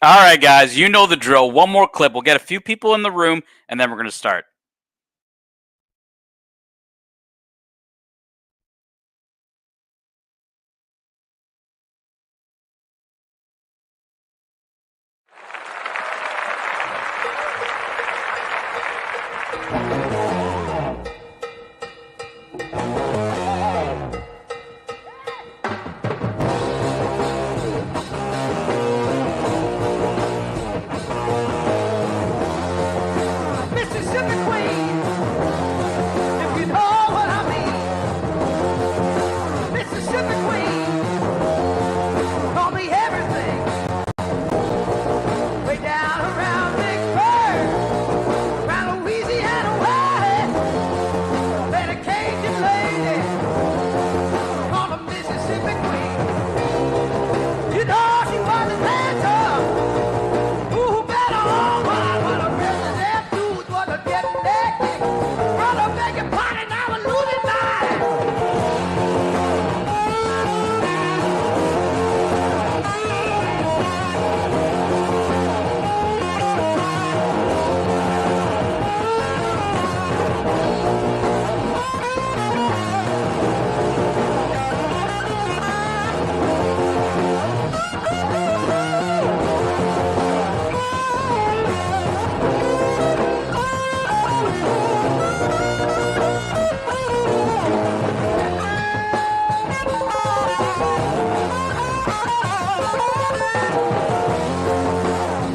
All right, guys, you know the drill. One more clip. We'll get a few people in the room, and then we're going to start. Mississippi Queen, if you know what I mean. Mississippi Queen, call me everything. Way down around Big Bird, round Louisiana way. That Cajun lady, call her Mississippi Queen. You know she was a dancer. Ooh, better on what a president dude was a getting naked. Brother making party, now we're losing mind.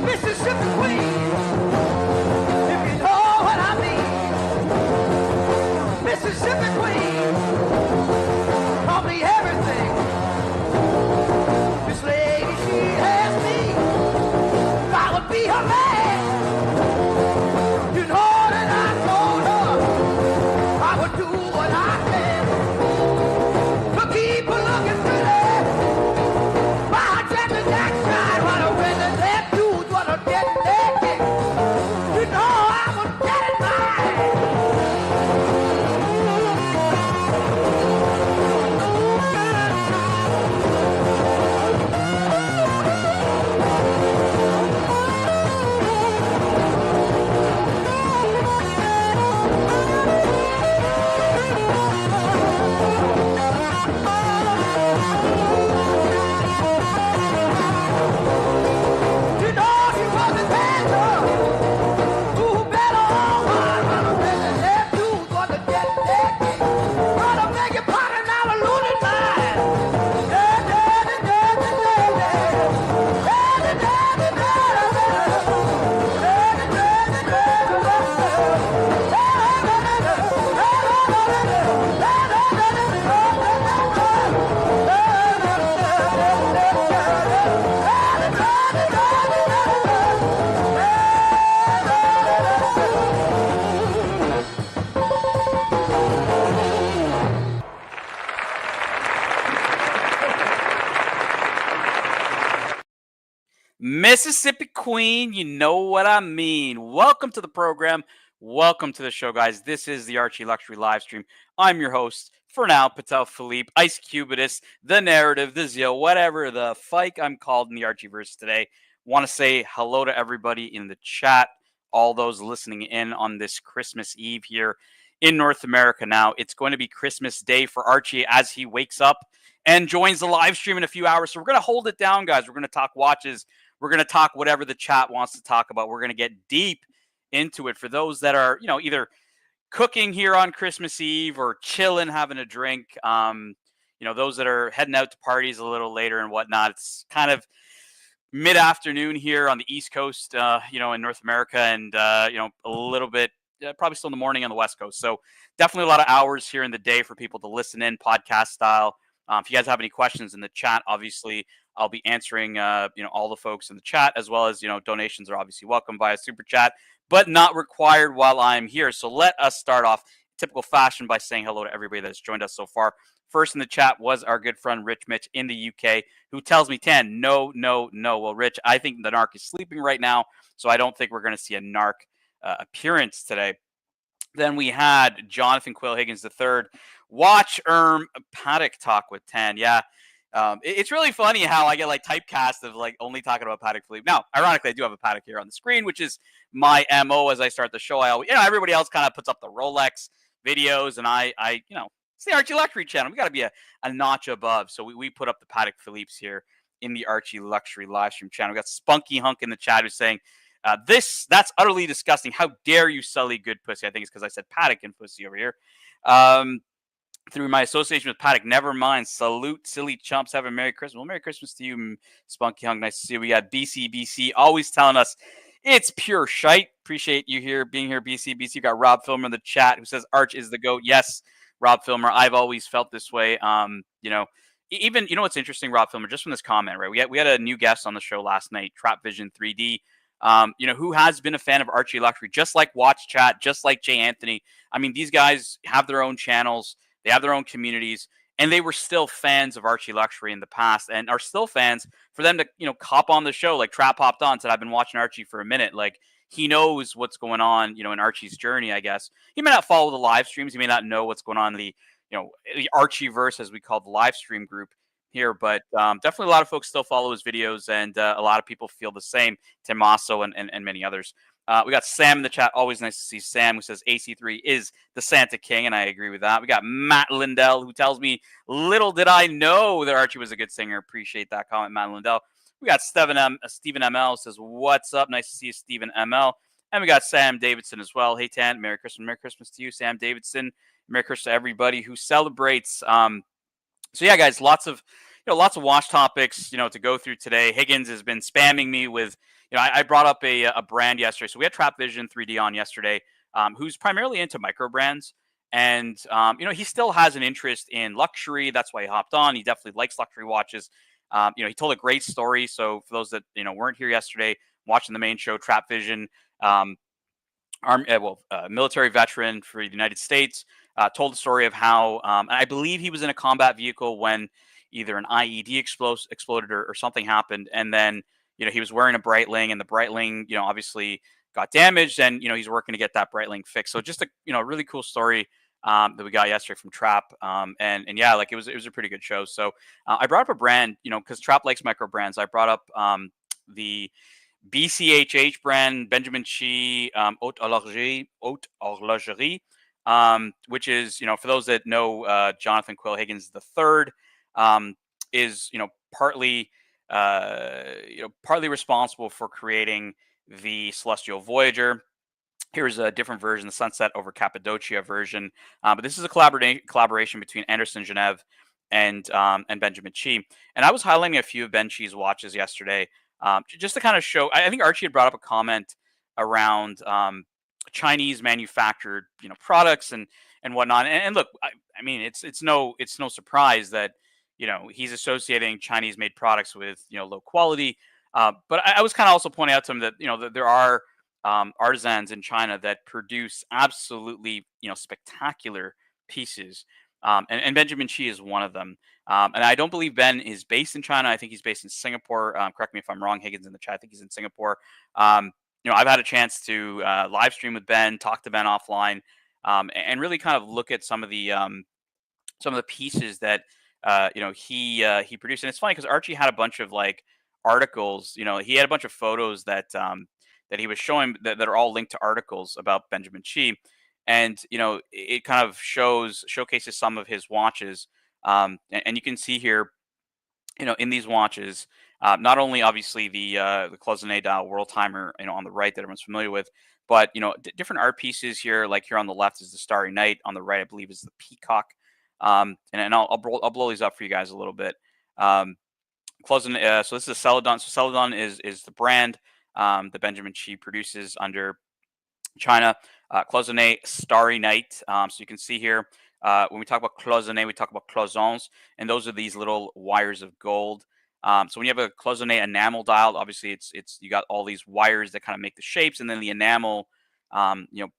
Mississippi Queen, if you know what I mean. Mississippi Queen, call me everything. This lady, she asked me if I would be her man. You know that I told her I would do what I can to keep her looking pretty. My jacket jack shine while the winter left dudes wanna get naked. You know I was getting mine. You know she was a dancer. Ooh, better on one when the winter left dudes wanna get naked. Wanna make it party, now we're losing mind. Mississippi Queen, you know what I mean. Welcome to the program. Welcome to the show, guys. This is the Archie Luxury Livestream. I'm your host, for now, Patel Philippe, Ice Cubitus, the narrative, the zeal, whatever the fike I'm called in the Archieverse today. Want to say hello to everybody in the chat, all those listening in on this Christmas Eve here in North America now. It's going to be Christmas Day for Archie as he wakes up and joins the live stream in a few hours. So we're going to hold it down, guys. We're going to talk watches. We're going to talk whatever the chat wants to talk about. We're going to get deep into it for those that are, either cooking here on Christmas Eve or chilling, having a drink. Those that are heading out to parties a little later and whatnot. It's kind of mid-afternoon here on the East Coast, in North America, and a little bit probably still in the morning on the West Coast. So definitely a lot of hours here in the day for people to listen in podcast style. If you guys have any questions in the chat, obviously I'll be answering, all the folks in the chat, as well as, donations are obviously welcome via super chat, but not required while I'm here. So let us start off typical fashion by saying hello to everybody that's joined us so far. First in the chat was our good friend Rich Mitch in the UK, who tells me, Tan, no. Well, Rich, I think the Narc is sleeping right now, so I don't think we're going to see a Narc appearance today. Then we had Jonathan Quill Higgins III. Watch Paddock talk with Tan. Yeah, It's really funny how I get like typecast of like only talking about Patek Philippe. Now, ironically, I do have a Patek here on the screen, which is my MO as I start the show. I always, everybody else kind of puts up the Rolex videos, and I, it's the Archie Luxury channel. We got to be a notch above. So we put up the Patek Philippe's here in the Archie Luxury live stream channel. We got Spunky Hunk in the chat who's saying, that's utterly disgusting. How dare you sully good pussy? I think it's because I said Patek and pussy over here. Through my association with Patek, never mind. Salute, silly chumps. Have a Merry Christmas. Well, Merry Christmas to you, Spunky Hunk. Nice to see you. We got BC always telling us it's pure shite. Appreciate you here being here, BC. Got Rob Filmer in the chat who says Arch is the GOAT. Yes, Rob Filmer. I've always felt this way. Even what's interesting, Rob Filmer, just from this comment, right? We had a new guest on the show last night, Trap Vision 3D. Who has been a fan of Archie Luxury, just like Watch Chat, just like Jay Anthony. I mean, these guys have their own channels. They have their own communities, and they were still fans of Archie Luxury in the past and are still fans. For them to, hop on the show, like Trap hopped on, said, I've been watching Archie for a minute. Like, he knows what's going on, in Archie's journey, I guess. He may not follow the live streams. He may not know what's going on in the Archieverse, as we call the live stream group here. But definitely a lot of folks still follow his videos, and a lot of people feel the same. Tommaso and many others. We got Sam in the chat. Always nice to see Sam, who says AC3 is the Santa King, and I agree with that. We got Matt Lindell, who tells me, little did I know that Archie was a good singer. Appreciate that comment, Matt Lindell. We got Stephen ML says, what's up? Nice to see you, Stephen ML. And we got Sam Davidson as well. Hey, Tan, Merry Christmas. Merry Christmas to you, Sam Davidson. Merry Christmas to everybody who celebrates. So, yeah, guys, lots of watch topics, to go through today. Higgins has been spamming me with, I brought up a brand yesterday. So we had Trap Vision 3D on yesterday, who's primarily into micro brands. And, he still has an interest in luxury. That's why he hopped on. He definitely likes luxury watches. He told a great story. So for those that, weren't here yesterday, watching the main show, Trap Vision, military veteran for the United States, told the story of how, and I believe he was in a combat vehicle when either an IED exploded or something happened. And then, he was wearing a Breitling, and the Breitling, obviously got damaged, and, he's working to get that Breitling fixed. So just a really cool story that we got yesterday from Trap. And yeah, like it was a pretty good show. So I brought up a brand, because Trap likes micro brands. I brought up the BCHH brand, Benjamin Chi Haute Horlogerie, which is, for those that know, Jonathan Quill Higgins III, is, partly responsible for creating the Celestial Voyager. Here's a different version, the Sunset over Cappadocia version. But this is a collaboration between Anderson Genève and Benjamin Chi. And I was highlighting a few of Ben Chi's watches yesterday, just to kind of show. I think Archie had brought up a comment around Chinese manufactured, products and whatnot. And look, I mean, it's no surprise that he's associating Chinese made products with low quality. But I was kind of also pointing out to him that that there are artisans in China that produce absolutely spectacular pieces, and Benjamin Chi is one of them. And I don't believe Ben is based in China. I think he's based in Singapore. Correct me if I'm wrong, Higgins in the chat. I think he's in Singapore. I've had a chance to live stream with Ben, talk to Ben offline, and really kind of look at some of the pieces that he produced. And it's funny because Archie had a bunch of like articles. He had a bunch of photos that he was showing that are all linked to articles about Benjamin Chi. And, it kind of showcases some of his watches. And you can see here, in these watches, not only obviously the Cloisonné dial World Timer, on the right that everyone's familiar with, but, different art pieces here. Like here on the left is the Starry Night. On the right, I believe, is the Peacock. And I'll blow these up for you guys a little bit. Cloisonné, so this is a Celadon. So Celadon is the brand that Benjamin Chi produces under China. Cloisonné Starry Night. So you can see here, when we talk about Cloisonné, we talk about cloisons, and those are these little wires of gold. So when you have a Cloisonné enamel dial, obviously it's you got all these wires that kind of make the shapes, and then the enamel,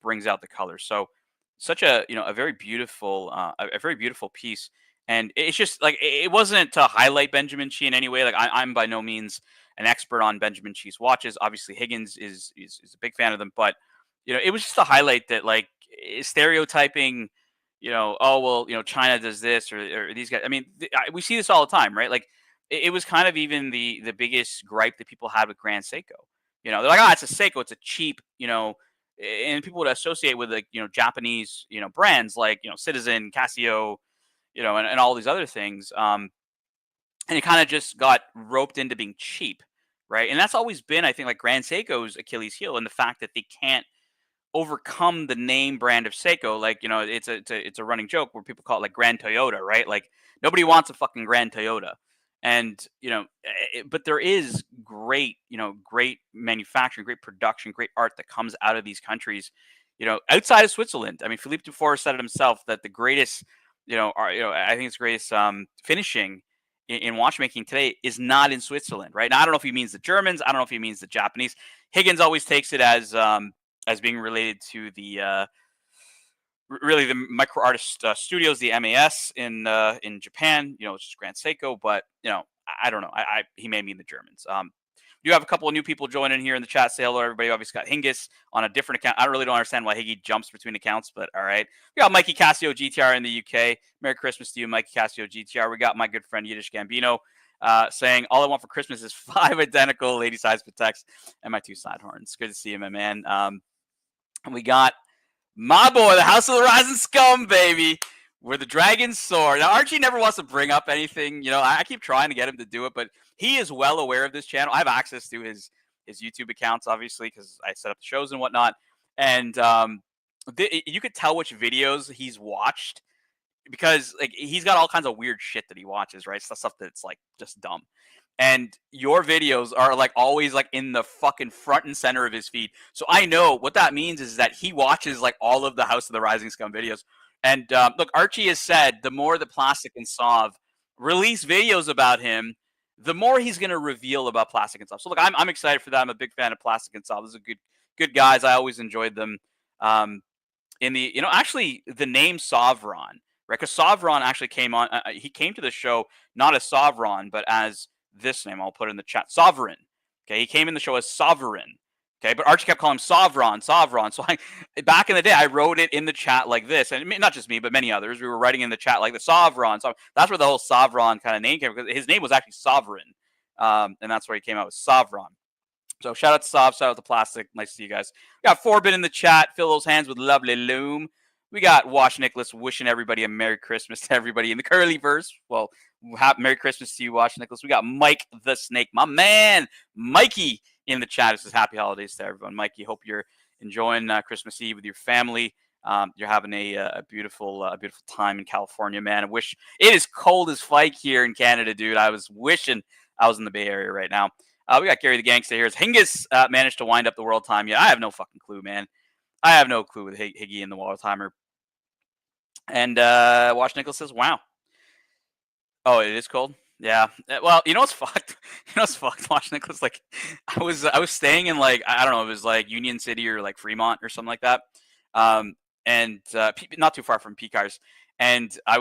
brings out the color. So such a a very beautiful piece. And it's just like it wasn't to highlight Benjamin Chi in any way. Like I'm by no means an expert on Benjamin Chi's watches. Obviously, Higgins is a big fan of them, but it was just to highlight that like stereotyping, oh well, China does this or these guys. I mean, we see this all the time, right? Like it was kind of even the biggest gripe that people had with Grand Seiko. They're like, oh, it's a Seiko, it's a cheap, and people would associate with like Japanese brands like Citizen, Casio, and all these other things. And it kind of just got roped into being cheap, right? And that's always been, I think, like Grand Seiko's Achilles heel, and the fact that they can't overcome the name brand of Seiko. Like, it's a running joke where people call it like Grand Toyota, right? Like nobody wants a fucking Grand Toyota. And, but there is great, great manufacturing, great production, great art that comes out of these countries, outside of Switzerland. I mean, Philippe Dufour said it himself that the greatest, I think it's greatest finishing in watchmaking today is not in Switzerland, right? Now, I don't know if he means the Germans. I don't know if he means the Japanese. Higgins always takes it as being related to the really the micro artist studios, the MAS in Japan. It's just Grand Seiko, but I don't know. He may mean the Germans. You have a couple of new people joining here in the chat. Say hello, everybody. Obviously got Hingis on a different account. I really don't understand why Higgy jumps between accounts, but all right. We got Mikey Casio GTR in the UK. Merry Christmas to you, Mikey Casio GTR. We got my good friend Yiddish Gambino saying, all I want for Christmas is 5 identical lady-size Pateks and my 2 side horns. Good to see you, my man. And we got my boy, the House of the Rising Scum, baby, where the dragons soar. Now, Archie never wants to bring up anything. I keep trying to get him to do it, but he is well aware of this channel. I have access to his YouTube accounts, obviously, because I set up the shows and whatnot. And you could tell which videos he's watched because like he's got all kinds of weird shit that he watches, right? Stuff that's like just dumb. And your videos are like always like in the fucking front and center of his feed. So I know what that means is that he watches like all of the House of the Rising Scum videos. And look, Archie has said the more the Plastic and Sauve release videos about him, the more he's going to reveal about Plastic and Sauve. So look, I'm excited for that. I'm a big fan of Plastic and Sauve. Those are good guys. I always enjoyed them. In the actually the name Sovereign, right? Because Sovereign actually came on. He came to the show not as Sovereign, but as this name. I'll put it in the chat. Sovereign. Okay, he came in the show as Sovereign. Okay, but Archie kept calling him Sovereign. So back in the day, I wrote it in the chat like this, and not just me, but many others. We were writing in the chat like the Sovereign. So that's where the whole Sovereign kind of name came from, because his name was actually Sovereign, and that's where he came out with Sovereign. So shout out to Sauve, shout out to Plastic. Nice to see you guys. We got Forbin in the chat. Fill those hands with lovely loom. We got Wash Nicholas wishing everybody a Merry Christmas to everybody in the Curlyverse. Well, Merry Christmas to you, Wash Nicholas. We got Mike the Snake, my man, Mikey in the chat. It says Happy Holidays to everyone. Mikey, hope you're enjoying Christmas Eve with your family. You're having a beautiful time in California, man. I wish it is cold as fuck here in Canada, dude. I was wishing I was in the Bay Area right now. We got Gary the Gangster here. Has Hingis managed to wind up the world time yet? I have no fucking clue, man. I have no clue with Higgy and the world timer. And Wash Nicholas says, wow. Oh, it is cold? Yeah. Well, you know what's fucked? Wash Nicholas? Like, I was staying in, like, I don't know, it was like Union City or like Fremont or something like that. And not too far from Picars. And I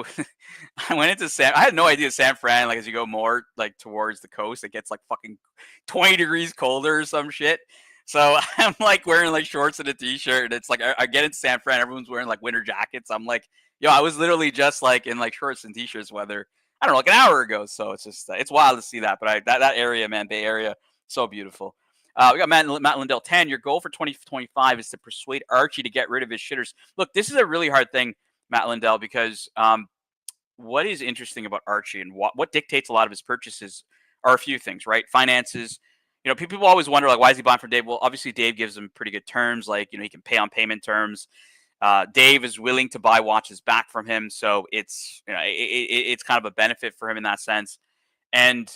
went into I had no idea San Fran, like as you go more like towards the coast, it gets like fucking 20 degrees colder or some shit. So I'm like wearing like shorts and a t-shirt, and it's like I get into San Fran, everyone's wearing like winter jackets. I'm like, yo, I was literally just like in like shorts and t-shirts weather, I don't know, like an hour ago. So it's just it's wild to see that. But that area, man, Bay Area, so beautiful. We got Matt Lindell 10. Your goal for 2025 is to persuade Archie to get rid of his shitters. Look, this is a really hard thing, Matt Lindell, because what is interesting about Archie and what dictates a lot of his purchases are a few things, right? Finances. People always wonder, like, why is he buying from Dave? Well, obviously, Dave gives him pretty good terms. Like, he can pay on payment terms. Dave is willing to buy watches back from him. So it's, it's kind of a benefit for him in that sense. And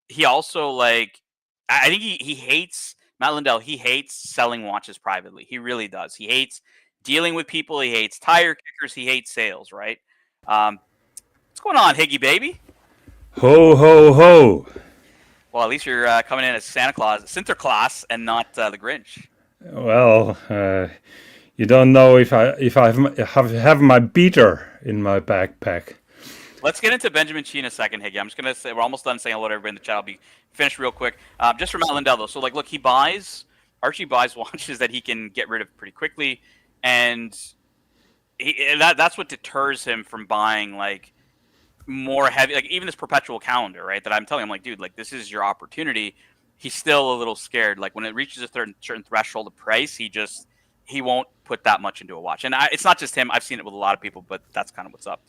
he also, like, I think he hates, Matt Lindell, he hates selling watches privately. He really does. He hates dealing with people. He hates tire kickers. He hates sales, right? What's going on, Higgy baby? Ho, ho, ho. Well, at least you're coming in as Sinterklaas, and not the Grinch. Well, you don't know if I have my beater in my backpack. Let's get into Benjamin Chi in a second, Higgy. I'm just going to say we're almost done saying hello to everybody in the chat. I'll be finished real quick. Just for Matt Lindell, though. So, like, look, Archie buys watches that he can get rid of pretty quickly. And that's what deters him from buying like more heavy, like even this perpetual calendar, right? That I'm telling him, like, dude, like this is your opportunity. He's still a little scared. Like when it reaches a certain threshold of price, he won't put that much into a watch. And it's not just him. I've seen it with a lot of people, but that's kind of what's up.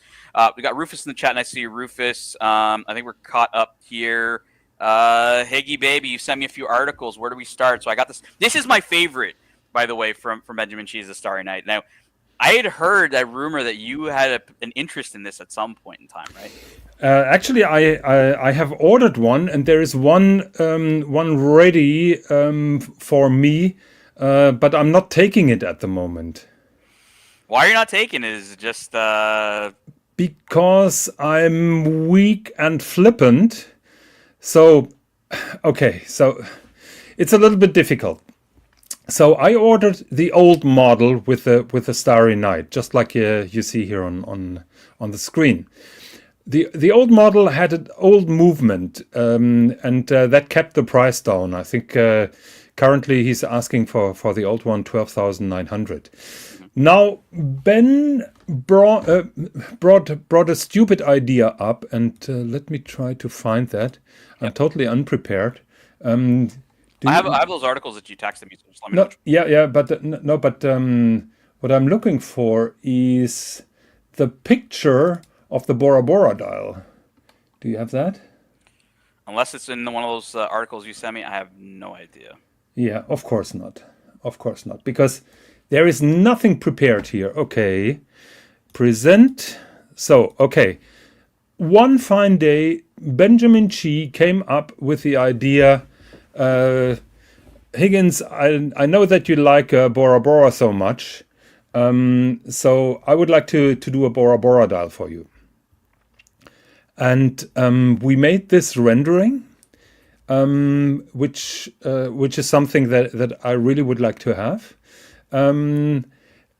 We got Rufus in the chat. Nice to see you, Rufus. I think we're caught up here. Higgy baby, you sent me a few articles. Where do we start? So I got this. This is my favorite, by the way, from Benjamin Cheese, The Starry Night. Now, I had heard that rumor that you had an interest in this at some point in time, right? Actually, I have ordered one, and there is one ready for me, but I'm not taking it at the moment. Why are you not taking it? Is it just because I'm weak and flippant. So, okay, so it's a little bit difficult. So I ordered the old model with the Starry Night, just like you see here on the screen. The old model had an old movement, and that kept the price down. I think currently he's asking for the old one 12,900. Now Ben brought a stupid idea up, and let me try to find that. I'm totally unprepared. I have those articles that you texted me, so just let me know. Yeah, but no, but what I'm looking for is the picture of the Bora Bora dial. Do you have that? Unless it's in one of those articles you sent me, I have no idea. Yeah, of course not. Of course not, because there is nothing prepared here. Okay, present. So, okay. One fine day, Benjamin Chi came up with the idea. Higgins, I know that you like Bora Bora so much, so I would like to do a Bora Bora dial for you. And we made this rendering, which is something that I really would like to have.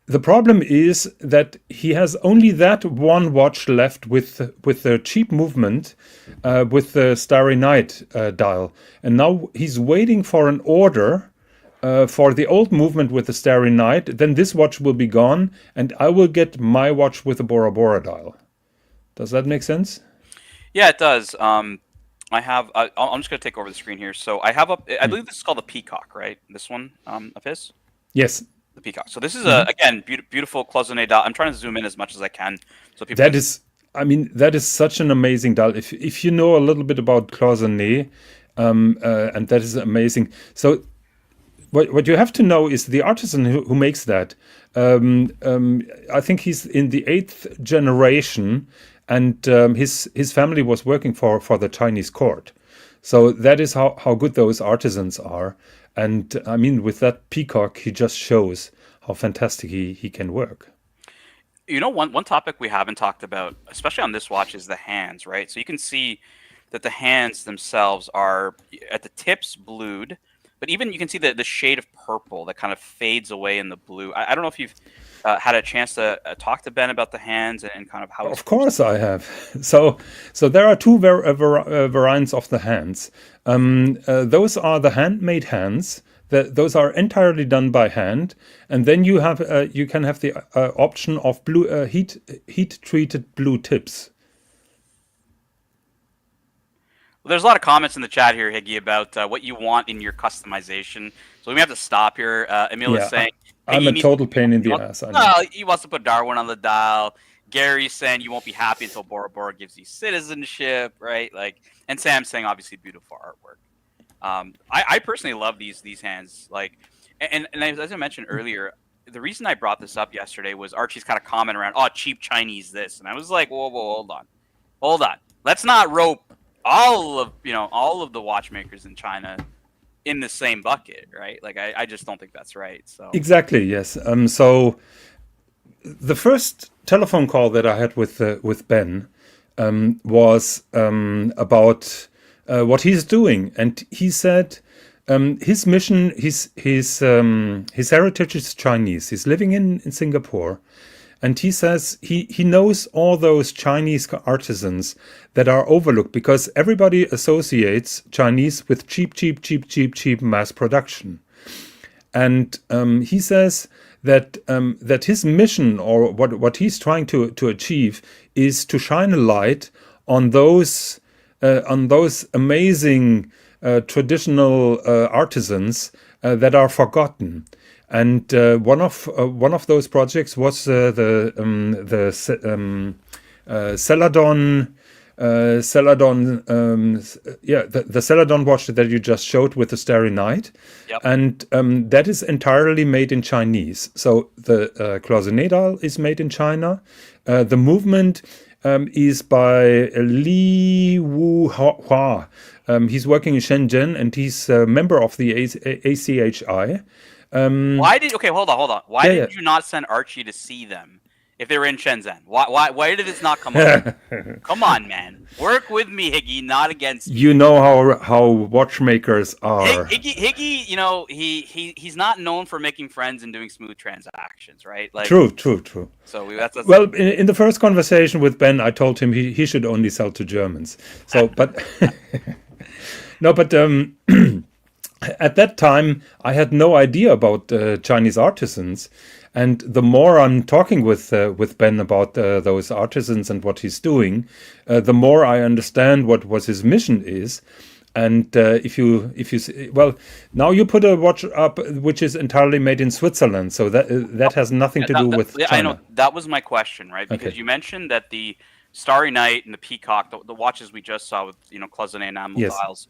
The problem is that he has only that one watch left with the cheap movement, with the Starry Night dial, and now he's waiting for an order for the old movement with the Starry Night. Then this watch will be gone, and I will get my watch with the Bora Bora dial. Does that make sense? Yeah, it does. I'm just going to take over the screen here. So I have up. I believe this is called the Peacock, right? This one of his. Yes. The Peacock. So this is again beautiful cloisonné dial. I'm trying to zoom in as much as I can so people. That is such an amazing dial. If you know a little bit about cloisonné, and that is amazing. So what you have to know is the artisan who makes that. I think he's in the 8th generation, and his family was working for the Chinese court. So that is how good those artisans are. And I mean, with that Peacock, he just shows how fantastic he can work. You know, one topic we haven't talked about, especially on this watch, is the hands, right? So you can see that the hands themselves are at the tips blued, but even you can see the shade of purple that kind of fades away in the blue. I don't know if you've had a chance to talk to Ben about the hands and kind of how. Of course, I have. So there are two variants of the hands. Those are the handmade hands. Those are entirely done by hand, and then you can have the option of blue heat treated blue tips. Well, there's a lot of comments in the chat here, Higgy, about what you want in your customization. So we have to stop here. Emil is saying, hey, I'm a total pain in the ass. He wants to put Darwin on the dial. Gary's saying you won't be happy until Bora Bora gives you citizenship, right? Like, and Sam's saying obviously beautiful artwork. I personally love these hands. Like, and as I mentioned earlier, the reason I brought this up yesterday was Archie's kind of comment around, oh, cheap Chinese this, and I was like, whoa, hold on. Let's not rope all of the watchmakers in China in the same bucket, right? Like, I just don't think that's right. So exactly, yes. So the first telephone call that I had with Ben was about what he's doing, and he said his mission, his heritage is Chinese. He's living in Singapore, and he says he knows all those Chinese artisans that are overlooked because everybody associates Chinese with cheap mass production. And he says that that his mission, or what he's trying to achieve, is to shine a light on those amazing traditional artisans that are forgotten. And one of those projects was the Celadon. The Celadon watch that you just showed with the Starry Night. Yep. And that is entirely made in Chinese. So the cloisonné dial is made in China. The movement is by Li Wu Hua. He's working in Shenzhen, and he's a member of the ACHI. Hold on. Why did you not send Archie to see them if they were in Shenzhen? Why did this not come up? Come on, man. Work with me, Higgy, not against me. You know how watchmakers are. Higgy, you know, he's not known for making friends and doing smooth transactions, right? Like, True. So that's well, in the first conversation with Ben, I told him he should only sell to Germans. So, but no, but at that time, I had no idea about Chinese artisans. And the more I'm talking with Ben about those artisans and what he's doing, the more I understand what his mission is. And if you well, now you put a watch up which is entirely made in Switzerland, so that has nothing to do with China. I know, that was my question, right? Because you mentioned that the Starry Night and the Peacock, the watches we just saw with, you know, cloisonné enamel dials,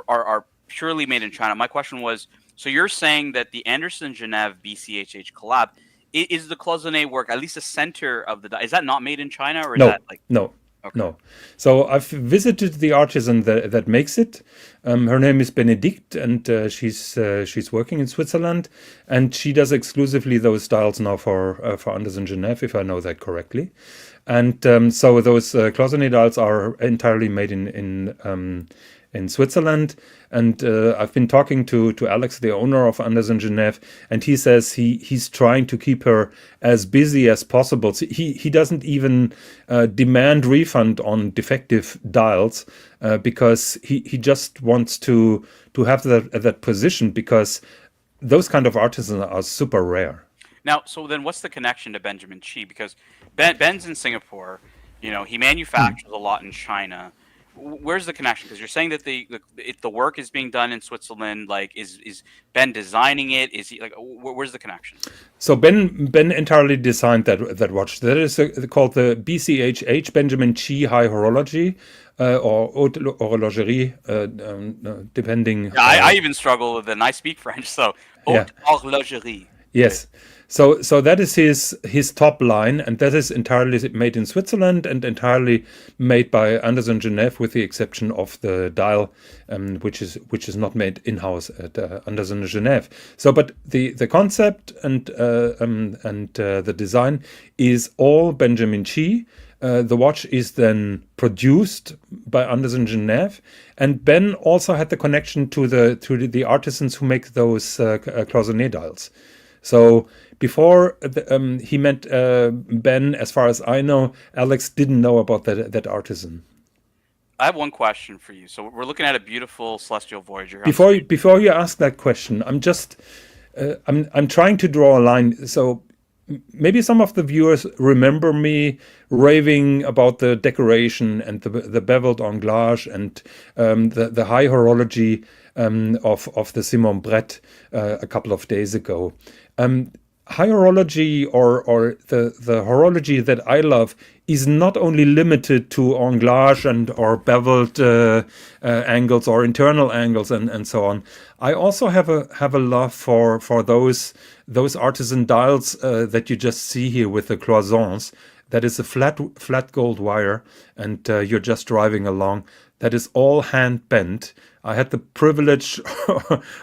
are purely made in China. My question was, so you're saying that the Anderson Genève BCHH collab, is the cloisonné work, at least the center of the, is that not made in China, or is that like... No. So I've visited the artisan that makes it. Her name is Benedict, and she's working in Switzerland, and she does exclusively those dials now for Anderson Genève, if I know that correctly. And so those cloisonné dials are entirely made in Switzerland. And I've been talking to Alex, the owner of Anderson Genève, and he says he's trying to keep her as busy as possible. So he doesn't even demand refund on defective dials because he just wants to have that position, because those kind of artisans are super rare. Now, so then what's the connection to Benjamin Chi? Because Ben's in Singapore, you know, he manufactures a lot in China. Where's the connection? Because you're saying that the work is being done in Switzerland. Like, is Ben designing it? Is he like, where's the connection? So Ben entirely designed that watch. That is called the BCHH, Benjamin Chi High Horology, or Haute Horlogerie, depending. Yeah, I even struggle with it, and I speak French, so Haute Horlogerie. Yes. So that is his top line, and that is entirely made in Switzerland and entirely made by Anderson Genève, with the exception of the dial, which is not made in-house at Anderson Genève. So, but the concept and the design is all Benjamin Chi. The watch is then produced by Anderson Genève, and Ben also had the connection to the artisans who make those cloisonné dials. So before he met Ben, as far as I know, Alex didn't know about that artisan. I have one question for you. So we're looking at a beautiful Celestial Voyager. Before you ask that question, I'm trying to draw a line. So maybe some of the viewers remember me raving about the decoration and the beveled anglage and the high horology of the Simon Brett a couple of days ago. High horology, or the horology that I love, is not only limited to anglage or beveled angles or internal angles and so on. I also have a love for those artisan dials that you just see here with the cloisons. That is a flat gold wire, and you're just driving along. That is all hand bent. I had the privilege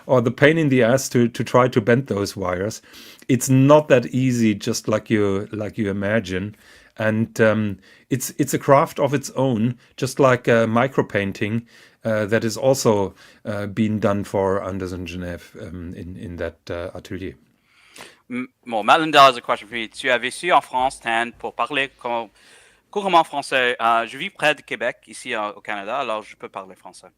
or the pain in the ass to try to bend those wires. It's not that easy, just like you imagine, and it's a craft of its own, just like micro painting that is also being done for Anderson Genève in that atelier. Bon, Malinda has a question for you. Tu as vécu en France, Tan, pour parler couramment français. Je vis près de Québec, ici au Canada, alors je peux parler français.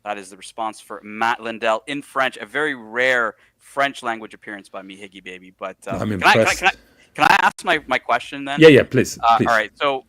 That is the response for Matt Lindell in French. A very rare French language appearance by me, Higgy Baby. But I'm can I impressed. can I ask my question then? Yeah, please. All right. So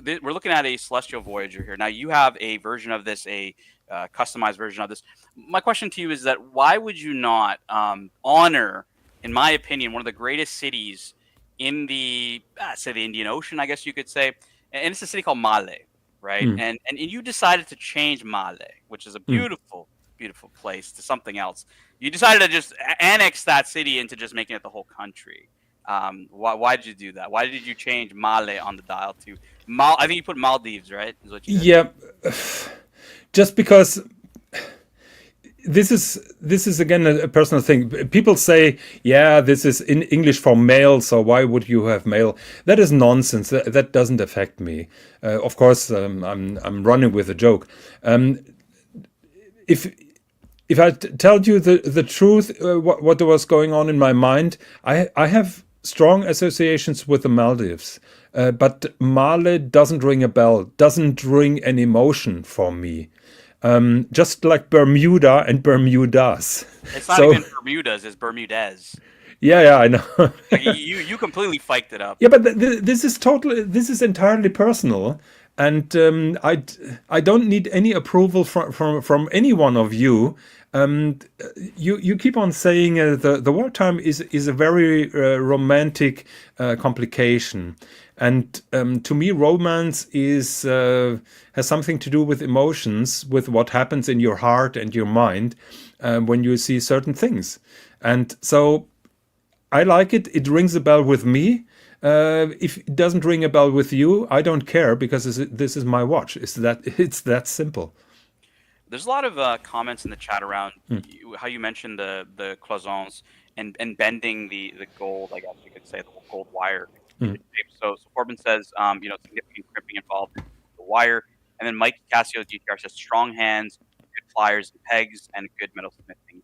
we're looking at a Celestial Voyager here. Now you have a version of this, a customized version of this. My question to you is that why would you not honor, in my opinion, one of the greatest cities in the say the Indian Ocean, I guess you could say, and it's a city called Male, right? Mm. And you decided to change Male, which is a beautiful, beautiful place, to something else. You decided to just annex that city into just making it the whole country. Why did you do that? Why did you change Male on the dial to I think you put Maldives, right? Is what you did. Yeah, just because this is again a personal thing. People say, yeah, this is in English for male, so why would you have male? That is nonsense. That doesn't affect me. Of course, I'm running with a joke. If I tell you the truth, what was going on in my mind, I have strong associations with the Maldives, but Male doesn't ring a bell, doesn't ring an emotion for me. Just like Bermuda and Bermudas. It's not even Bermudas, it's Bermudez. Yeah, I know. Like, you completely fiked it up. Yeah, but this is entirely personal, and I don't need any approval from any one of you. You keep on saying the wartime is a very romantic complication, and to me, romance has something to do with emotions, with what happens in your heart and your mind when you see certain things, and so I like it. It rings a bell with me. If it doesn't ring a bell with you, I don't care, because this is my watch. It's that simple. There's a lot of comments in the chat around how you mentioned the cloisons and bending the gold, I guess you could say, the gold wire. So Corbin says, significant crimping involved in the wire. And then Mike Casio GTR says, strong hands, good pliers and pegs, and good metalsmithing.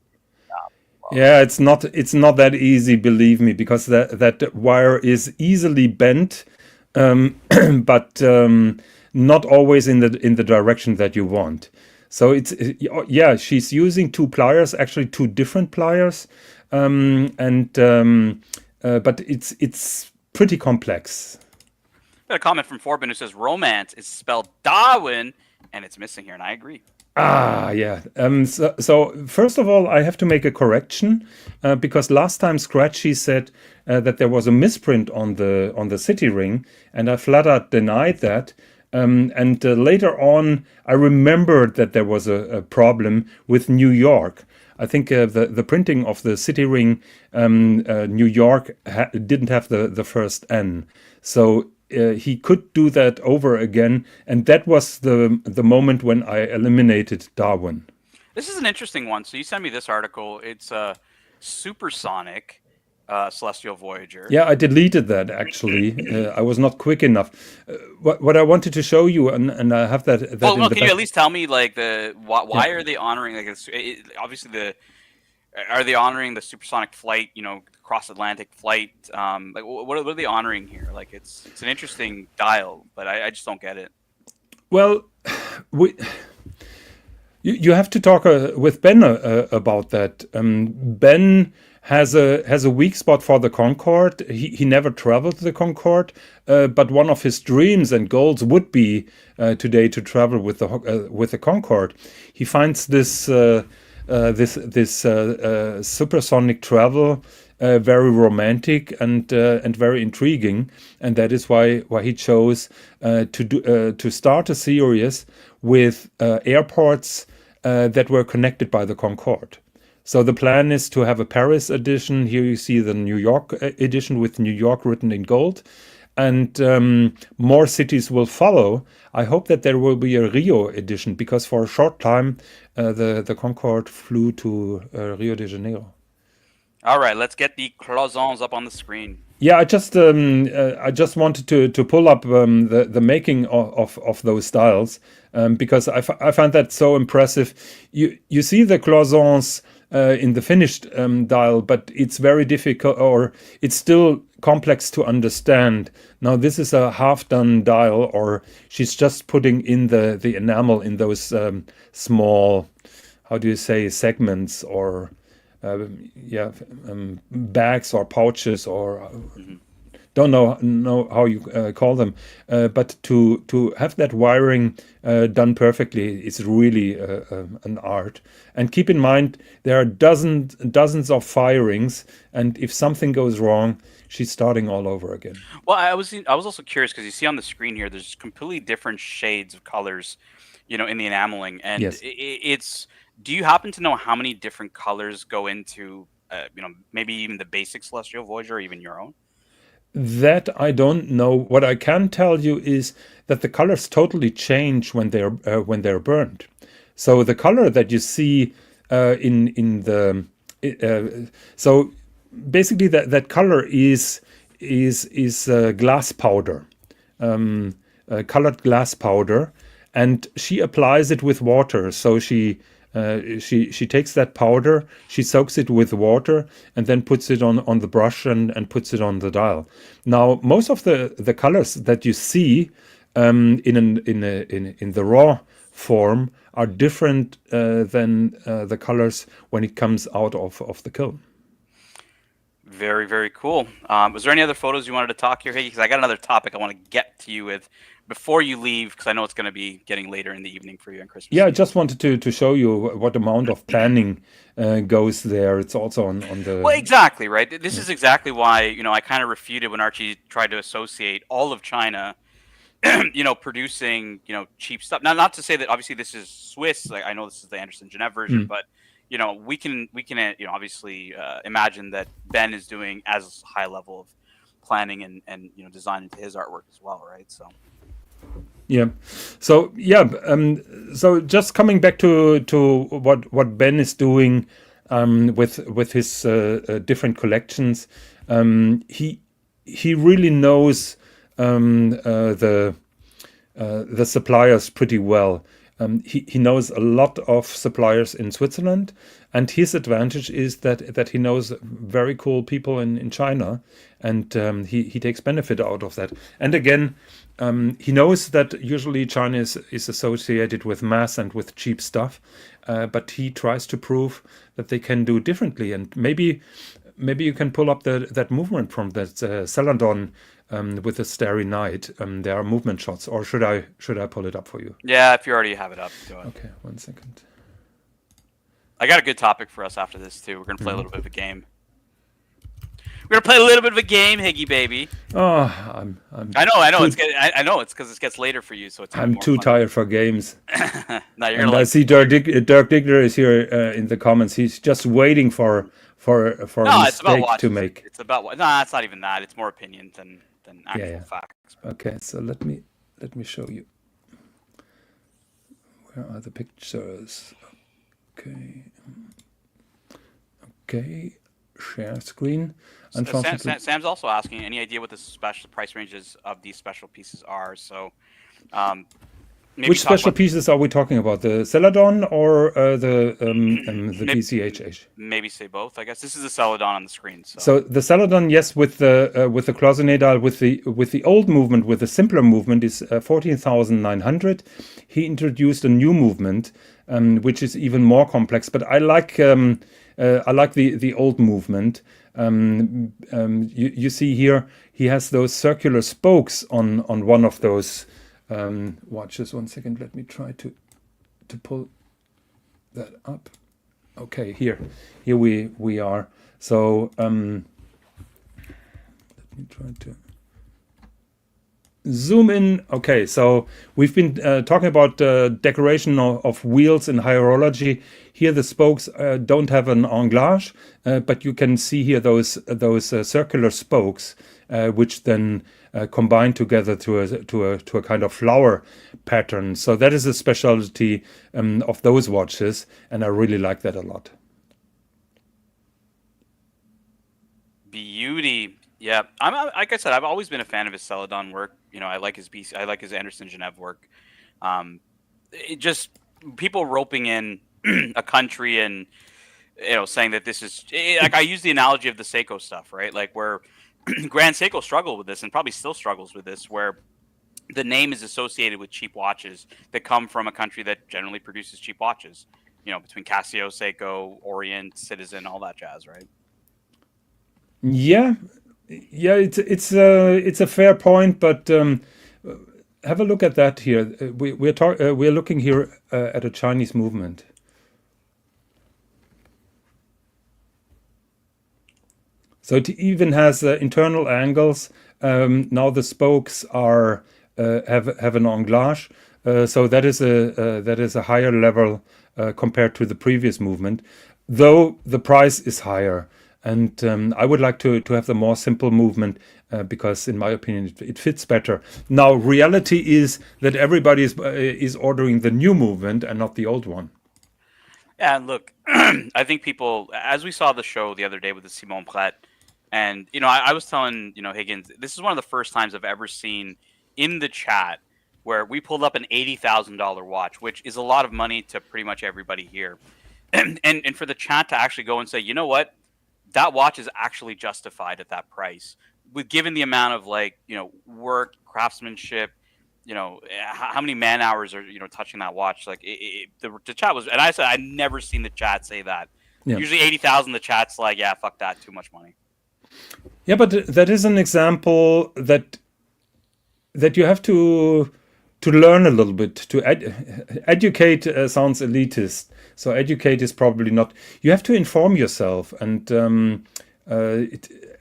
Yeah, it's not that easy, believe me, because that wire is easily bent, but not always in the direction that you want. So she's using two pliers, actually two different pliers, but it's pretty complex. Got a comment from Forbin who says romance is spelled Darwin, and it's missing here, and I agree. Yeah. So first of all, I have to make a correction, because last time Scratchy said that there was a misprint on the city ring, and I flat out denied that. And later on, I remembered that there was a problem with New York. I think the printing of the city ring, New York didn't have the first N, so he could do that over again, and that was the moment when I eliminated Darwin. This is an interesting one. So you sent me this article. It's a supersonic Celestial Voyager. Yeah, I deleted that actually. I was not quick enough. What I wanted to show you, and I have that. Well, no, can you at least tell me like why are they honoring obviously are they honoring the supersonic flight? Cross Atlantic flight. Like what are they honoring here? Like it's an interesting dial, but I just don't get it. Well, you have to talk with Ben about that. Ben has a weak spot for the Concorde. He never traveled the Concorde, but one of his dreams and goals would be today to travel with the Concorde. He finds this supersonic travel very romantic and very intriguing, and that is why he chose to start a series with airports that were connected by the Concorde. So the plan is to have a Paris edition. Here you see the New York edition with New York written in gold. And more cities will follow. I hope that there will be a Rio edition, because for a short time the Concorde flew to Rio de Janeiro. All right, let's get the cloisons up on the screen. Yeah, I just wanted to pull up the making of those styles, because I find that so impressive. You see the cloisons in the finished dial, but it's very difficult, or it's still complex to understand. Now this is a half-done dial, or she's just putting in the enamel in those small how do you say, segments or bags or pouches or don't know how you call them, but to have that wiring done perfectly is really an art. And keep in mind there are dozens of firings, and if something goes wrong, she's starting all over again. Well, I was also curious because you see on the screen here, there's completely different shades of colors, in the enameling, and Yes. it's. Do you happen to know how many different colors go into, maybe even the basic Celestial Voyager, or even your own? That I don't know. What I can tell you is that the colors totally change when they're burned. So the color that you see in the so basically that color is glass powder, colored glass powder, and she applies it with water. So she takes that powder, she soaks it with water, and then puts it on the brush and puts it on the dial. Now, most of the colors that you see in the raw form are different than the colors when it comes out of the kiln. Very, very cool. Was there any other photos you wanted to talk here, Higgy? Because I got another topic I want to get to you with before you leave, because I know it's going to be getting later in the evening for you on Christmas Yeah, I Eve. just wanted to show you what amount of planning goes there. It's also on the. Well, exactly, right. This is exactly why, I kind of refuted when Archie tried to associate all of China, producing, cheap stuff. Now, not to say that obviously this is Swiss. Like, I know this is the Anderson Genève version, but we can obviously imagine that Ben is doing as high level of planning and design into his artwork as well, right? So. Yeah. So so just coming back to what Ben is doing with his different collections, he really knows the suppliers pretty well. He knows a lot of suppliers in Switzerland, and his advantage is that he knows very cool people in China, and he takes benefit out of that. And again, he knows that usually China is associated with mass and with cheap stuff, but he tries to prove that they can do differently. And maybe you can pull up that movement from that Celadon with the Starry Night. There are movement shots, or should I pull it up for you? Yeah, if you already have it up, go ahead. Okay, 1 second. I got a good topic for us after this too. We're gonna play a little bit of a game. We're gonna play a little bit of a game, Higgy baby. Oh, I know. I know it's because it gets later for you, so it's. I'm too tired for games. No, you're And I see Dirk Diggler is here in the comments. He's just waiting for a mistake to make. It's about what? No, it's not even that. It's more opinion than actual facts. Okay, so let me show you. Where are the pictures? Okay, share screen. Unfortunately, Sam's also asking, any idea what the special price ranges of these special pieces are? So, maybe which special pieces are we talking about? The Celadon or the PCHH? Maybe say both. I guess this is the Celadon on the screen. So the Celadon, yes, with the cloisonné dial, with the old movement, with the simpler movement, is 14,900. He introduced a new movement, which is even more complex. But I like the old movement. You see here, he has those circular spokes on one of those watches. 1 second, let me try to pull that up. Okay, here we are. So let me try to zoom in. Okay, so we've been talking about decoration of wheels in horology. Here the spokes don't have an anglage, but you can see here those circular spokes, which then combine together to a kind of flower pattern. So that is a specialty of those watches, and I really like that a lot. Beauty. Yeah, I'm like I said, I've always been a fan of his Celadon work. I like his I like his Anderson Genève work. It just people roping in a country and saying that this is like I use the analogy of the Seiko stuff, right? Like where Grand Seiko struggled with this and probably still struggles with this, where the name is associated with cheap watches that come from a country that generally produces cheap watches. between Casio, Seiko, Orient, Citizen, all that jazz, right? Yeah, yeah, it's a fair point, but have a look at that here. We're looking here at a Chinese movement. So it even has internal angles. Now the spokes are have an anglage, so that is a higher level compared to the previous movement, though the price is higher. And I would like to have the more simple movement because, in my opinion, it fits better. Now, reality is that everybody is ordering the new movement and not the old one. Yeah, and look, I think people, as we saw the show the other day with the Simon Pret, and I was telling Higgins, this is one of the first times I've ever seen in the chat where we pulled up an $80,000 watch, which is a lot of money to pretty much everybody here, and for the chat to actually go and say, you know what, that watch is actually justified at that price, with given the amount of work, craftsmanship, how many man hours are touching that watch. Like the chat was, and I said I've never seen the chat say that. Yeah. Usually 80,000, the chat's like, yeah, fuck that, too much money. Yeah, but that is an example that you have to learn a little bit. To educate sounds elitist, so educate is probably not. You have to inform yourself, and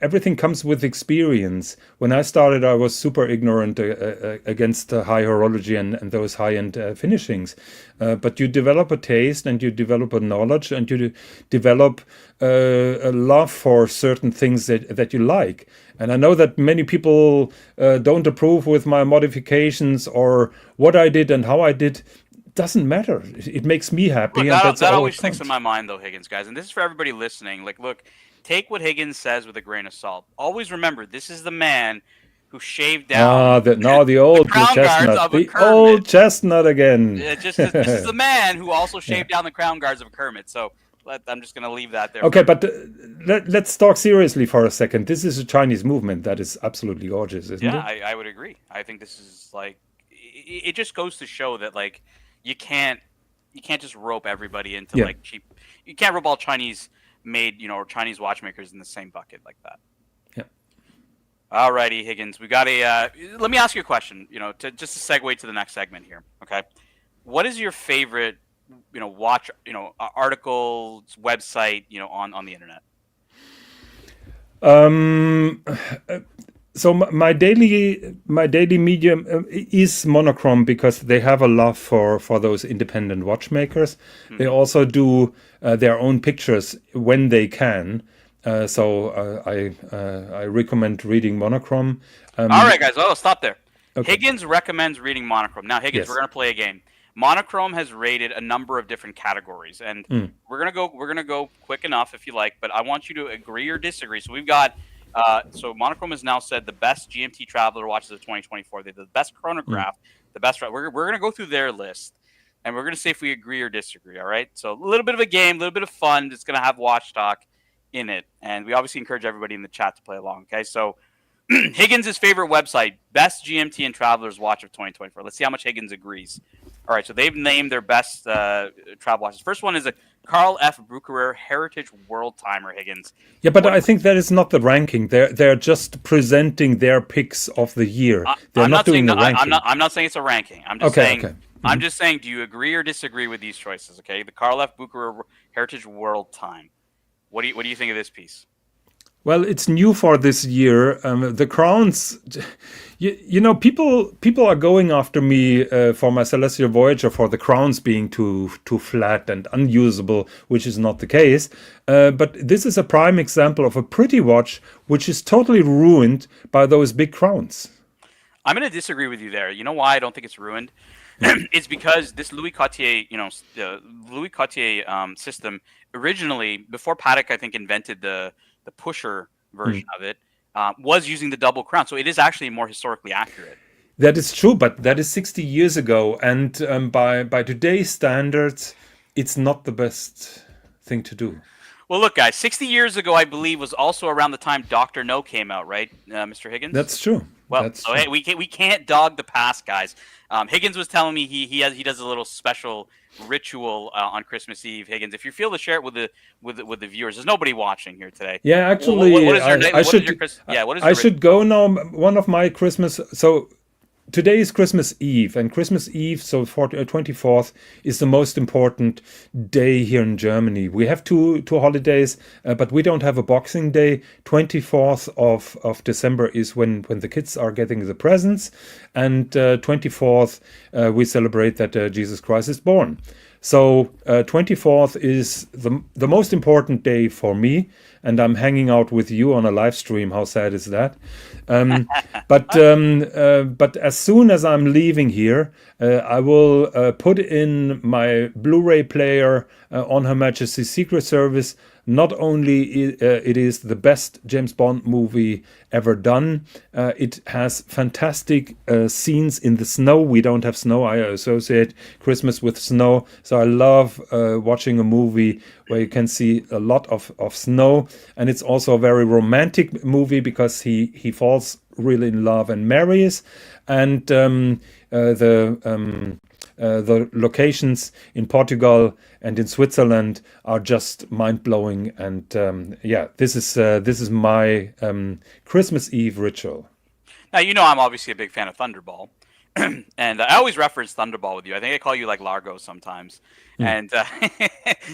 everything comes with experience. When I started, I was super ignorant against high horology and those high-end finishings. But you develop a taste, and you develop a knowledge, and you develop a love for certain things that you like. And I know that many people don't approve with my modifications or what I did and how I did. Doesn't matter. It makes me happy. Look, and that always sticks in my mind, though, Higgins, guys. And this is for everybody listening. Like, look, take what Higgins says with a grain of salt. Always remember, this is the man who shaved down the old chestnut. The old chestnut again. This is the man who also shaved down the crown guards of a Kermit. So I'm just going to leave that there. Okay, but let's talk seriously for a second. This is a Chinese movement that is absolutely gorgeous, isn't it? Yeah, I would agree. I think this is like, it just goes to show that like you can't just rope everybody into like cheap. You can't rope all Chinese made, or Chinese watchmakers in the same bucket like that. Yeah. Alrighty, Higgins, we got let me ask you a question, to segue to the next segment here. Okay. What is your favorite, watch, articles, website, on the internet? So my daily medium is monochrome because they have a love for those independent watchmakers. Mm-hmm. They also do their own pictures when they can. So I recommend reading monochrome. All right, guys. Oh, stop there. Okay. Higgins recommends reading monochrome. Now, Higgins, we're gonna play a game. Monochrome has rated a number of different categories, and we're gonna go quick enough if you like, but I want you to agree or disagree. So we've got. So Monochrome has now said the best GMT Traveler watches of 2024. They did the best chronograph, the best. We're going to go through their list, and we're going to see if we agree or disagree. All right. So a little bit of a game, a little bit of fun. It's going to have watch talk in it, and we obviously encourage everybody in the chat to play along. Okay. So Higgins' favorite website, best GMT and Travelers watch of 2024. Let's see how much Higgins agrees. All right. So they've named their best travel watches. First one is a Carl F. Bruckner Heritage World Timer, Higgins. Yeah, but I think that is not the ranking. They're just presenting their picks of the year. They're not doing the ranking. I'm not saying it's a ranking. I'm just saying. Okay. I'm just saying. Do you agree or disagree with these choices? Okay, the Carl F. Bruckner Heritage World Time. What do you think of this piece? Well, it's new for this year. The crowns, people are going after me for my Celestial Voyager for the crowns being too flat and unusable, which is not the case. But this is a prime example of a pretty watch which is totally ruined by those big crowns. I'm going to disagree with you there. You know why I don't think it's ruined? It's because this Louis Cartier, system originally, before Patek, I think, invented the pusher version of it, was using the double crown. So it is actually more historically accurate. That is true, but that is 60 years ago. And by today's standards, it's not the best thing to do. Well, look, guys, 60 years ago, I believe, was also around the time Dr. No came out, right, Mr. Higgins? That's true. Well, hey, we can't dog the past, guys. Higgins was telling me he does a little special ritual on Christmas Eve, Higgins? If you feel to share it with the viewers, there's nobody watching here today. Yeah, actually, what is your I what is your should Chris? Yeah, what is I your should go now. One of my Christmas. So today is Christmas Eve, and Christmas Eve, so 24th, is the most important day here in Germany. We have two holidays, but we don't have a Boxing Day. 24th of December is when the kids are getting the presents, and 24th we celebrate that Jesus Christ is born. So 24th is the most important day for me, and I'm hanging out with you on a live stream. How sad is that? But as soon as I'm leaving here, I will put in my Blu-ray player on Her Majesty's Secret Service. Not only it is the best James Bond movie ever done, it has fantastic scenes in the snow. We don't have snow. I associate Christmas with snow. So I love watching a movie where you can see a lot of snow. And it's also a very romantic movie because he falls really in love and marries. And the locations in Portugal and in Switzerland are just mind-blowing, and yeah, this is my Christmas Eve ritual. Now, I'm obviously a big fan of Thunderball, and I always reference Thunderball with you. I think I call you like Largo sometimes, and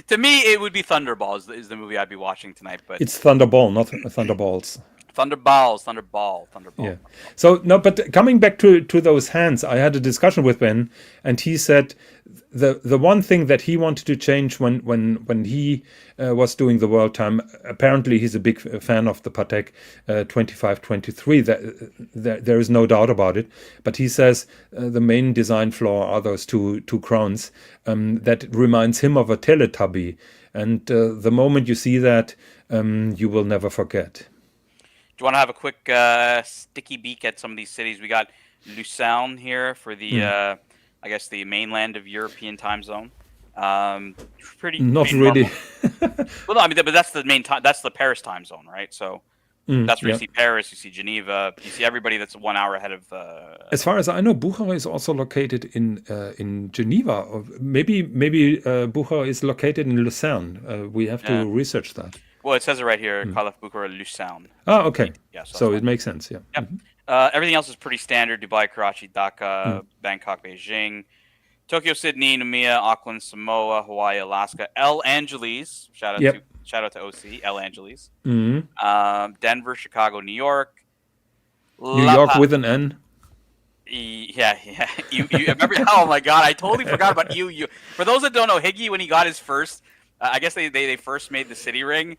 to me, it would be Thunderball is the movie I'd be watching tonight. But it's Thunderball, not Thunderballs. Thunderball. Yeah. So no, but coming back to those hands, I had a discussion with Ben, and he said the one thing that he wanted to change when he was doing the world time. Apparently, he's a big fan of the Patek 2523. There is no doubt about it. But he says the main design flaw are those two crowns. That reminds him of a Teletubby, and the moment you see that, you will never forget. Do you want to have a quick sticky beak at some of these cities? We got Lucerne here for the, I guess, the mainland of European time zone. Pretty not really. Well, no, I mean, but that's the main time. That's the Paris time zone, right? So that's where you see Paris, you see Geneva, you see everybody that's 1 hour ahead of. As far as I know, Bucher is also located in Geneva. Or maybe Bucher is located in Lucerne. We have to research that. Well, it says it right here, Calaf Bukhara Lucerne. Oh, okay. Yeah, so it makes sense, yeah. Yep. Everything else is pretty standard. Dubai, Karachi, Dhaka, Bangkok, Beijing, Tokyo, Sydney, Noumea, Auckland, Samoa, Hawaii, Alaska, El Angeles. Shout out to OC, El Angeles. Denver, Chicago, New York. New York with an N? Yeah. You remember? Oh, my God. I totally forgot about you. For those that don't know, Higgy, when he got his first... I guess they first made the city ring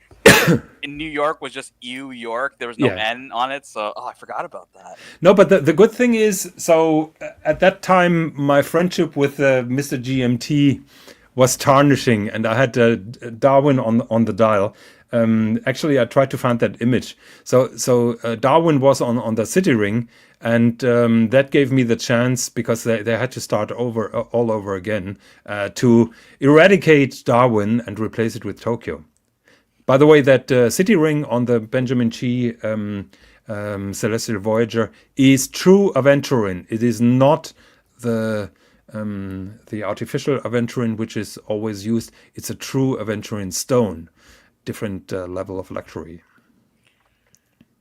in New York was just York. There was no N on it, so I forgot about that. No, but the good thing is, so at that time, my friendship with Mr. GMT was tarnishing, and I had Darwin on the dial. Actually, I tried to find that image. So Darwin was on the city ring, and that gave me the chance, because they had to start all over again, to eradicate Darwin and replace it with Tokyo. By the way, that city ring on the Benjamin Chi Celestial Voyager is true aventurine. It is not the artificial aventurine which is always used. It's a true aventurine stone. Different level of luxury.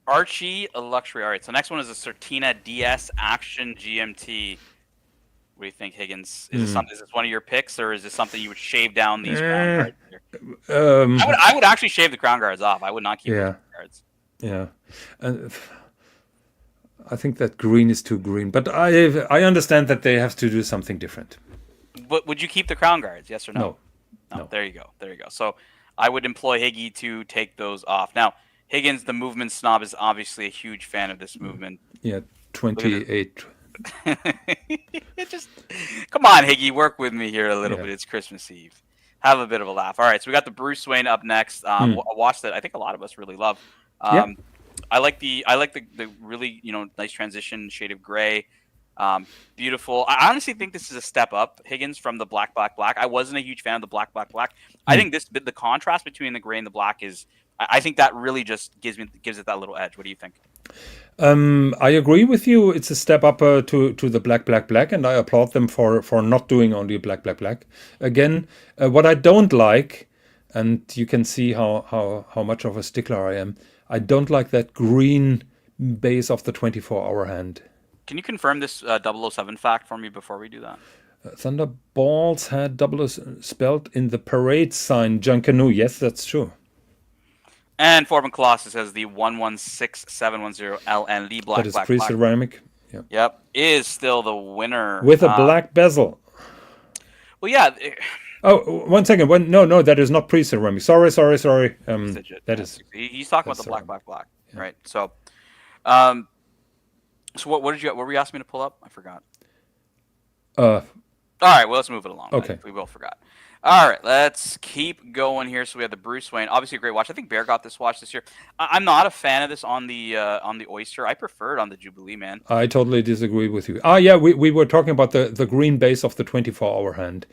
Archie, a luxury. All right, so next one is a Certina DS Action GMT. What do you think, Higgins? Is this one of your picks, or is this something you would shave down these crown guards here? I would actually shave the crown guards off. I would not keep the crown guards. Yeah. I think that green is too green, but I understand that they have to do something different. But would you keep the crown guards? Yes or no? No. There you go. So I would employ Higgy to take those off. Now, Higgins, the movement snob, is obviously a huge fan of this movement. Yeah, 28. Just come on, Higgy, work with me here a little bit. It's Christmas Eve. Have a bit of a laugh. All right, so we got the Bruce Wayne up next. A watch that I think a lot of us really love. I like the really nice transition shade of gray. Beautiful. I honestly think this is a step up, Higgins, from the black. I wasn't a huge fan of the black. I think the contrast between the gray and the black is. I think that really just gives it that little edge. What do you think? I agree with you. It's a step up to the black, and I applaud them for not doing only black. Again, what I don't like, and you can see how much of a stickler I am. I don't like that green base of the 24-hour hand. Can you confirm this 007 fact for me before we do that? Thunderbolts had double spelled in the parade sign, Junkanoo. Yes, that's true. And Forbin Colossus has the 116710LN, the black. That is pre-ceramic. Yep. Yep, is still the winner with a black bezel. Well, yeah. Oh, 1 second. No, that is not pre-ceramic. Sorry. That is. He's talking about the black, yeah. Right? So, what were you asking me to pull up? I forgot. All right. Well, let's move it along. Okay. We both forgot. All right, let's keep going here. So we have the Bruce Wayne, obviously a great watch. I think Bear got this watch this year. I'm not a fan of this on the Oyster. I prefer it on the Jubilee, man. I totally disagree with you. Yeah, we were talking about the green base of the 24-hour hand,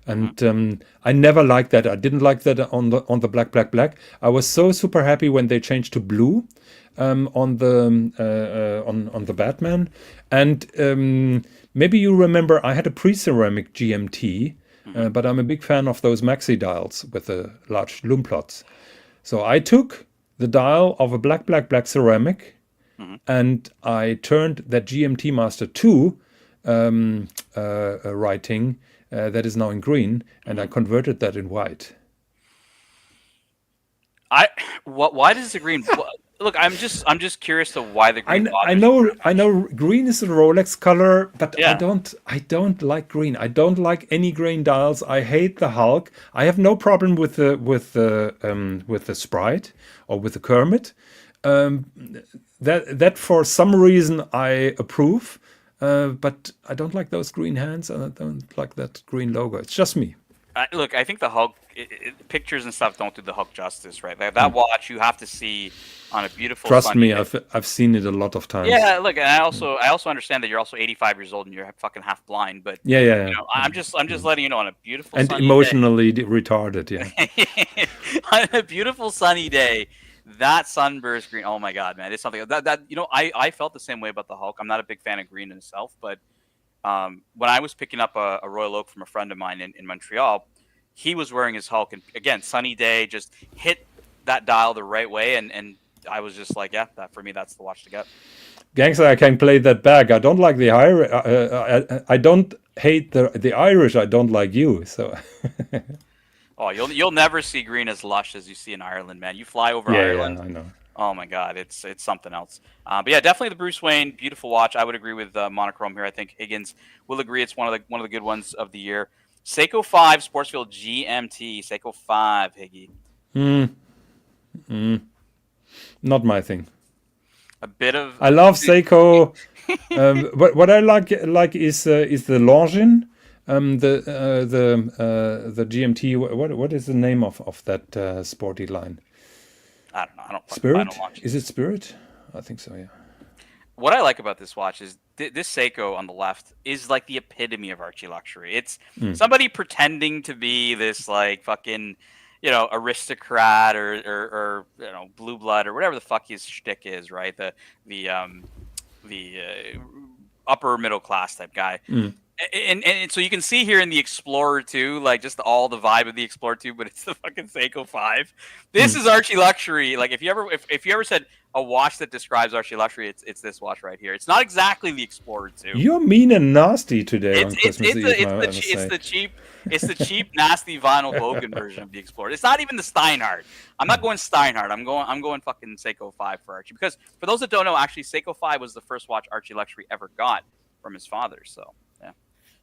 and I never liked that. I didn't like that on the black. I was so super happy when they changed to blue on the Batman, and maybe you remember I had a pre-ceramic GMT. But I'm a big fan of those maxi dials with the large lume plots. So I took the dial of a black ceramic, and I turned that GMT Master 2 writing that is now in green, and I converted that in white. Why does the green? Look, I'm just curious to why the green. I know green is a Rolex color, but yeah. I don't like green. I don't like any green dials. I hate the Hulk. I have no problem with the Sprite or with the Kermit. That for some reason I approve, but I don't like those green hands, and I don't like that green logo. It's just me. Look, I think the Hulk pictures and stuff don't do the Hulk justice, right? That watch you have to see on a beautiful. Trust me, I've seen it a lot of times. Yeah, look, and I also understand that you're also 85 years old and you're fucking half blind, but yeah. You know, I'm just letting you know on a beautiful and sunny emotionally retarded, yeah. On a beautiful sunny day, that sunburst green. Oh my god, man, it's something that I felt the same way about the Hulk. I'm not a big fan of green in itself, but. When I was picking up a Royal Oak from a friend of mine in Montreal, he was wearing his Hulk, and again, sunny day, just hit that dial the right way, and I was just like, yeah, that for me, that's the watch to get. Gangster, I can play that back. I don't like the Irish. I don't hate the Irish. I don't like you. So. Oh, you'll never see green as lush as you see in Ireland, man. You fly over Ireland. Yeah, I know. Oh my God, it's something else. But yeah, definitely the Bruce Wayne, beautiful watch. I would agree with Monochrome here. I think Higgins will agree it's one of the good ones of the year. Seiko 5 Sportsfield GMT. Seiko 5, Higgy. Not my thing. A bit of. I love Seiko. What I like is the Longines. The GMT. What is the name of that sporty line? I don't know. I don't. Spirit? Is it Spirit? I think so. Yeah. What I like about this watch is this Seiko on the left is like the epitome of Archie luxury. It's somebody pretending to be this like fucking, aristocrat or blue blood or whatever the fuck his shtick is, right? The upper middle class type guy. And so you can see here in the Explorer 2, like just all the vibe of the Explorer 2, but it's the fucking Seiko 5. This is Archie luxury. Like if you ever said a watch that describes Archie luxury, it's this watch right here. It's not exactly the Explorer 2. You're mean and nasty today on Christmas Eve. It's the cheap, nasty vinyl Bogan version of the Explorer. It's not even the Steinhardt. I'm not going Steinhardt. I'm going fucking Seiko 5 for Archie. Because for those that don't know, actually Seiko 5 was the first watch Archie luxury ever got from his father. So yeah.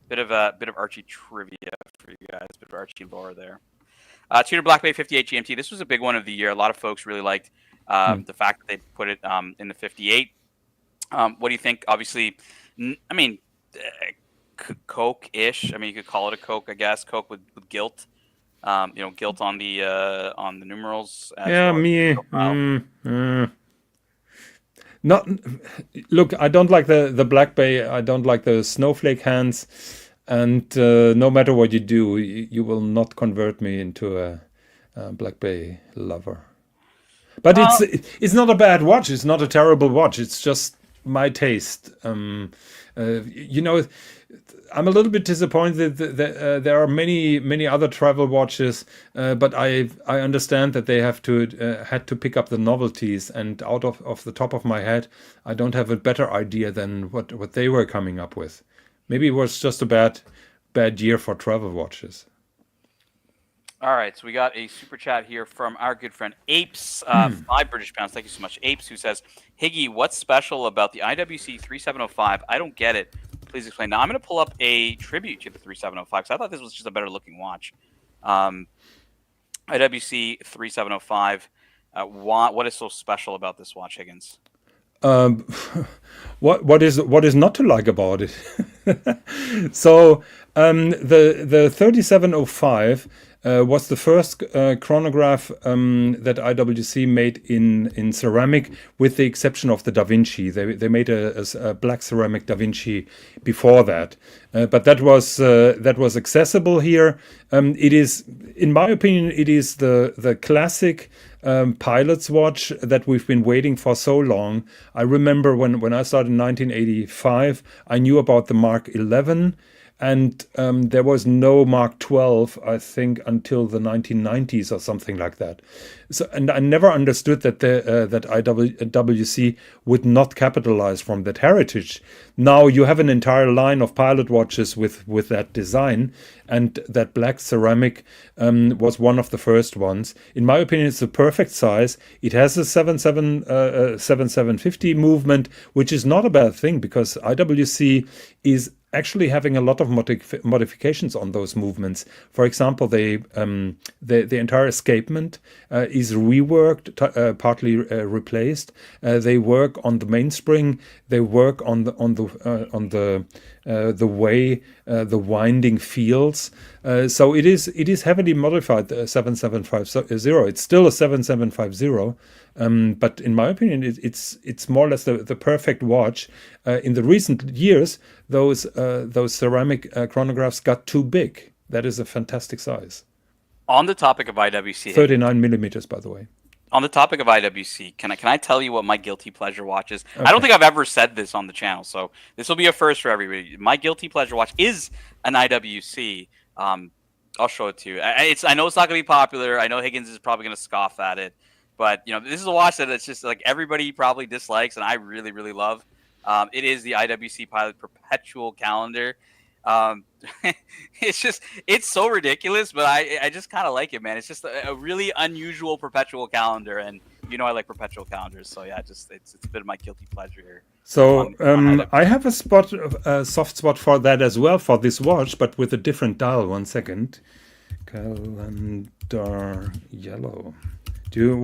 Bit of Archie trivia for you guys, bit of Archie lore there. Tudor Black Bay 58 GMT. This was a big one of the year. A lot of folks really liked the fact that they put it in the 58. What do you think? Obviously, Coke-ish. I mean, you could call it a Coke, I guess. Coke with gilt. Gilt on the numerals. Yeah, me. Not look. I don't like the Black Bay. I don't like the snowflake hands, and no matter what you do, you will not convert me into a Black Bay lover. But it's not a bad watch. It's not a terrible watch. It's just my taste. You know, I'm a little bit disappointed that there are many other travel watches, but I understand that they had to pick up the novelties. And out of the top of my head, I don't have a better idea than what they were coming up with. Maybe it was just a bad year for travel watches. All right, so we got a super chat here from our good friend Apes, 5 British pounds. Thank you so much, Apes, who says, Higgy, what's special about the IWC 3705? I don't get it. Please explain. Now, I'm going to pull up a tribute to the 3705 because I thought this was just a better looking watch. IWC 3705. What is so special about this watch, Higgins? What is not to like about it? So the 3705 was the first chronograph that IWC made in ceramic, with the exception of the Da Vinci. They made a black ceramic Da Vinci before that, but that was accessible here. It is, in my opinion, it is the classic pilot's watch that we've been waiting for so long. I remember when I started in 1985, I knew about the Mark 11. And there was no Mark 12, I think, until the 1990s or something like that. So, and I never understood that that IWC would not capitalize from that heritage. Now you have an entire line of pilot watches with that design, and that black ceramic was one of the first ones. In my opinion, it's the perfect size. It has a 7750 movement, which is not a bad thing, because IWC is actually having a lot of modifications on those movements. For example, the entire escapement is reworked, partly replaced. They work on the mainspring. They work on the way the winding feels. So it is heavily modified. 7750. It's still a 7750. But in my opinion, it's more or less the perfect watch. In the recent years, those ceramic chronographs got too big. That is a fantastic size. On the topic of IWC, 39 millimeters, by the way. On the topic of IWC, can I tell you what my guilty pleasure watch is? Okay. I don't think I've ever said this on the channel, so this will be a first for everybody. My guilty pleasure watch is an IWC. I'll show it to you. I know it's not going to be popular. I know Higgins is probably going to scoff at it. But, you know, this is a watch that it's just like everybody probably dislikes, and I really, really love. It is the IWC Pilot Perpetual Calendar. It's so ridiculous, but I just kind of like it, man. It's just a really unusual perpetual calendar, and you know I like perpetual calendars, so yeah, it's a bit of my guilty pleasure here. So I have a soft spot for that as well, for this watch, but with a different dial. 1 second. Calendar yellow. Do you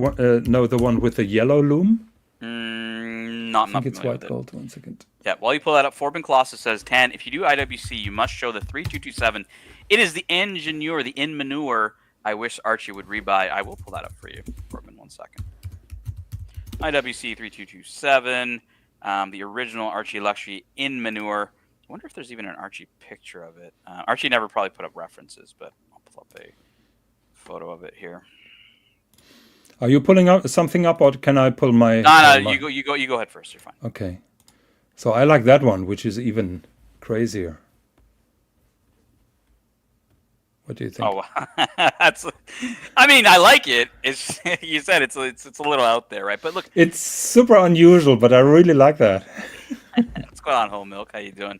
know the one with the yellow loom? I think it's white gold. 1 second. Yeah, while you pull that up, Forbin Colossus says, Tan, if you do IWC, you must show the 3227. It is the Ingenieur, the In-Manure. I wish Archie would rebuy. I will pull that up for you, Forbin, 1 second. IWC 3227, the original Archie Luxury In-Manure. I wonder if there's even an Archie picture of it. Archie never probably put up references, but I'll pull up a photo of it here. Are you pulling out something up, or can I pull my? No, you go ahead first. You're fine. Okay, so I like that one, which is even crazier. What do you think? Oh, I mean, I like it. It's you said it's a little out there, right? But look, it's super unusual, but I really like that. What's going on, Whole Milk? How you doing?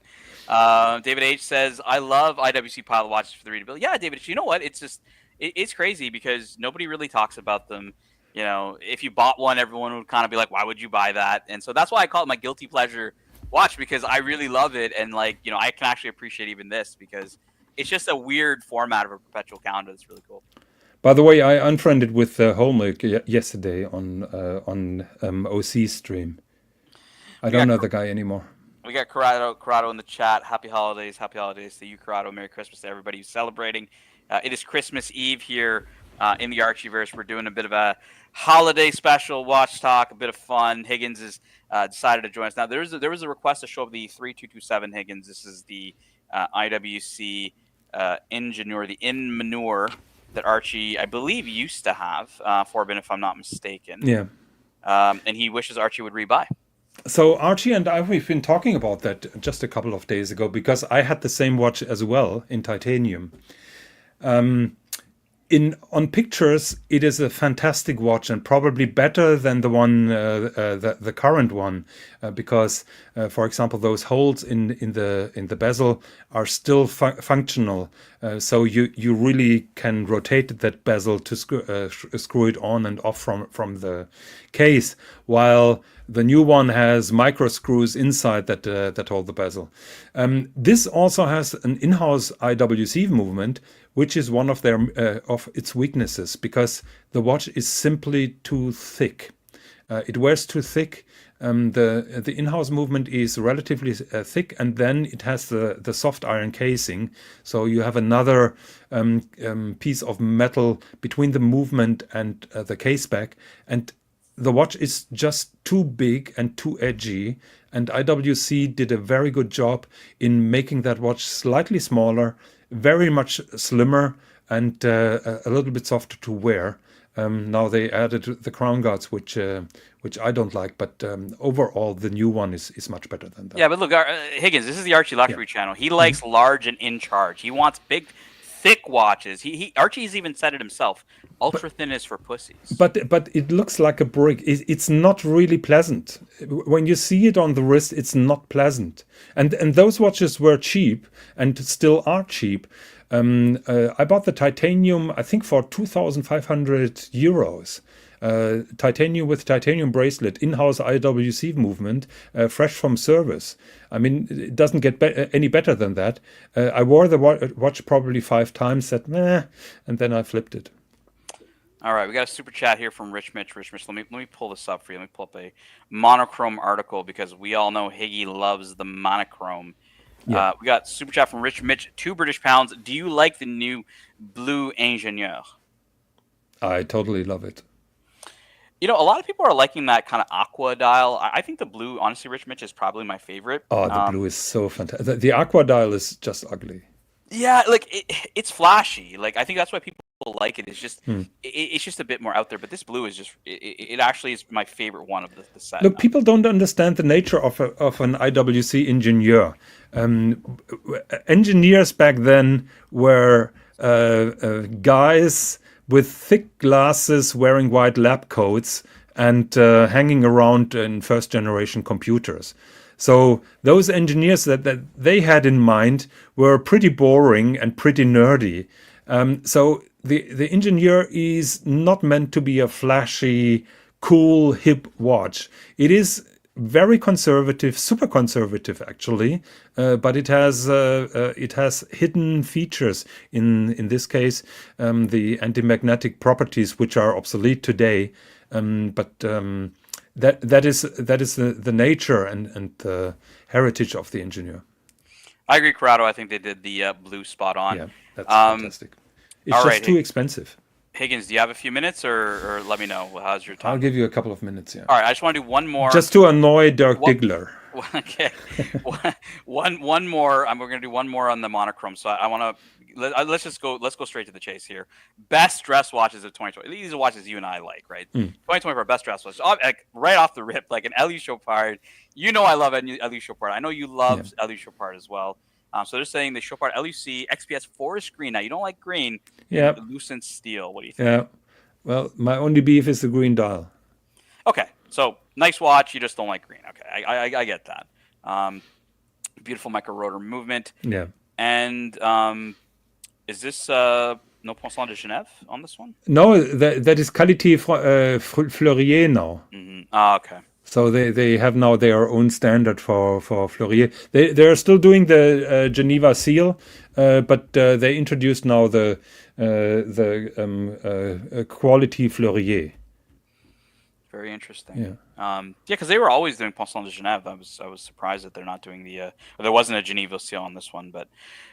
David H says, I love IWC pilot watches for the readability. Yeah, David H, you know what? It's just it's crazy because nobody really talks about them. You know, if you bought one, everyone would kind of be like, why would you buy that? And so that's why I call it my guilty pleasure watch, because I really love it. And like, you know, I can actually appreciate even this because it's just a weird format of a perpetual calendar. That's really cool. By the way, I unfriended with Whole Milk yesterday on OC stream. I don't know the guy anymore. We got Corrado in the chat. Happy holidays to you, Corrado. Merry Christmas to everybody who's celebrating. It is Christmas Eve here in the Archieverse. We're doing a bit of a holiday special watch talk, a bit of fun. Higgins has decided to join us. Now, there was a request to show up the 3227 Higgins. This is the IWC Ingenieur, the In-Manure. that Archie, I believe, used to have Forbin, if I'm not mistaken. Yeah. And he wishes Archie would rebuy. So Archie and I, we've been talking about that just a couple of days ago, because I had the same watch as well in titanium. On pictures, it is a fantastic watch, and probably better than the one, the current one, because, for example, those holes in the bezel are still functional. So you really can rotate that bezel to screw it on and off from the case, while the new one has micro screws inside that hold the bezel. This also has an in-house IWC movement, which is one of its weaknesses, because the watch is simply too thick. It wears too thick. The in-house movement is relatively thick, and then it has the soft iron casing. So you have another piece of metal between the movement and the case back, and the watch is just too big and too edgy. And IWC did a very good job in making that watch slightly smaller, very much slimmer, and a little bit softer to wear. Now they added the crown guards, which I don't like, but overall the new one is much better than that. Yeah, but look, Higgins, this is the Archie Luxury channel. He likes large and in charge. He wants big, thick watches. Archie's even said it himself. Ultra thin is for pussies. But it looks like a brick. It's not really pleasant. When you see it on the wrist, it's not pleasant. And those watches were cheap and still are cheap. I bought the titanium, I think, for 2,500 euros. Titanium with titanium bracelet, in-house IWC movement, fresh from service. I mean, it doesn't get any better than that. I wore the watch probably 5 times, said meh, and then I flipped it. All right, we got a super chat here from Rich Mitch. Rich Mitch, let me pull this up for you. Let me pull up a monochrome article, because we all know Higgy loves the monochrome. Yeah. We got super chat from Rich Mitch, £2 Do you like the new blue ingénieur? I totally love it. You know, a lot of people are liking that kind of aqua dial. I think the blue, honestly, Rich Mitch, is probably my favorite. Oh, the blue is so fantastic. The aqua dial is just ugly. Yeah, like it's flashy. Like, I think that's why people like it. It's just it's just a bit more out there. But this blue is just it actually is my favorite one of the set. Look, people don't understand the nature of an IWC ingenieur. Engineers back then were guys with thick glasses, wearing white lab coats, and hanging around in first-generation computers. So those engineers that they had in mind were pretty boring and pretty nerdy. So the ingenieur is not meant to be a flashy, cool, hip watch. It is very conservative, super conservative actually, but it has hidden features. In this case, the anti-magnetic properties, which are obsolete today, That is the nature and the heritage of the ingenieur. I agree, Corrado. I think they did the blue spot on. Yeah, that's fantastic. It's just too expensive. Higgins, do you have a few minutes, or let me know? How's your time? I'll give you a couple of minutes, yeah. All right, I just want to do one more. Just to annoy Dirk Diggler. Okay. one more. We're going to do one more on the monochrome. So I want to let's go straight to the chase here. Best dress watches of 2020. These are watches you and I like, right? 2024 best dress watches. Like right off the rip, like an Elie Chopard. You know I love Elie Chopard. I know you love Elie Chopard as well. So they're saying the Chopard LUC XPS forest green. Now you don't like green. Yeah. Lucent steel. What do you think? Yeah. Well, my only beef is the green dial. Okay. So nice watch. You just don't like green. Okay. I get that. Beautiful micro rotor movement. Yeah. And is this no Poisson de Genève on this one? No, that is Qualité Fleurier now. Ah, okay. So they have now their own standard for Fleurier. They are still doing the Geneva seal, but they introduced now the Quality Fleurier. Very interesting. Yeah. Because they were always doing Poisson de Genève. I was surprised that they're not doing the. There wasn't a Geneva seal on this one, but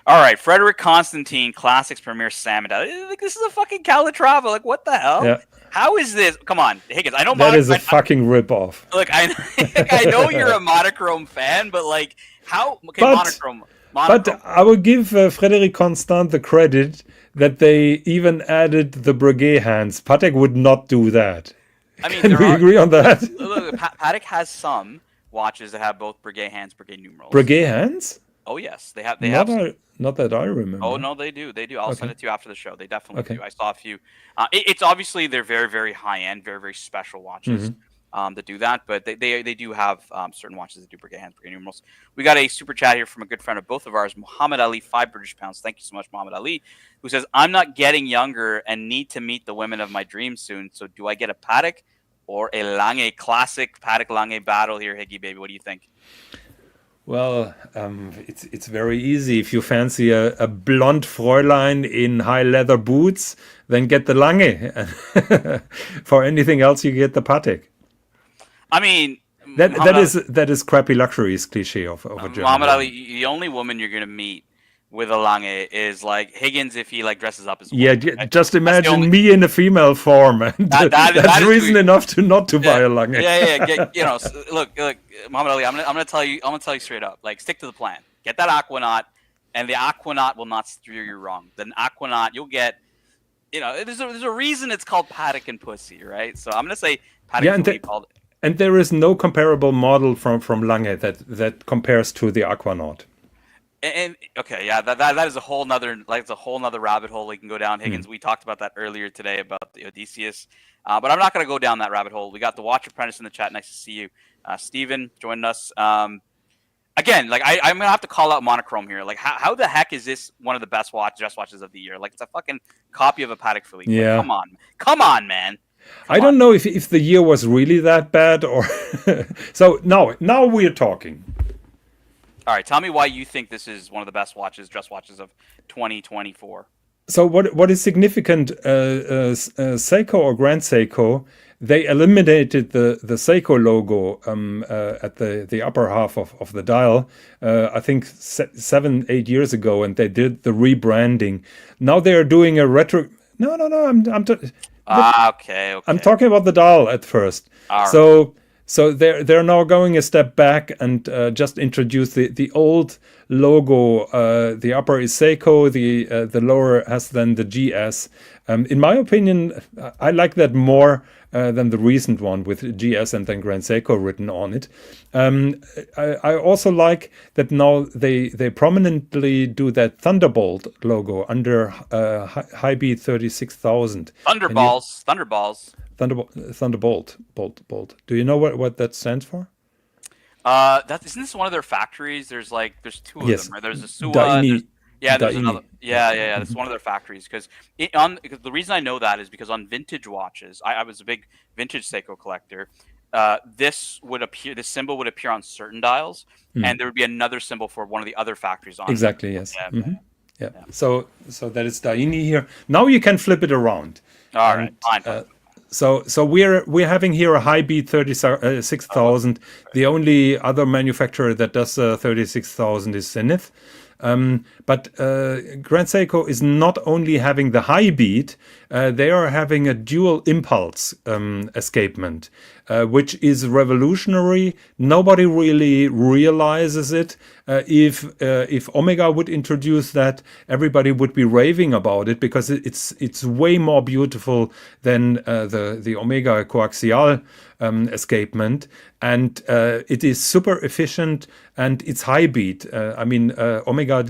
all right. Frederick Constantine Classics Premier Salmon. Like, this is a fucking Calatrava. Like, what the hell? Yeah. How is this? Come on, Higgins. I know that is a fucking ripoff. Look, I know you're a monochrome fan, but like, how? Okay, monochrome. But I will give Frederic Constant the credit that they even added the Breguet hands. Patek would not do that. I mean, Can we agree on that? Look, Patek has some watches that have both Breguet hands, Breguet numerals. Breguet hands? Oh yes, they have. They have. Not that I remember. Oh no, they do. They do. I'll send Okay. it to you after the show. They definitely Okay. do. I saw a few. It's obviously they're very very high end, very very special watches that do that. But they do have certain watches that do Breguet hands, Breguet numerals. We got a super chat here from a good friend of both of ours, Muhammad Ali, 5 British pounds. Thank you so much, Muhammad Ali, who says, "I'm not getting younger and need to meet the women of my dreams soon. So do I get a Patek or a Lange? Classic Patek Lange battle here, Higgy baby. What do you think?" Well, it's very easy. If you fancy a blonde Fräulein in high leather boots, then get the Lange. For anything else, you get the Patek. I mean, that is crappy luxuries cliche of a German. Muhammad Ali, the only woman you're gonna meet with a Lange is like Higgins if he like dresses up as a woman, right? Just imagine me in a female form, and that's reason enough to not to buy a Lange. Look, Muhammad Ali, I'm gonna tell you straight up, like stick to the plan. Get that Aquanaut, and the Aquanaut will not steer you wrong. The Aquanaut, you'll get, there's a reason it's called Patek and Pussy, right? So I'm gonna say Patek called it. And there is no comparable model from Lange that compares to the Aquanaut. And okay, yeah, that is a whole nother rabbit hole we can go down, Higgins. We talked about that earlier today about the Odysseus, but I'm not going to go down that rabbit hole. We got the Watch Apprentice in the chat. Nice to see you, Steven, joining us. Again, like I'm gonna have to call out monochrome here. Like, how the heck is this one of the best dress watches of the year? Like, it's a fucking copy of a Patek Philippe. Yeah. Like, come on, man. I don't know if the year was really that bad or. So now we're talking. All right, tell me why you think this is one of the best dress watches of 2024. So what is significant? Seiko or Grand Seiko, they eliminated the Seiko logo at the upper half of the dial. I think 7-8 years ago, and they did the rebranding. Now they are doing a retro. No. Okay. I'm talking about the dial at first. All right. So they're now going a step back and just introduce the old logo. The upper is Seiko, the lower has then the GS. In my opinion, I like that more than the recent one with GS and then Grand Seiko written on it. I also like that now they prominently do that Thunderbolt logo under High Beat 36,000. Thunderballs. Thunderbolt. Do you know what that stands for? Isn't this one of their factories? There's two of them, right? There's a Suwa. There's another. Yeah. That's one of their factories. Because the reason I know that is because on vintage watches, I was a big vintage Seiko collector. This symbol would appear on certain dials, and there would be another symbol for one of the other factories on. Exactly. Yes. Yeah. So that is Daini here. Now you can flip it around. All right. Fine. So we're having here a High Beat 36,000. The only other manufacturer that does 36,000 is Zenith. But Grand Seiko is not only having the high beat, they are having a dual impulse escapement, which is revolutionary. Nobody really realizes it. If Omega would introduce that, everybody would be raving about it because it's way more beautiful than the Omega coaxial escapement, and it is super efficient and it's high beat. Omega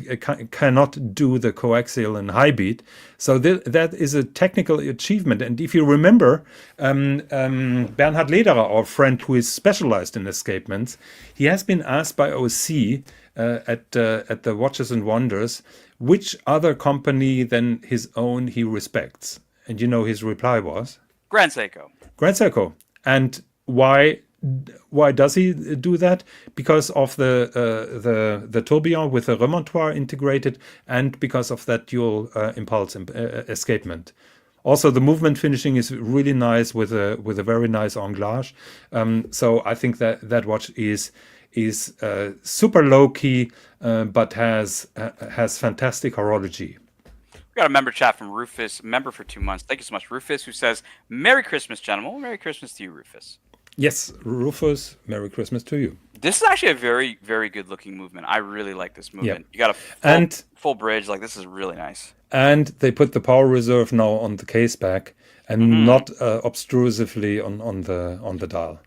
cannot do the coaxial and high beat, so that is a technical achievement. And if you remember, Bernhard Lederer, our friend who is specialized in escapements, he has been asked by OC at the Watches and Wonders which other company than his own he respects, and his reply was Grand Seiko. And why does he do that? Because of the tourbillon with the remontoir integrated, and because of that dual impulse escapement. Also, the movement finishing is really nice with a very nice anglage. So I think that watch is super low key, but has fantastic horology. We got a member chat from Rufus, member for 2 months. Thank you so much, Rufus, who says, "Merry Christmas, gentlemen." Merry Christmas to you, Rufus. Yes, Rufus, Merry Christmas to you. This is actually a very, very good looking movement. I really like this movement. You got a And full bridge. Like, this is really nice. and they put the power reserve now on the case back and not obtrusively on the dial.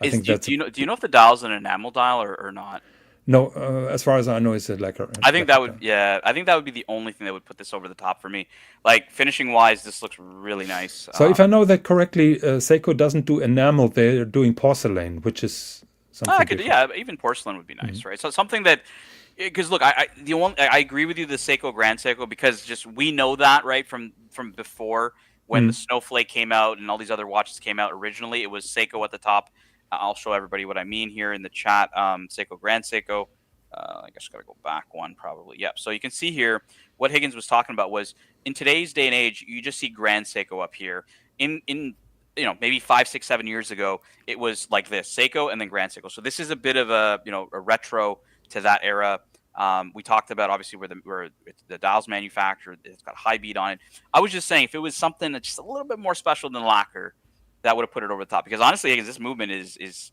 I think that's Do you know if the dial's an enamel dial or not? no. As far as I know, it's a lacquer. I think that would, dial. yeah, I think that would be the only thing that would put this over the top for me. Like, finishing wise, this looks really nice. So if I know that correctly, Seiko doesn't do enamel; they're doing porcelain, which is something different. yeah, even porcelain would be nice, right? So something that, because look, I agree with you, the Seiko Grand Seiko, because just we know that, right, from before when the Snowflake came out and all these other watches came out originally, it was Seiko at the top. I'll show everybody what I mean here in the chat. Seiko Grand Seiko. I guess I got to go back one probably. Yep. So you can see here what Higgins was talking about was in today's day and age, you just see Grand Seiko up here. In maybe 5, 6, 7 years ago, it was like this: Seiko and then Grand Seiko. So this is a bit of a a retro to that era. We talked about obviously where the dial's manufactured. It's got high beat on it. I was just saying if it was something that's just a little bit more special than lacquer, that would have put it over the top. Because honestly, Higgins, this movement is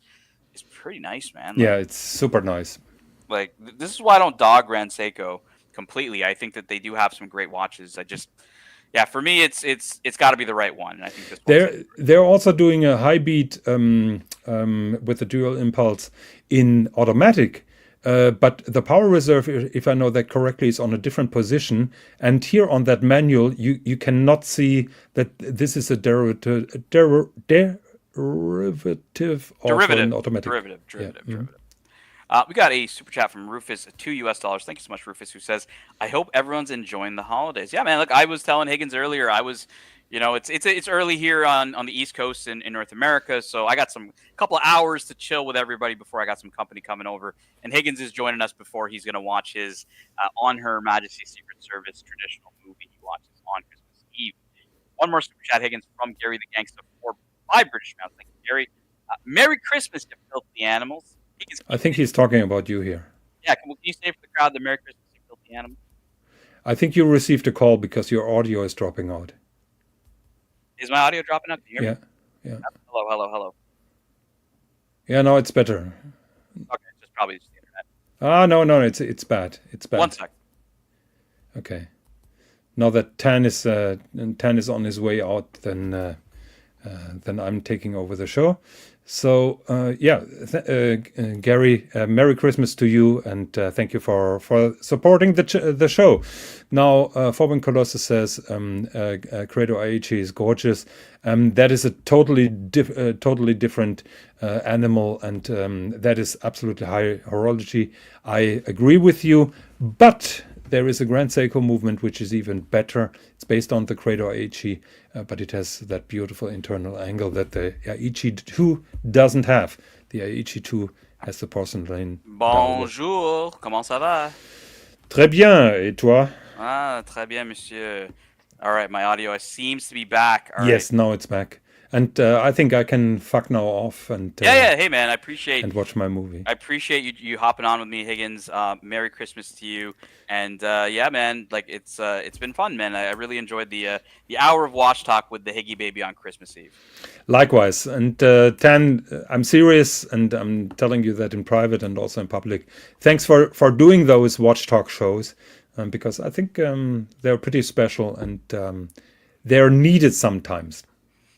pretty nice, man. Yeah, it's super nice. Like, this is why I don't dog Grand Seiko completely. I think that they do have some great watches. For me, it's got to be the right one. And I think this they're also doing a high beat with the dual impulse in automatic. But the power reserve, if I know that correctly, is on a different position. And here on that manual, you cannot see that this is a derivative of an automatic. Derivative. We got a super chat from Rufus, $2. Thank you so much, Rufus, who says, "I hope everyone's enjoying the holidays." Yeah, man. Look, I was telling Higgins earlier, I was, it's early here on the East Coast in North America, so I got some couple of hours to chill with everybody before I got some company coming over. And Higgins is joining us before he's going to watch his On Her Majesty's Secret Service traditional movie he watches on Christmas Eve. One more super chat, Higgins, from Gary the Gangsta for 5 British pounds. Thank you, Gary. Merry Christmas, you filthy animals. I think he's talking about you here. Yeah, can you say for the crowd the Merry Christmas, you filthy animals? I think you received a call because your audio is dropping out. Is my audio dropping out? Can you hear me? Yeah. Hello. Yeah, no, it's better. Okay, it's just probably just the internet. No, it's bad. It's bad. 1 sec. Okay. Now that Tan is on his way out, then I'm taking over the show. So Gary, Merry Christmas to you, and thank you for supporting the show. Now, Forbin Colossus says Credo Aichi is gorgeous. That is a totally different animal, and that is absolutely high horology. I agree with you, but there is a Grand Seiko movement which is even better. It's based on the Credo Aichi, but it has that beautiful internal angle that the Aichi 2 doesn't have. The Aichi 2 has the porcelain. Bonjour, comment ça va? Très bien, et toi? Ah, très bien, monsieur. All right, my audio seems to be back. All yes, right. Now it's back. And I think I can fuck now off and hey man, I appreciate and watch my movie. I appreciate you hopping on with me, Higgins. Merry Christmas to you, and yeah, man, like it's been fun, man. I really enjoyed the hour of watch talk with the Higgy baby on Christmas Eve. Likewise, and Tan, I'm serious, and I'm telling you that in private and also in public. Thanks for doing those watch talk shows, because I think they're pretty special and they're needed sometimes.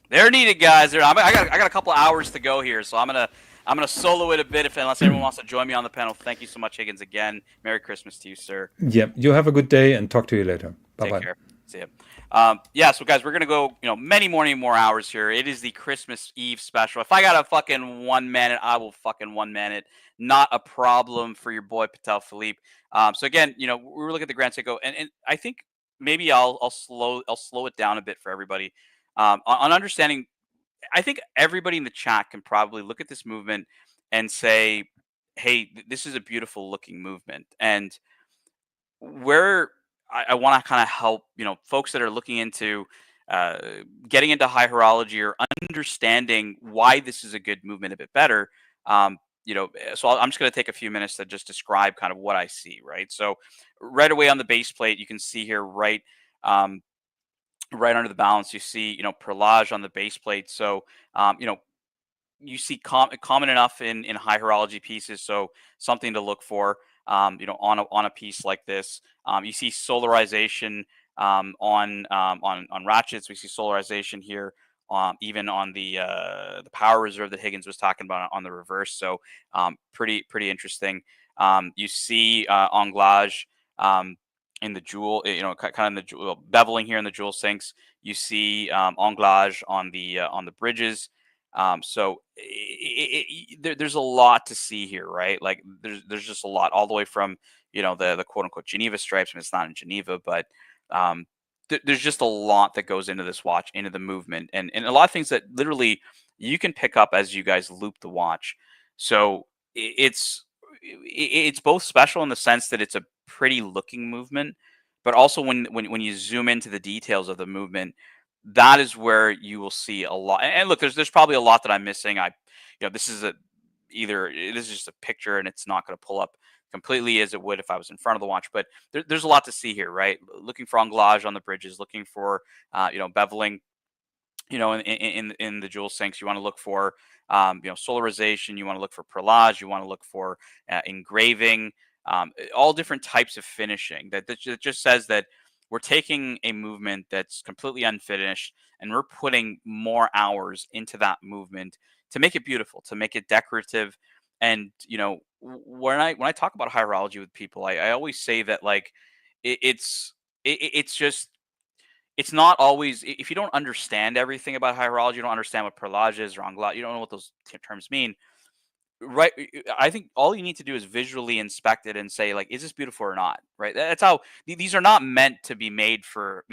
They're needed, guys. I got a couple of hours to go here, so I'm gonna solo it a bit unless anyone wants to join me on the panel. Thank you so much, Higgins. Again, Merry Christmas to you, sir. Yeah, you have a good day, and talk to you later. Bye bye. Take care. See ya. So guys, we're gonna go many more hours here. It is the Christmas Eve special. If I got a fucking 1 minute, I will fucking 1 minute. Not a problem for your boy Patel Philippe. So again, we were looking at the Grand Seiko, and I think maybe I'll slow it down a bit for everybody. On understanding, I think everybody in the chat can probably look at this movement and say, hey, this is a beautiful looking movement. And where I want to kind of help, folks that are looking into getting into high horology or understanding why this is a good movement a bit better. So I'm just going to take a few minutes to just describe kind of what I see, right? So right away on the base plate, you can see here, right under the balance, you see, perlage on the base plate. So, you see common enough in high horology pieces, so something to look for. On a piece like this, you see solarization on ratchets. We see solarization here, even on the power reserve that Higgins was talking about on the reverse. So pretty interesting. You see anglage in the jewel, kind of in the jewel, beveling here in the jewel sinks. You see anglage on the bridges. There's a lot to see here, right? Like there's just a lot, all the way from the quote unquote Geneva stripes. I mean, it's not in Geneva, but um, there's just a lot that goes into this watch, into the movement, and a lot of things that literally you can pick up as you guys loop the watch. So it's both special in the sense that it's a pretty looking movement, but also when you zoom into the details of the movement, that is where you will see a lot. And look, there's probably a lot that I'm missing. This is this is just a picture, and it's not going to pull up completely as it would if I was in front of the watch. But there's a lot to see here, right? Looking for anglage on the bridges, looking for beveling, in the jewel sinks. You want to look for solarization. You want to look for perlage. You want to look for engraving. All different types of finishing. That just says that we're taking a movement that's completely unfinished, and we're putting more hours into that movement to make it beautiful, to make it decorative. And when I talk about horology with people, I always say that, like, it's just, it's not always, if you don't understand everything about horology, you don't understand what perlage is or anglage, you don't know what those terms mean, right? I think all you need to do is visually inspect it and say, like, is this beautiful or not? Right? That's how these are not meant to be made for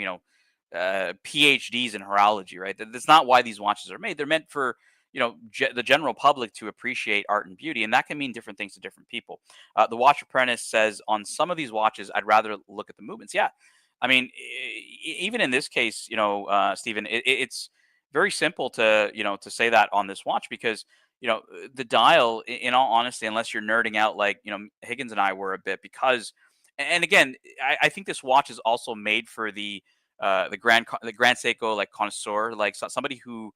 PhDs in horology, right? That's not why these watches are made. They're meant for the general public to appreciate art and beauty, and that can mean different things to different people. The Watch Apprentice says on some of these watches, I'd rather look at the movements. Yeah, I mean, even in this case, Stephen, it's very simple to say that on this watch, because the dial, in all honesty, unless you're nerding out like Higgins and I were a bit, because, and again, I think this watch is also made for the Grand Seiko, like, connoisseur, like somebody who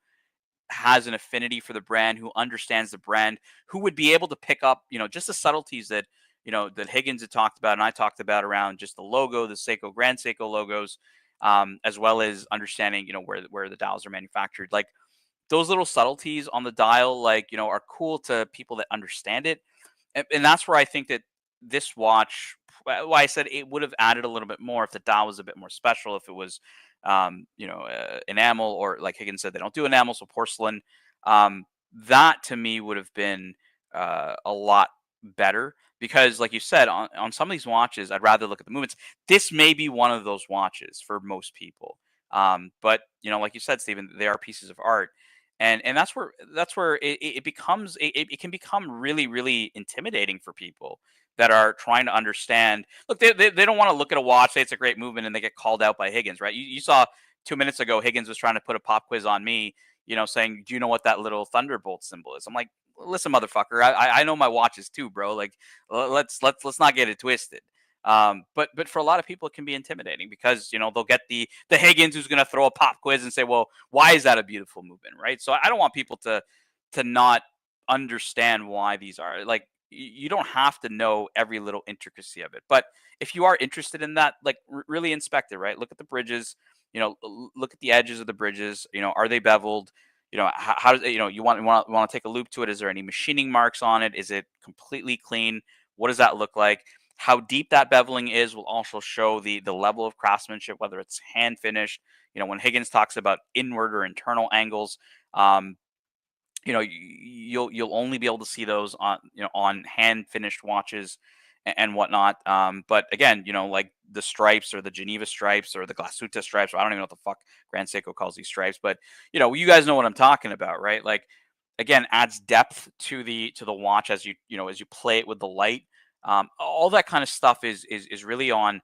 has an affinity for the brand, who understands the brand, who would be able to pick up just the subtleties that that Higgins had talked about and I talked about around just the logo, the Seiko, Grand Seiko logos, as well as understanding where the dials are manufactured. Like, those little subtleties on the dial, like, are cool to people that understand it. And that's where I think that this watch, why I said it would have added a little bit more if the dial was a bit more special, if it was, enamel, or, like Higgins said, they don't do enamel, so porcelain. That to me would have been a lot better, because, like you said, on some of these watches, I'd rather look at the movements. This may be one of those watches for most people. But like you said, Stephen, they are pieces of art, and that's where it becomes, it can become really, really intimidating for people that are trying to understand. Look, they don't want to look at a watch, say it's a great movement, and they get called out by Higgins, right? You saw 2 minutes ago Higgins was trying to put a pop quiz on me, saying, do you know what that little thunderbolt symbol is? I'm like, listen, motherfucker, I know my watches too, bro. Like, let's not get it twisted. But for a lot of people, it can be intimidating, because they'll get the Higgins who's going to throw a pop quiz and say, well, why is that a beautiful movement, right? So I don't want people to not understand why these are, like, you don't have to know every little intricacy of it, but if you are interested in that, like, really inspect it, right? Look at the bridges, look at the edges of the bridges. Are they beveled? How does it, you want to take a loop to it? Is there any machining marks on it? Is it completely clean? What does that look like? How deep that beveling is will also show the level of craftsmanship, whether it's hand finished. When Higgins talks about inward or internal angles, you'll only be able to see those on hand finished watches and whatnot. But again, like the stripes, or the Geneva stripes, or the Glasuta stripes, or I don't even know what the fuck Grand Seiko calls these stripes, but you guys know what I'm talking about, right? Like, again, adds depth to the watch as as you play it with the light. All that kind of stuff is really on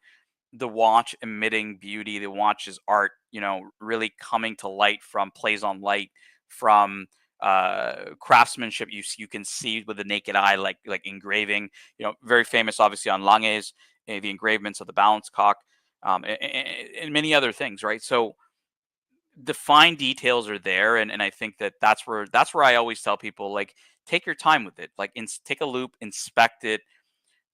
the watch emitting beauty, the watch's art, really coming to light from plays on light, from craftsmanship you can see with the naked eye, like engraving. Very famous, obviously, on Lange's, the engravements of the balance cock, and many other things, right? So the fine details are there, and I think that's where I always tell people, like, take your time with it. Like, take a loop, inspect it.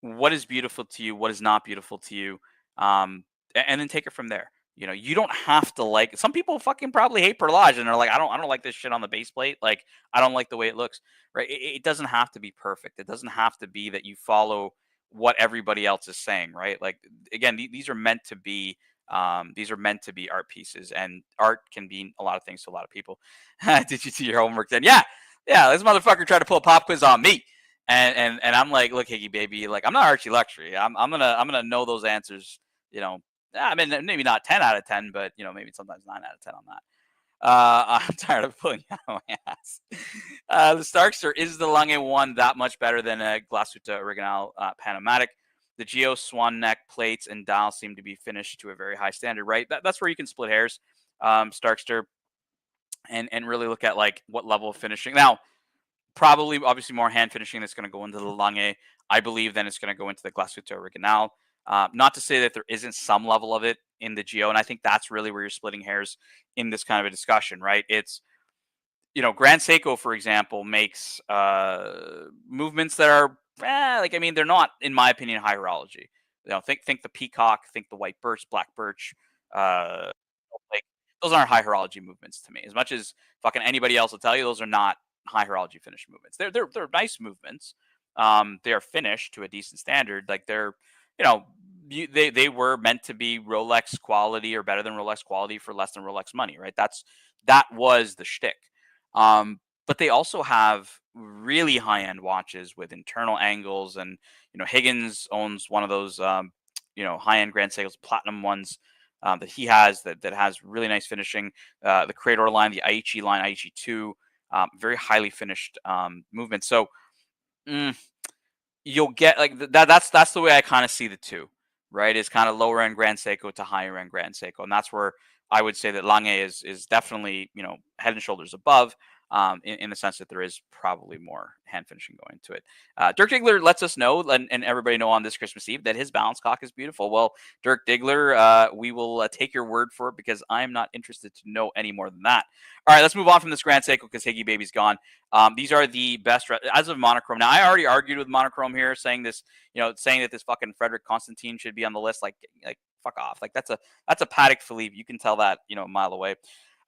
What is beautiful to you? What is not beautiful to you? And then take it from there. You don't have to like. Some people fucking probably hate perlage, and they're like, I don't like this shit on the base plate. Like, I don't like the way it looks. Right? It doesn't have to be perfect. It doesn't have to be that you follow what everybody else is saying. Right? Like, again, these are meant to be. These are meant to be art pieces, and art can be a lot of things to a lot of people. Did you do your homework then? Yeah, yeah. This motherfucker tried to pull a pop quiz on me. And I'm like, look, Higgy baby, like, I'm not Archie Luxury. I'm gonna know those answers. I mean, maybe not 10 out of 10, but maybe sometimes 9 out of 10 on that. I'm tired of pulling out my ass. The Starkster, is the Lange 1 that much better than a Glasuta Original Panamatic? The Geo Swan neck plates and dial seem to be finished to a very high standard, right? That's where you can split hairs, Starkster, and really look at like what level of finishing. Now, probably, obviously, more hand finishing that's going to go into the Lange, I believe, than it's going to go into the Glasuta Original. Not to say that there isn't some level of it in the Geo, and I think that's really where you're splitting hairs in this kind of a discussion, right? It's, Grand Seiko, for example, makes movements that are, I mean, they're not, in my opinion, high horology. Think the Peacock, think the White Birch, Black Birch, uh, like, those aren't high horology movements to me. As much as fucking anybody else will tell you, those are not high horology finished movements. They're nice movements. They are finished to a decent standard. Like, they're, they were meant to be Rolex quality or better than Rolex quality for less than Rolex money, right? That was the shtick. But they also have really high end watches with internal angles, and Higgins owns one of those high end Grand Seikos, platinum ones. That he has that has really nice finishing. The Creator line, the Aichi line, Aichi 2, very highly finished movement. So you'll get like that's the way I kind of see the two, right? Is kind of lower end Grand Seiko to higher end Grand Seiko, and that's where I would say that Lange is definitely head and shoulders above. In the sense that there is probably more hand finishing going into it. Dirk Diggler lets us know, and everybody know on this Christmas Eve, that his balance cock is beautiful. Well, Dirk Diggler, we will take your word for it, because I am not interested to know any more than that. All right, let's move on from this Grand Seiko, because Higgy Baby's gone. These are the best as of monochrome. Now, I already argued with monochrome here, saying this, saying that this fucking Frederick Constantine should be on the list. Like fuck off. Like, that's a Patek Philippe. You can tell that a mile away.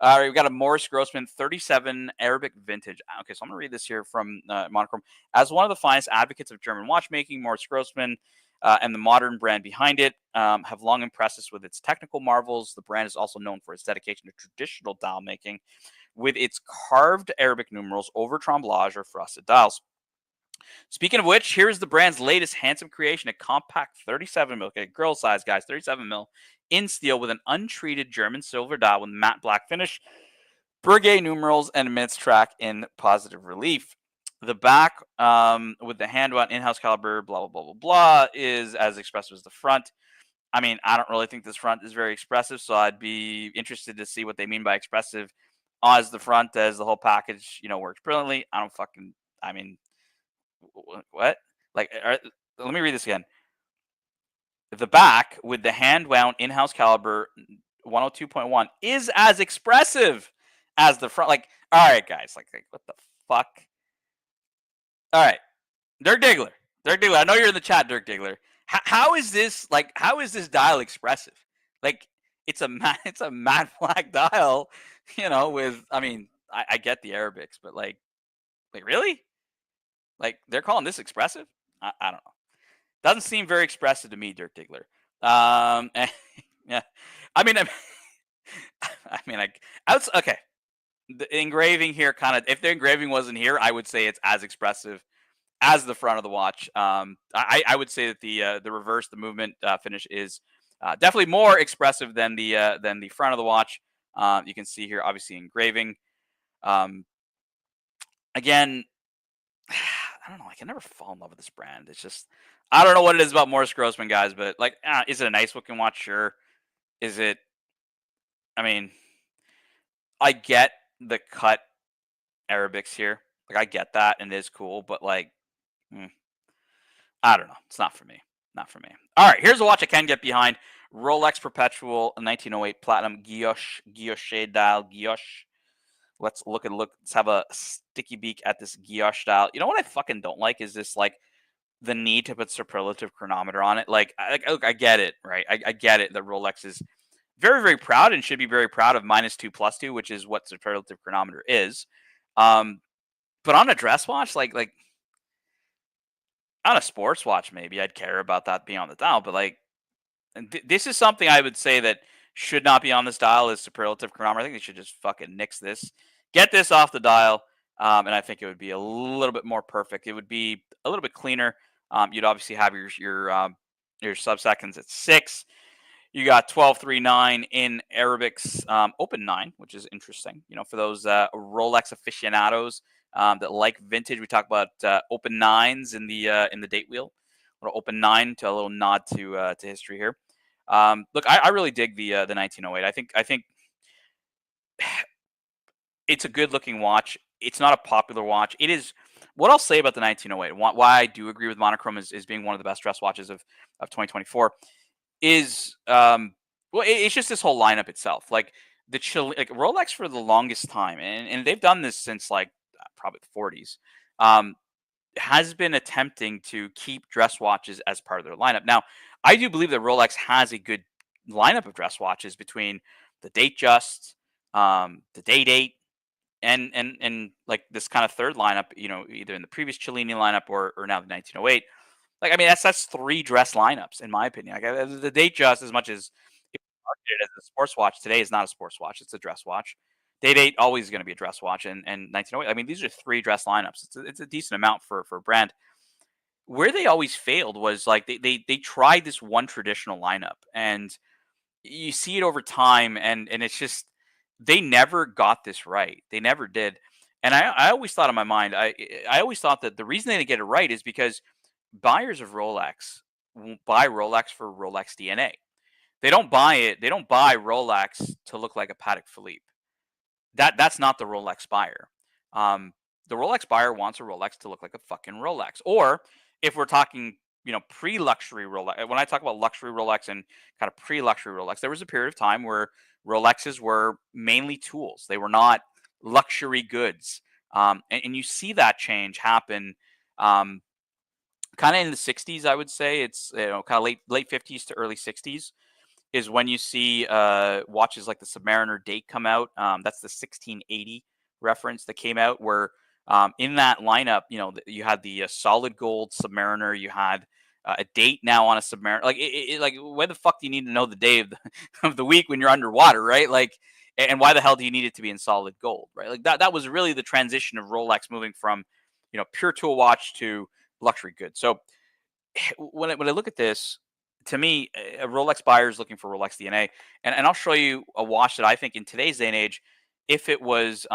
We've got a Morris Grossman 37 Arabic vintage. Okay, so I'm going to read this here from Monochrome. As one of the finest advocates of German watchmaking, Morris Grossman and the modern brand behind it have long impressed us with its technical marvels. The brand is also known for its dedication to traditional dial making, with its carved Arabic numerals over tremblage or frosted dials. Speaking of which, here's the brand's latest handsome creation, a compact 37mm, okay, girl size, guys, 37mm, in steel with an untreated German silver dial with matte black finish, Breguet numerals, and a minutes track in positive relief. The back, with the hand-wound in-house caliber, blah, blah, blah, blah, blah, is as expressive as the front. I mean, I don't really think this front is very expressive, so I'd be interested to see what they mean by expressive as the front, as the whole package, works brilliantly. I mean, what? Like, let me read this again. The back, with the hand-wound in-house caliber 102.1, is as expressive as the front. Like, all right, guys. Like what the fuck? All right, Dirk Diggler. I know you're in the chat, Dirk Diggler. How is this dial expressive? Like, it's a matte black dial, with, I mean, I get the Arabics, but like really? Like, they're calling this expressive? I don't know. Doesn't seem very expressive to me, Dirk Diggler. Yeah. I mean, okay. The engraving here if the engraving wasn't here, I would say it's as expressive as the front of the watch. I would say that the reverse, the movement finish is definitely more expressive than the front of the watch. You can see here, obviously, engraving. Again, I don't know. I can never fall in love with this brand. It's just, I don't know what it is about Morris Grossman, guys, but like, is it a nice looking watch? Sure. Is it? I mean, I get the cut Arabics here. Like, I get that, and it is cool, but like, I don't know. It's not for me. Not for me. All right, here's a watch I can get behind. Rolex Perpetual 1908 Platinum Guilloche dial. Guilloche. Let's look. Let's have a sticky beak at this Guilloche dial. You know what I fucking don't like is this, like, the need to put superlative chronometer on it. Like, I get it, right? I get it that Rolex is very, very proud and should be very proud of -2 +2, which is what superlative chronometer is. But on a dress watch, like on a sports watch, maybe I'd care about that being on the dial. But like, this is something I would say that should not be on this dial is superlative chronometer. I think they should just fucking nix this, get this off the dial, and I think it would be a little bit more perfect. It would be a little bit cleaner. You'd obviously have your sub-seconds at 6. You got 1239 in Arabic's open 9, which is interesting. You know, for those Rolex aficionados that like vintage, we talk about open 9s in the date wheel. A little open 9 to a little nod to history here. Look, I really dig the 1908. I think it's a good looking watch. It's not a popular watch. It is. What I'll say about the 1908, why I do agree with monochrome as being one of the best dress watches of 2024, is well, it's just this whole lineup itself. Like like Rolex for the longest time, and they've done this since like probably the 40s, has been attempting to keep dress watches as part of their lineup. Now, I do believe that Rolex has a good lineup of dress watches between the Datejust, the Day Date, and like this kind of third lineup. You know, either in the previous Cellini lineup or now the 1908. Like, I mean, that's 3 dress lineups in my opinion. Like, the Datejust, as much as it's marketed as a sports watch, today is not a sports watch; it's a dress watch. Day Date always going to be a dress watch, and 1908. I mean, these are 3 dress lineups. It's a decent amount for a brand. Where they always failed was like they tried this one traditional lineup, and you see it over time, and it's just they never got this right. They never did. And I always thought in my mind, I always thought that the reason they didn't get it right is because buyers of Rolex buy Rolex for Rolex DNA. They don't buy it. They don't buy Rolex to look like a Patek Philippe. That's not the Rolex buyer. The Rolex buyer wants a Rolex to look like a fucking Rolex. Or if we're talking, you know, pre-luxury Rolex. When I talk about luxury Rolex and kind of pre-luxury Rolex, there was a period of time where Rolexes were mainly tools. They were not luxury goods. And you see that change happen kind of in the 60s, I would say. It's, you know, kind of late 50s to early 60s is when you see watches like the Submariner Date come out. That's the 1680 reference that came out where in that lineup, you know, you had the solid gold Submariner, you had a date now on a Submariner. Like, like, why the fuck do you need to know the day of of the week when you're underwater, right? Like, and why the hell do you need it to be in solid gold, right? Like that was really the transition of Rolex moving from, you know, pure tool watch to luxury goods. So when I look at this, to me, a Rolex buyer is looking for Rolex DNA, and I'll show you a watch that I think in today's day and age, if it was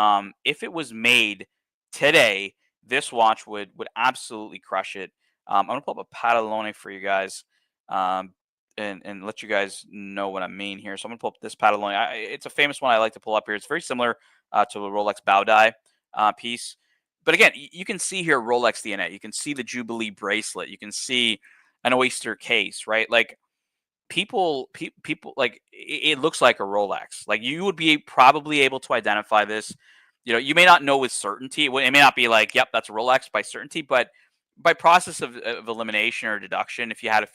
made today, this watch would absolutely crush it. I'm gonna pull up a Padalone for you guys, and let you guys know what I mean here. So I'm gonna pull up this Padalone. It's a famous one I like to pull up here. It's very similar to the Rolex Baudai piece. But again, you can see here Rolex DNA. You can see the Jubilee bracelet. You can see an oyster case, right? Like people like it looks like a Rolex. Like you would be probably able to identify this. You know, you may not know with certainty. It may not be like, yep, that's a Rolex by certainty, but by process of elimination or deduction, if you had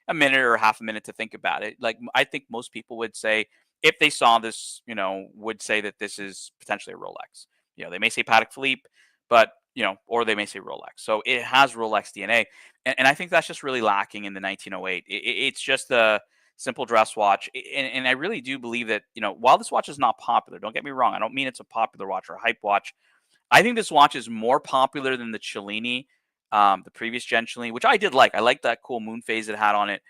a minute or half a minute to think about it, like I think most people would say if they saw this, you know, would say that this is potentially a Rolex. You know, they may say Patek Philippe, but you know, or they may say Rolex. So it has Rolex DNA, and I think that's just really lacking in the 1908. It's just a simple dress watch, and I really do believe that, you know, while this watch is not popular, don't get me wrong, I don't mean it's a popular watch or a hype watch. I think this watch is more popular than the Cellini, the previous gen Cellini, which I did like. I like that cool moon phase it had on it.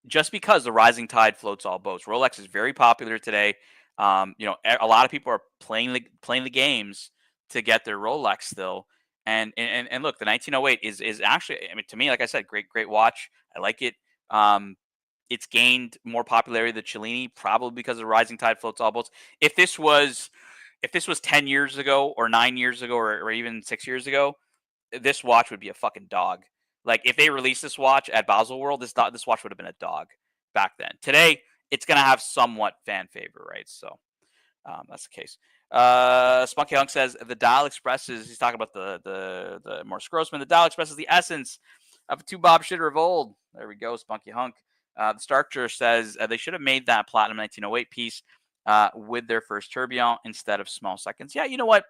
Just because the rising tide floats all boats. Rolex is very popular today. You know, a lot of people are playing the games to get their Rolex still. And look, the 1908 is actually, I mean, to me, like I said, great watch. I like it. It's gained more popularity than Cellini, probably because of rising tide floats all boats. If this was 10 years ago or 9 years ago or even 6 years ago, this watch would be a fucking dog. Like if they released this watch at Basel World, this watch would have been a dog back then. Today, it's gonna have somewhat fan favor, right? So that's the case. Spunky Hunk says the dial expresses. He's talking about the Morse Grossman. The dial expresses the essence of a 2-bob shitter of old. There we go, Spunky Hunk. The Starcher says they should have made that platinum 1908 piece with their first tourbillon instead of small seconds. Yeah, you know what?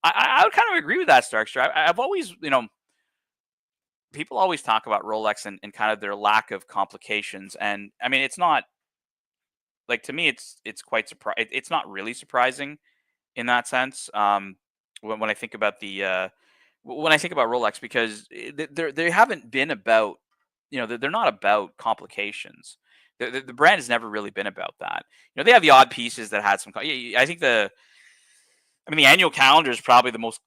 I would kind of agree with that, Starkster. I've always, people always talk about Rolex and kind of their lack of complications. And I mean, it's not like, to me, it's quite surprising. It's not really surprising in that sense. When I think about when I think about Rolex, because they haven't been about, they're not about complications. The brand has never really been about that. They have the odd pieces that had some. I think the annual calendar is probably the most.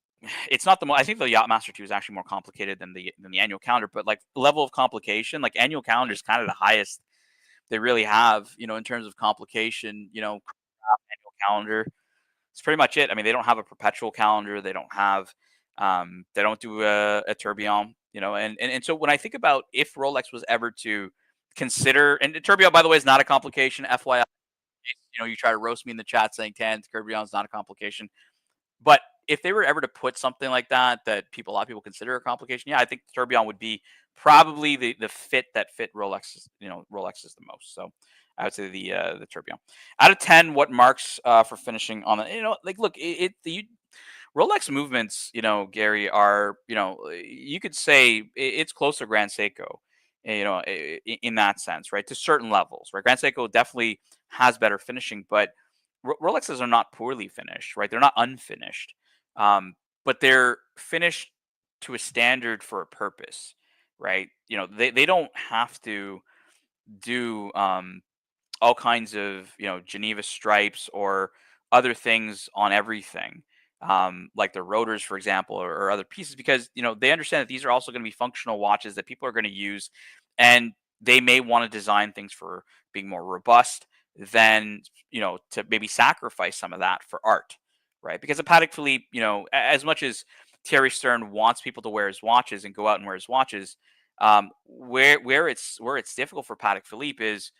It's not the most. I think the Yachtmaster 2 is actually more complicated than the annual calendar. But like level of complication, like annual calendar is kind of the highest they really have. In terms of complication, annual calendar. It's pretty much it. I mean, they don't have a perpetual calendar. They don't have. They don't do a tourbillon. And so when I think about if Rolex was ever to consider, and the tourbillon, by the way, is not a complication. FYI, you try to roast me in the chat saying tourbillon is not a complication. But if they were ever to put something like that a lot of people consider a complication, yeah, I think the tourbillon would be probably the fit that fit Rolex. Rolex is the most. So I would say the tourbillon. Out of 10, what marks for finishing on the? Look, the Rolex movements, Gary, are, you could say it's close to Grand Seiko, in that sense, right? To certain levels, right? Grand Seiko definitely has better finishing, but Rolexes are not poorly finished, right? They're not unfinished, but they're finished to a standard for a purpose, right? They don't have to do all kinds of, Geneva stripes or other things on everything. Like the rotors, for example, or other pieces, because they understand that these are also going to be functional watches that people are going to use, and they may want to design things for being more robust than to maybe sacrifice some of that for art, right? Because a Patek Philippe, as much as Thierry Stern wants people to wear his watches and go out and wear his watches, where it's difficult for Patek Philippe is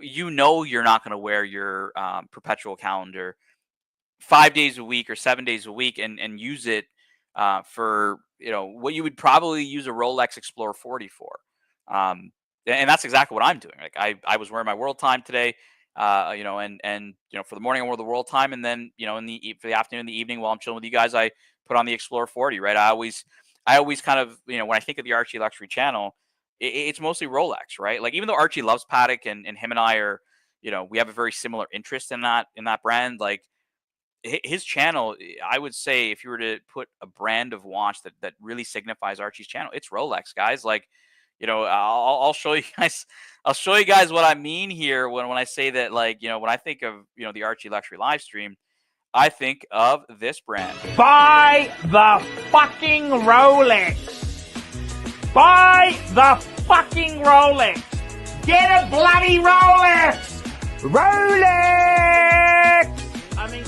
you're not going to wear your perpetual calendar 5 days a week or 7 days a week and use it for what you would probably use a Rolex Explorer 40 for, and that's exactly what I'm doing. Like I was wearing my World Time today, and for the morning I wore the World Time, and then for the afternoon and the evening while I'm chilling with you guys, I put on the Explorer 40. Right, I always kind of when I think of the Archie Luxury channel, it's mostly Rolex, right? Like even though Archie loves Patek and him and I are we have a very similar interest in that brand, like his channel, I would say, if you were to put a brand of watch that really signifies Archie's channel, it's Rolex, guys. Like, I'll show you guys. I'll show you guys what I mean here when I say that. Like, when I think of the Archie Luxury live stream, I think of this brand. Buy the fucking Rolex. Buy the fucking Rolex. Get a bloody Rolex. Rolex. I mean,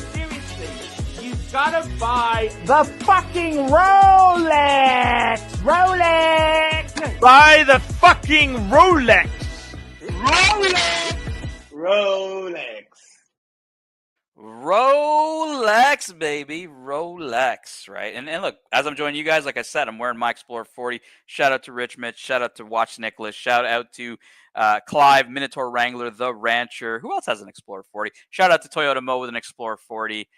you've got to buy the fucking Rolex! Rolex! Buy the fucking Rolex! Rolex! Rolex. Rolex, baby. Rolex, right? And look, as I'm joining you guys, like I said, I'm wearing my Explorer 40. Shout out to Rich Mitch. Shout out to Watch Nicholas. Shout out to Clive, Minotaur Wrangler, The Rancher. Who else has an Explorer 40? Shout out to Toyota Mo with an Explorer 40.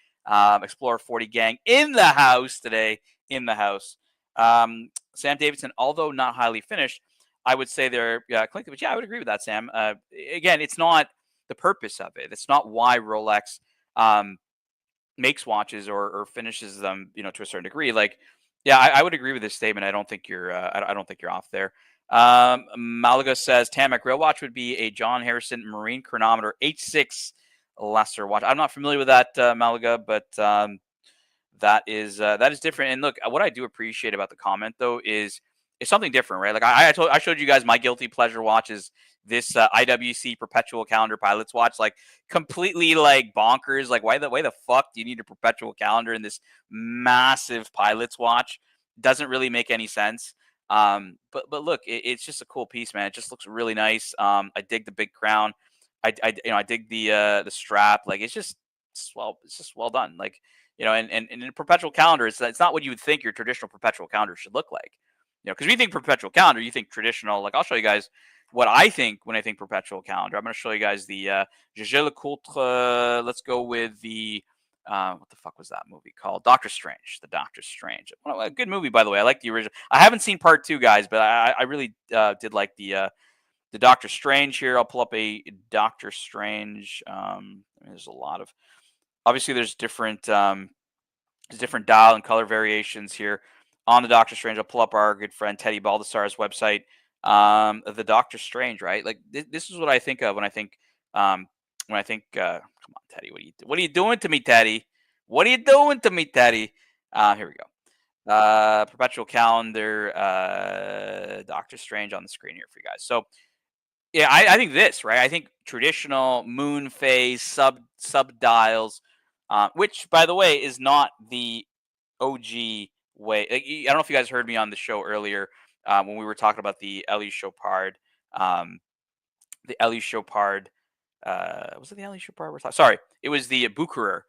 Explorer 40 gang in the house today. In the house. Sam Davidson, although not highly finished, I would say they're clinky. But yeah, I would agree with that, Sam. Again, it's not the purpose of it. It's not why Rolex makes watches or finishes them, to a certain degree. Like, yeah, I would agree with this statement. I don't think you're off there. Malaga says Tamak rail watch would be a John Harrison Marine Chronometer H6 lesser watch. I'm not familiar with that, Malaga, but that is different. And look, what I do appreciate about the comment though is it's something different, right? Like I showed you guys my guilty pleasure watch is this IWC perpetual calendar pilot's watch, like completely like bonkers. Like why the fuck do you need a perpetual calendar in this massive pilot's watch? Doesn't really make any sense. But look, it's just a cool piece, man. It just looks really nice. I dig the big crown. I dig the strap. Like it's just well done. Like and in a perpetual calendar, it's not what you would think your traditional perpetual calendar should look like. Because when you think perpetual calendar, you think traditional. Like I'll show you guys what I think when I think perpetual calendar. I'm going to show you guys the Gégé Lecoultre. Let's go with the what the fuck was that movie called? Doctor Strange. The Doctor Strange. Well, a good movie, by the way. I like the original. I haven't seen part 2, guys, but I really did like the Doctor Strange here. I'll pull up a Doctor Strange. There's a lot of obviously there's different dial and color variations here on the Doctor Strange. I'll pull up our good friend Teddy Baldessar's website. The Doctor Strange, right? Like this is what I think of when I think come on, Teddy. What are you doing to me, Teddy? What are you doing to me, Teddy? Here we go. Perpetual calendar, Doctor Strange on the screen here for you guys. So yeah, I think this, right? I think traditional moon phase sub dials, which by the way is not the OG way. I don't know if you guys heard me on the show earlier when we were talking about the Ellie Chopard. The Ellie Chopard. Was it the Ellie Chopard? Sorry, it was the Bucherer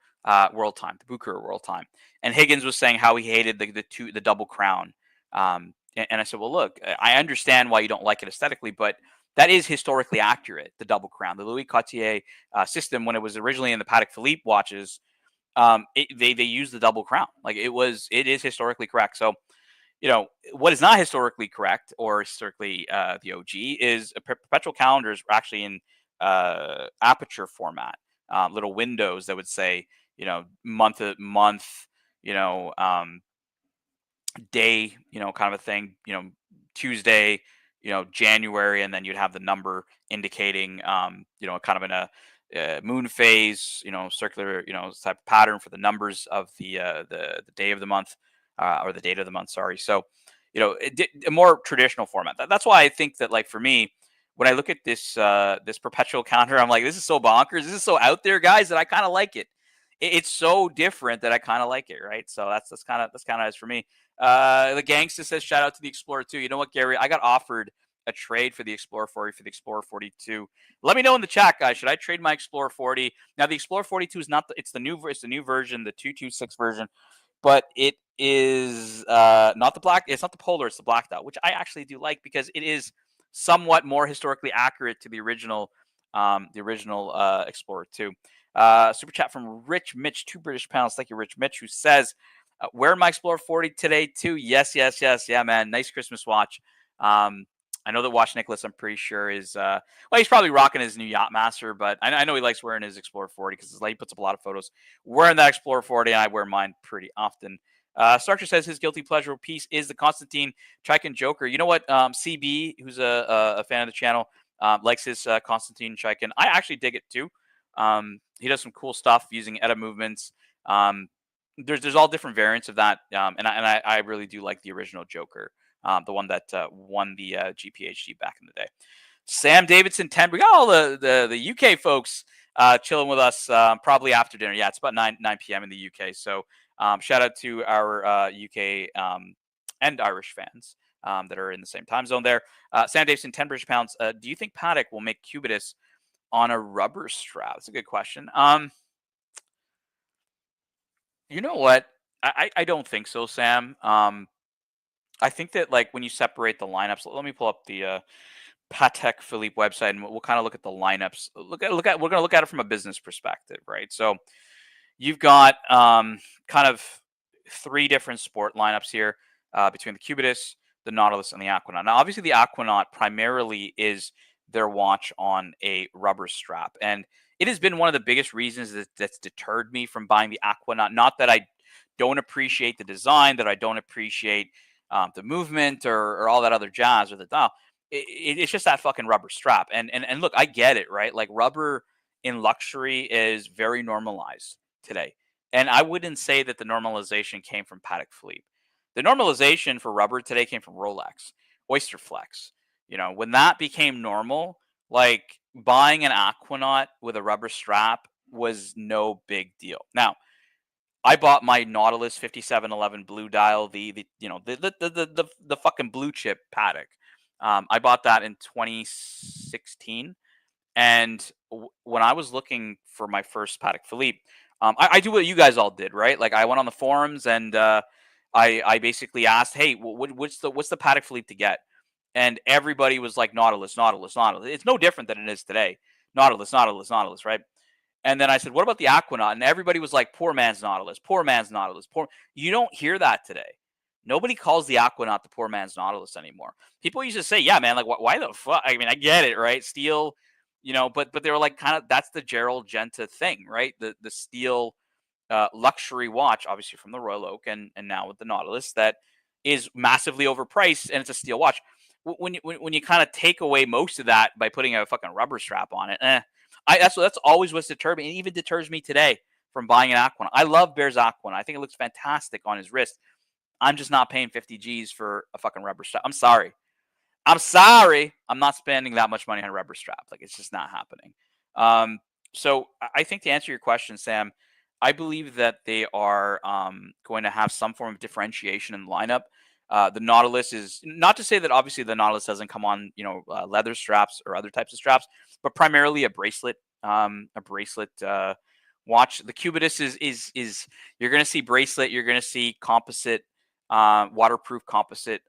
World Time. The Bucherer World Time. And Higgins was saying how he hated the double crown. And I said, well, look, I understand why you don't like it aesthetically, but that is historically accurate. The double crown, the Louis Cartier system, when it was originally in the Patek Philippe watches, they used the double crown. Like it is historically correct. So, what is not historically correct or historically the OG is perpetual calendars are actually in aperture format, little windows that would say, month, day, kind of a thing, Tuesday, January, and then you'd have the number indicating, kind of in a moon phase, circular, type of pattern for the numbers of the day of the month, or the date of the month. Sorry. So, a more traditional format. That's why I think that, like, for me, when I look at this perpetual calendar, I'm like, this is so bonkers. This is so out there, guys, that I kind of like it. It's so different that I kind of like it, right? So that's kind of nice for me. The Gangsta says, shout out to the Explorer 2. You know what, Gary? I got offered a trade for the Explorer 40 for the Explorer 42. Let me know in the chat, guys. Should I trade my Explorer 40? Now, the Explorer 42 is not it's the new version, the 226 version, but it is not the black. It's not the polar. It's the black dial, which I actually do like because it is somewhat more historically accurate to the original Explorer 2. Super chat from Rich Mitch, £2 Thank you, Rich Mitch, who says, wear my Explorer 40 today too. Yes. Yeah, man. Nice Christmas watch. I know that Watch Nicholas, I'm pretty sure, is he's probably rocking his new Yachtmaster, but I know he likes wearing his Explorer 40 because he puts up a lot of photos wearing that Explorer 40, and I wear mine pretty often. Starcher says his guilty pleasure piece is the Konstantin Chaikin Joker. You know what? CB, who's a fan of the channel, likes his Konstantin Chaikin. I actually dig it too. He does some cool stuff using ETA movements. There's all different variants of that, and I really do like the original Joker, the one that won the GPHD back in the day. Sam Davidson 10. We got all the UK folks chilling with us probably after dinner. Yeah, it's about 9 p.m. in the UK. So shout out to our UK and Irish fans that are in the same time zone there. Sam Davidson, 10 British pounds. Do you think Patek will make Cubitus on a rubber strap? That's a good question. You know what? I don't think so, Sam. I think that, like, when you separate the lineups, let me pull up the Patek Philippe website, and we'll kind of look at the lineups. We're going to look at it from a business perspective, right? So you've got kind of three different sport lineups here between the Cubitus, the Nautilus, and the Aquanaut. Now, obviously, the Aquanaut primarily is their watch on a rubber strap, and it has been one of the biggest reasons that's deterred me from buying the Aquanaut. Not that I don't appreciate the design, that I don't appreciate the movement or all that other jazz or the dial. It's just that fucking rubber strap. And look, I get it, right? Like, rubber in luxury is very normalized today. And I wouldn't say that the normalization came from Patek Philippe. The normalization for rubber today came from Rolex, Oyster Flex. When that became normal, like, buying an Aquanaut with a rubber strap was no big deal. Now, I bought my Nautilus 5711 blue dial, the fucking blue chip Patek. I bought that in 2016, and when I was looking for my first Patek Philippe, I do what you guys all did, right? Like I went on the forums and I basically asked, hey, what's the Patek Philippe to get? And everybody was like Nautilus, Nautilus, Nautilus. It's no different than it is today. Nautilus, Nautilus, Nautilus, right? And then I said, what about the Aquanaut? And everybody was like, poor man's Nautilus, poor man's Nautilus. You don't hear that today. Nobody calls the Aquanaut the poor man's Nautilus anymore. People used to say, yeah, man, like, why the fuck? I mean, I get it, right? Steel, but they were like, kind of, that's the Gerald Genta thing, right? The steel luxury watch, obviously from the Royal Oak and now with the Nautilus, that is massively overpriced, and it's a steel watch. When you kind of take away most of that by putting a fucking rubber strap on it, that's always what's deterred me. It even deters me today from buying an Aquanaut. I love Bear's Aquanaut. I think it looks fantastic on his wrist. I'm just not paying 50 G's for a fucking rubber strap. I'm sorry. I'm not spending that much money on a rubber strap. Like, it's just not happening. So I think to answer your question, Sam, I believe that they are going to have some form of differentiation in the lineup. The Nautilus is not to say that obviously the Nautilus doesn't come on, leather straps or other types of straps, but primarily a bracelet watch. The Cubitus is you're going to see bracelet, you're going to see composite, waterproof composite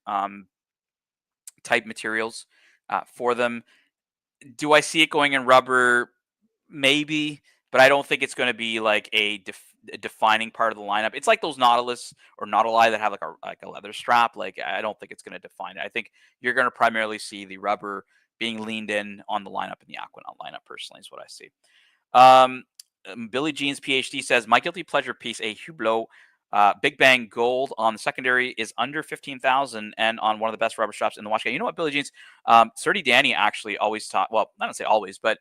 type materials for them. Do I see it going in rubber? Maybe, but I don't think it's going to be like a defining part of the lineup. It's like those Nautilus or Nautili that have like a leather strap. Like, I don't think it's going to define it. I think you're going to primarily see the rubber being leaned in on the lineup in the Aquanaut lineup. Personally, is what I see. Billie Jean's PhD says, my guilty pleasure piece, a Hublot Big Bang Gold on the secondary, is under 15,000 and on one of the best rubber straps in the watch game. You know what, Billie Jean's? Serdy Danny actually always taught. Well, I don't say always, but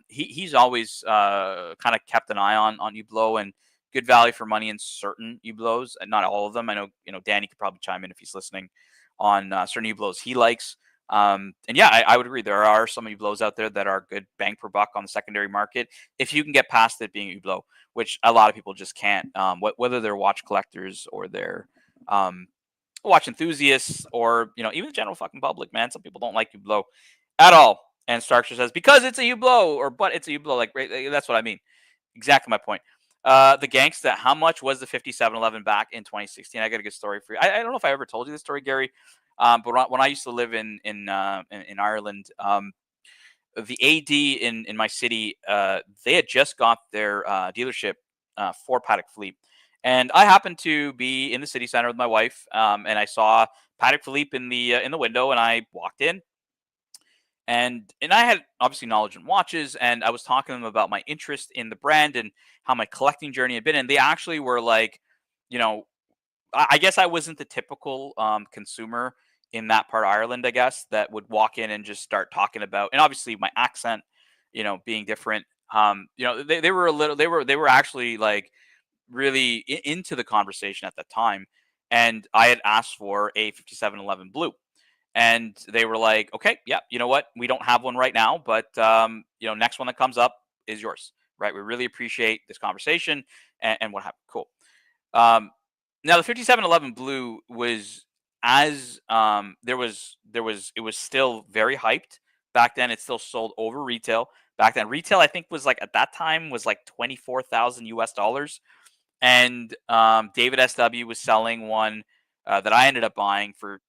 he's always kind of kept an eye on Hublot and good value for money in certain Hublots, and not all of them. I know Danny could probably chime in if he's listening on certain Hublots he likes. And yeah, I would agree. There are some Hublots out there that are good bang per buck on the secondary market if you can get past it being a Hublot, which a lot of people just can't. Whether they're watch collectors or they're watch enthusiasts or even the general fucking public, man. Some people don't like Hublot at all. And Starkster says, because it's a Hublot, or but it's a Hublot. Like, right, that's what I mean. Exactly my point. The Gangsta, how much was the 5711 back in 2016? I got a good story for you. I don't know if I ever told you this story, Gary, but when I used to live in Ireland, the AD in my city, they had just got their dealership for Patek Philippe. And I happened to be in the city center with my wife, and I saw Patek Philippe in the window, and I walked in. And I had obviously knowledge in watches, and I was talking to them about my interest in the brand and how my collecting journey had been. And they actually were like, I guess I wasn't the typical consumer in that part of Ireland, I guess, that would walk in and just start talking about, and obviously my accent, being different. They were actually like really into the conversation at the time. And I had asked for a 5711 blue. And they were like, okay, yeah, you know what? We don't have one right now, but next one that comes up is yours, right? We really appreciate this conversation and what happened. Cool. Now the 5711 blue was it was still very hyped back then. It still sold over retail back then. Retail, I think, was like at that time was like $24,000 and David SW was selling one that I ended up buying for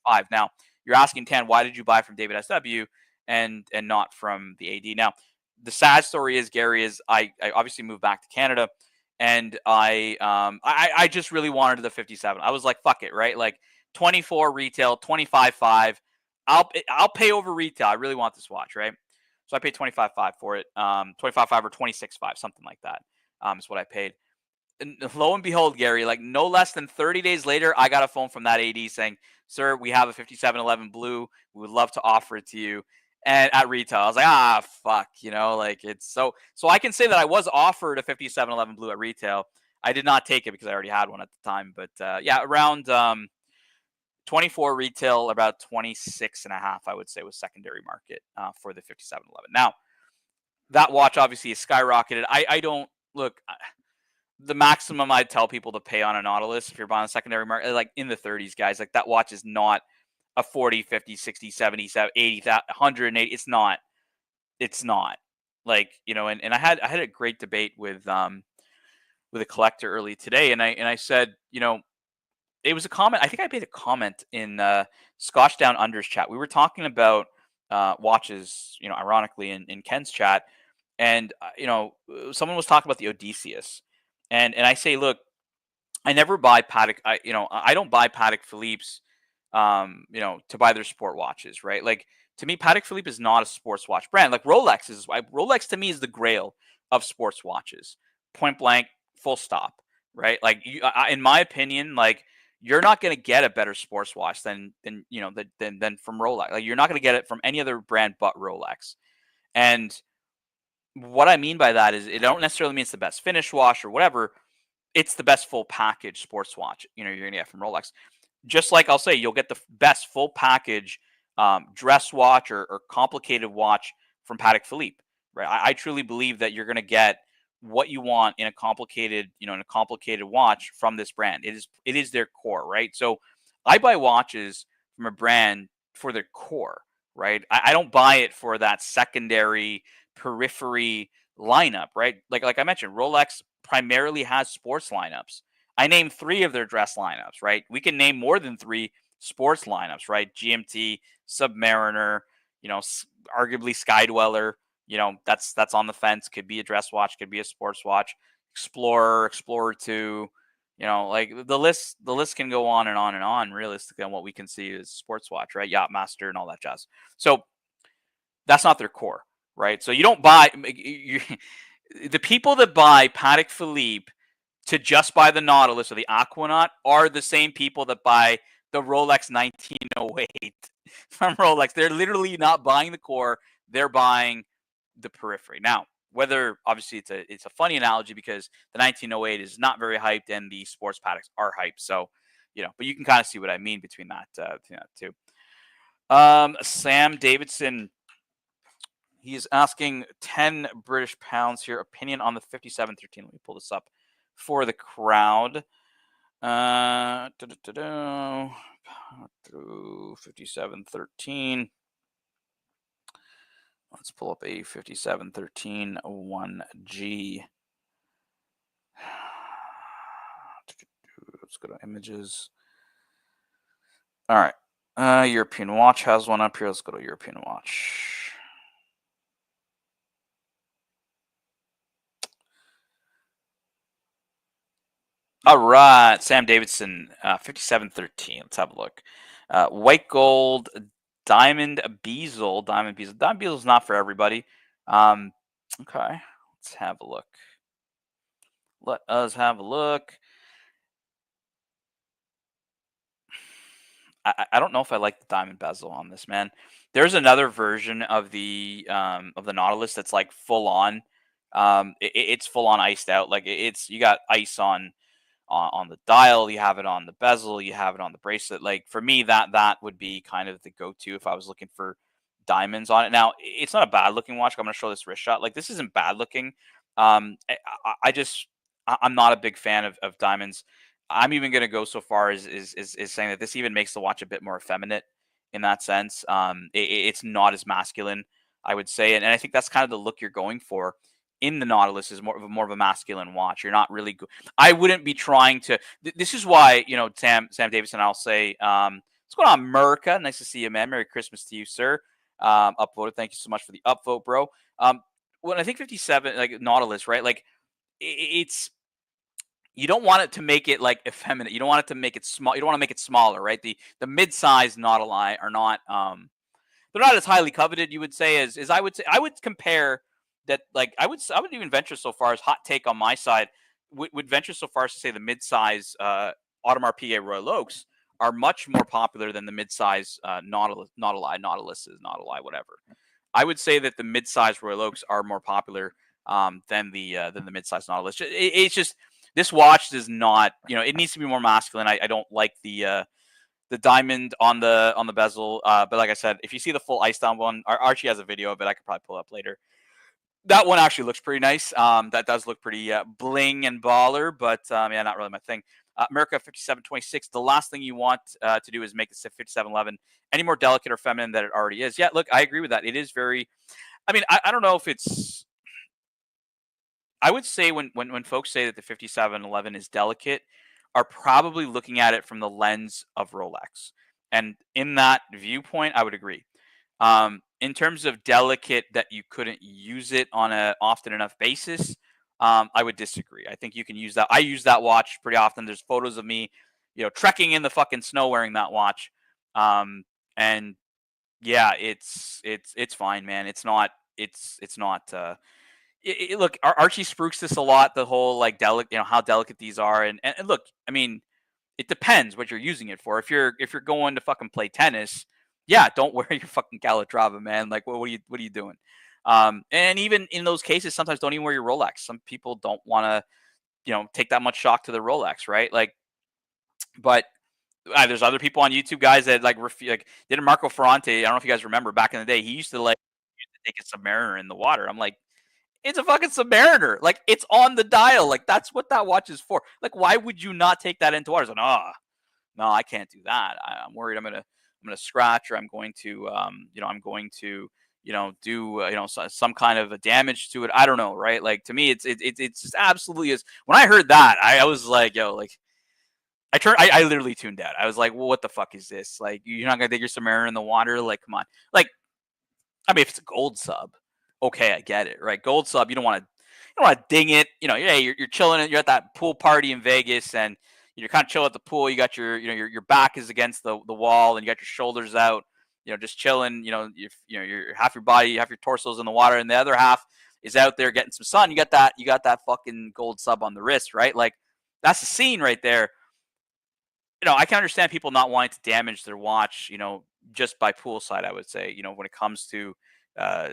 five. Now you're asking, Tan, why did you buy from David SW and not from the AD? Now the sad story is, Gary, is I obviously moved back to Canada, and I just really wanted the 57. I was like, fuck it, right? Like 24 retail, 25.5. I'll pay over retail. I really want this watch, right? So I paid 25.5 for it, 25.5 or 26.5, something like that. Is what I paid. And lo and behold, Gary, like no less than 30 days later, I got a phone from that AD saying, sir, we have a 5711 blue. We would love to offer it to you. And at retail, I was like, fuck, like it's so I can say that I was offered a 5711 blue at retail. I did not take it because I already had one at the time. But yeah, around 24 retail, about 26.5, I would say, was secondary market for the 5711. Now, that watch obviously is skyrocketed. I don't look. the maximum I'd tell people to pay on a Nautilus if you're buying a secondary market, like in the 30s, guys. Like that watch is not a 40, 50, 60, 70, 80, 180. It's not. It's not. Like, you know, and I had a great debate with a collector early today, and I said, you know, it was a comment. I think I made a comment in Scotch Down Under's chat. We were talking about watches, you know, ironically in Ken's chat, and you know, someone was talking about the Odysseus, and I say, look, I never buy Patek. I don't buy Patek Philippe's, you know, to buy their sport watches, right? Like to me, Patek Philippe is not a sports watch brand. Like Rolex is. Rolex to me is the grail of sports watches. Point blank, full stop. Right? Like in my opinion, like you're not going to get a better sports watch than you know than from Rolex. Like you're not going to get it from any other brand but Rolex. And what I mean by that is it don't necessarily mean it's the best finish watch or whatever. It's the best full package sports watch, you know, you're gonna get from Rolex. Just like I'll say, you'll get the best full package dress watch or complicated watch from Patek Philippe, right? I truly believe that you're gonna get what you want in a complicated, you know, in a complicated watch from this brand. It is their core, right? So I buy watches from a brand for their core, right? I don't buy it for that secondary periphery lineup, right? Like I mentioned, Rolex primarily has sports lineups. I named 3 of their dress lineups, right? We can name more than 3 sports lineups, right? GMT, Submariner, you know, arguably Skydweller, you know, that's on the fence. Could be a dress watch, could be a sports watch. Explorer 2, you know, like the list can go on and on and on. Realistically, on what we can see is sports watch, right? Yachtmaster and all that jazz. So that's not their core, right? So you don't buy the people that buy Patek Philippe to just buy the Nautilus or the Aquanaut are the same people that buy the Rolex 1908 from Rolex. They're literally not buying the core; they're buying the periphery. Now, whether obviously it's a funny analogy because the 1908 is not very hyped and the sports Pateks are hyped. So, you know, but you can kind of see what I mean between that too. Sam Davidson. He's asking 10 British pounds here. Opinion on the 5713. Let me pull this up for the crowd. 5713. Let's pull up a 5713 1G. Let's go to images. All right. European Watch has one up here. Let's go to European Watch. All right, Sam Davidson, 5713. Let's have a look. White gold, diamond bezel. Diamond bezel is not for everybody. Okay, let's have a look. Let us have a look. I don't know if I like the diamond bezel on this, man. There's another version of the Nautilus that's like full on. It's full on iced out. Like it's you got ice on the dial, you have it on the bezel, you have it on the bracelet. Like for me, that would be kind of the go-to if I was looking for diamonds on it. Now, it's not a bad looking watch. I'm going to show this wrist shot. Like this isn't bad looking. I'm not a big fan of diamonds. I'm even going to go so far as saying that this even makes the watch a bit more effeminate in that sense. It's not as masculine, I would say, and I think that's kind of the look you're going for in the Nautilus is more of a masculine watch. You're not really good. I wouldn't be trying to. This is why, you know, Sam Davidson. I'll say, what's going on, America? Nice to see you, man. Merry Christmas to you, sir. Upvoted. Thank you so much for the upvote, bro. When I think 57, like Nautilus, right? Like it's. You don't want it to make it like effeminate. You don't want it to make it small. You don't want to make it smaller, right? The mid-size Nautilus are not. They're not as highly coveted. You would say as I would say. I would compare. That like I would even venture so far as hot take on my side would venture so far as to say the mid-size Audemars Piguet Royal Oaks are much more popular than the mid-size Nautilus, whatever. I would say that the mid-size Royal Oaks are more popular than the mid-size Nautilus. It's just this watch does not, you know, it needs to be more masculine. I don't like the diamond on the bezel, but like I said, if you see the full ice down one, Archie has a video of it. I could probably pull up later. That one actually looks pretty nice. That does look pretty bling and baller, but yeah, not really my thing. America 5726. The last thing you want to do is make the 5711 any more delicate or feminine than it already is. Yeah, look, I agree with that. It is very. I mean, I don't know if it's. I would say when folks say that the 5711 is delicate, are probably looking at it from the lens of Rolex, and in that viewpoint, I would agree. In terms of delicate that you couldn't use it on a often enough basis, I would disagree. I think you can use that. I use that watch pretty often. There's photos of me, trekking in the fucking snow wearing that watch. And yeah, it's fine, man. It's not. Look, Archie spruiks this a lot. The whole like delicate, how delicate these are, and look, I mean, it depends what you're using it for. If you're going to fucking play tennis, yeah, don't wear your fucking Calatrava, man. Like, what are you doing? And even in those cases, sometimes don't even wear your Rolex. Some people don't want to, take that much shock to the Rolex, right? Like, but there's other people on YouTube, guys, that like did Marco Ferrante. I don't know if you guys remember back in the day. He used to take a Submariner in the water. I'm like, it's a fucking Submariner. Like, it's on the dial. Like, that's what that watch is for. Like, why would you not take that into water? It's like, no, I can't do that. I'm worried I'm gonna scratch, or I'm going to do some kind of a damage to it. I don't know, right? Like, to me, it's just absolutely is. When I heard that, I was like, yo, like, I literally tuned out. I was like, well, what the fuck is this? Like, you're not gonna take your Submariner in the water? Like, come on. Like, I mean, if it's a gold sub, okay, I get it, right? Gold sub, you don't want to ding it. Yeah, you're chilling. You're at that pool party in Vegas, and you're kind of chill at the pool. You got your back is against the wall, and you got your shoulders out. Just chilling. Your half your body, half your torso's in the water, and the other half is out there getting some sun. You got that fucking gold sub on the wrist, right? Like, that's the scene right there. I can understand people not wanting to damage their watch, just by poolside, I would say, when it comes to uh,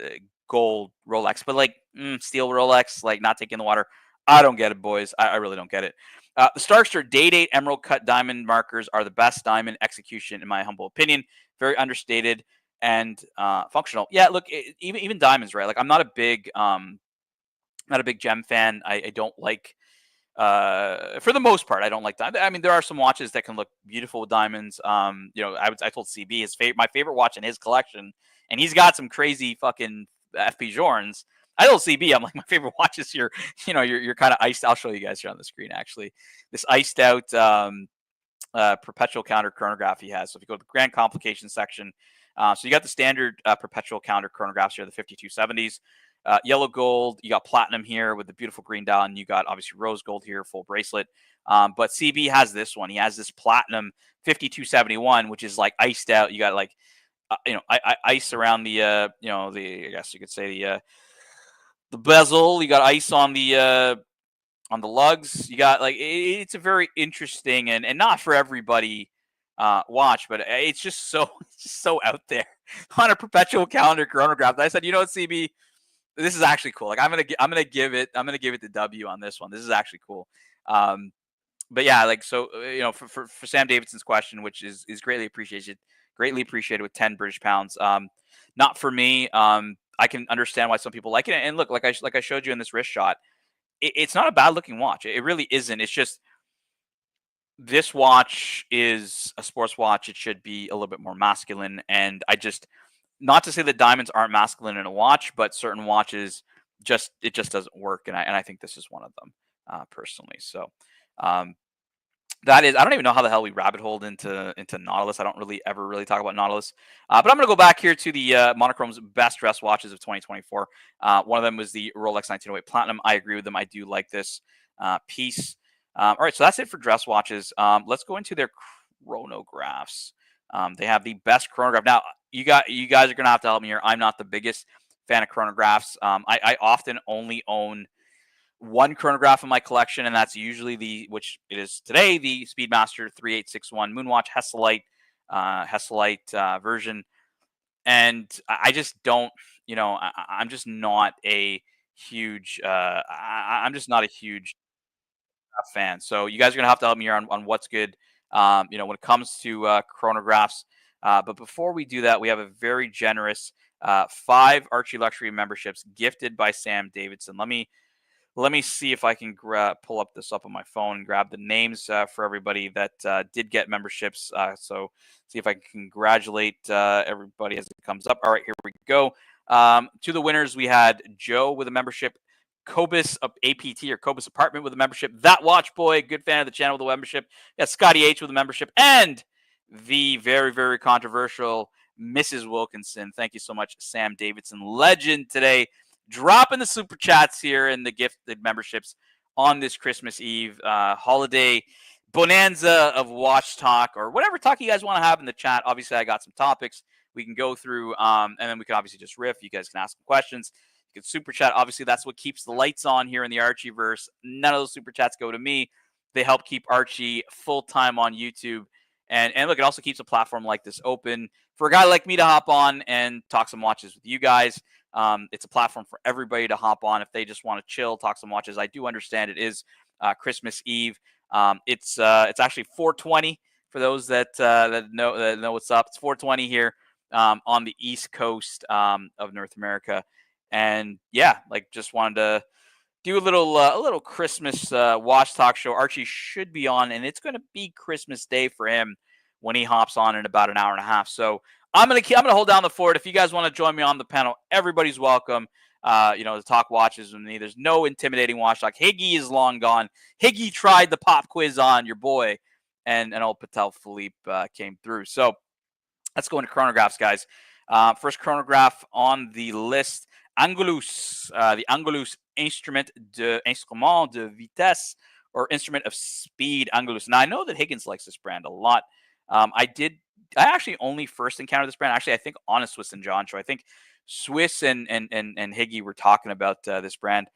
gold Rolex, but like steel Rolex, like not taking the water. I don't get it, boys. I really don't get it. The Starkster Day Date Emerald Cut Diamond markers are the best diamond execution, in my humble opinion. Very understated and functional. Yeah, look, even diamonds, right? Like, I'm not a big gem fan. I don't like. For the most part, I don't like that. I mean, there are some watches that can look beautiful with diamonds. I told CB my favorite watch in his collection, and he's got some crazy fucking FP Journes. I told CB, I'm like, my favorite watch is your kind of iced. I'll show you guys here on the screen, actually. This iced out perpetual counter chronograph he has. So if you go to the grand complication section, so you got the standard perpetual counter chronographs here, the 5270s. Yellow gold, you got platinum here with the beautiful green dial, and you got obviously rose gold here, full bracelet. But CB has this one. He has this platinum 5271, which is like iced out. You got like, ice around the, I guess you could say the bezel. You got ice on the lugs. You got like, it's a very interesting and not for everybody watch, but it's just so out there on a perpetual calendar chronograph. I said, what, CB? This is actually cool. Like, I'm gonna give it the W on this one. This is actually cool. But yeah, like, so for Sam Davidson's question, which is greatly appreciated with 10 British pounds. Not for me. I can understand why some people like it. And look, like I showed you in this wrist shot, it's not a bad looking watch. It really isn't. It's just this watch is a sports watch. It should be a little bit more masculine, and not to say that diamonds aren't masculine in a watch, but certain watches it just doesn't work, and I think this is one of them, personally. So that is, I don't even know how the hell we rabbit holed into Nautilus. I don't ever really talk about Nautilus, but I'm gonna go back here to the Monochrome's best dress watches of 2024. One of them was the Rolex 1908 Platinum. I agree with them. I do like this piece. All right, so that's it for dress watches. Let's go into their chronographs. They have the best chronograph. Now, you guys are going to have to help me here. I'm not the biggest fan of chronographs. I often only own one chronograph in my collection, and that's usually which it is today, the Speedmaster 3861 Moonwatch Hesalite version. And I just don't, I'm just not a huge, I'm just not a huge fan. So you guys are going to have to help me here on what's good. When it comes to chronographs, But before we do that, we have a very generous 5 Archie Luxury memberships gifted by Sam Davidson. Let me see if I can pull up this up on my phone and grab the names for everybody that did get memberships. So see if I can congratulate everybody as it comes up. All right, here we go. To the winners, we had Joe with a membership, Cobus APT or Cobus Apartment with a membership, That Watch Boy, good fan of the channel with a membership, yeah, Scotty H with a membership, and the very, very controversial Mrs. Wilkinson. Thank you so much, Sam Davidson, legend today. Dropping the super chats here and the gifted memberships on this Christmas Eve holiday bonanza of watch talk or whatever talk you guys want to have in the chat. Obviously, I got some topics we can go through, and then we can obviously just riff. You guys can ask some questions. You can super chat. Obviously, that's what keeps the lights on here in the Archieverse. None of those super chats go to me. They help keep Archie full-time on YouTube. And look, it also keeps a platform like this open for a guy like me to hop on and talk some watches with you guys. It's a platform for everybody to hop on if they just want to chill, talk some watches. I do understand it is Christmas Eve. It's actually 4:20 for those that know what's up. It's 4:20 here on the East Coast of North America, and yeah, like just wanted to do a little Christmas watch talk show. Archie should be on, and it's going to be Christmas Day for him when he hops on in about an hour and a half. So I'm gonna hold down the fort. If you guys want to join me on the panel, everybody's welcome. To talk watches with me. There's no intimidating watch talk. Higgy is long gone. Higgy tried the pop quiz on your boy, and old Patel Philippe came through. So let's go into chronographs, guys. First chronograph on the list, Angulus, the Angulus instrument de vitesse, or instrument of speed, Angulus. Now I know that Higgins likes this brand a lot. I actually only first encountered this brand. Actually, I think on a Swiss and John show. I think Swiss and Higgy were talking about this brand.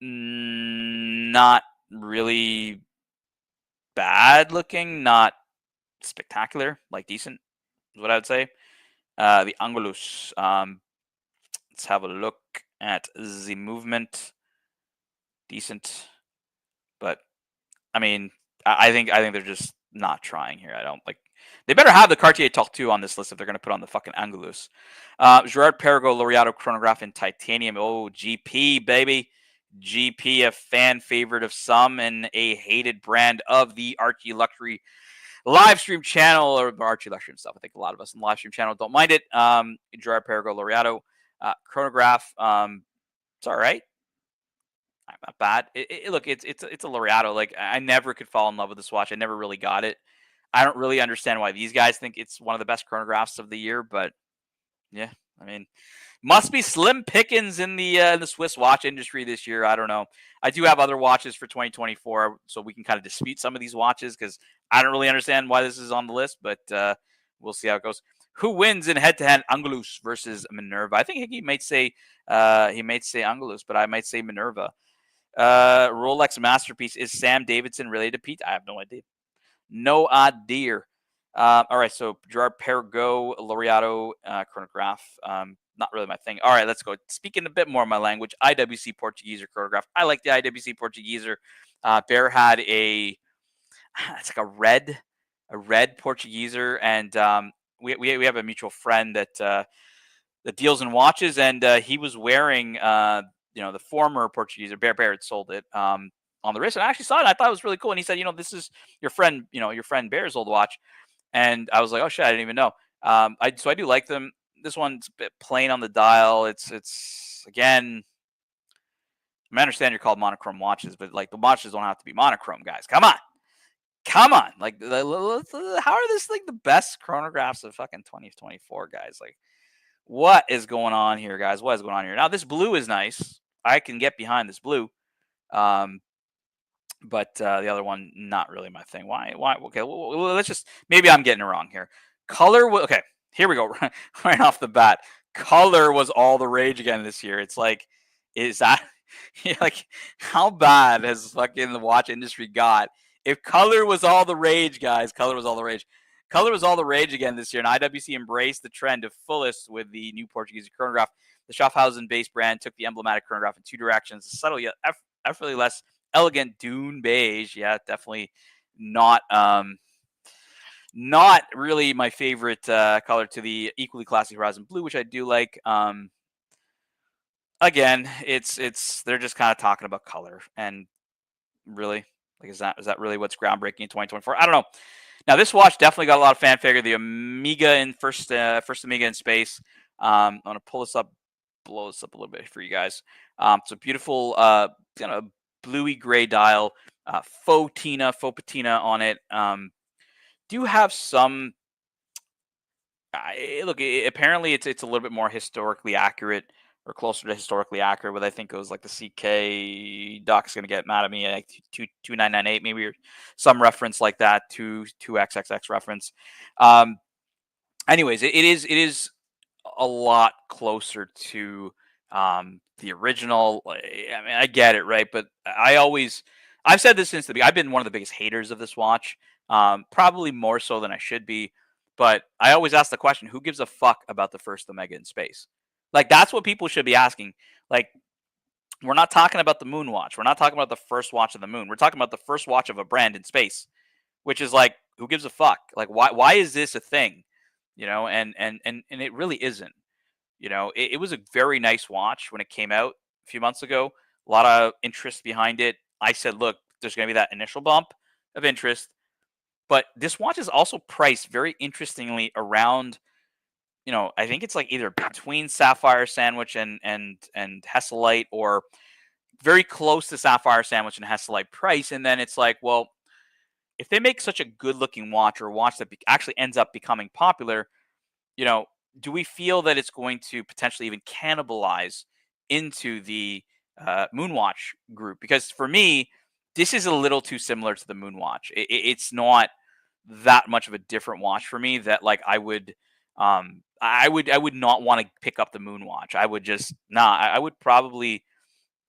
Not really bad looking, not spectacular, like decent is what I would say. The Angulus. Let's have a look at the movement. Decent, but I mean, I think they're just not trying here. I don't like. They better have the Cartier Tortue on this list if they're going to put on the fucking Angulus. Gerard Perregaux Laureato chronograph in titanium. Oh, GP, baby. GP, a fan favorite of some and a hated brand of the Archie Luxury live stream channel, or Archie Luxury and stuff. I think a lot of us in the live stream channel don't mind it. Gerard Perregaux Laureato chronograph. It's all right. Not bad. Look, it's a Laureato. Like, I never could fall in love with this watch. I never really got it. I don't really understand why these guys think it's one of the best chronographs of the year, but yeah, I mean, must be slim pickings in the Swiss watch industry this year. I don't know. I do have other watches for 2024, so we can kind of dispute some of these watches because I don't really understand why this is on the list, but we'll see how it goes. Who wins in head-to-head, Angulus versus Minerva? I think he might say Angulus, but I might say Minerva. Rolex masterpiece. Is Sam Davidson related to Pete? I have no idea. No idea. All right, so Gerard Perregaux Laureato chronograph. Not really my thing. All right, let's go. Speaking a bit more of my language, IWC Portugueser chronograph. I like the IWC Portugueser. Bear had it's like a red Portugueser, and we have a mutual friend that deals in watches, and he was wearing the former Portugueser. Bear had sold it on the wrist, and I actually saw it. And I thought it was really cool. And he said, this is your friend, your friend Bear's old watch. And I was like, oh shit, I didn't even know. So I do like them. This one's a bit plain on the dial. It's again, I understand you're called monochrome watches, but like the watches don't have to be monochrome, guys. Come on. Like, how are this like the best chronographs of fucking 2024, guys? Like, what is going on here, guys? What is going on here? Now, this blue is nice. I can get behind this blue. But the other one, not really my thing. Why? Okay, well, let's just, maybe I'm getting it wrong here. Color, okay, here we go. Right off the bat. Color was all the rage again this year. It's like, is that, like, how bad has fucking the watch industry got? If color was all the rage, guys, color was all the rage. Color was all the rage again this year, and IWC embraced the trend to fullest with the new Portuguese chronograph. The Schaffhausen-based brand took the emblematic chronograph in two directions, subtle yet effortlessly less elegant dune beige. Yeah, definitely not Not really my favorite color to the equally classy Horizon Blue, which I do like. Again, it's they're just kind of talking about color, and really, like, is that really what's groundbreaking in 2024? I don't know. Now, this watch definitely got a lot of fanfare. The Omega in first Omega in space. I'm gonna pull this up, blow this up a little bit for you guys. It's a beautiful kind of bluey gray dial, faux patina on it. Do have some. Look, apparently it's a little bit more historically accurate or closer to historically accurate. What I think it was like the CK Doc's gonna get mad at me, like 2998 maybe, or some reference like that, 2XXX reference. Um, Anyways, it is a lot closer to the original. I mean, I get it, right? But I've said this since the beginning. I've been one of the biggest haters of this watch, probably more so than I should be. But I always ask the question: who gives a fuck about the first Omega in space? Like, that's what people should be asking. Like, we're not talking about the moon watch. We're not talking about the first watch of the moon. We're talking about the first watch of a brand in space, which is like, who gives a fuck? Like, why is this a thing? And it really isn't. It was a very nice watch when it came out a few months ago. A lot of interest behind it. I said, look, there's going to be that initial bump of interest, but this watch is also priced very interestingly around. I think it's like either between Sapphire Sandwich and Hesselite, or very close to Sapphire Sandwich and Hesselite price. And then it's like, well, if they make such a good looking watch, or a watch that actually ends up becoming popular, do we feel that it's going to potentially even cannibalize into the Moonwatch group? Because for me, this is a little too similar to the Moonwatch. It's not that much of a different watch for me that, like, I would not want to pick up the Moonwatch. I would just I would probably,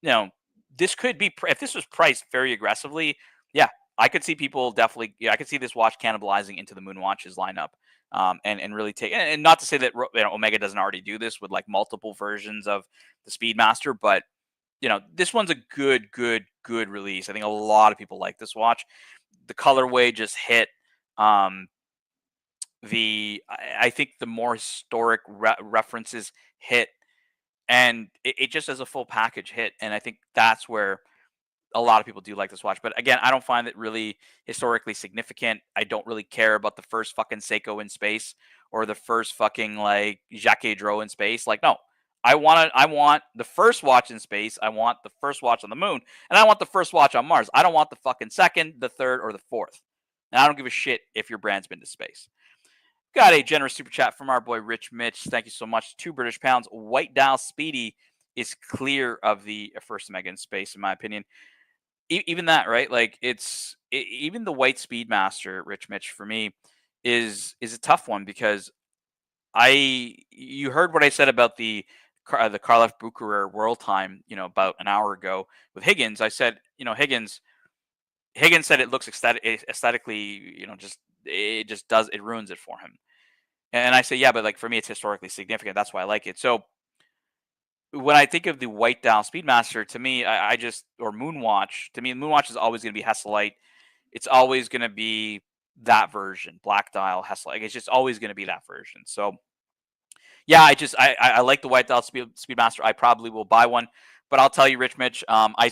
this could be, if this was priced very aggressively, yeah, I could see people definitely. Yeah, I could see this watch cannibalizing into the Moonwatch's lineup, and really take. And not to say that Omega doesn't already do this with like multiple versions of the Speedmaster, but this one's a good release. I think a lot of people like this watch. The colorway just hit. I think the more historic references hit, and it just as a full package hit. And I think that's where a lot of people do like this watch. But again, I don't find it really historically significant. I don't really care about the first fucking Seiko in space, or the first fucking like Jacques Dro in space. Like, no, I want the first watch in space. I want the first watch on the moon, and I want the first watch on Mars. I don't want the fucking second, the third, or the fourth. And I don't give a shit if your brand's been to space. Got a generous super chat from our boy Rich Mitch. Thank you so much. £2 White Dial Speedy is clear of the first Omega in space, in my opinion. Even that, right? Like, even the White Speedmaster, Rich Mitch, for me is a tough one, because you heard what I said about the Karloff Bucherer World Time, about an hour ago with Higgins. I said, Higgins said it looks aesthetically, it ruins it for him. And I say, yeah, but like, for me, it's historically significant. That's why I like it. So when I think of the White Dial Speedmaster, to me, or Moonwatch, to me, Moonwatch is always going to be Hesselite. It's always going to be that version, Black Dial, Hesselite. It's just always going to be that version. So yeah, I like the White Dial Speedmaster. I probably will buy one, but I'll tell you, Rich Mitch, I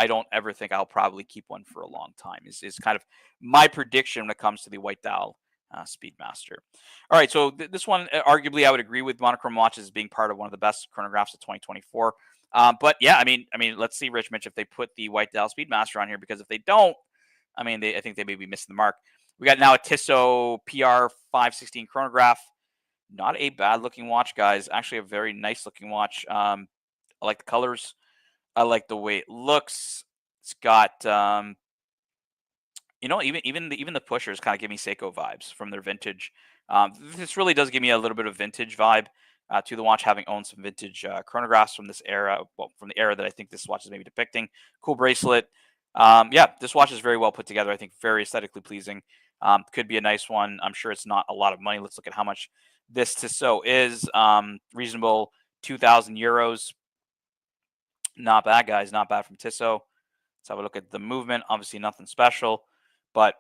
don't ever think I'll probably keep one for a long time. Is kind of my prediction when it comes to the White Dial Speedmaster. All right, so this one, arguably, I would agree with monochrome watches as being part of one of the best chronographs of 2024. But yeah, I mean, let's see, Rich Mitch, if they put the White Dial Speedmaster on here, because if they don't, I think they may be missing the mark. We got now a Tissot PR 516 chronograph. Not a bad looking watch, guys. Actually, a very nice looking watch. I like the colors. I like the way it looks. It's got even the pushers kind of give me Seiko vibes from their vintage. This really does give me a little bit of vintage vibe to the watch, having owned some vintage chronographs from this era, from the era that I think this watch is maybe depicting. Cool bracelet. Yeah, this watch is very well put together. I think very aesthetically pleasing. Could be a nice one. I'm sure it's not a lot of money. Let's look at how much this Tissot is. Reasonable, 2,000 euros. Not bad, guys. Not bad from Tissot. Let's have a look at the movement. Obviously, nothing special, but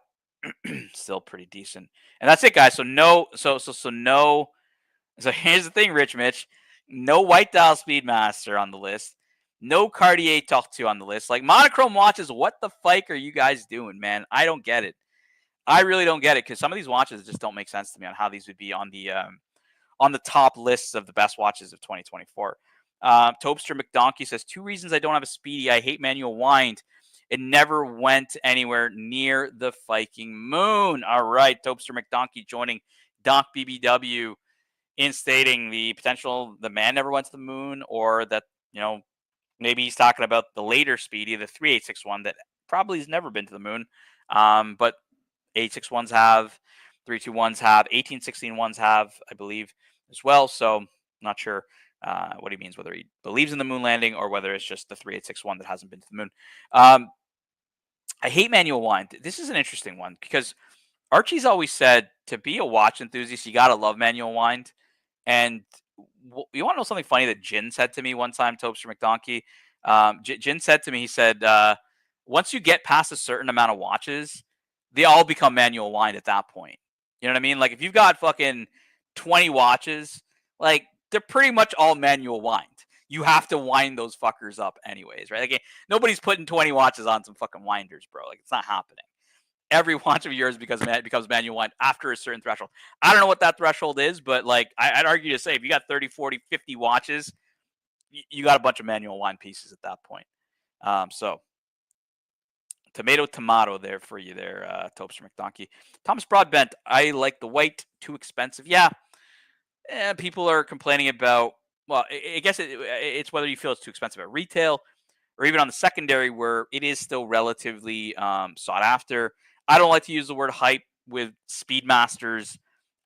Still pretty decent. And that's it, guys. So no. So here's the thing, Rich Mitch. No White Dial Speedmaster on the list. No Cartier Tortue on the list. Like, monochrome watches, what the fuck are you guys doing, man? I don't get it. I really don't get it, because some of these watches just don't make sense to me on how these would be on the top lists of the best watches of 2024. Topster McDonkey says, 2 reasons I don't have a Speedy. I hate manual wind. It never went anywhere near the fucking moon. All right, Topster McDonkey joining Doc BBW in stating the potential the man never went to the moon, or that, maybe he's talking about the later Speedy, the 3861, that probably has never been to the moon. But 861s have, 321s have, 1816 ones have, I believe, as well. So not sure what he means, whether he believes in the moon landing or whether it's just the 3861 that hasn't been to the moon. I hate manual wind. This is an interesting one, because Archie's always said, to be a watch enthusiast, you got to love manual wind. And you want to know something funny that Jin said to me one time, Topster McDonkey? Jin said to me, he said, once you get past a certain amount of watches, they all become manual wind at that point. You know what I mean? Like, if you've got fucking 20 watches, like, they're pretty much all manual wind. You have to wind those fuckers up anyways, right? Like, nobody's putting 20 watches on some fucking winders, bro. Like, it's not happening. Every watch of yours becomes manual wind after a certain threshold. I don't know what that threshold is, but like, I'd argue to say, if you got 30, 40, 50 watches, you got a bunch of manual wind pieces at that point. So tomato there for you there, Topster McDonkey. Thomas Broadbent, I like the white, too expensive. Yeah, people are complaining about, well, I guess it's whether you feel it's too expensive at retail or even on the secondary, where it is still relatively sought after. I don't like to use the word hype with Speedmasters.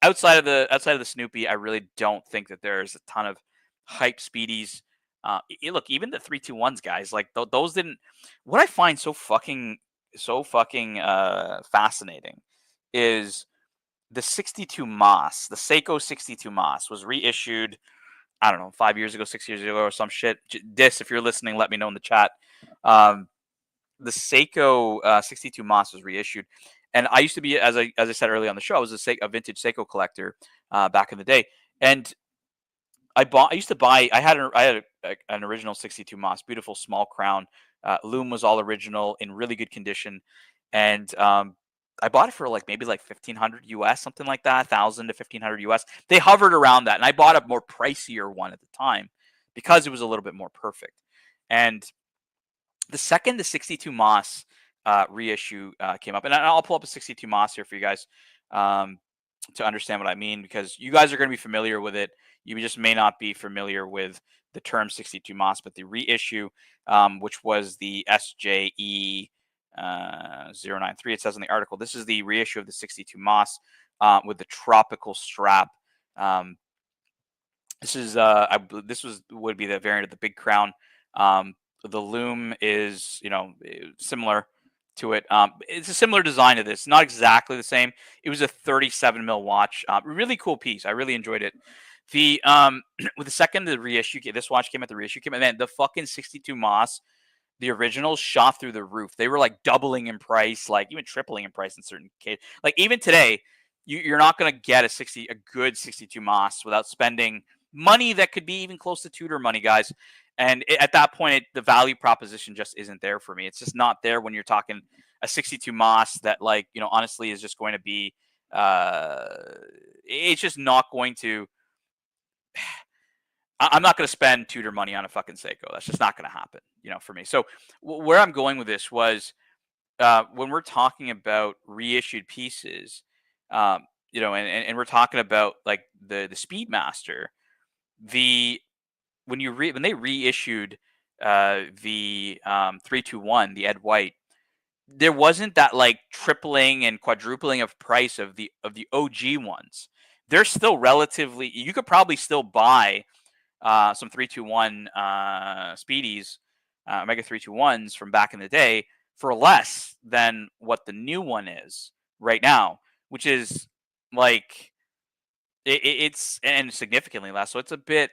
Outside of the Snoopy, I really don't think that there's a ton of hype Speedies. Look, even the 321s, guys, like those didn't. What I find so fucking fascinating is the 62 Mas, the Seiko 62 Mas was reissued, I don't know, 5 years ago, 6 years ago, or some shit. If you're listening, let me know in the chat. The Seiko 62 Mas was reissued, and I used to be, as I said earlier on the show, I was a vintage Seiko collector back in the day, and I had an original 62 Mas, beautiful small crown, loom was all original, in really good condition, and I bought it for maybe $1,500 US, something like that, $1,000 to $1,500 US. They hovered around that, and I bought a more pricier one at the time because it was a little bit more perfect. And the second the 62 Mas reissue came up, and I'll pull up a 62 Mas here for you guys to understand what I mean, because you guys are going to be familiar with it. You just may not be familiar with the term 62 Mas, but the reissue, which was the SJE 093, it says in the article, this is the reissue of the 62 Mas with the tropical strap. This would be the variant of the big crown. The loom is, similar to it. It's a similar design to this, not exactly the same. It was a 37 mil watch. Really cool piece. I really enjoyed it. The with the second the reissue, this watch came at the reissue came, and man, the fucking 62 Mas, the originals shot through the roof. They were doubling in price, even tripling in price in certain cases. Even today, you're not going to get a good 62 Mas without spending money that could be even close to Tudor money, guys. And at that point, the value proposition just isn't there for me. It's just not there when you're talking a 62 Mas that, honestly is just going to be, it's just not going to, I'm not going to spend Tudor money on a fucking Seiko. That's just not going to happen, for me. So where I'm going with this was, when we're talking about reissued pieces, and we're talking about the Speedmaster, when they reissued the 321, the Ed White, there wasn't that tripling and quadrupling of price of the OG ones. They're still relatively, you could probably still buy some 321 Speedies, Omega 321s from back in the day for less than what the new one is right now, which is it's significantly less. So it's a bit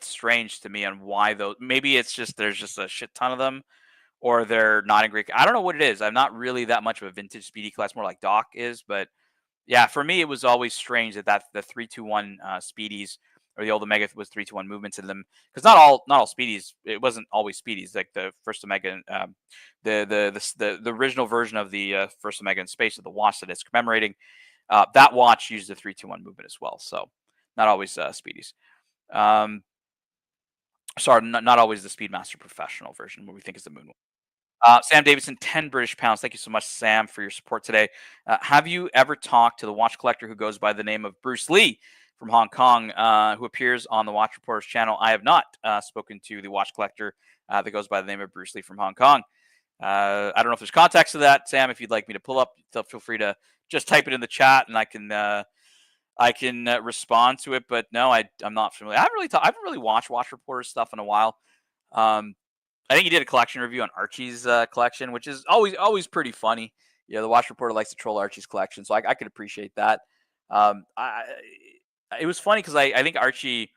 strange to me on why those. Maybe it's just there's just a shit ton of them, or they're not in great. I don't know what it is. I'm not really that much of a vintage speedy collector, more like Doc is. But yeah, for me, it was always strange that the 321 speedies or the old Omega was 321 movements in them, because not all speedies. It wasn't always speedies. Like the first Omega, the original version of the first Omega in space, of the watch that it's commemorating, that watch used the 321 movement as well. So not always speedies. Sorry, not always the Speedmaster Professional version, what we think is the moon one. Sam Davidson, 10 British pounds. Thank you so much, Sam, for your support today. Have you ever talked to the watch collector who goes by the name of Bruce Lee from Hong Kong, who appears on the Watch Reporter's channel? I have not spoken to the watch collector that goes by the name of Bruce Lee from Hong Kong. I don't know if there's context to that, Sam. If you'd like me to pull up, feel free to just type it in the chat, and I can respond to it. But no, I'm not familiar. I haven't really watched Watch Reporter stuff in a while. I think he did a collection review on Archie's collection, which is always pretty funny. Yeah, the Watch Reporter likes to troll Archie's collection, so I could appreciate that. It was funny because I think Archie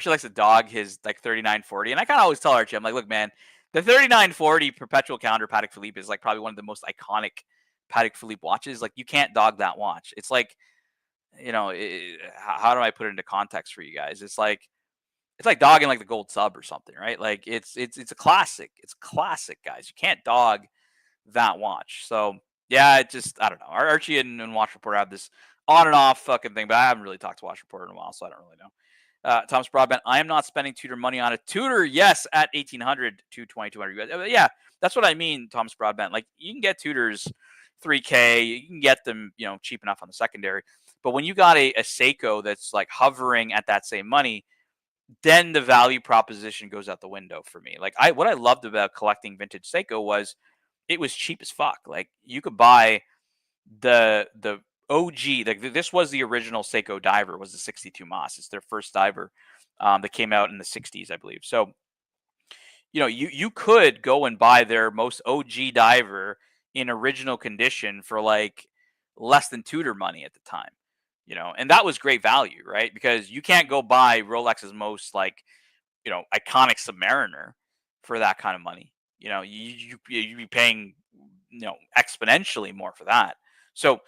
likes to dog his like 3940, and I kind of always tell Archie, I'm like, look, man, the 3940 Perpetual Calendar Patek Philippe is like probably one of the most iconic Patek Philippe watches. Like, you can't dog that watch. It's like, how do I put it into context for you guys? It's like dogging like the gold sub or something, right? Like it's a classic. It's classic, guys. You can't dog that watch. So yeah, I don't know. Archie and Watch Reporter have this on and off fucking thing, but I haven't really talked to Watch Reporter in a while, so I don't really know. Thomas Broadbent, I am not spending Tudor money on a Tudor. Yes, at 1,800 to 2,200. Yeah, that's what I mean, Thomas Broadbent. Like, you can get Tudors 3K. You can get them, cheap enough on the secondary. But when you got a Seiko that's like hovering at that same money, then the value proposition goes out the window for me. Like, what I loved about collecting vintage Seiko was it was cheap as fuck. Like, you could buy the OG, like this was the original Seiko diver, was the 62 Moss. It's their first diver that came out in the 60s, I believe. So, you could go and buy their most OG diver in original condition for like less than Tudor money at the time. And that was great value, right? Because you can't go buy Rolex's most like, iconic Submariner for that kind of money. You'd be paying, exponentially more for that. So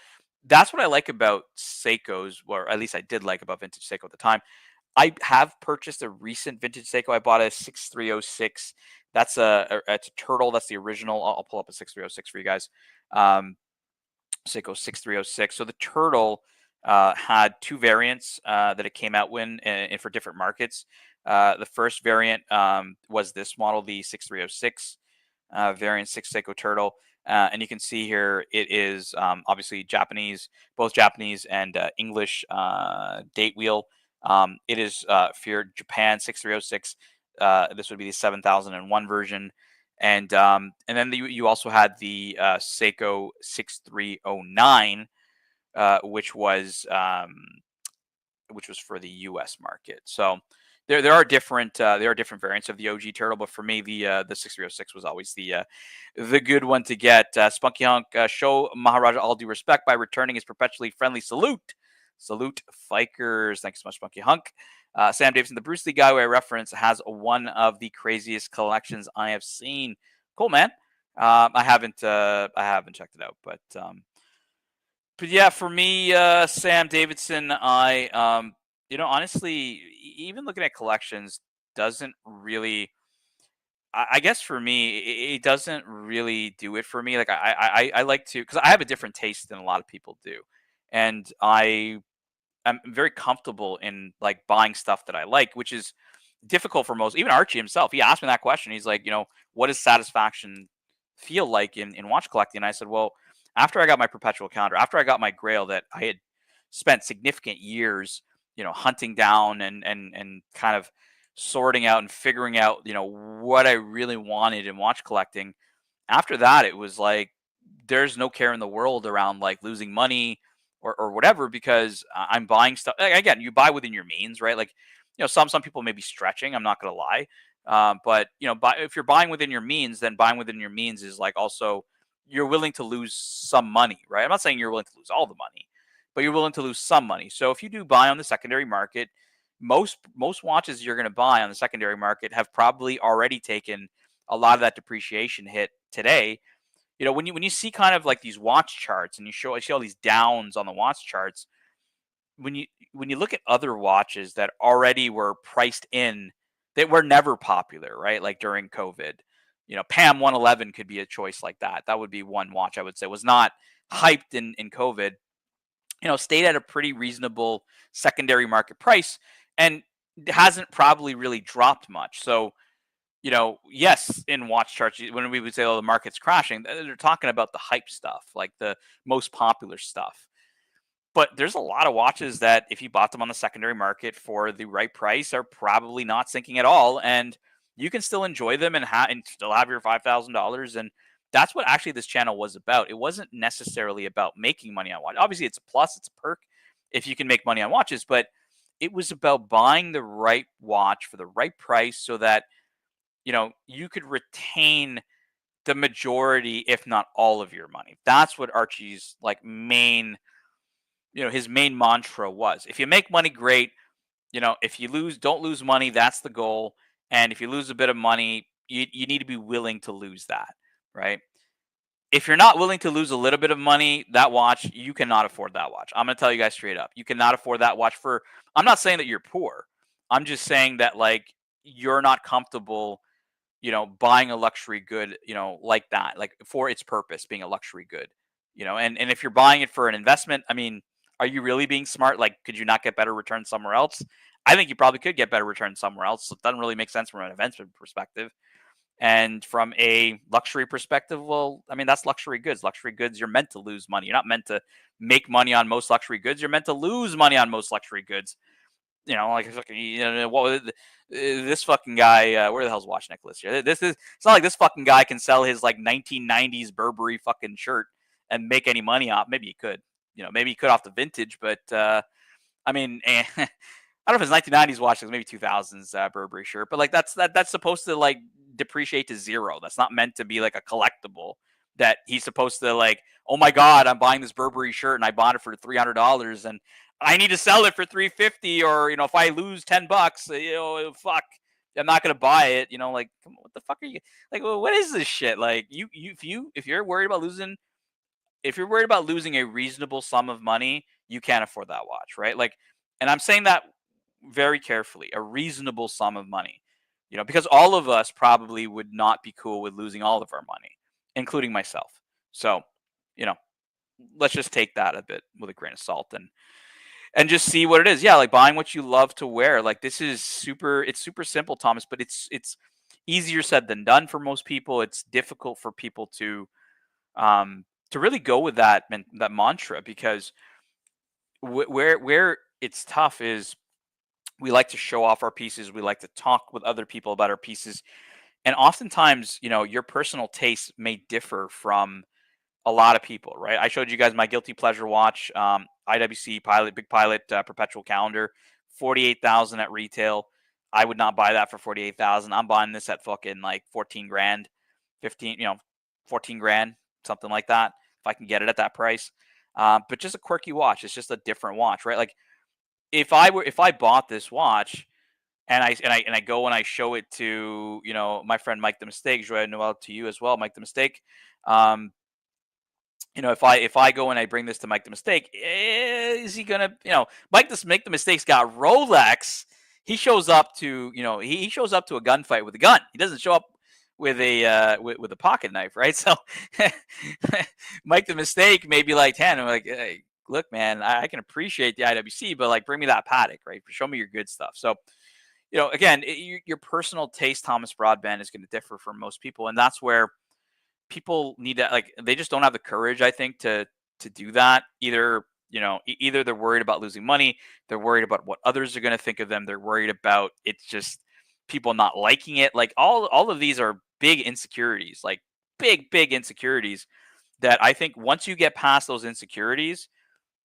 that's what I like about Seikos, or at least I did like about vintage Seiko at the time. I have purchased a recent vintage Seiko. I bought a 6306. It's a turtle. That's the original. I'll pull up a 6306 for you guys. Seiko 6306. So the turtle had two variants that it came out with for different markets. The first variant was this model, the 6306 variant 6 Seiko turtle. And you can see here it is obviously Japanese, both Japanese and English date wheel. It is for Japan 6306. This would be the 7001 version. And then you also had the Seiko 6309. Which was for the U.S. market. So there are different variants of the OG turtle, but for me the 6306 was always the good one to get. Spunky Hunk, show Maharaja all due respect by returning his perpetually friendly salute. Salute, Fikers. Thanks so much, Spunky Hunk. Sam Davidson, the Bruce Lee guy who I reference, has one of the craziest collections I have seen. Cool, man. I haven't checked it out, but yeah, for me, Sam Davidson, honestly, even looking at collections doesn't really. I guess for me, it doesn't really do it for me. Like, I like to, because I have a different taste than a lot of people do, and I'm very comfortable in like buying stuff that I like, which is difficult for most. Even Archie himself, he asked me that question. He's like, what does satisfaction feel like in watch collecting? And I said, well, after I got my perpetual calendar, after I got my Grail that I had spent significant years, hunting down and kind of sorting out and figuring out, what I really wanted in watch collecting. After that, it was like, there's no care in the world around like losing money or whatever, because I'm buying stuff. Again, you buy within your means, right? Like, some people may be stretching. I'm not going to lie. But, if you're buying within your means, then buying within your means is like also, you're willing to lose some money, right? I'm not saying you're willing to lose all the money, but you're willing to lose some money. So if you do buy on the secondary market, most watches you're going to buy on the secondary market have probably already taken a lot of that depreciation hit today, when you see kind of like these watch charts and I see all these downs on the watch charts, when you look at other watches that already were priced in that were never popular, right? Like during COVID, PAM 111 could be a choice like that. That would be one watch I would say was not hyped in COVID, stayed at a pretty reasonable secondary market price and hasn't probably really dropped much. So, yes, in watch charts, when we would say, oh, the market's crashing, they're talking about the hype stuff, like the most popular stuff. But there's a lot of watches that if you bought them on the secondary market for the right price are probably not sinking at all. And you can still enjoy them and still have your $5,000. And that's what actually this channel was about. It wasn't necessarily about making money on watch. Obviously, it's a plus, it's a perk if you can make money on watches, but it was about buying the right watch for the right price so that, you could retain the majority, if not all of your money. That's what Archie's main, his main mantra was. If you make money, great. If you lose, don't lose money. That's the goal. And if you lose a bit of money, you need to be willing to lose that, right? If you're not willing to lose a little bit of money, that watch, you cannot afford that watch. I'm going to tell you guys straight up. You cannot afford that watch I'm not saying that you're poor. I'm just saying that you're not comfortable, buying a luxury good, like that, like for its purpose, being a luxury good, and if you're buying it for an investment, I mean, are you really being smart? Like, could you not get better returns somewhere else? I think you probably could get better returns somewhere else. It doesn't really make sense from an investment perspective. And from a luxury perspective, well, I mean, that's luxury goods. Luxury goods, you're meant to lose money. You're not meant to make money on most luxury goods. You're meant to lose money on most luxury goods. This fucking guy, where the hell's Watch Nicholas here? It's not like this fucking guy can sell his 1990s Burberry fucking shirt and make any money off. Maybe he could, maybe he could off the vintage, but I mean, I don't know if it's 1990s watch, it's maybe 2000s Burberry shirt, but that's supposed to depreciate to zero. That's not meant to be a collectible that he's supposed to oh my God, I'm buying this Burberry shirt and I bought it for $300 and I need to sell it for $350, or if I lose $10, fuck, I'm not gonna buy it. Come on, what the fuck are you what is this shit? If you're worried about losing a reasonable sum of money, you can't afford that watch, right? And I'm saying that very carefully, a reasonable sum of money, because all of us probably would not be cool with losing all of our money, including myself. So, let's just take that a bit with a grain of salt and just see what it is. Yeah, buying what you love to wear. This is it's super simple, Thomas, but it's easier said than done for most people. It's difficult for people to really go with that mantra, because where it's tough is we like to show off our pieces. We like to talk with other people about our pieces. And oftentimes, your personal taste may differ from a lot of people, right? I showed you guys my guilty pleasure watch, IWC Big Pilot perpetual calendar, 48,000 at retail. I would not buy that for 48,000. I'm buying this at fucking 14 grand, 14 grand, something like that, if I can get it at that price. But just a quirky watch. It's just a different watch, right? If I bought this watch and I go and I show it to, my friend Mike the Mistake, Joyeux Noel to you as well, Mike the Mistake. If I go and I bring this to Mike the Mistake, is he gonna, Mike the Mistake's got Rolex. He shows up to, he shows up to a gunfight with a gun. He doesn't show up with a with a pocket knife, right? So Mike the Mistake may be like, I'm like, hey, look, man, I can appreciate the IWC, but bring me that Patek, right? Show me your good stuff. So, again, your personal taste, Thomas Broadbent, is going to differ from most people, and that's where people need to they just don't have the courage, I think, to do that. Either they're worried about losing money, they're worried about what others are going to think of them, they're worried about it's just people not liking it. All of these are big insecurities, big insecurities that I think once you get past those insecurities,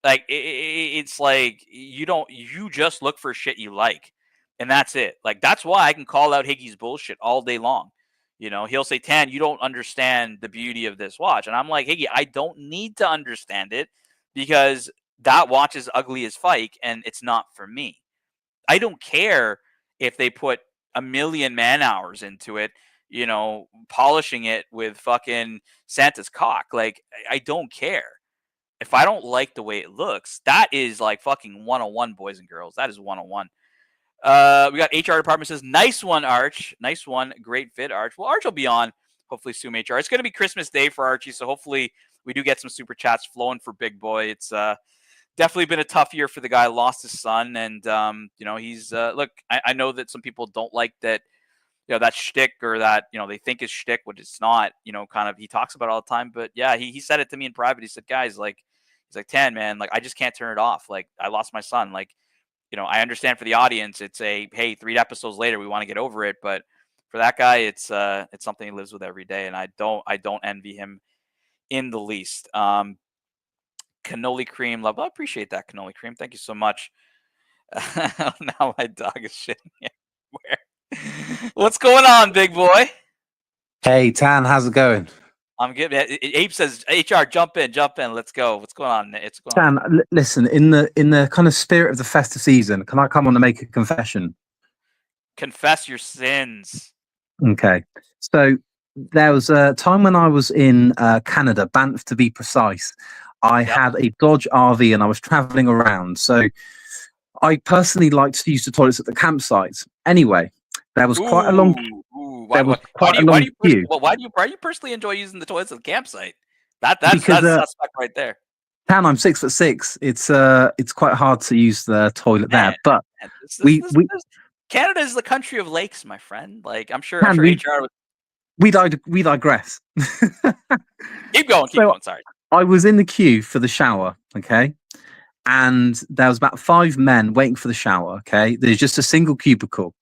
it's you just look for shit you like, and that's it. That's why I can call out Higgy's bullshit all day long. He'll say, Tan, you don't understand the beauty of this watch. And I'm like, Higgy, I don't need to understand it, because that watch is ugly as fike and it's not for me. I don't care if they put 1 million man hours into it. you know, polishing it with fucking Santa's cock. Like, I don't care. If I don't like the way it looks, that is like fucking 101, boys and girls. That is 101. We got HR department says, nice one, Arch. Nice one. Great fit, Arch. Well, Arch will be on hopefully soon, HR. It's going to be Christmas Day for Archie, so hopefully we do get some super chats flowing for Big Boy. It's definitely been a tough year for the guy. Lost his son, and you know, he's look. I know that some people don't like that, you know, that shtick, or that, you know, they think is shtick, which it's not. You know, kind of he talks about it all the time. But yeah, he said it to me in private. He said, guys, like, he's like, Tan, man, like, I just can't turn it off. Like, I lost my son. Like, you know, I understand for the audience, it's a, hey, 3 episodes later, we want to get over it, but for that guy, it's something he lives with every day, and I don't envy him in the least. Cannoli cream, love. I appreciate that, cannoli cream. Thank you so much. Now my dog is shitting everywhere. What's going on, big boy? Hey, Tan, how's it going? I'm good. Abe says, HR, jump in. Let's go. What's going on? It's going Tan, on. Listen, in the kind of spirit of the festive season, can I come on and make a confession? Confess your sins. Okay. So there was a time when I was in Canada, Banff to be precise. I had a Dodge RV and I was traveling around. So I personally liked to use the toilets at the campsites. Anyway, there was quite a long queue. Why do you personally enjoy using the toilets at the campsite? That's suspect right there. Tan, I'm 6'6". It's quite hard to use the toilet there. But Canada is the country of lakes, my friend. Like, I'm sure HR. We digress. Keep going. Sorry. I was in the queue for the shower, okay? And there was about 5 men waiting for the shower, okay? There's just a single cubicle.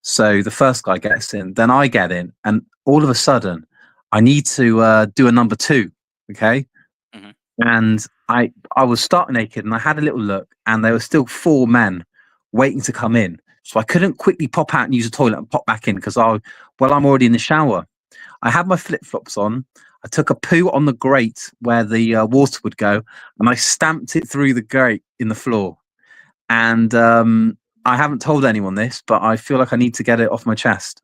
So the first guy gets in, then I get in, and all of a sudden, I need to do a number 2, okay? Mm-hmm. And I was stark naked, and I had a little look, and there were still 4 men waiting to come in. So I couldn't quickly pop out and use the toilet and pop back in because I'm already in the shower. I had my flip-flops on. I took a poo on the grate where the water would go, and I stamped it through the grate in the floor. And I haven't told anyone this, but I feel like I need to get it off my chest.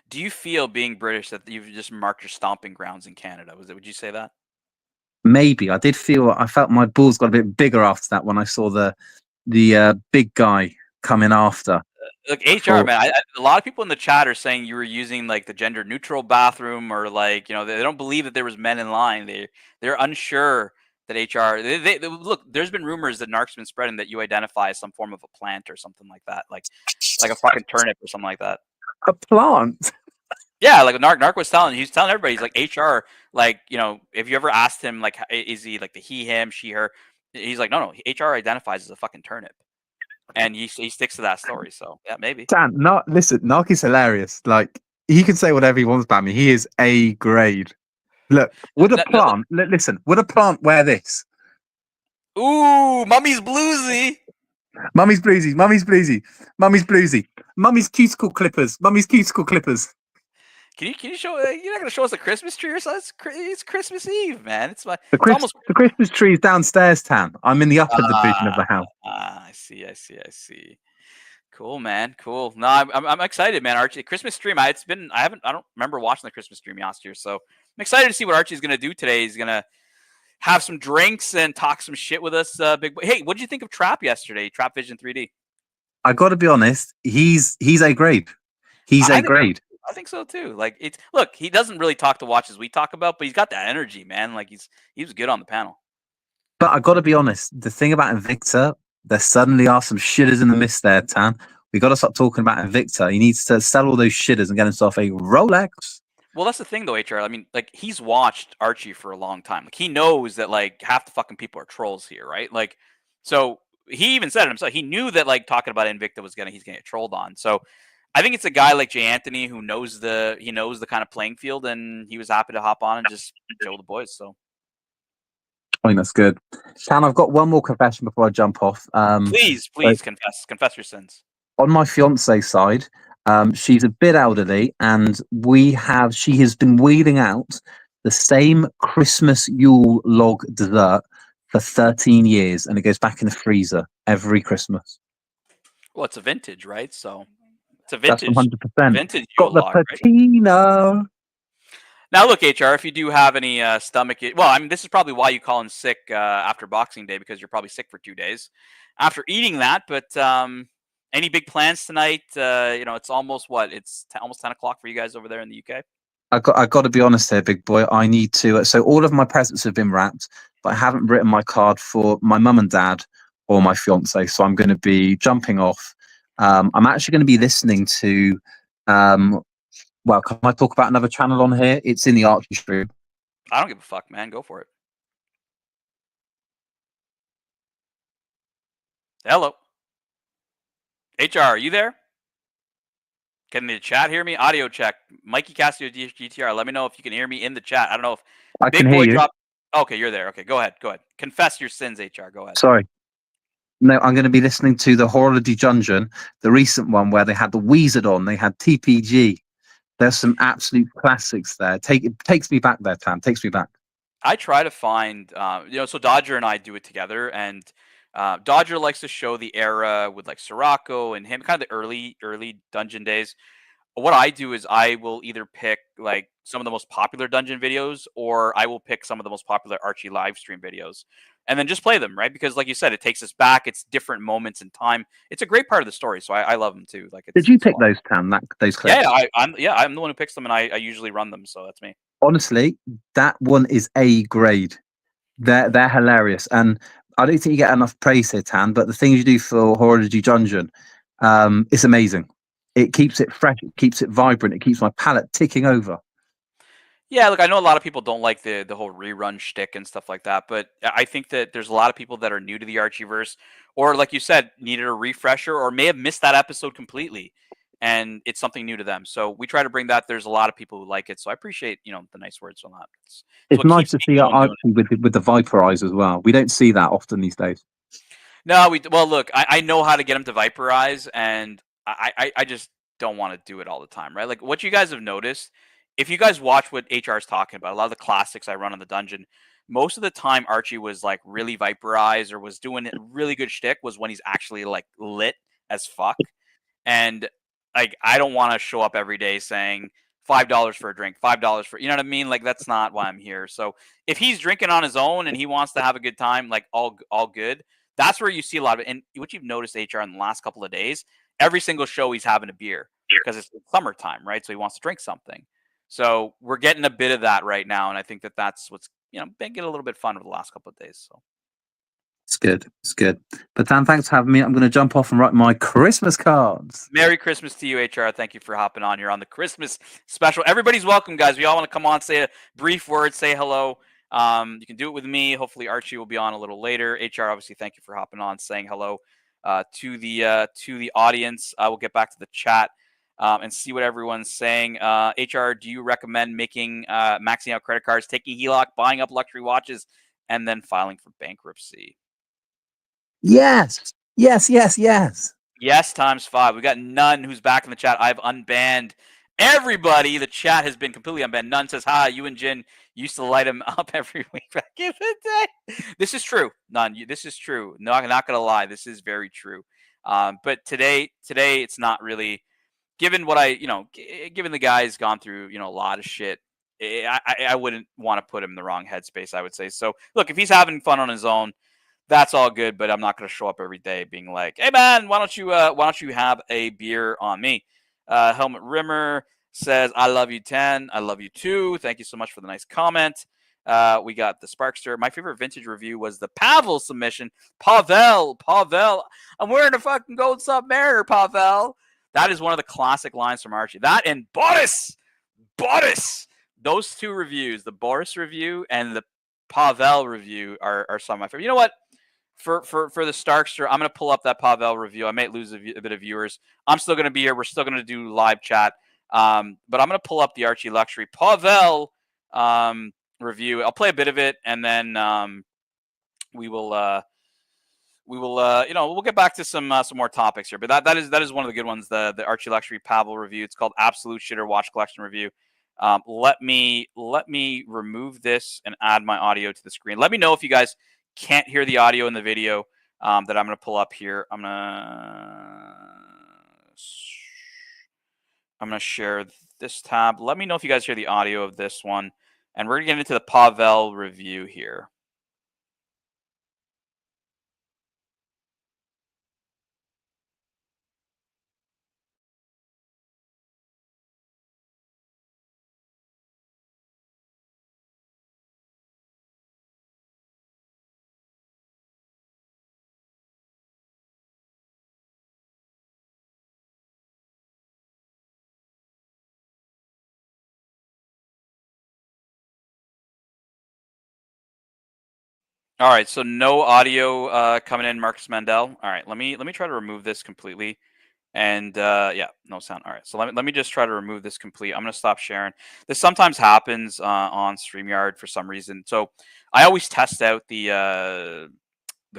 Do you feel, being British, that you've just marked your stomping grounds in Canada? Would you say that? Maybe. I felt my balls got a bit bigger after that when I saw the big guy coming after. Look, HR, man, a lot of people in the chat are saying you were using like the gender neutral bathroom, or like, you know, they don't believe that there was men in line. They're unsure that HR. They look. There's been rumors that Narc's been spreading that you identify as some form of a plant or something like that, like a fucking turnip or something like that. A plant. Yeah, like Narc was telling. He's telling everybody. He's like, HR. Like, you know, if you ever asked him, like, is he like the he, him, she, her? He's like, no. HR identifies as a fucking turnip. And he sticks to that story, so yeah, maybe. Dan, listen, Narky's hilarious. Like, he can say whatever he wants about me. He is A grade. Look, would a plant wear this? Ooh, Mummy's bluesy. Mummy's bluesy. Mummy's cuticle clippers. Can you show? You're not gonna show us a Christmas tree or something? It's Christmas Eve, man. The Christmas tree is downstairs, Tan. I'm in the upper division of the house. I see. Cool, man. Cool. No, I'm excited, man. Archie, Christmas stream. I don't remember watching the Christmas stream last year, so I'm excited to see what Archie's gonna do today. He's gonna have some drinks and talk some shit with us. Big boy. Hey, what did you think of Trap yesterday? Trap Vision 3D. I got to be honest. He's A grade. He's A grade. I think so too. Like, he doesn't really talk the watches we talk about, but he's got that energy, man. Like, he was good on the panel. But I got to be honest, the thing about Invicta, there suddenly are some shitters in the mist there, Tan. We got to stop talking about Invicta. He needs to sell all those shitters and get himself a Rolex. Well, that's the thing, though, HR. I mean, like, he's watched Archie for a long time. Like, he knows that, like, half the fucking people are trolls here, right? Like, so he even said it himself. He knew that, like, talking about Invicta he's gonna get trolled on. So I think it's a guy like Jay Anthony who knows the kind of playing field, and he was happy to hop on and just show the boys. So I think that's good. Tan, I've got one more confession before I jump off. Please confess your sins. On my fiance's side, she's a bit elderly, and she has been wheeling out the same Christmas Yule log dessert for 13 years, and it goes back in the freezer every Christmas. Well, it's a vintage, right? So It's a That's vintage 100%. vintage Got Yule the log, right? patina. Now, look, HR, if you do have any stomach, well, I mean, this is probably why you call in sick after Boxing Day, because you're probably sick for 2 days after eating that. But any big plans tonight? You know, it's almost what? It's almost 10 o'clock for you guys over there in the UK. I got to be honest here, big boy. I need to. So all of my presents have been wrapped, but I haven't written my card for my mum and dad or my fiance. So I'm going to be jumping off. I'm actually going to be listening to. Well, can I talk about another channel on here? It's in the Archie stream. I don't give a fuck, man. Go for it. Hello. HR, are you there? Can the chat hear me? Audio check. Mikey Casio GTR. Let me know if you can hear me in the chat. I don't know if I Big can Boy hear you. dropped. Okay, you're there. Okay, go ahead. Go ahead. Confess your sins, HR. Go ahead. Sorry. No, I'm going to be listening to the Horology Dungeon, the recent one where they had the Wizard on. They had TPG. There's some absolute classics there. It takes me back there, Tam. Takes me back. I try to find, you know, so Dodger and I do it together, and Dodger likes to show the era with like Sirocco and him, kind of the early dungeon days. What I do is I will either pick like some of the most popular dungeon videos, or I will pick some of the most popular Archie live stream videos, and then just play them, right? Because like you said, it takes us back. It's different moments in time. It's a great part of the story, so I love them too. Like, Did you it's pick fun. those, Tam? Those clips? I'm the one who picks them, and I usually run them, so that's me. Honestly, that one is A grade. They're hilarious, and I don't think you get enough praise here, Tan. But the things you do for Horology Dungeon, it's amazing. It keeps it fresh, it keeps it vibrant, it keeps my palate ticking over. Yeah, look, I know a lot of people don't like the whole rerun shtick and stuff like that, but I think that there's a lot of people that are new to the Archieverse, or like you said, needed a refresher, or may have missed that episode completely, and it's something new to them. So we try to bring that. There's a lot of people who like it, so I appreciate the nice words on that. It's what Nice keeps to me see going doing Archie with the Viper eyes as well. We don't see that often these days. No, well, look, I know how to get them to viperize, and I just don't want to do it all the time, right? Like what you guys have noticed, if you guys watch what HR is talking about, a lot of the classics I run on the dungeon, most of the time Archie was like really vaporized or was doing really good shtick was when he's actually like lit as fuck. And like I don't want to show up every day saying $5 for a drink, $5 for, you know what I mean? Like that's not why I'm here. So if he's drinking on his own and he wants to have a good time, like all good, that's where you see a lot of it. And what you've noticed, HR, in the last couple of days, every single show he's having a beer because it's summertime, right? So he wants to drink something. So we're getting a bit of that right now, and I think that that's what's been getting a little bit fun over the last couple of days. So it's good, it's good. But Dan, thanks for having me. I'm going to jump off and write my Christmas cards. Merry Christmas to you, HR. Thank you for hopping on here on the Christmas special. Everybody's welcome, guys. We all want to come on, say a brief word, say hello. You can do it with me. Hopefully, Archie will be on a little later. HR, obviously, thank you for hopping on, saying hello to the audience. I will get back to the chat and see what everyone's saying. HR, do you recommend maxing out credit cards, taking HELOC, buying up luxury watches, and then filing for bankruptcy? Yes. Yes times 5. We got None who's back in the chat. I've unbanned everybody. The chat has been completely unbanned. None says, hi, you and Jin used to light him up every week back in the day. This is true. None. This is true. No, I'm not going to lie. This is very true. But today it's not really, given what given the guy's gone through, a lot of shit. I wouldn't want to put him in the wrong headspace, I would say. So look, if he's having fun on his own, that's all good, but I'm not going to show up every day being like, hey man, why don't you have a beer on me? Helmut Rimmer says, I love you 10. I love you too. Thank you so much for the nice comment. We got the Sparkster. My favorite vintage review was the Pavel submission. Pavel. I'm wearing a fucking gold submariner, Pavel. That is one of the classic lines from Archie. That and Boris. Those two reviews, the Boris review and the Pavel review, are some of my favorite. You know what? For the Starkster, I'm going to pull up that Pavel review. I might lose a bit of viewers. I'm still going to be here. We're still going to do live chat. But I'm going to pull up the Archie Luxury Pavel review. I'll play a bit of it, and then we'll get back to some more topics here. But that is one of the good ones. The Archie Luxury Pavel review. It's called Absolute Shitter Watch Collection Review. Let me remove this and add my audio to the screen. Let me know if you guys can't hear the audio in the video that I'm going to pull up here. I'm going to I'm going to share this tab. Let me know if you guys hear the audio of this one. And we're going to get into the Pavel review here. All right, so no audio coming in, Marcus Mandel. All right, let me try to remove this completely. And yeah, no sound. All right, so let me just try to remove this complete. I'm gonna stop sharing. This sometimes happens on StreamYard for some reason. So I always test out the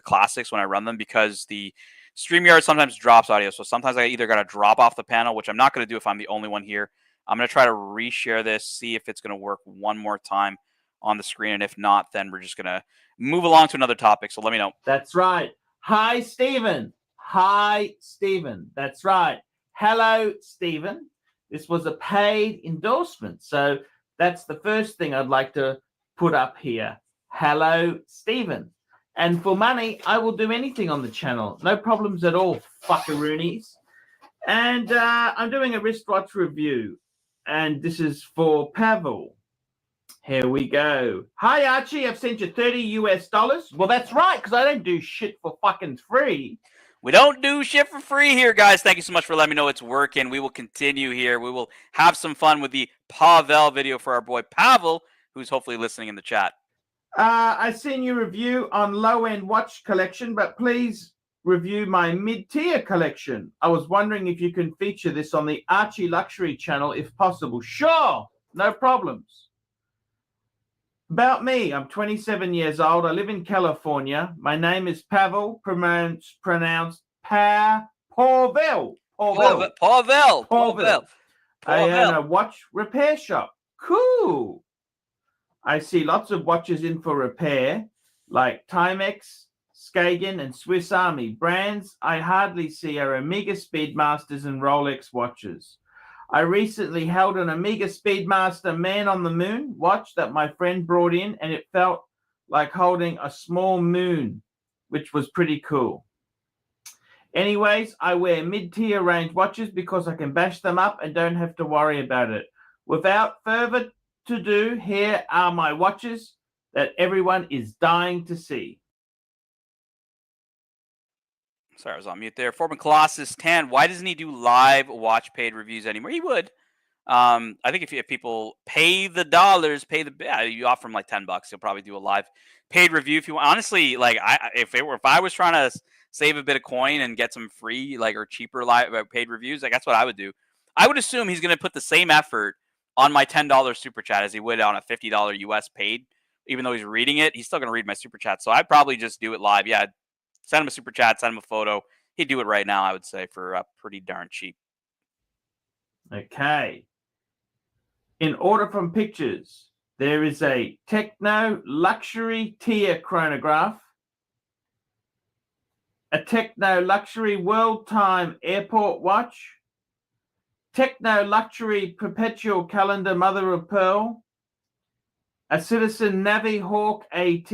classics when I run them because the StreamYard sometimes drops audio. So sometimes I either got to drop off the panel, which I'm not going to do if I'm the only one here. I'm going to try to reshare this, see if it's going to work one more time on the screen. And if not, then we're just going to move along to another topic. So let me know. That's right. Hi, Stephen. Hi, Stephen. That's right. Hello, Stephen. This was a paid endorsement. So that's the first thing I'd like to put up here. Hello, Stephen. And for money, I will do anything on the channel. No problems at all, fuckaroonies. And I'm doing a wristwatch review. And this is for Pavel. Here we go. Hi, Archie. I've sent you $30 US. Well, that's right, because I don't do shit for fucking free. We don't do shit for free here, guys. Thank you so much for letting me know it's working. We will continue here. We will have some fun with the Pavel video for our boy Pavel, who's hopefully listening in the chat. I seen your review on low-end watch collection, but please review my mid-tier collection. I was wondering if you can feature this on the Archie Luxury channel if possible. Sure, no problems. About me, I'm 27 years old. I live in California. My name is Pavel, pronounced Pavel. I own a watch repair shop. Cool. I see lots of watches in for repair, like Timex, Skagen, and Swiss Army. Brands I hardly see are Omega Speedmasters and Rolex watches. I recently held an Omega Speedmaster Man on the Moon watch that my friend brought in, and it felt like holding a small moon, which was pretty cool. Anyways, I wear mid-tier range watches because I can bash them up and don't have to worry about it. Without further ado, here are my watches that everyone is dying to see. Sorry, I was on mute there. Foreman Colossus 10. Why doesn't he do live watch paid reviews anymore? He would. I think if people pay the dollars, you offer him like $10, he'll probably do a live paid review. If you want, honestly, like if I was trying to save a bit of coin and get some free or cheaper live paid reviews, that's what I would do. I would assume he's going to put the same effort on my $10 super chat as he would on a $50 US paid. Even though he's reading it, he's still going to read my super chat. So I'd probably just do it live. Yeah. Send him a super chat, send him a photo. He'd do it right now, I would say, for pretty darn cheap. Okay. In order from pictures, there is a Techno Luxury Tier Chronograph, a Techno Luxury World Time Airport Watch, Techno Luxury Perpetual Calendar Mother of Pearl, a Citizen Navi Hawk AT,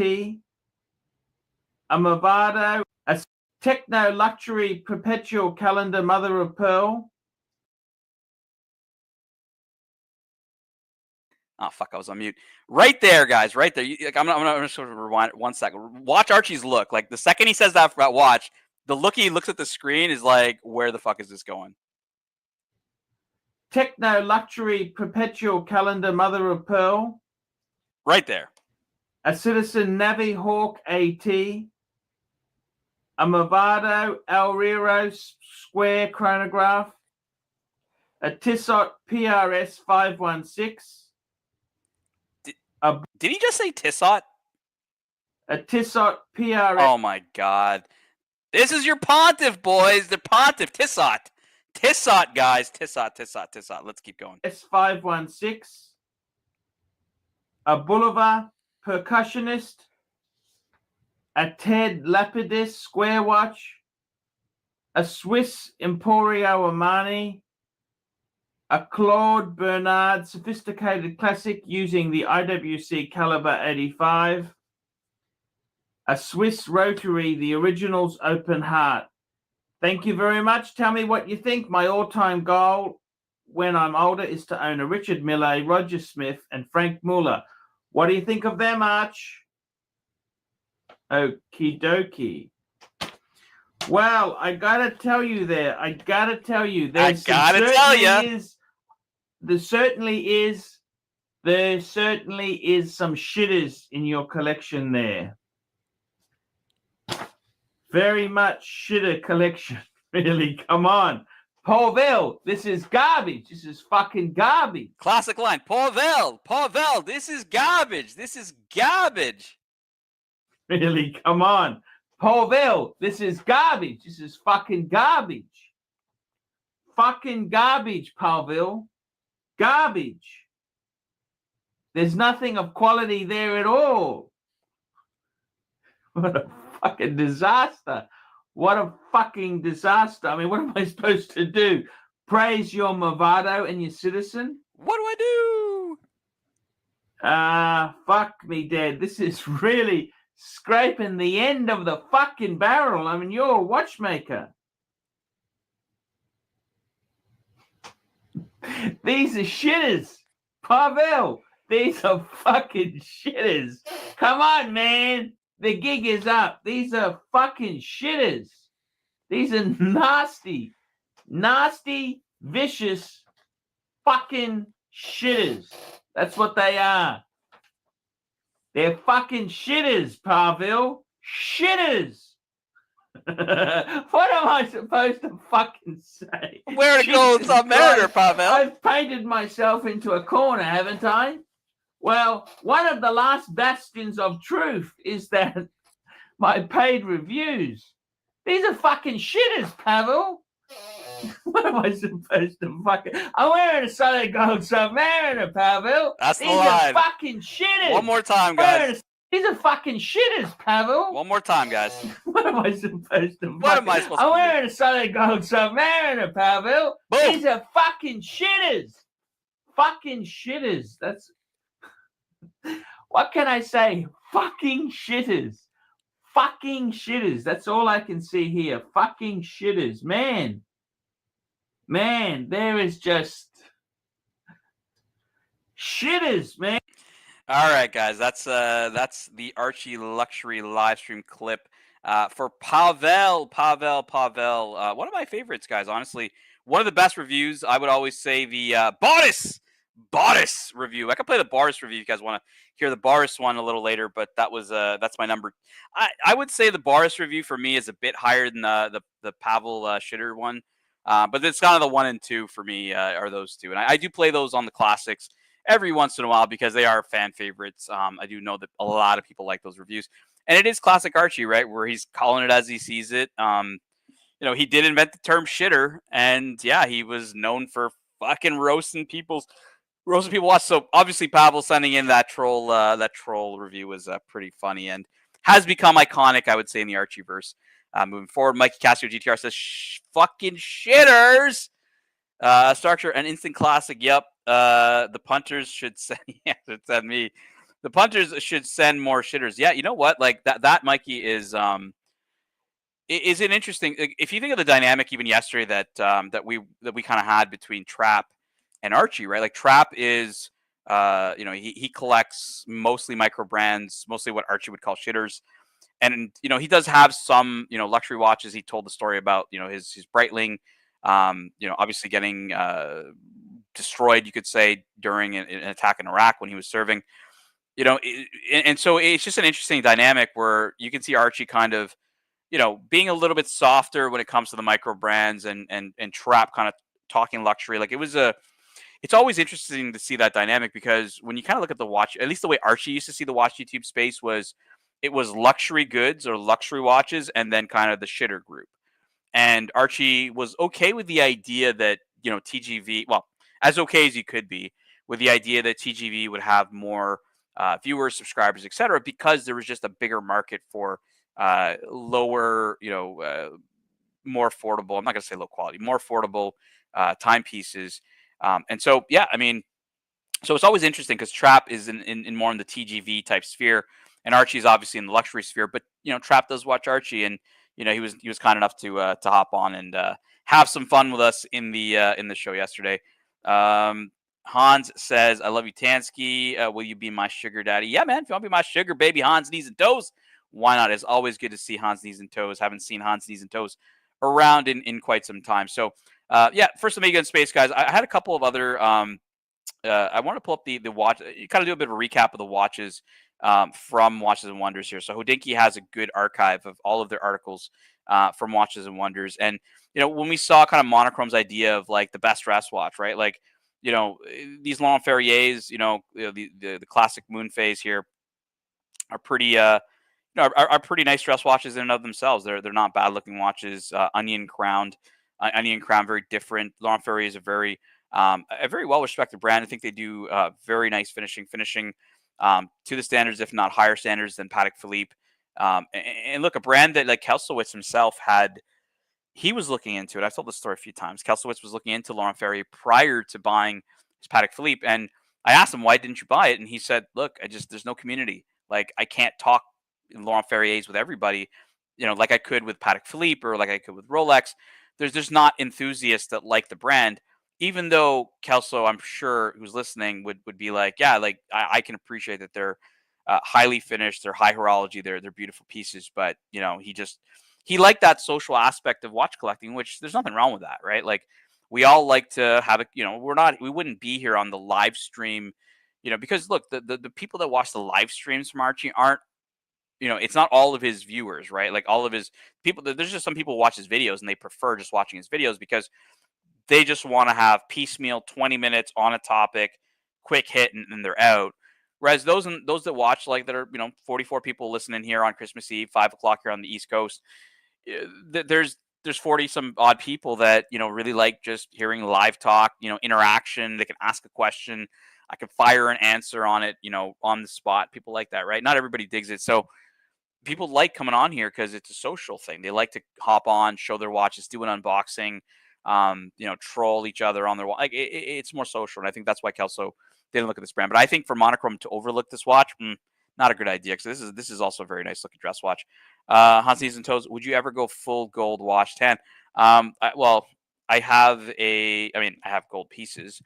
a Movado, a Techno Luxury Perpetual Calendar Mother of Pearl. Oh, fuck, I was on mute. Right there, guys, right there. I'm gonna sort of rewind 1 second. Watch Archie's look. Like, the second he says that watch, the look he looks at the screen is like, where the fuck is this going? Techno Luxury Perpetual Calendar Mother of Pearl. Right there. A Citizen Navi Hawk AT. A Movado Alrero Square Chronograph. A Tissot PRS 516. Did he just say Tissot? A Tissot PRS. Oh my god. This is your pontiff, boys. The pontiff. Tissot. Tissot, guys. Tissot. Let's keep going. S516. A Boulevard Percussionist. A Ted Lapidus Square Watch. A Swiss Emporio Armani. a Claude Bernard sophisticated classic using the IWC caliber 85, a Swiss rotary, the original's open heart. Thank you very much. Tell me what you think. My all-time goal when I'm older is to own a Richard Mille, Roger Smith, and Frank Muller. What do you think of them, Arch? Okie dokie. Well, I gotta tell you there. I gotta tell you. There certainly is some shitters in your collection there. Very much shitter collection. Really, come on. Pauville, this is garbage. This is fucking garbage. Classic line. Pauville, this is garbage. This is garbage. Really, come on. Pauville, this is garbage. This is fucking garbage. Fucking garbage, Pauville. Garbage. There's nothing of quality there at all. What a fucking disaster. What a fucking disaster. I mean, what am I supposed to do? Praise your Movado and your Citizen? What do I do? Fuck me dead. This is really scraping the end of the fucking barrel. I mean, you're a watchmaker. These are shitters. Pavel, these are fucking shitters. Come on, man. The gig is up. These are fucking shitters. These are nasty, vicious fucking shitters. That's what they are. They're fucking shitters, Pavel. Shitters. What am I supposed to fucking say? Where to go in South America, Pavel? I've painted myself into a corner, haven't I? Well, one of the last bastions of truth is that my paid reviews. These are fucking shitters, Pavel. What am I supposed to fucking... I'm wearing a solid gold submariner, Pavel. That's the These line. are fucking shitters. One more time, guys. These are fucking shitters, Pavel. One more time, guys. What am I supposed to... What am I supposed to I'm do? wearing a solid gold submariner, Pavel. Boom. These are fucking shitters. Fucking shitters. That's... What can I say? Fucking shitters. Fucking shitters. That's all I can see here. Fucking shitters. Man, there is just shitters, man. All right, guys. That's the Archie Luxury live stream clip for Pavel. One of my favorites, guys. Honestly, one of the best reviews. I would always say the Bodice review. I can play the Boris review if you guys want to hear the Boris one a little later, but that's my number. I would say the Boris review for me is a bit higher than the Pavel Shitter one, but it's kind of the 1 and 2 for me are those two, and I do play those on the classics every once in a while because they are fan favorites. I do know that a lot of people like those reviews, and it is classic Archie, right, where he's calling it as he sees it. He did invent the term shitter, and yeah, he was known for fucking roasting people watch. So obviously Pavel sending in that troll review was pretty funny and has become iconic, I would say, in the Archieverse moving forward. Mikey Casio GTR says fucking shitters. Structure an instant classic. Yep. The punters should send me. The punters should send more shitters. Yeah, you know what? Like that Mikey is an interesting. If you think of the dynamic even yesterday that we kind of had between Trap and Archie, right? Like Trap is, he collects mostly micro brands, mostly what Archie would call shitters. And, he does have some, luxury watches. He told the story about, his Breitling, obviously getting destroyed, you could say, during an attack in Iraq when he was serving, and so it's just an interesting dynamic where you can see Archie kind of, being a little bit softer when it comes to the micro brands and Trap kind of talking luxury. Like it's always interesting to see that dynamic because when you kind of look at the watch, at least the way Archie used to see the watch YouTube space was luxury goods or luxury watches and then kind of the shitter group. And Archie was okay with the idea that, TGV, well, as okay as you could be with the idea that TGV would have more viewers, subscribers, etc., because there was just a bigger market for lower, more affordable, I'm not going to say low quality, more affordable timepieces. And so, yeah, I mean, so it's always interesting because Trap is in more in the TGV type sphere, and Archie is obviously in the luxury sphere. But Trap does watch Archie, and he was kind enough to hop on and have some fun with us in the show yesterday. Hans says, "I love you, Tansky. Will you be my sugar daddy?" Yeah, man. If you want to be my sugar baby, Hans Knees and Toes, why not? It's always good to see Hans Knees and Toes. Haven't seen Hans Knees and Toes around in quite some time. So, yeah. First, Omega in space, guys. I had a couple of other. I want to pull up the watch. You kind of do a bit of a recap of the watches from Watches and Wonders here. So Hodinkee has a good archive of all of their articles from Watches and Wonders. And when we saw kind of Monochrome's idea of like the best dress watch, right? Like these Laurent Ferriers, the classic moon phase here are pretty are pretty nice dress watches in and of themselves. They're not bad looking watches. Onion crown, very different. Laurent Ferrier is a very well respected brand. I think they do very nice finishing to the standards, if not higher standards than Patek Philippe. And look, a brand that like Kelslowitz himself he was looking into it. I've told this story a few times. Kelslowitz was looking into Laurent Ferrier prior to buying his Patek Philippe, and I asked him, why didn't you buy it? And he said, look, there's no community. Like, I can't talk Laurent Ferriers with everybody, like I could with Patek Philippe or like I could with Rolex. There's not enthusiasts that like the brand, even though Kelso, I'm sure, who's listening would be like, yeah, like I can appreciate that they're highly finished, they're high horology, they're beautiful pieces, but he liked that social aspect of watch collecting, which there's nothing wrong with that, right? Like, we all like to have we wouldn't be here on the live stream, because look, the people that watch the live streams from Archie aren't, it's not all of his viewers, right? Like all of his people, there's just some people who watch his videos and they prefer just watching his videos because they just want to have piecemeal 20 minutes on a topic, quick hit, and they're out. Whereas those that watch, like, that are 44 people listening here on Christmas Eve, 5 o'clock here on the East Coast, there's 40 some odd people that really like just hearing live talk, interaction. They can ask a question, I can fire an answer on it, on the spot. People like that, right? Not everybody digs it, so people like coming on here because it's a social thing. They like to hop on, show their watches, do an unboxing, troll each other on their watch. Like, it's more social, and I think that's why Kelso didn't look at this brand. But I think for Monochrome to overlook this watch, not a good idea, because this is also a very nice looking dress watch. Hans Knees and Toes, would you ever go full gold wash tan? I have gold pieces,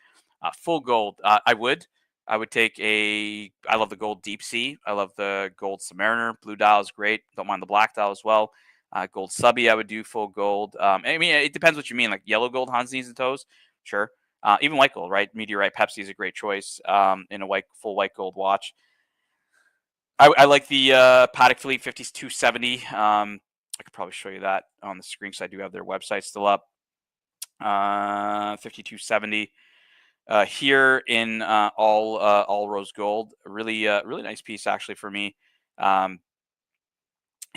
full gold. I would take I love the gold Deep Sea. I love the gold Submariner. Blue dial is great. Don't mind the black dial as well. Gold subby, I would do full gold. I mean, it depends what you mean. Like yellow gold, Hans Knees and Toes, sure. Even white gold, right? Meteorite Pepsi is a great choice in a full white gold watch. I like the Patek Philippe 5270. I could probably show you that on the screen because I do have their website still up. 5270 here in all rose gold. Really nice piece actually for me.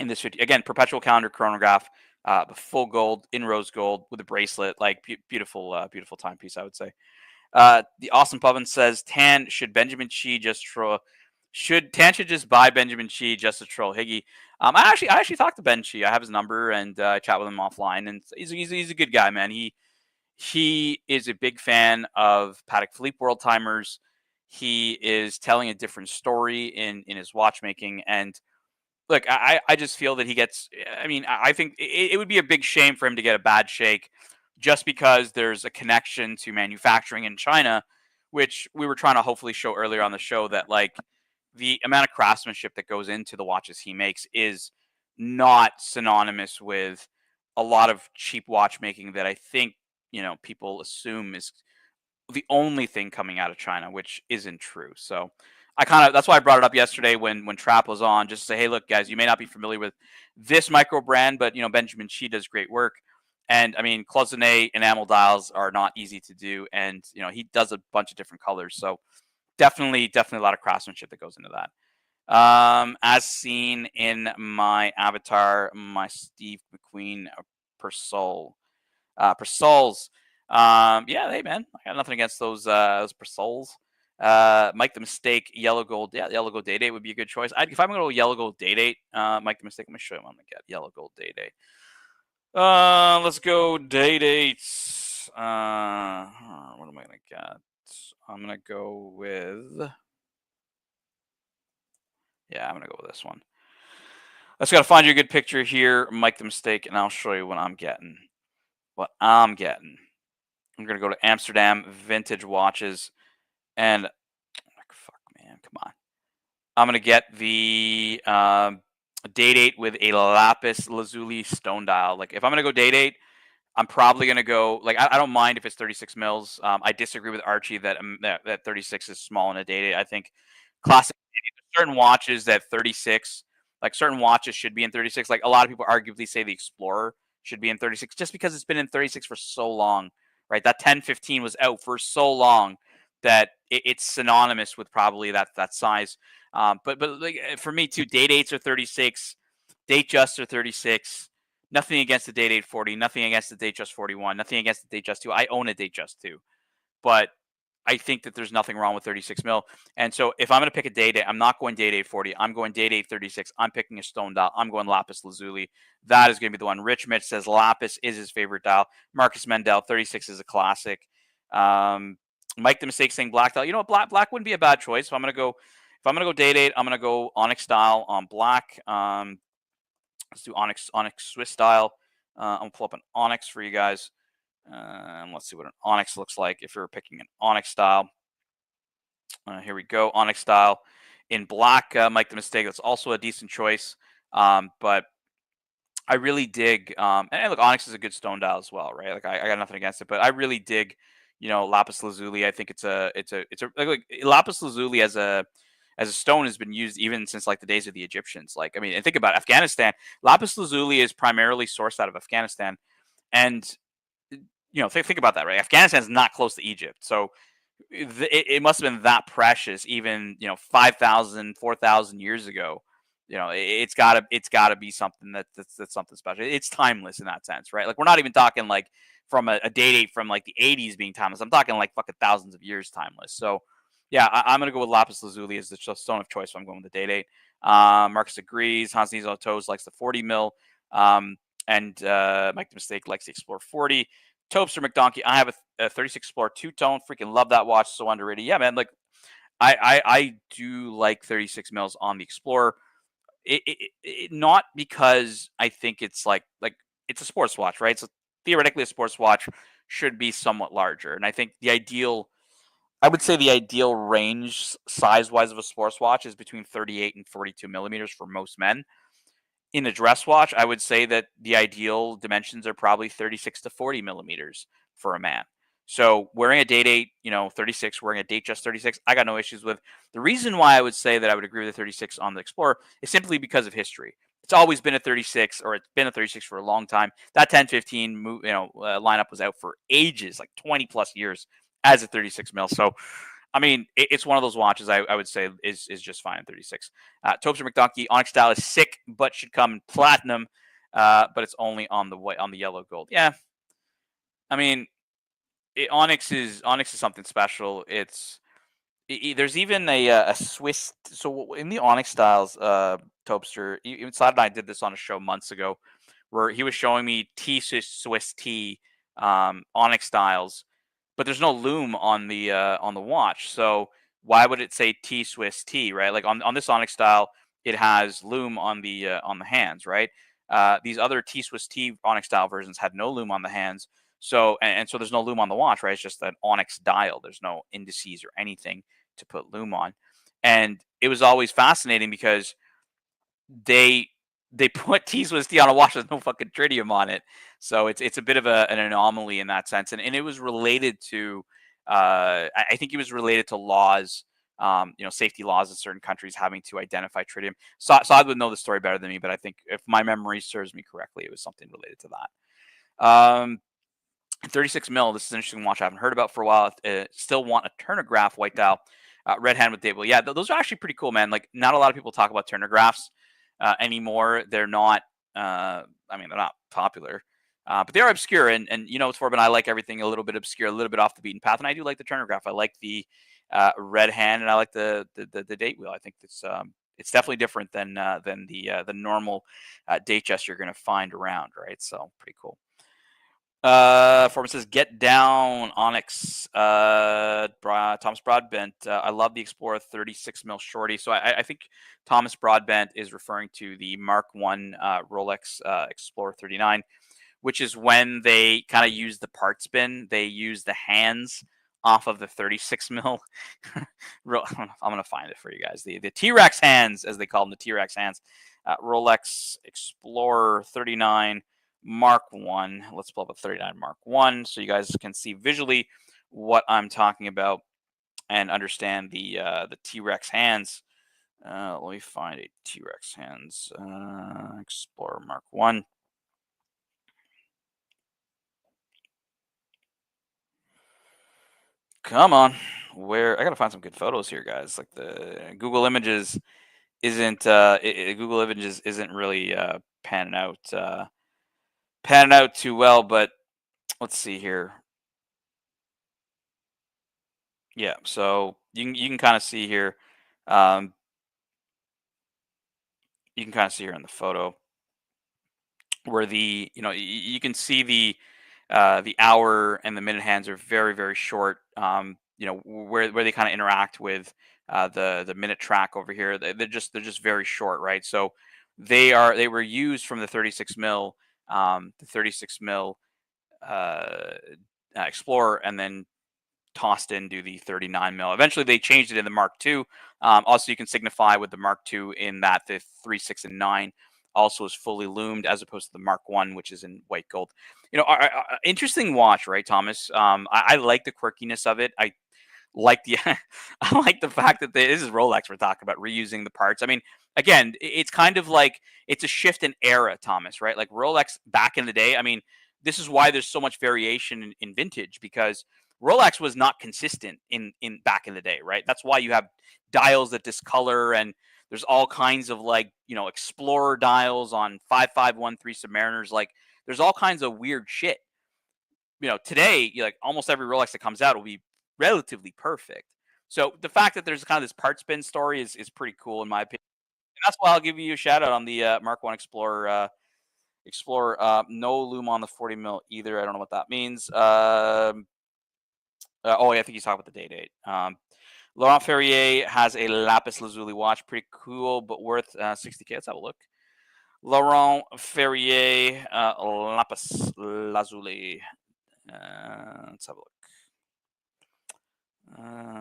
In this 50, again, perpetual calendar chronograph, full gold in rose gold with a bracelet, like beautiful timepiece, I would say. The Awesome Pubbin says, Tan, should Benjamin Chi just troll? Should just buy Benjamin Chi just to troll Higgy? I actually talked to Ben Chi. I have his number and I chat with him offline, and he's a good guy, man. He is a big fan of Patek Philippe world timers. He is telling a different story in his watchmaking, and look, I just feel that he gets. I mean, I think it would be a big shame for him to get a bad shake, just because there's a connection to manufacturing in China, which we were trying to hopefully show earlier on the show, that like the amount of craftsmanship that goes into the watches he makes is not synonymous with a lot of cheap watchmaking that I think people assume is the only thing coming out of China, which isn't true. So that's why I brought it up yesterday when Trap was on, just to say, hey, look, guys, you may not be familiar with this micro brand, but Benjamin Chi does great work. And I mean, cloisonné enamel dials are not easy to do, and he does a bunch of different colors. So definitely a lot of craftsmanship that goes into that. As seen in my avatar, my Steve McQueen Persols. Yeah, hey man, I got nothing against those Persols. Mike the Mistake, yellow gold. Yeah, yellow gold day date would be a good choice. If I'm gonna go yellow gold day date, Mike the Mistake, I'm gonna show you what I'm gonna get. Yellow gold day date. Let's go day dates. What am I gonna get? I'm gonna go with. Yeah, I'm gonna go with this one. I just gotta find you a good picture here, make the mistake, and I'll show you what I'm getting. What I'm getting. I'm gonna go to Amsterdam Vintage Watches, and fuck, man, come on. I'm gonna get the day date with a lapis lazuli stone dial. Like, if I'm gonna go day date, I'm probably gonna go. Like, I don't mind if it's 36 mils. I disagree with Archie that 36 is small in a day date. I think classic certain watches that 36, like certain watches should be in 36. Like, a lot of people arguably say the Explorer should be in 36 just because it's been in 36 for so long, right? That 1015 was out for so long that it's synonymous with probably that size. But like, for me too, date dates are 36, date just are 36. Nothing against the date 840, nothing against the date just 41, nothing against the date just 2. I own a date just 2, but I think that there's nothing wrong with 36 mil. And so if I'm going to pick a day date, I'm not going date 840. I'm going date 836. I'm picking a stone dial. I'm going lapis lazuli. That is going to be the one. Rich Mitch says lapis is his favorite dial. Marcus Mendel, 36 is a classic. Mike the Mistake saying black dial. You know what? Black wouldn't be a bad choice. So I'm going to go day date. I'm going to go onyx dial on black. Let's do onyx Swiss style. I'm going to pull up an onyx for you guys. And let's see what an onyx looks like if you're picking an onyx style. Here we go, onyx style in black. Mike the Mistake, that's also a decent choice. But I really dig, and look, onyx is a good stone dial as well, right? Like, I got nothing against it, but I really dig, lapis lazuli. I think it's a like lapis lazuli as a stone has been used even since like the days of the Egyptians. Like, I mean, and think about Afghanistan. Lapis lazuli is primarily sourced out of Afghanistan, and think about that, right? Afghanistan is not close to Egypt, so it must have been that precious even 5,000, 4,000 years ago. It's gotta be something that's something special. It's timeless in that sense, right? Like, we're not even talking like from a day date from like the 80s being timeless. I'm talking like fucking thousands of years timeless. So yeah, I'm gonna go with lapis lazuli as the stone of choice. So I'm going with the day date. Marcus agrees. Hans Nizo Toes likes the 40 mil. And Mike the Mistake likes the Explorer 40. Topster McDonkey, I have a 36 Explorer two-tone. Freaking love that watch. So underrated. Yeah, man. Like, I do like 36 mils on the Explorer. It not because I think it's like it's a sports watch, right? So theoretically, a sports watch should be somewhat larger. And I think I would say the ideal range size-wise of a sports watch is between 38 and 42 millimeters for most men. In a dress watch, I would say that the ideal dimensions are probably 36 to 40 millimeters for a man. So wearing a date 8, 36, wearing a date just 36, I got no issues with. The reason why I would say that I would agree with the 36 on the Explorer is simply because of history. It's always been a 36, or it's been a 36 for a long time. That 1015 lineup was out for ages, like 20 plus years as a 36 mil. So I mean, it's one of those watches I would say is just fine in 36. Topster McDonkey, onyx style is sick, but should come in platinum, but it's only on the yellow gold. Yeah, I mean, onyx is something special. There's even a Swiss. So in the onyx styles, Topster, even Slad and I did this on a show months ago, where he was showing me Swiss T onyx styles. But there's no lume on the watch, so why would it say T Swiss T, right? Like on this onyx style, it has lume on the hands, right? These other T Swiss T onyx style versions had no lume on the hands, so and so there's no lume on the watch, right? It's just an onyx dial. There's no indices or anything to put lume on, and it was always fascinating because they put T Swiss T on a watch with no fucking tritium on it. So it's a bit of an anomaly in that sense. And it was related to, I think it was related to laws, safety laws in certain countries having to identify tritium. So I would know the story better than me, but I think if my memory serves me correctly, it was something related to that. 36 mil, this is an interesting watch I haven't heard about for a while. Still want a Chronograph white dial, red hand with Dable. Yeah, those are actually pretty cool, man. Like, not a lot of people talk about Chronographs anymore. They're not, they're not popular. But they are obscure, and Torben, I like everything a little bit obscure, a little bit off the beaten path, and I do like the Chronograph. I like the red hand, and I like the date wheel. I think it's definitely different than the normal date chest you're going to find around, right? So pretty cool. Foreman says, "Get down, Onyx." Thomas Broadbent. I love the Explorer 36 mil shorty. So I think Thomas Broadbent is referring to the Mark One Rolex Explorer 39, which is when they kind of use the part spin. They use the hands off of the 36 mil. I'm gonna find it for you guys. The T-Rex hands, as they call them, the T-Rex hands. Rolex Explorer 39. Mark 1. Let's pull up a 39 Mark 1 so you guys can see visually what I'm talking about and understand the T-Rex hands. Let me find a T-Rex hands. Explorer Mark 1. Come on. Where I gotta find some good photos here, guys. Like the Google Images isn't Google Images isn't really panning out too well, but let's see here. Yeah, so you can kind of see here. You can kind of see here in the photo where you can see the hour and the minute hands are very, very short. Where they kind of interact with the minute track over here. They're just very short, right? So they were used from the 36 mil, Explorer, and then tossed into the 39 mil. Eventually, they changed it in the Mark II. Also, you can signify with the Mark II in that the 3, 6, and 9 also is fully loomed, as opposed to the Mark 1, which is in white gold. Interesting watch, right, Thomas? I like the quirkiness of it. I like the I like the fact that this is Rolex we're talking about, reusing the parts. I mean, again, it's kind of like it's a shift in era, Thomas, right? Like Rolex back in the day. I mean, this is why there's so much variation in vintage, because Rolex was not consistent in back in the day, right? That's why you have dials that discolor, and there's all kinds of Explorer dials on 5513 Submariners. Like there's all kinds of weird shit. Today, almost every Rolex that comes out will be relatively perfect. So the fact that there's kind of this part spin story is pretty cool in my opinion. And that's why I'll give you a shout out on the Mark 1 Explorer. No loom on the 40 mil either. I don't know what that means. Oh, yeah, I think he's talking about the date. Laurent Ferrier has a lapis lazuli watch. Pretty cool, but worth 60K. Let's have a look. Laurent Ferrier lapis lazuli. Let's have a look.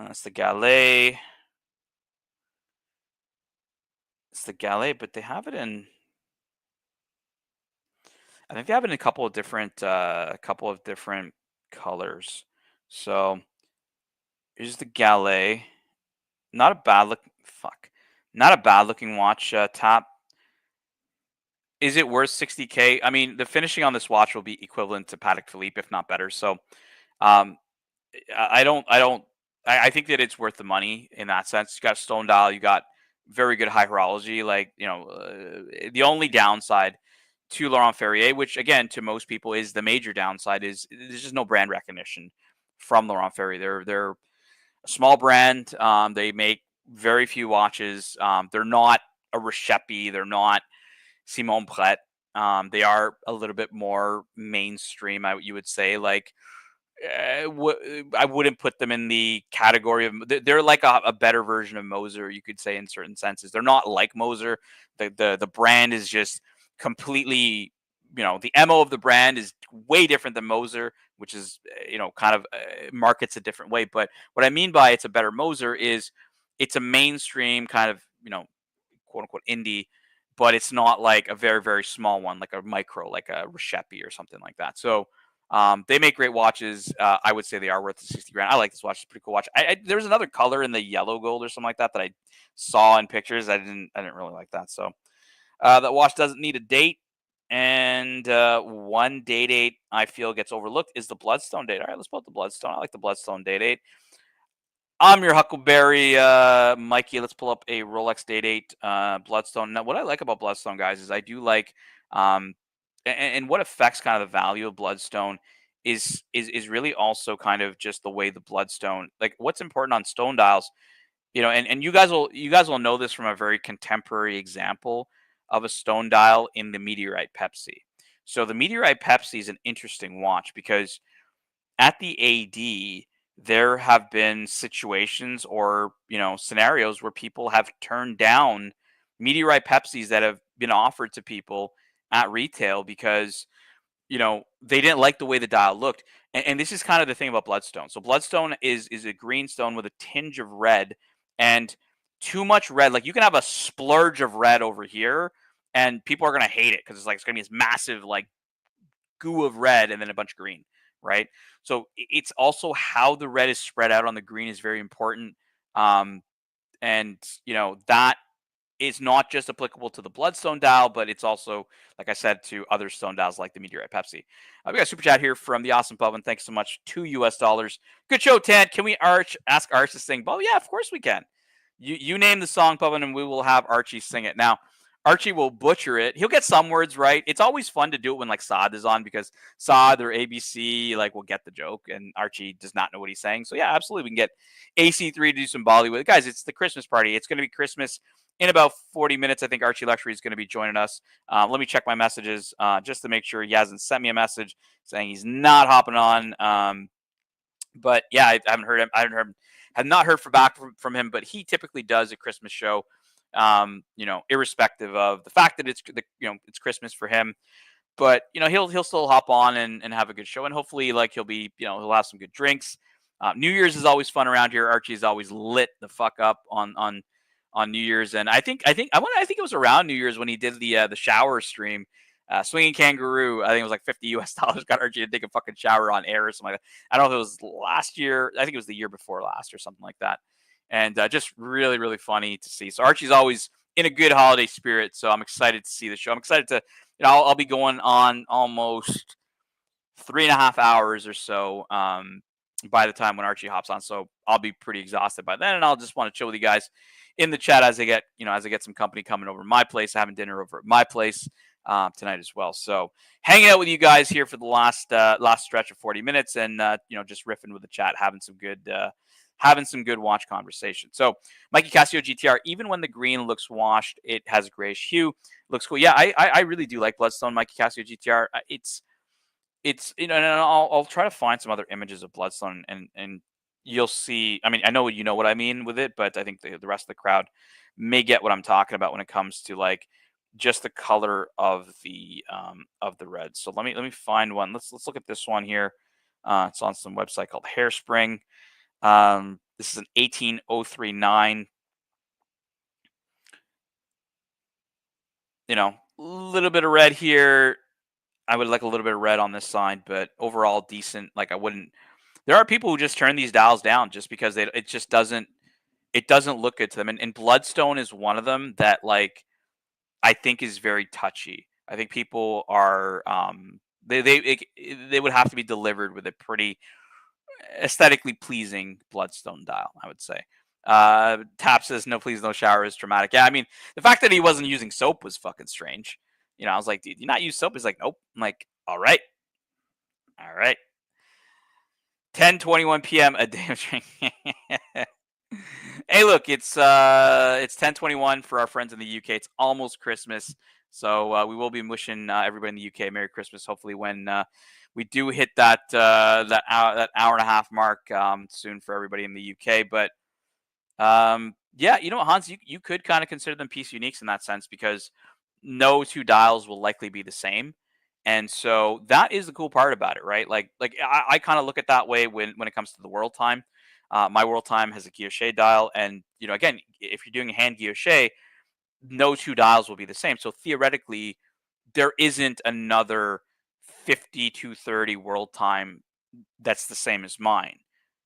It's the Galet. It's the Galet, but they have it in. I think they have it in a couple of different colors. So here's the Galet. Not a bad look. Fuck. Not a bad looking watch. Top. Is it worth 60K? I mean, the finishing on this watch will be equivalent to Patek Philippe, if not better. So, um, I think that it's worth the money in that sense. You got stone dial, you got very good high horology. The only downside to Laurent Ferrier, which again to most people is the major downside, is there's just no brand recognition from Laurent Ferrier. They're a small brand. They make very few watches. They're not a Recepi. They're not Simon Pret. They are a little bit more mainstream, you would say. I wouldn't put them in the category of. They're like a better version of Moser, you could say, in certain senses. They're not like Moser. The brand is just completely, the MO of the brand is way different than Moser, which is, kind of markets a different way. But what I mean by it's a better Moser is it's a mainstream kind of, quote unquote indie, but it's not like a very, very small one, like a micro, like a Recepi or something like that. So they make great watches. I would say they are worth the 60 grand. I like this watch. It's a pretty cool watch. There was another color in the yellow gold or something like that I saw in pictures. I didn't really like that. So that watch doesn't need a date. And one date I feel gets overlooked is the Bloodstone date. All right, let's put the Bloodstone. I like the Bloodstone date. I'm your Huckleberry, Mikey. Let's pull up a Rolex date Bloodstone. Now, what I like about Bloodstone, guys, is I do like, and what affects kind of the value of Bloodstone is really also kind of just the way the Bloodstone, like what's important on stone dials, and you guys will know this from a very contemporary example of a stone dial in the Meteorite Pepsi. So the Meteorite Pepsi is an interesting watch because at the AD, there have been situations or, scenarios where people have turned down Meteorite Pepsis that have been offered to people at retail because, they didn't like the way the dial looked. And this is kind of the thing about bloodstone. So bloodstone is a green stone with a tinge of red, and too much red. Like, you can have a splurge of red over here and people are going to hate it because it's going to be this massive, like, goo of red and then a bunch of green, right? So it's also how the red is spread out on the green is very important. And that is not just applicable to the bloodstone dial, but it's also, like I said, to other stone dials like the Meteorite Pepsi. We got a super chat here from the awesome Pubbin. Thanks so much. $2. Good show, Ted. Can we ask Arch to sing? Oh yeah, of course we can. You name the song, Pubbin, and we will have Archie sing it. Now, Archie will butcher it. He'll get some words right. It's always fun to do it when like Saad is on, because Saad or ABC will get the joke, and Archie does not know what he's saying. So yeah, absolutely, we can get AC3 to do some Bollywood. Guys, it's the Christmas party. It's going to be Christmas in about 40 minutes. I think Archie Luxury is going to be joining us. Let me check my messages just to make sure he hasn't sent me a message saying he's not hopping on. But yeah, I haven't heard him. Have not heard back from him. But he typically does a Christmas show. Irrespective of the fact that it's Christmas for him. But he'll still hop on and have a good show, and hopefully he'll have some good drinks. New Year's is always fun around here. Archie is always lit the fuck up on New Year's, and I think it was around New Year's when he did the shower stream, swinging kangaroo. I think it was like $50 got Archie to take a fucking shower on air or something like that. I don't know if it was last year. I think it was the year before last or something like that. And just really, really funny to see. So Archie's always in a good holiday spirit. So I'm excited to see the show. I'm excited to, I'll be going on almost 3.5 hours or so by the time when Archie hops on. So I'll be pretty exhausted by then, and I'll just want to chill with you guys in the chat as I get some company coming over to my place, having dinner over at my place tonight as well. So hanging out with you guys here for the last stretch of 40 minutes, and just riffing with the chat, having some good watch conversation. So Mikey Casio GTR, even when the green looks washed, it has a grayish hue. Looks cool. Yeah, I really do like Bloodstone Mikey Casio GTR. It's and I'll try to find some other images of Bloodstone, and you'll see. I mean, I know what I mean with it, but I think the rest of the crowd may get what I'm talking about when it comes to just the color of the red. So let me find one. Let's look at this one here. It's on some website called Hairspring. This is an 18039. A little bit of red here. I would like a little bit of red on this side, but overall decent. I wouldn't. There are people who just turn these dials down just because it just doesn't look good to them. And Bloodstone is one of them that I think is very touchy. I think people are they would have to be delivered with a pretty aesthetically pleasing Bloodstone dial, I would say. Tap says no, please, no shower is traumatic. Yeah, I mean, the fact that he wasn't using soap was fucking strange. I was like, dude, you not use soap? He's like, nope. I'm like, all right. 10:21 p.m. a day of drinking. Hey, look, it's 10:21 for our friends in the UK. It's almost Christmas, so we will be wishing everybody in the UK Merry Christmas. Hopefully, when we do hit that hour and a half mark soon for everybody in the UK. But yeah, Hans, you could kind of consider them piece uniques in that sense, because no two dials will likely be the same. And so that is the cool part about it, right? I kind of look at that way when it comes to the world time. My world time has a guilloche dial, and again, if you're doing a hand guilloche, no two dials will be the same. So theoretically, there isn't another 5230 world time that's the same as mine,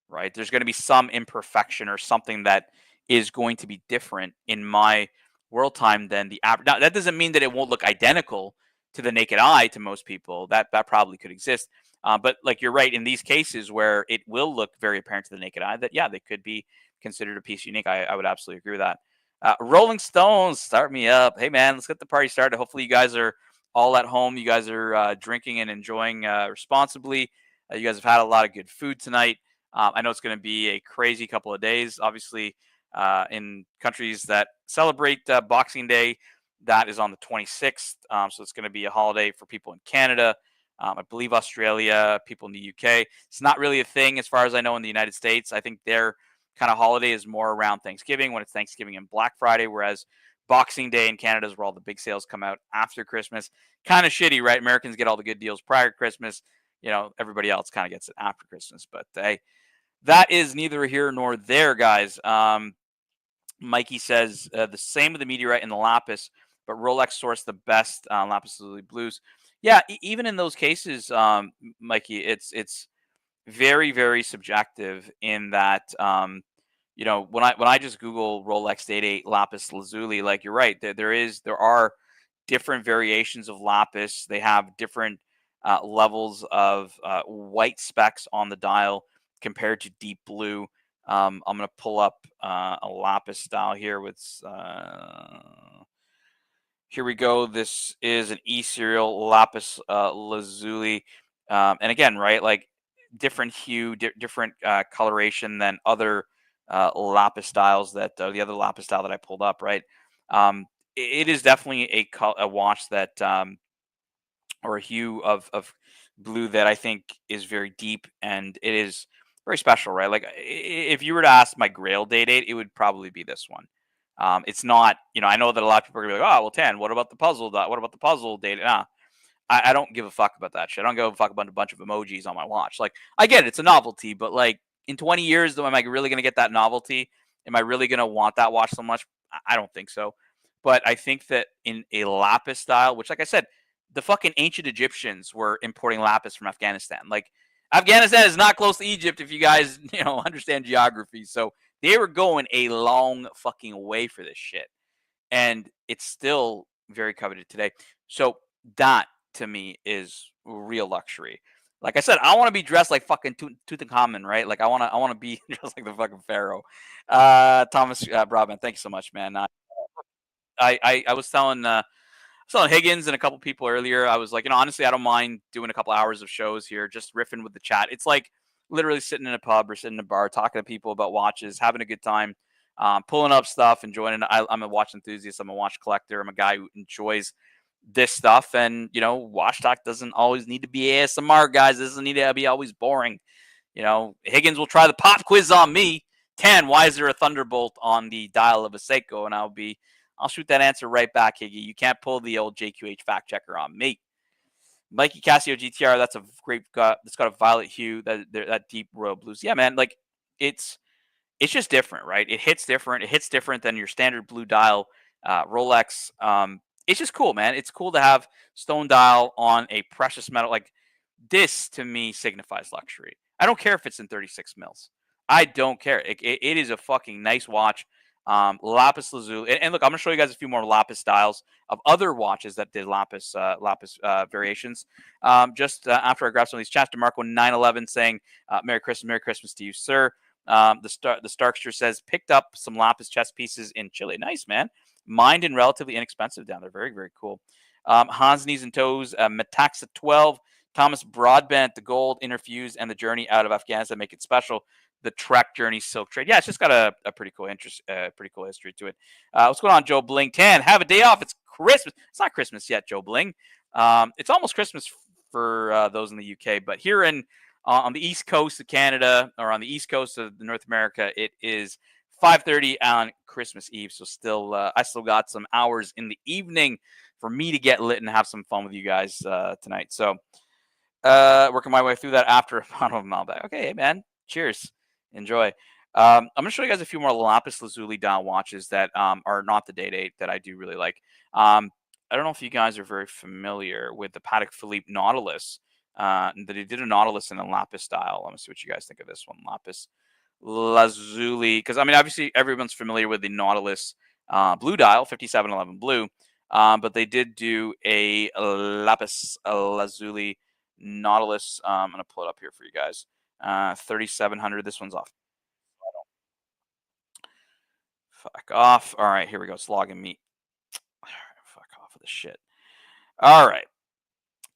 right? There's going to be some imperfection or something that is going to be different in my world time than the average. Now, that doesn't mean that it won't look identical to the naked eye to most people. That probably could exist. But you're right, in these cases where it will look very apparent to the naked eye, that, yeah, they could be considered a piece unique. I would absolutely agree with that. Rolling Stones, start me up. Hey, man, let's get the party started. Hopefully you guys are all at home. You guys are drinking and enjoying responsibly. You guys have had a lot of good food tonight. I know it's going to be a crazy couple of days. Obviously, in countries that celebrate Boxing Day, That is on the 26th. So it's going to be a holiday for people in Canada. I believe Australia, people in the UK. It's not really a thing as far as I know in the United States. I think their kind of holiday is more around Thanksgiving, when it's Thanksgiving and Black Friday, whereas Boxing Day in Canada is where all the big sales come out after Christmas. Kind of shitty, right? Americans get all the good deals prior to Christmas. Everybody else kind of gets it after Christmas. But hey, that is neither here nor there, guys. Mikey says the same with the meteorite and the lapis, but Rolex sourced the best lapis lazuli blues. Yeah, even in those cases, Mikey, it's very, very subjective in that when I just Google Rolex Date 8 lapis lazuli, like you're right, there are different variations of lapis. They have different levels of white specks on the dial compared to deep blue. I'm going to pull up a lapis style here with. Here we go. This is an E serial lapis lazuli, and again, right, like different hue, different coloration than other lapis styles that the other lapis style that I pulled up, right? It is definitely a watch that or a hue of blue that I think is very deep, and it is very special, right? Like if you were to ask my Grail Date 8, it would probably be this one. It's not, I know that a lot of people are gonna be like, oh, well, 10, what about the puzzle? What about the puzzle Date 8? Nah, I don't give a fuck about that shit. I don't give a fuck about a bunch of emojis on my watch. Like, I get it, it's a novelty, but like in 20 years, though, am I really gonna get that novelty? Am I really gonna want that watch so much? I don't think so. But I think that in a lapis style, which, like I said, the fucking ancient Egyptians were importing lapis from Afghanistan. Like, Afghanistan is not close to Egypt if you guys, understand geography. So they were going a long fucking way for this shit. And it's still very coveted today. So that, to me, is real luxury. Like I said, I want to be dressed like fucking Tutankhamun, right? Like I want to be dressed like the fucking pharaoh. Thomas Broadman, thank you so much, man. I was telling Higgins and a couple people earlier. I was like, honestly, I don't mind doing a couple hours of shows here, just riffing with the chat. It's like literally sitting in a pub or sitting in a bar, talking to people about watches, having a good time, pulling up stuff, enjoying it. I'm a watch enthusiast. I'm a watch collector. I'm a guy who enjoys this stuff. And, watch talk doesn't always need to be ASMR, guys. It doesn't need to be always boring. Higgins will try the pop quiz on me. 10, why is there a thunderbolt on the dial of a Seiko? And I'll shoot that answer right back, Higgy. You can't pull the old JQH fact checker on me. Mikey Casio GTR, that's a great it's got a violet hue, that deep royal blues. Yeah, man, like it's just different, right? It hits different. It hits different than your standard blue dial Rolex. It's just cool, man. It's cool to have stone dial on a precious metal. Like this, to me, signifies luxury. I don't care if it's in 36 mils. I don't care. It is a fucking nice watch. Lapis lazuli, and look, I'm gonna show you guys a few more lapis styles of other watches that did lapis variations. Just after I grab some of these chats, DeMarco 911 saying, Merry Christmas to you, sir. The Starkster says, picked up some lapis chess pieces in Chile. Nice, man. Mined and relatively inexpensive down there. Very, very cool. Hans Knees and Toes, Metaxa 12, Thomas Broadbent, the gold interfused, and the journey out of Afghanistan make it special. The Trek Journey Silk Trade. Yeah, it's just got a pretty cool pretty cool history to it. What's going on, Joe Bling? 10, have a day off. It's Christmas. It's not Christmas yet, Joe Bling. It's almost Christmas for those in the UK, but here on the east coast of Canada, or on the east coast of North America, it is 5:30 on Christmas Eve. So I still got some hours in the evening for me to get lit and have some fun with you guys tonight. So working my way through that after a bottle of Malbec. Okay, hey, man. Cheers. Enjoy. I'm going to show you guys a few more lapis lazuli dial watches that are not the Date 8 that I do really like. I don't know if you guys are very familiar with the Patek Philippe Nautilus. That he did a Nautilus in a lapis style. Let me see what you guys think of this one. Lapis lazuli. Because, obviously, everyone's familiar with the Nautilus blue dial, 5711 blue. But they did do a lapis lazuli Nautilus. I'm going to pull it up here for you guys. 3700. This one's off. Fuck off. All right, here we go. It's logging me. Fuck off with this shit. All right.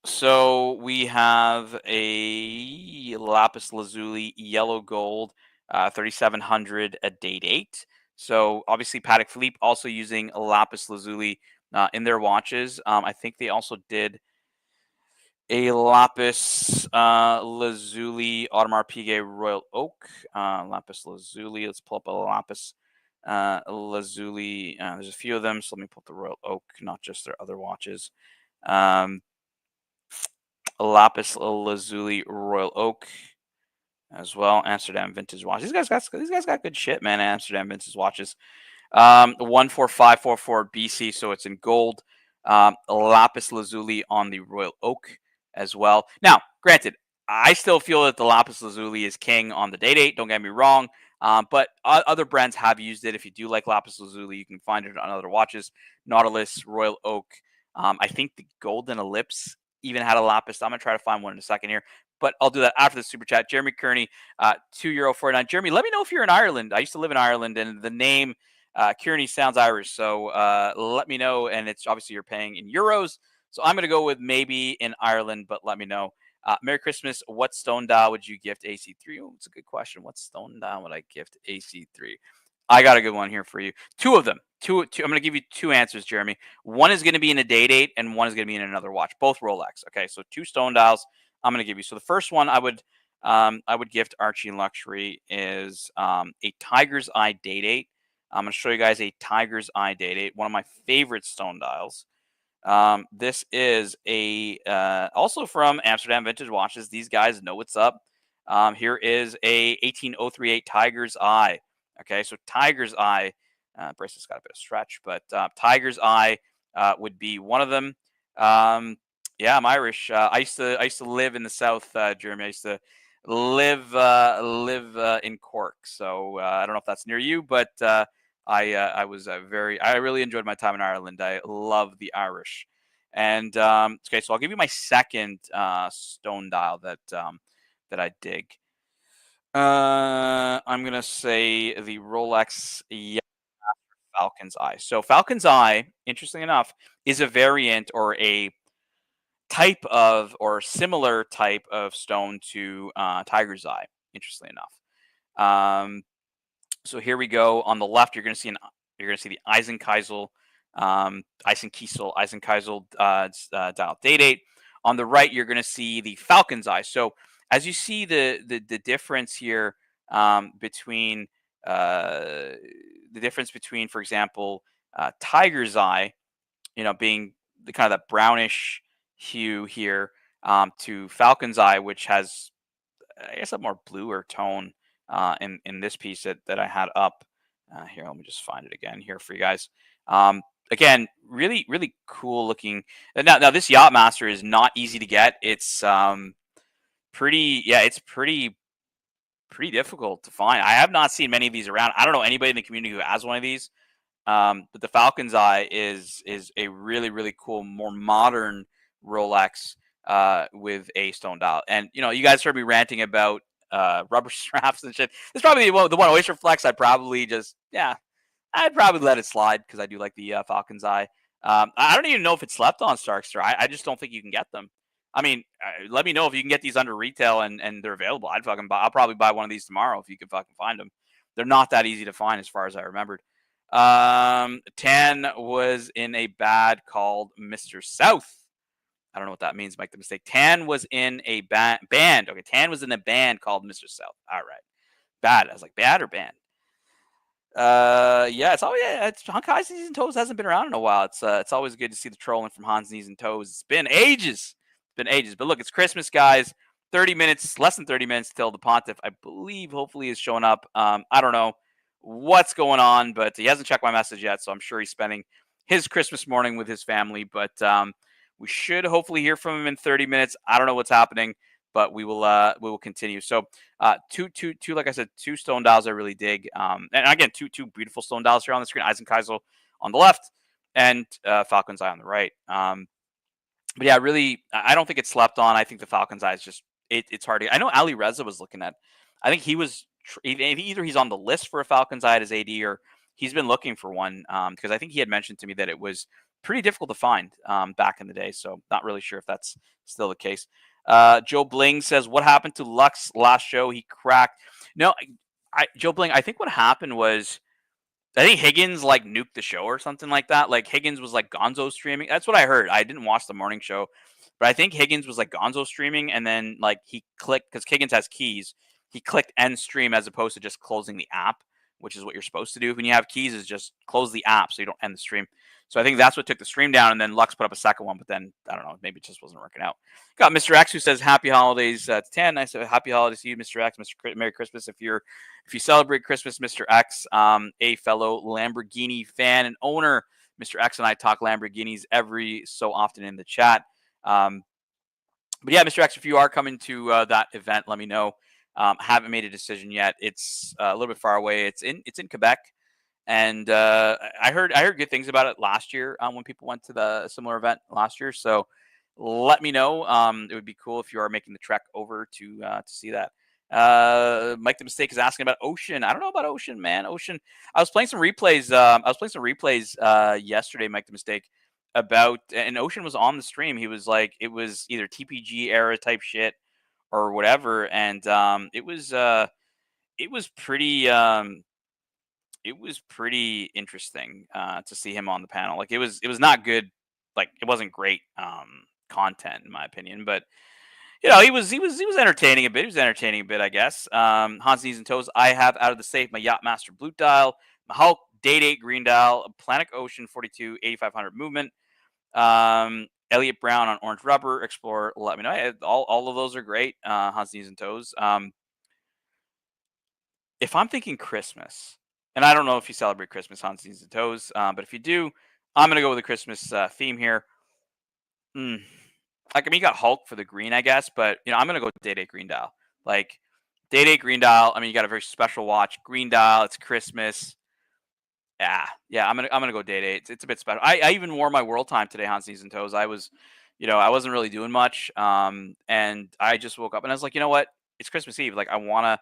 So we have a lapis lazuli yellow gold 3700 a Date 8. So obviously Patek Philippe also using a lapis lazuli in their watches. I think they also did a lapis lazuli Audemars Piguet Royal Oak. Lapis lazuli. Let's pull up a lapis lazuli. There's a few of them, so let me pull up the Royal Oak, not just their other watches. Lapis lazuli Royal Oak as well. Amsterdam vintage watch. These guys got good shit, man. Amsterdam vintage watches. 14544 BC, so it's in gold. Lapis lazuli on the Royal Oak as well. Now, granted, I still feel that the lapis lazuli is king on the date. Don't get me wrong. But other brands have used it. If you do like lapis lazuli, you can find it on other watches. Nautilus, Royal Oak. I think the Golden Ellipse even had a lapis. I'm going to try to find one in a second here, but I'll do that after the super chat. Jeremy Kearney, €2.49. Jeremy, let me know if you're in Ireland. I used to live in Ireland, and the name Kearney sounds Irish, so let me know. And it's obviously you're paying in euros, so I'm going to go with maybe in Ireland, but let me know. Merry Christmas. What stone dial would you gift AC3? Oh, it's a good question. What stone dial would I gift AC3? I got a good one here for you. Two of them. Two. I'm going to give you two answers, Jeremy. One is going to be in a date, and one is going to be in another watch. Both Rolex. Okay, so two stone dials I'm going to give you. So the first one I would gift Archie Luxury is a Tiger's Eye date. I'm going to show you guys a Tiger's Eye date, one of my favorite stone dials. This is also from Amsterdam Vintage Watches. These guys know what's up. Here is a 18038 Tiger's Eye. Okay, so Tiger's Eye, bracelet's got a bit of stretch, but Tiger's Eye would be one of them. Yeah, I'm Irish. I used to live in the south, Jeremy. I used to live in Cork, so I don't know if that's near you, but I really enjoyed my time in Ireland. I love the Irish. And okay, so I'll give you my second stone dial that I dig. I'm gonna say the Rolex Falcon's Eye. So Falcon's Eye, interesting enough, is a variant or a type of or similar type of stone to Tiger's Eye. Interestingly enough. So here we go. On the left, you're gonna see the Eisenkiesel dial date. On the right, you're gonna see the Falcon's Eye. So as you see the difference here between for example, Tiger's Eye, being the kind of that brownish hue here, to Falcon's Eye, which has, I guess, a more bluer tone in this piece that I had up here. Let me just find it again here for you guys. Again, really, really cool looking. Now this Yachtmaster is not easy to get. It's it's pretty difficult to find. I have not seen many of these around. I don't know anybody in the community who has one of these. But the Falcon's Eye is a really, really cool, more modern Rolex with a stone dial. And you guys heard me ranting about rubber straps and shit. It's probably the one Oyster Flex. I'd probably let it slide because I do like the Falcon's Eye. I don't even know if it's slept on, Starkster. I just don't think you can get them. I mean, let me know if you can get these under retail and they're available. I'll probably buy one of these tomorrow if you can fucking find them. They're not that easy to find as far as I remembered. Tan was in a band called Mr. South. I don't know what that means. Make the mistake. Tan was in a band. Okay, Tan was in a band called Mr. South. All right. Bad. I was like, bad or band? It's Hans Knees and Toes hasn't been around in a while. It's always good to see the trolling from Hans Knees and Toes. It's been ages. But look, it's Christmas, guys. 30 minutes, less than 30 minutes till the Pontiff, I believe, hopefully is showing up. I don't know what's going on, but he hasn't checked my message yet, so I'm sure he's spending his Christmas morning with his family. But we should hopefully hear from him in 30 minutes. I don't know what's happening, but we will continue. So two, like I said, two stone dials I really dig. And again, two beautiful stone dials here on the screen. Eisenkiesel on the left and Falcon's Eye on the right. But yeah, really, I don't think it's slept on. I think the Falcon's Eye is just, it's hard to, I know Ali Reza was looking at, I think he was, either he's on the list for a Falcon's Eye at his AD or he's been looking for one, because I think he had mentioned to me that it was pretty difficult to find back in the day. So not really sure if that's still the case. Joe Bling says, what happened to Lux last show? He cracked. No, Joe Bling, I think what happened was I think Higgins like nuked the show or something like that. Like Higgins was like Gonzo streaming. That's what I heard. I didn't watch the morning show, but I think Higgins was like Gonzo streaming, and then like he clicked because Higgins has keys. He clicked end stream as opposed to just closing the app, which is what you're supposed to do when you have keys. Is just close the app so you don't end the stream. So I think that's what took the stream down, and then Lux put up a second one, but then I don't know, maybe it just wasn't working out. Got Mr. X who says happy holidays to 10. I said happy holidays to you, Mr. X. Merry Christmas if you celebrate Christmas, Mr. X. A fellow Lamborghini fan and owner. Mr. X and I talk Lamborghinis every so often in the chat. But yeah, Mr. X, if you are coming to that event, let me know. Haven't made a decision yet. It's a little bit far away. It's in Quebec. And I heard good things about it last year when people went to the similar event last year. So let me know. It would be cool if you are making the trek over to see that. Mike the Mistake is asking about Ocean. I don't know about Ocean, man. Ocean. I was playing some replays. Yesterday, Mike the Mistake, about, and Ocean was on the stream. He was like, it was either TPG era type shit or whatever, and it was pretty. It was pretty interesting to see him on the panel. Like it was not good. Like it wasn't great content in my opinion, but you know, he was entertaining a bit. He was entertaining a bit, I guess. Hans Knees and Toes. I have out of the safe my Yachtmaster Blue Dial, my Hulk Date 8 Green Dial, Planet Ocean 42 8500 movement. Elliot Brown on Orange Rubber. Explorer. Let me know. All of those are great. Hans Knees and Toes. If I'm thinking Christmas. And I don't know if you celebrate Christmas, Hans Knees and Toes, but if you do, I'm going to go with the Christmas theme here. Like, I mean, you got Hulk for the green, I guess, but, you know, I'm going to go with Date 8 Green Dial. Like, Date 8 Green Dial, I mean, you got a very special watch. Green Dial, it's Christmas. Yeah, I'm gonna go Date 8. It's a bit special. I even wore my World Time today, Hans Knees and Toes. I was, you know, I wasn't really doing much, and I just woke up and I was like, you know what? It's Christmas Eve. Like, I wanna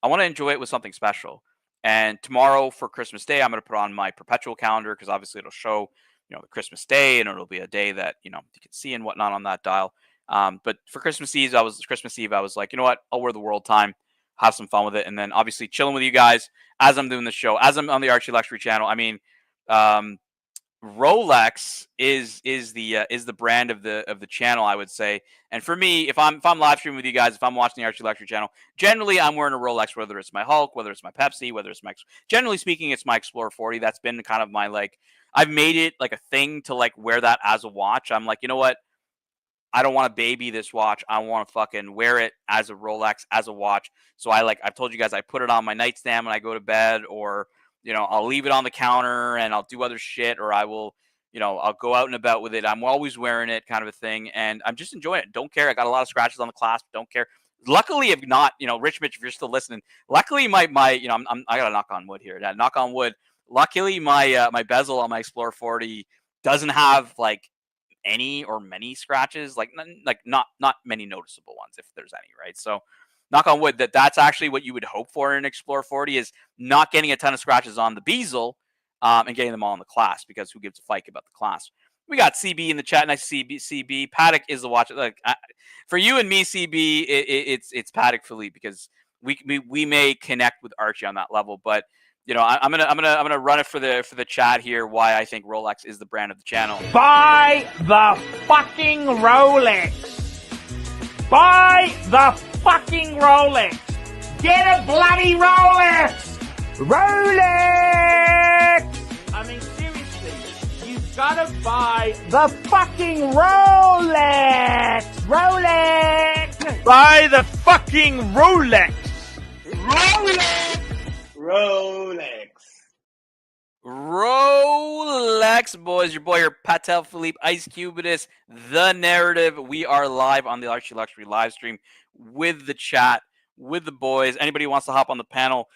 enjoy it with something special. And tomorrow for Christmas Day, I'm going to put on my perpetual calendar because obviously it'll show, you know, the Christmas Day, and it'll be a day that, you know, you can see and whatnot on that dial. But for Christmas Eve, I was like, you know what? I'll wear the World Time, have some fun with it, and then obviously chilling with you guys as I'm doing the show, as I'm on the Archie Luxury channel. I mean, Rolex is the brand of the channel, I would say. And for me, if I'm live streaming with you guys, if I'm watching the Archie Luxury channel, generally I'm wearing a Rolex, whether it's my Hulk, whether it's my Pepsi, whether it's my, generally speaking, it's my Explorer 40. That's been kind of my, like, I've made it like a thing to like wear that as a watch. I'm like, you know what? I don't want to baby this watch. I want to fucking wear it as a Rolex, as a watch. So I've told you guys, I put it on my nightstand when I go to bed, or, you know, I'll leave it on the counter and I'll do other shit, or I will, you know, I'll go out and about with it. I'm always wearing it, kind of a thing. And I'm just enjoying it. Don't care. I got a lot of scratches on the clasp. Don't care. Luckily, if not, you know, Rich Mitch, if you're still listening, luckily my, you know, I got to knock on wood here. Yeah, knock on wood. Luckily, my bezel on my Explorer 40 doesn't have like any or many scratches, like not many noticeable ones, if there's any, right? So knock on wood, that's actually what you would hope for in an Explorer 40, is not getting a ton of scratches on the bezel and getting them all on the clasp, because who gives a fuck about the clasp? We got CB in the chat. Nice to see CB. Paddock is the watch. Like, for you and me, CB, it's Paddock Philippe, because we may connect with Archie on that level, but you know, I'm gonna run it for the chat here, why I think Rolex is the brand of the channel. Buy the fucking Rolex. Buy the fucking Rolex. Get a bloody Rolex. Rolex. I mean, seriously, you've gotta buy the fucking Rolex. Rolex. Buy the fucking Rolex. Rolex. Rolex, boys. Your boy, your Patel Philippe, Ice Cubidus, The Narrative. We are live on the Archie Luxury live stream with the chat, with the boys. Anybody who wants to hop on the panel,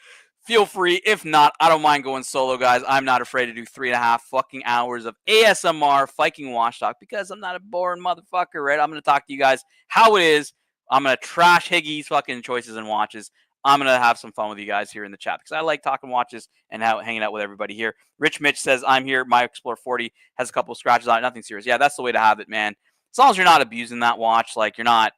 feel free. If not, I don't mind going solo, guys. I'm not afraid to do 3.5 fucking hours of ASMR Viking watch talk, because I'm not a boring motherfucker, right? I'm going to talk to you guys how it is. I'm going to trash Higgy's fucking choices and watches. I'm going to have some fun with you guys here in the chat, because I like talking watches and hanging out with everybody here. Rich Mitch says, I'm here. My Explorer 40 has a couple of scratches on it. Nothing serious. Yeah, that's the way to have it, man. As long as you're not abusing that watch, like you're not,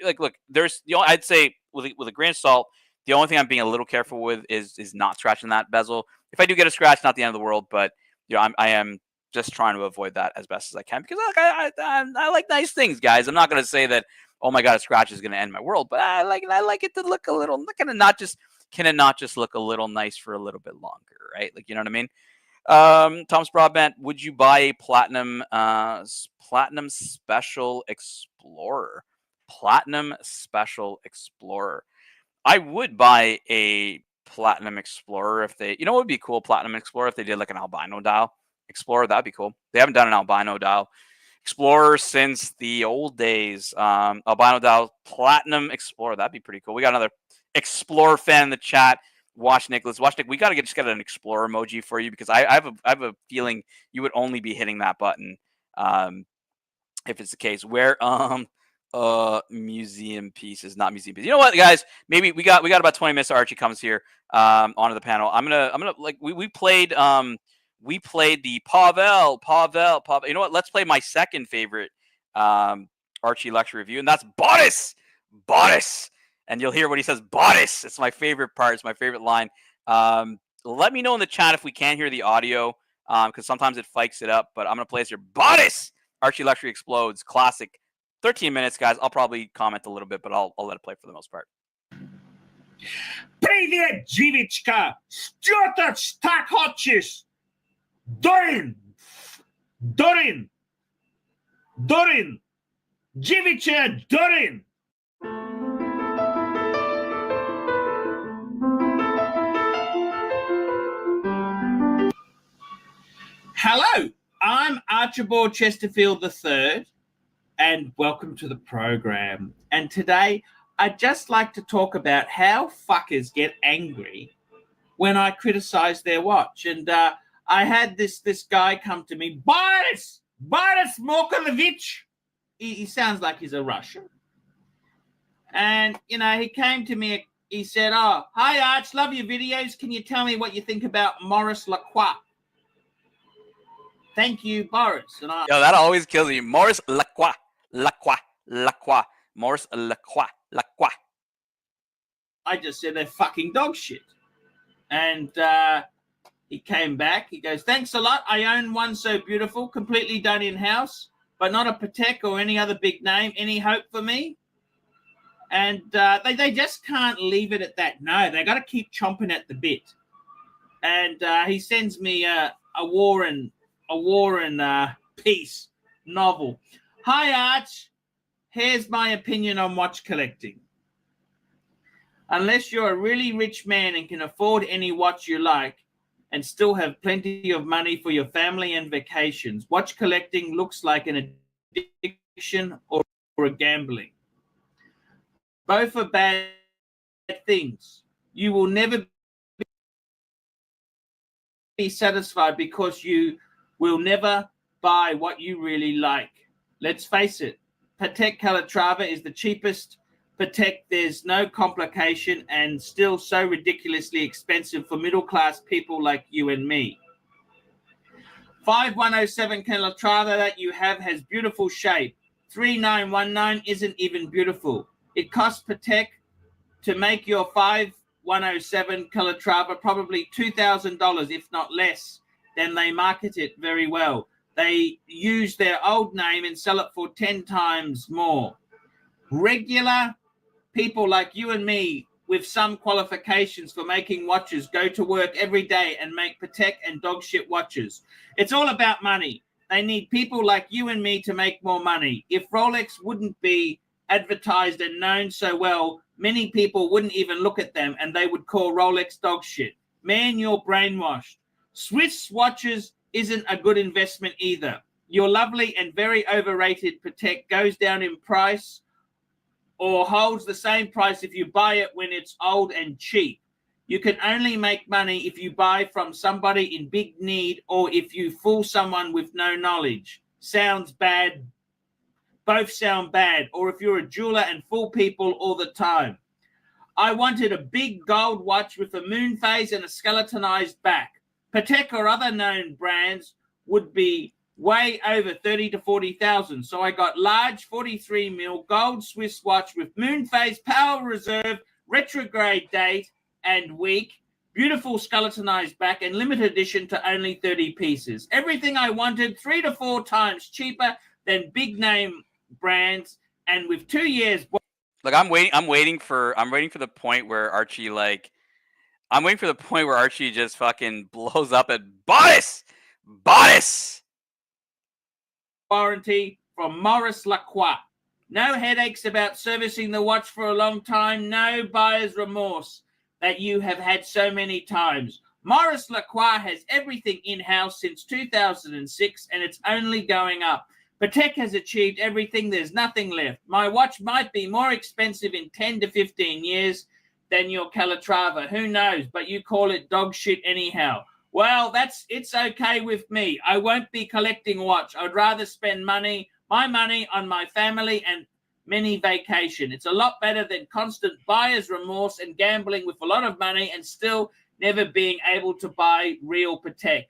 like, look, there's, you know, I'd say with a grain of salt, The only thing I'm being a little careful with is not scratching that bezel. If I do get a scratch, not the end of the world, but I am just trying to avoid that as best as I can, because I like nice things, guys. I'm not going to say that, oh my God, a scratch is going to end my world, but I like it to look a little, can it not just look a little nice for a little bit longer, right? Like, you know what I mean? Tom's Broadband, would you buy a platinum special explorer? Platinum special explorer. I would buy a platinum explorer if they, what would be cool? Platinum explorer if they did like an albino dial explorer. That'd be cool. They haven't done an albino dial explorer since the old days. Albino dial platinum explorer. That'd be pretty cool. We got another explorer fan in the chat. Nicholas, we got to just get an explorer emoji for you, because I have a feeling you would only be hitting that button if it's the case. Where museum pieces, not museum pieces. You know what, guys? Maybe we got about 20 minutes. Archie comes here onto the panel. I'm gonna like we played the Pavel. You know what? Let's play my second favorite Archie lecture review, and that's Bodice. And you'll hear what he says, Bodice. It's my favorite part. It's my favorite line. Let me know in the chat if we can't hear the audio, because sometimes it fikes it up. But I'm gonna play this here. Bodice. Archie lecture explodes. Classic. 13 minutes, guys. I'll probably comment a little bit, but I'll let it play for the most part. Привет, девочка! Что ты так хочешь? Дорин! Девичья Дорин! Hello, I'm Archibald Chesterfield III, and welcome to the program. And today, I'd just like to talk about how fuckers get angry when I criticize their watch. And I had this guy come to me, Boris Mokolovich. He sounds like he's a Russian. And, he came to me, he said, oh, hi, Arch, love your videos. Can you tell me what you think about Maurice Lacroix? Thank you, Boris. And that always kills me. Maurice Lacroix. Maurice Lacroix. I just said they're fucking dog shit. And he came back. He goes, thanks a lot. I own one so beautiful, completely done in-house, but not a Patek or any other big name. Any hope for me? And they just can't leave it at that. No, they got to keep chomping at the bit. And he sends me a War and Peace novel. Hi, Arch. Here's my opinion on watch collecting. Unless you're a really rich man and can afford any watch you like and still have plenty of money for your family and vacations, watch collecting looks like an addiction or a gambling. Both are bad things. You will never be satisfied because you will never buy what you really like. Let's face it, Patek Calatrava is the cheapest Patek. There's no complication and still so ridiculously expensive for middle-class people like you and me. 5107 Calatrava that you have has beautiful shape. 3919 isn't even beautiful. It costs Patek to make your 5107 Calatrava probably $2,000, if not less. Then they market it very well. They use their old name and sell it for 10 times more. Regular people like you and me with some qualifications for making watches go to work every day and make Patek and dog shit watches. It's all about money. They need people like you and me to make more money. If Rolex wouldn't be advertised and known so well, many people wouldn't even look at them and they would call Rolex dog shit. Man, you're brainwashed. Swiss watches isn't a good investment either. Your lovely and very overrated Patek goes down in price or holds the same price if you buy it when it's old and cheap. You can only make money if you buy from somebody in big need or if you fool someone with no knowledge. Sounds bad. Both sound bad. Or if you're a jeweler and fool people all the time. I wanted a big gold watch with a moon phase and a skeletonized back. Patek or other known brands would be way over 30 to 40,000. So I got large 43 mil gold Swiss watch with moon phase, power reserve, retrograde date and week, beautiful skeletonized back, and limited edition to only 30 pieces. Everything I wanted, 3 to 4 times cheaper than big name brands, and with 2 years. Like I'm waiting for the point where Archie just fucking blows up at Bodice. Warranty from Maurice Lacroix. No headaches about servicing the watch for a long time. No buyer's remorse that you have had so many times. Maurice Lacroix has everything in-house since 2006, and it's only going up. Patek has achieved everything. There's nothing left. My watch might be more expensive in 10 to 15 years than your Calatrava. Who knows? But you call it dog shit anyhow. Well, it's okay with me. I won't be collecting watch. I'd rather spend my money on my family and mini vacation. It's a lot better than constant buyer's remorse and gambling with a lot of money and still never being able to buy real Patek.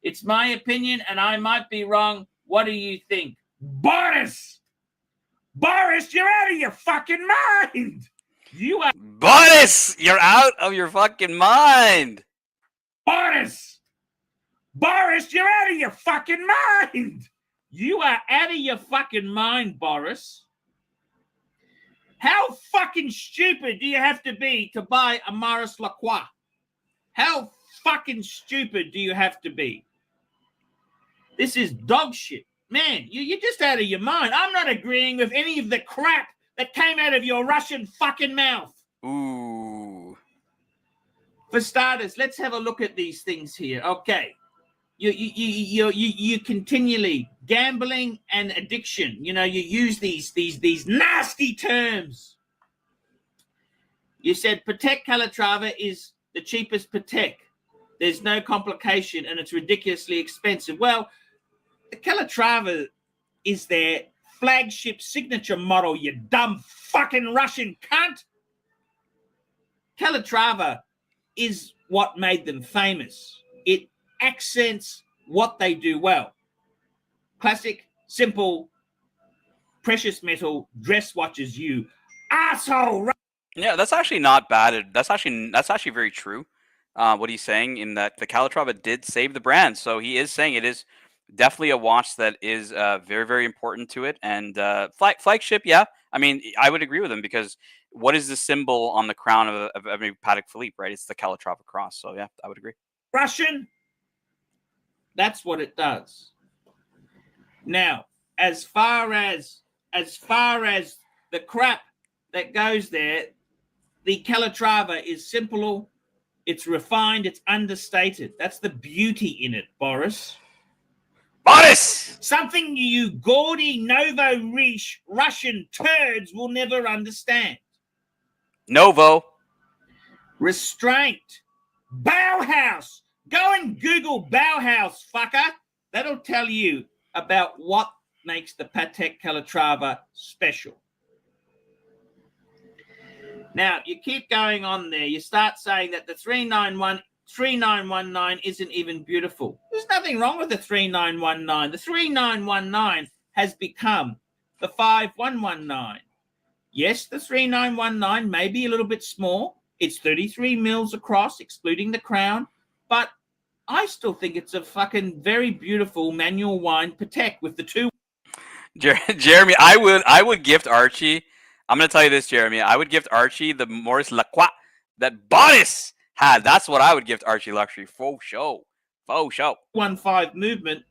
It's my opinion, and I might be wrong. What do you think? Boris, you're out of your fucking mind. You are Boris, you're out of your fucking mind. Boris, you're out of your fucking mind. You are out of your fucking mind, Boris. How fucking stupid do you have to be to buy a Maurice Lacroix? How fucking stupid do you have to be? This is dog shit. Man, you're just out of your mind. I'm not agreeing with any of the crap that came out of your Russian fucking mouth. Ooh. For starters, let's have a look at these things here. Okay. You continually gambling and addiction. You know, you use these nasty terms. You said Patek Calatrava is the cheapest Patek. There's no complication and it's ridiculously expensive. Well, the Calatrava is their flagship signature model, you dumb fucking Russian cunt. Calatrava is what made them famous. It accents what they do well. Classic, simple, precious metal dress watches, you asshole. Yeah, that's actually not bad. That's actually very true. What he's saying in that the Calatrava did save the brand. So he is saying it is definitely a watch that is very, very important to it. And flagship, yeah. I mean, I would agree with him because what is the symbol on the crown of every Patek Philippe, right? It's the Calatrava cross. So yeah, I would agree. Russian. That's what it does. Now, as far as the crap that goes there, the Calatrava is simple, it's refined, it's understated. That's the beauty in it, Boris. Something you gaudy, novo riche Russian turds will never understand. Novo. Restraint. Bauhaus. Go and Google Bauhaus, fucker. That'll tell you about what makes the Patek Calatrava special. Now, you keep going on there. You start saying that the 3919 isn't even beautiful. There's nothing wrong with the 3919. The 3919 has become the 5119. Yes, the 3919 may be a little bit small. It's 33 mils across, excluding the crown. But I still think it's a fucking very beautiful manual wind Patek with the two. Jeremy, I would gift Archie. I'm going to tell you this, Jeremy. I would gift Archie the Maurice Lacroix that Boris had. That's what I would gift Archie Luxury. Faux show. 1.5 movement.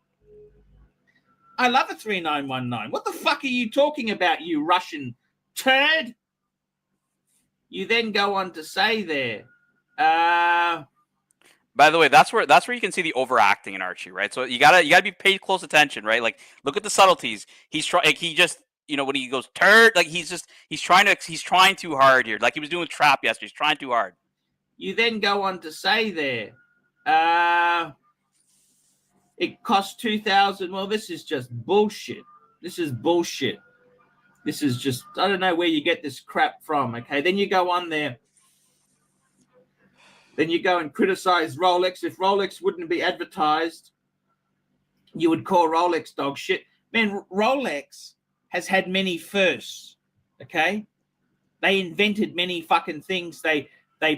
I love a 3919. What the fuck are you talking about, you Russian turd? You then go on to say there. By the way, that's where you can see the overacting in Archie, right? So you gotta be paid close attention, right? Like look at the subtleties. He's trying. Like, he just, you know, when he goes turd, like he's trying too hard here. Like he was doing trap yesterday. He's trying too hard. You then go on to say there. It cost $2,000. Well, this is just bullshit. This is bullshit. This is just, I don't know where you get this crap from. Okay, then you go on there. Then you go and criticize Rolex. If Rolex wouldn't be advertised, you would call Rolex dog shit. Man, Rolex has had many firsts, okay? They invented many fucking things. They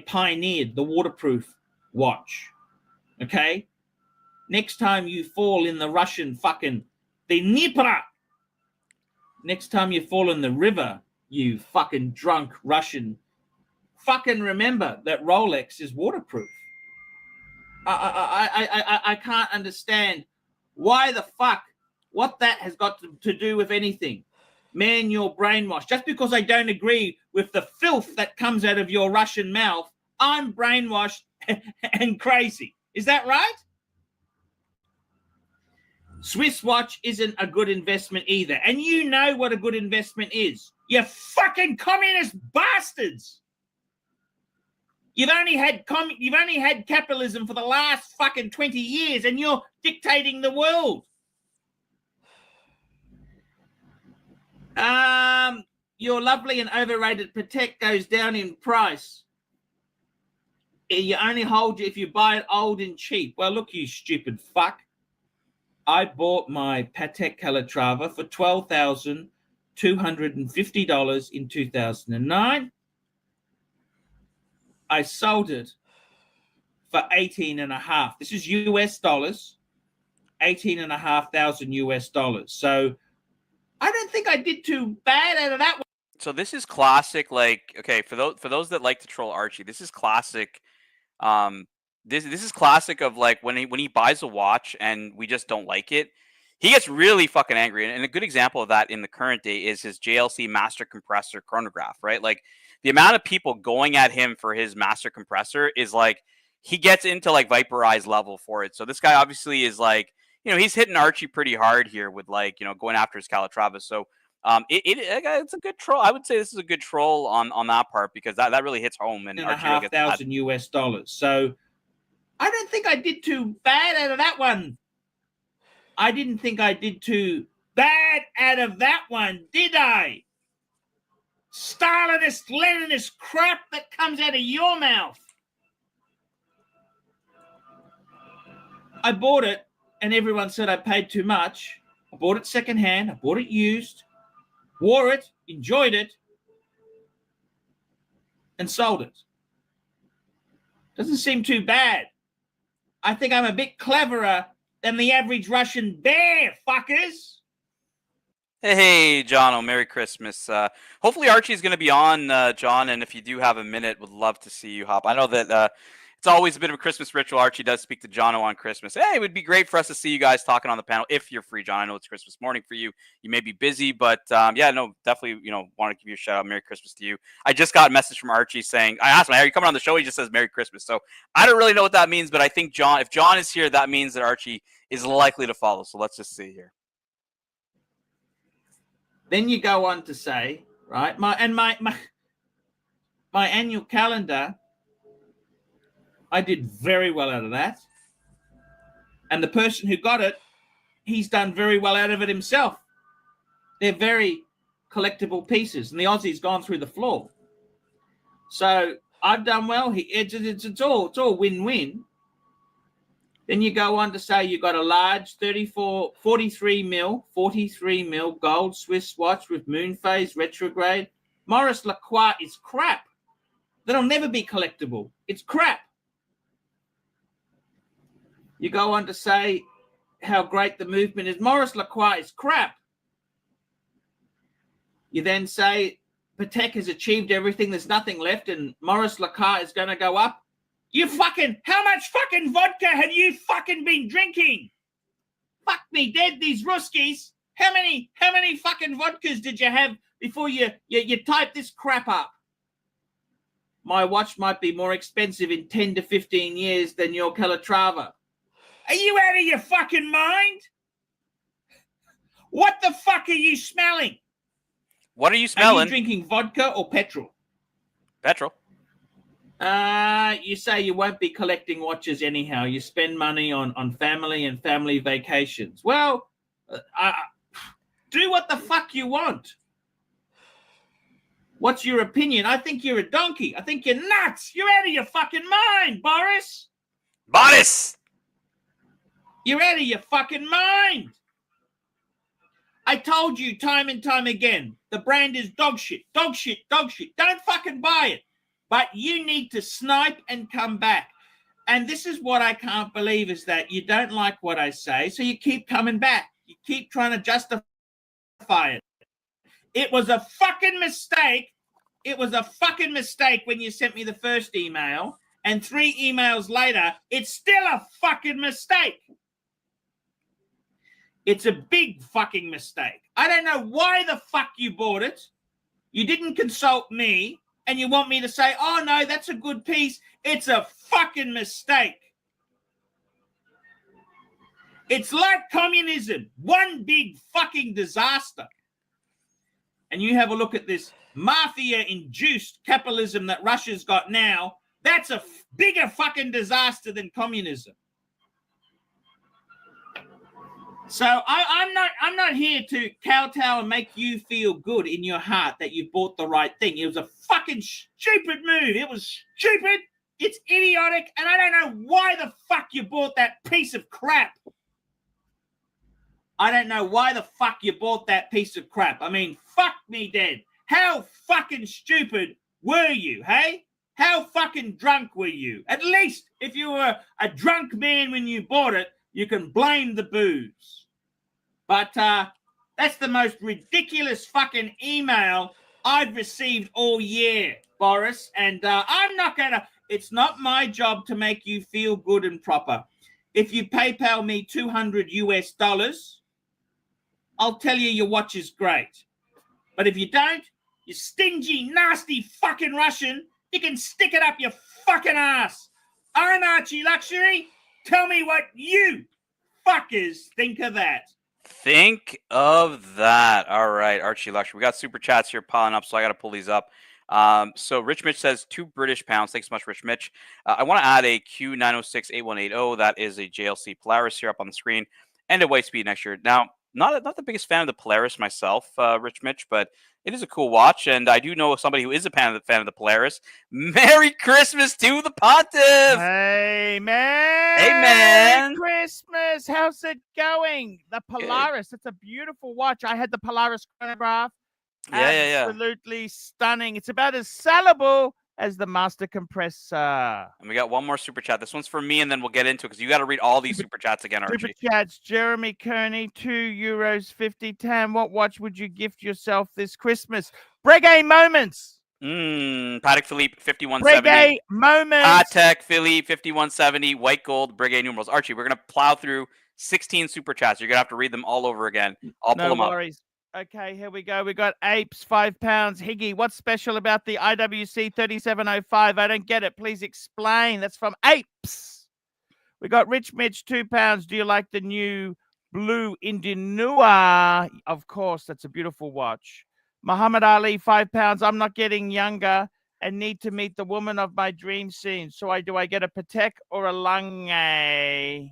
pioneered the waterproof watch. Okay? Next time you fall in the Russian fucking the Dnipro, next time you fall in the river, you fucking drunk Russian, fucking remember that Rolex is waterproof. I can't understand why the fuck, what that has got to do with anything. Man, you're brainwashed. Just because I don't agree with the filth that comes out of your Russian mouth, I'm brainwashed and crazy. Is that right? Swiss watch isn't a good investment either. And you know what a good investment is. You fucking communist bastards. You've only had capitalism for the last fucking 20 years and you're dictating the world. Your lovely and overrated Patek goes down in price. You only hold it if you buy it old and cheap. Well, look, you stupid fuck. I bought my Patek Calatrava for $12,250 in 2009. I sold it for 18.5. This is US dollars, 18,500 US dollars. So I don't think I did too bad out of that one. So this is classic, like, okay, for those that like to troll Archie, this is classic. This is classic of like when he buys a watch and we just don't like it, he gets really fucking angry. And a good example of that in the current day is his JLC master compressor chronograph, right? Like the amount of people going at him for his master compressor is like he gets into like Viperize level for it. So this guy obviously is like, you know, he's hitting Archie pretty hard here with like, you know, going after his Calatrava. So it's a good troll. I would say this is a good troll on that part because that really hits home. And Archie really gets $1,500 US dollars. So I don't think I did too bad out of that one. I didn't think I did too bad out of that one, did I? Stalinist, Leninist crap that comes out of your mouth. I bought it and everyone said I paid too much. I bought it secondhand. I bought it used, wore it, enjoyed it, and sold it. Doesn't seem too bad. I think I'm a bit cleverer than the average Russian bear, fuckers. Hey, John, Merry Christmas. Hopefully Archie's going to be on, John, and if you do have a minute, would love to see you hop. I know that it's always a bit of a Christmas ritual. Archie does speak to Jono on Christmas. Hey, it would be great for us to see you guys talking on the panel if you're free, John. I know it's Christmas morning for you. You may be busy, but yeah, no, definitely, you know, want to give you a shout out. Merry Christmas to you. I just got a message from Archie saying, I asked him, are you coming on the show? He just says Merry Christmas. So I don't really know what that means, but I think if John is here, that means that Archie is likely to follow. So let's just see here. Then you go on to say, right, my annual calendar, I did very well out of that. And the person who got it, he's done very well out of it himself. They're very collectible pieces, and the Aussie's gone through the floor. So I've done well. It's all win-win. Then you go on to say you got a large 43 mil gold Swiss watch with moon phase retrograde. Maurice Lacroix is crap. That'll never be collectible. It's crap. You go on to say how great the movement is. Maurice Lacroix is crap. You then say Patek has achieved everything. There's nothing left, and Maurice Lacroix is going to go up. How much fucking vodka have you fucking been drinking? Fuck me dead, these Ruskies. How many fucking vodkas did you have before you typed this crap up? My watch might be more expensive in 10 to 15 years than your Calatrava. Are you out of your fucking mind? What the fuck are you smelling? What are you smelling? Are you drinking vodka or petrol? Petrol. You say you won't be collecting watches anyhow. You spend money on family and family vacations. Well, do what the fuck you want. What's your opinion? I think you're a donkey. I think you're nuts. You're out of your fucking mind, Boris. Boris! You're out of your fucking mind. I told you time and time again, the brand is dog shit, dog shit, dog shit. Don't fucking buy it. But you need to snipe and come back. And this is what I can't believe, is that you don't like what I say, so you keep coming back. You keep trying to justify it. It was a fucking mistake. It was a fucking mistake when you sent me the first email, and 3 emails later, it's still a fucking mistake. It's a big fucking mistake. I don't know why the fuck you bought it. You didn't consult me, and you want me to say, oh, no, that's a good piece. It's a fucking mistake. It's like communism. One big fucking disaster. And you have a look at this mafia-induced capitalism that Russia's got now. That's a bigger fucking disaster than communism. So I'm not here to kowtow and make you feel good in your heart that you bought the right thing. It was a fucking stupid move. It was stupid. It's idiotic. And I don't know why the fuck you bought that piece of crap. I don't know why the fuck you bought that piece of crap. I mean, fuck me dead. How fucking stupid were you, hey? How fucking drunk were you? At least if you were a drunk man when you bought it, you can blame the booze. But that's the most ridiculous fucking email I've received all year, Boris. And I'm not going to... It's not my job to make you feel good and proper. If you PayPal me $200, I'll tell you your watch is great. But if you don't, you stingy, nasty fucking Russian, you can stick it up your fucking ass. I'm Archie Luxury. Tell me what you fuckers think of that. Think of that. All right, Archie Luxury. We got super chats here piling up, so I got to pull these up. So Rich Mitch says 2 British pounds. Thanks so much, Rich Mitch. I want to add a Q9068180. That is a JLC Polaris here up on the screen, and a white speed next year. Now, not the biggest fan of the Polaris myself, Rich Mitch, but it is a cool watch, and I do know somebody who is a fan of the Polaris. Merry Christmas to the Pontiff! Hey, man! Hey, man! Merry Christmas! How's it going? The Polaris. It's a beautiful watch. I had the Polaris Chronograph. Yeah. Absolutely stunning. It's about as sellable as the Master Compressor. And we got one more super chat. This one's for me, and then we'll get into it because you got to read all these super chats again, Archie. Super chats. Jeremy Kearney, €2.50. Tam, what watch would you gift yourself this Christmas? Breguet Moments. Patek Philippe 5170. Breguet Moments. Patek Philippe 5170. White gold. Breguet numerals. Archie, we're gonna plow through 16 super chats. You're gonna have to read them all over again. I'll pull them up. Okay, here we go. We got Apes, £5. Higgy, what's special about the IWC 3705? I don't get it. Please explain. That's from Apes. We got Rich Mitch, £2. Do you like the new blue Indianua? Of course, that's a beautiful watch. Muhammad Ali, £5. I'm not getting younger and need to meet the woman of my dream scene. So do I get a Patek or a Lange?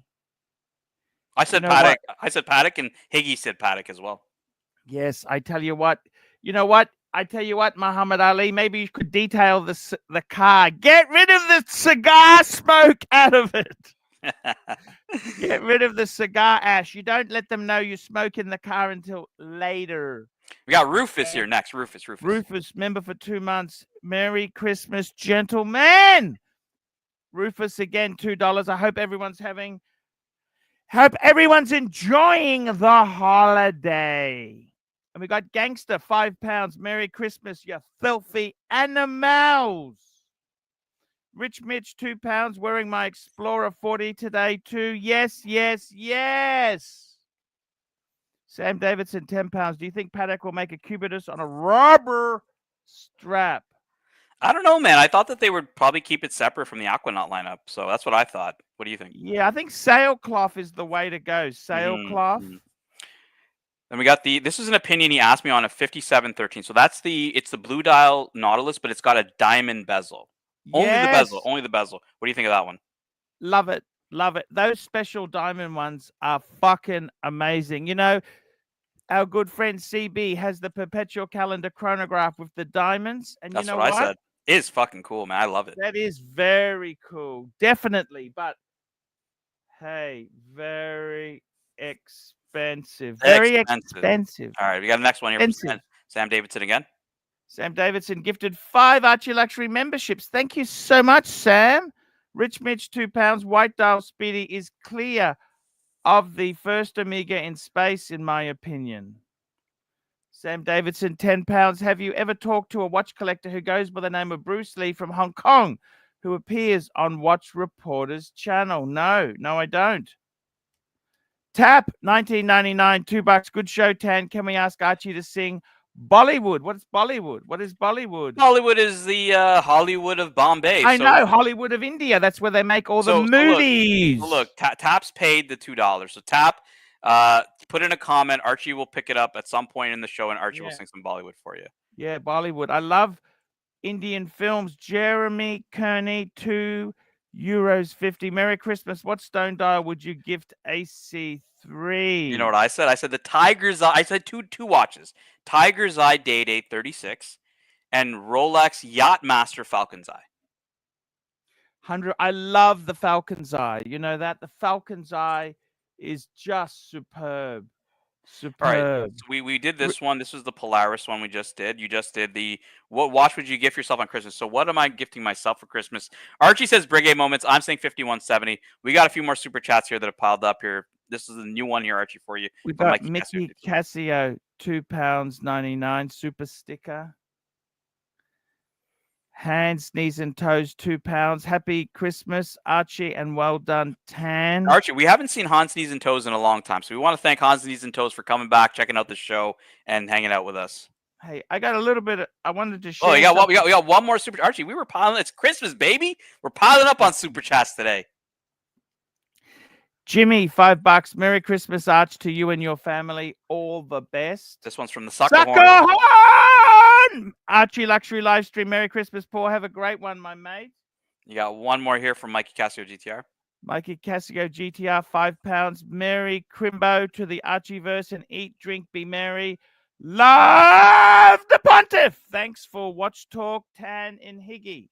I said Patek. I said Patek, and Higgy said Patek as well. Yes, I tell you what. You know what? I tell you what, Muhammad Ali, maybe you could detail the car. Get rid of the cigar smoke out of it. Get rid of the cigar ash. You don't let them know you smoke in the car until later. We got Rufus here next. Rufus, member for 2 months. Merry Christmas, gentlemen. Rufus again, $2. I hope everyone's enjoying the holiday. And we got Gangster, £5. Merry Christmas, you filthy animals. Rich Mitch, £2. Wearing my Explorer 40 today too. Yes. Sam Davidson, £10. Do you think Patek will make a Cubitus on a rubber strap? I don't know, man. I thought that they would probably keep it separate from the Aquanaut lineup. So that's what I thought. What do you think? Yeah, I think sailcloth is the way to go. Sailcloth. And we got this is an opinion he asked me on a 5713. So it's the blue dial Nautilus, but it's got a diamond bezel. Only the bezel. What do you think of that one? Love it. Those special diamond ones are fucking amazing. You know, our good friend CB has the perpetual calendar chronograph with the diamonds. And that's you know what I said. It is fucking cool, man. I love it. That is very cool. Definitely. But hey, very expensive. expensive. Very expensive. All right, we got the next one here from Sam Davidson again. Sam Davidson gifted 5 Archie Luxury memberships. Thank you so much, Sam. Rich Mitch, £2. White Dial Speedy is clear of the first Omega in space, in my opinion. Sam Davidson, £10. Have you ever talked to a watch collector who goes by the name of Bruce Lee from Hong Kong, who appears on Watch Reporter's channel? No, I don't. Tap, 1999, $2. Good show, Tan. Can we ask Archie to sing Bollywood? What's Bollywood? What is Bollywood? Bollywood is the Hollywood of Bombay. I know, Hollywood of India. That's where they make all the movies. Look, Tap's paid the $2. So Tap, put in a comment. Archie will pick it up at some point in the show, and Archie will sing some Bollywood for you. Yeah, Bollywood. I love Indian films. Jeremy Kearney, €2.50. Merry Christmas. What stone dial would you gift AC3? You know what I said? I said the Tiger's Eye. I said two watches. Tiger's Eye Day-Date 36 and Rolex Yachtmaster Falcon's Eye. 100. I love the Falcon's Eye. You know that? The Falcon's Eye is just superb. Superb. All right, so we did this one. This was the Polaris one we just did. You just did the what watch would you gift yourself on Christmas? So what am I gifting myself for Christmas? Archie says Brigade Moments. I'm saying 5170. We got a few more super chats here that have piled up here. This is a new one here, Archie, for you. We got Mickey Casio, £2.99 super sticker. Hands, knees, and toes, £2. Happy Christmas, Archie, and well done, Tan. Archie, we haven't seen Hans Knees and Toes in a long time, so we want to thank Hans Knees and Toes for coming back, checking out the show, and hanging out with us. Hey, I got a little bit. I wanted to share. Oh, we got one more super. Archie, we were piling. It's Christmas, baby. We're piling up on super chats today. Jimmy, $5. Merry Christmas, Arch, to you and your family. All the best. This one's from the Sucker Horn. Archie Luxury Livestream. Merry Christmas, Paul. Have a great one, my mate. You got one more here from Mikey Casio GTR. Mikey Casio GTR, £5. Merry Crimbo to the Archieverse, and eat, drink, be merry. Love the Pontiff. Thanks for Watch Talk, Tan and Higgy.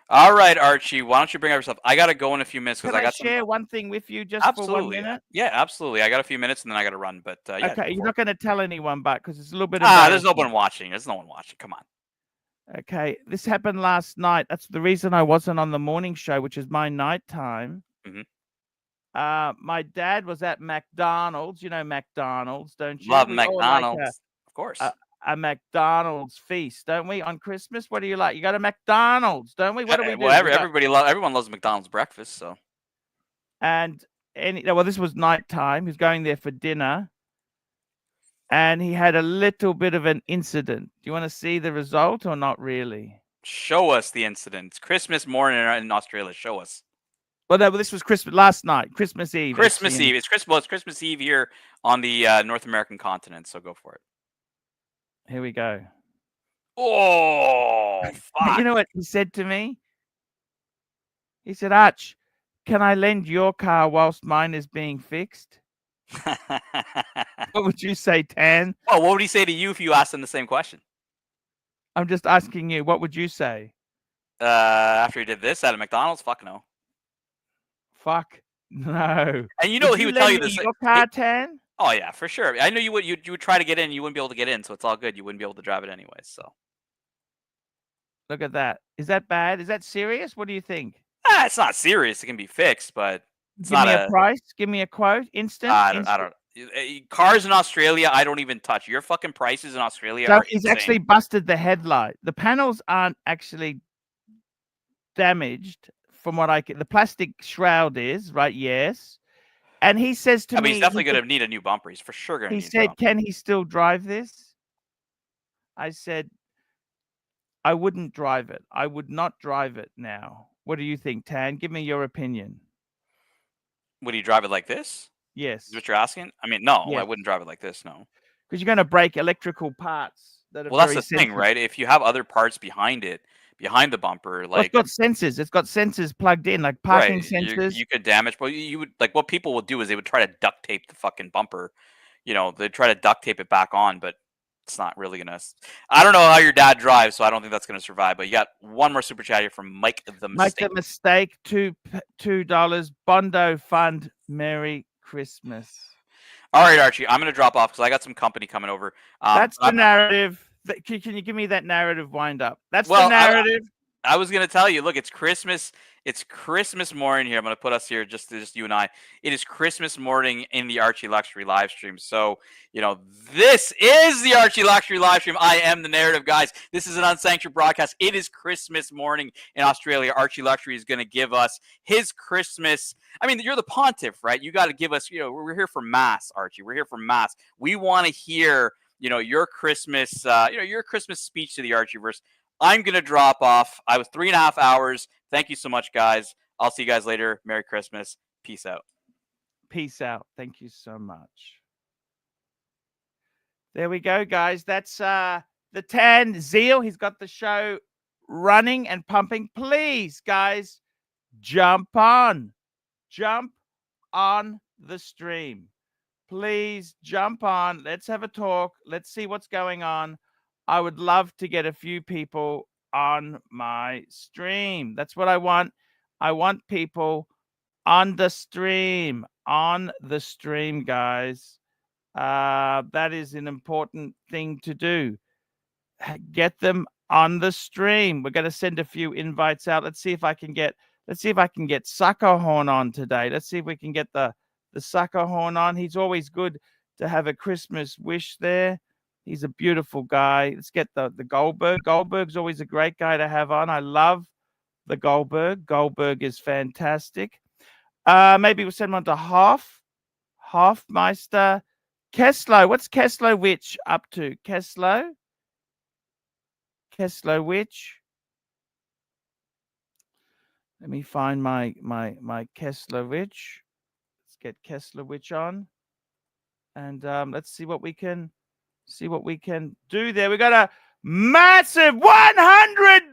All right, Archie, why don't you bring up yourself? I got to go in a few minutes because I got to share one thing with you just for 1 minute? Yeah, absolutely. I got a few minutes and then I got to run. But yeah, okay, you're not going to tell anyone, but because it's a little bit. There's no one watching. There's no one watching. Come on. Okay, this happened last night. That's the reason I wasn't on the morning show, which is my nighttime. My dad was at McDonald's. You know McDonald's, don't you? Love McDonald's, of course. A McDonald's feast, don't we? On Christmas, what do you like? You got a McDonald's, don't we? What do we do? Well, everyone loves McDonald's breakfast, so. And this was nighttime. He was going there for dinner, and he had a little bit of an incident. Do you want to see the result or not really? Show us the incident. It's Christmas morning in Australia. Show us. Well, no, this was last night, Christmas Eve. Christmas Eve. It's Christmas Eve here on the North American continent. So go for it. Here we go. Oh, fuck. You know what he said to me? He said, Arch, can I lend your car whilst mine is being fixed? What would you say, Tan? Well, what would he say to you if you asked him the same question? I'm just asking you, what would you say? After he did this at a McDonald's? Fuck no. Fuck no. And you know he would tell you this. Your car, Tan? Oh yeah, for sure. I know you would. You would try to get in. You wouldn't be able to get in, so it's all good. You wouldn't be able to drive it anyway. So. Look at that. Is that bad? Is that serious? What do you think? It's not serious. It can be fixed, but it's Give me a price. Give me a quote. Instant. I don't. Cars in Australia, I don't even touch. Your fucking prices in Australia are he's insane. actually busted the headlight. The panels aren't actually damaged, from what I can. The plastic shroud is right. Yes. And he says to me, he's definitely going to need a new bumper. He's for sure going to need a new bumper. Can he still drive this? I said, I wouldn't drive it. I would not drive it now. What do you think, Tan? Give me your opinion. Would he drive it like this? Yes. Is what you're asking? I mean, no, yes. I wouldn't drive it like this, no. Because you're going to break electrical parts. That are that's the thing, right? If you have other parts behind it, behind the bumper, like it's got sensors. It's got sensors plugged in, like parking sensors. You could damage, but you would like what people would do is they would try to duct tape the fucking bumper. You know, they try to duct tape it back on, but it's not really gonna. I don't know how your dad drives, so I don't think that's gonna survive. But you got one more super chat here from Mike the Mistake. Mike the Mistake, $2. Bondo Fund. Merry Christmas. All right, Archie, I'm going to drop off because I got some company coming over. That's the narrative. Can you give me that narrative wind up? That's Well, the narrative. I was going to tell you, look, it's Christmas. It's Christmas morning here. I'm going to put us here, just you and I. It is Christmas morning in the Archie Luxury live stream. So, this is the Archie Luxury live stream. I am the narrative, guys. This is an unsanctioned broadcast. It is Christmas morning in Australia. Archie Luxury is going to give us his Christmas. I mean, you're the pontiff, right? You got to give us, we're here for mass, Archie. We're here for mass. We want to hear, your Christmas, your Christmas speech to the Archieverse. I'm going to drop off. I was 3.5 hours. Thank you so much, guys. I'll see you guys later. Merry Christmas. Peace out. Peace out. Thank you so much. There we go, guys. That's the Tan Zeal. He's got the show running and pumping. Please, guys, jump on. Jump on the stream. Please jump on. Let's have a talk. Let's see what's going on. I would love to get a few people on my stream. That's what I want. I want people on the stream. On the stream, guys. That is an important thing to do. Get them on the stream. We're going to send a few invites out. Let's see if I can get Sucker Horn on today. Let's see if we can get the Sucker Horn on. He's always good to have a Christmas wish there. He's a beautiful guy. Let's get the Goldberg. Goldberg's always a great guy to have on. I love the Goldberg. Goldberg is fantastic. Maybe we'll send him on to Hofmeister. Keslo. What's Keslo Witch up to? Keslo Witch. Let me find my Keslo Witch. Let's get Keslo Witch on. And let's see what we can do there. We got a massive $100.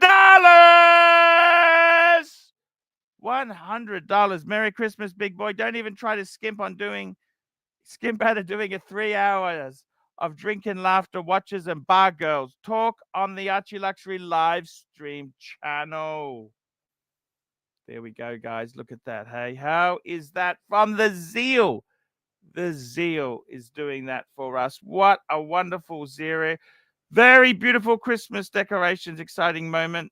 $100. Merry Christmas, big boy. Don't even try to skimp out of doing it 3 hours of drinking, laughter, watches, and bar girls. Talk on the Archie Luxury live stream channel. There we go, guys. Look at that. Hey, how is that from the Zeal? The Zeal is doing that for us. What a wonderful zero. Very beautiful Christmas decorations. Exciting moment.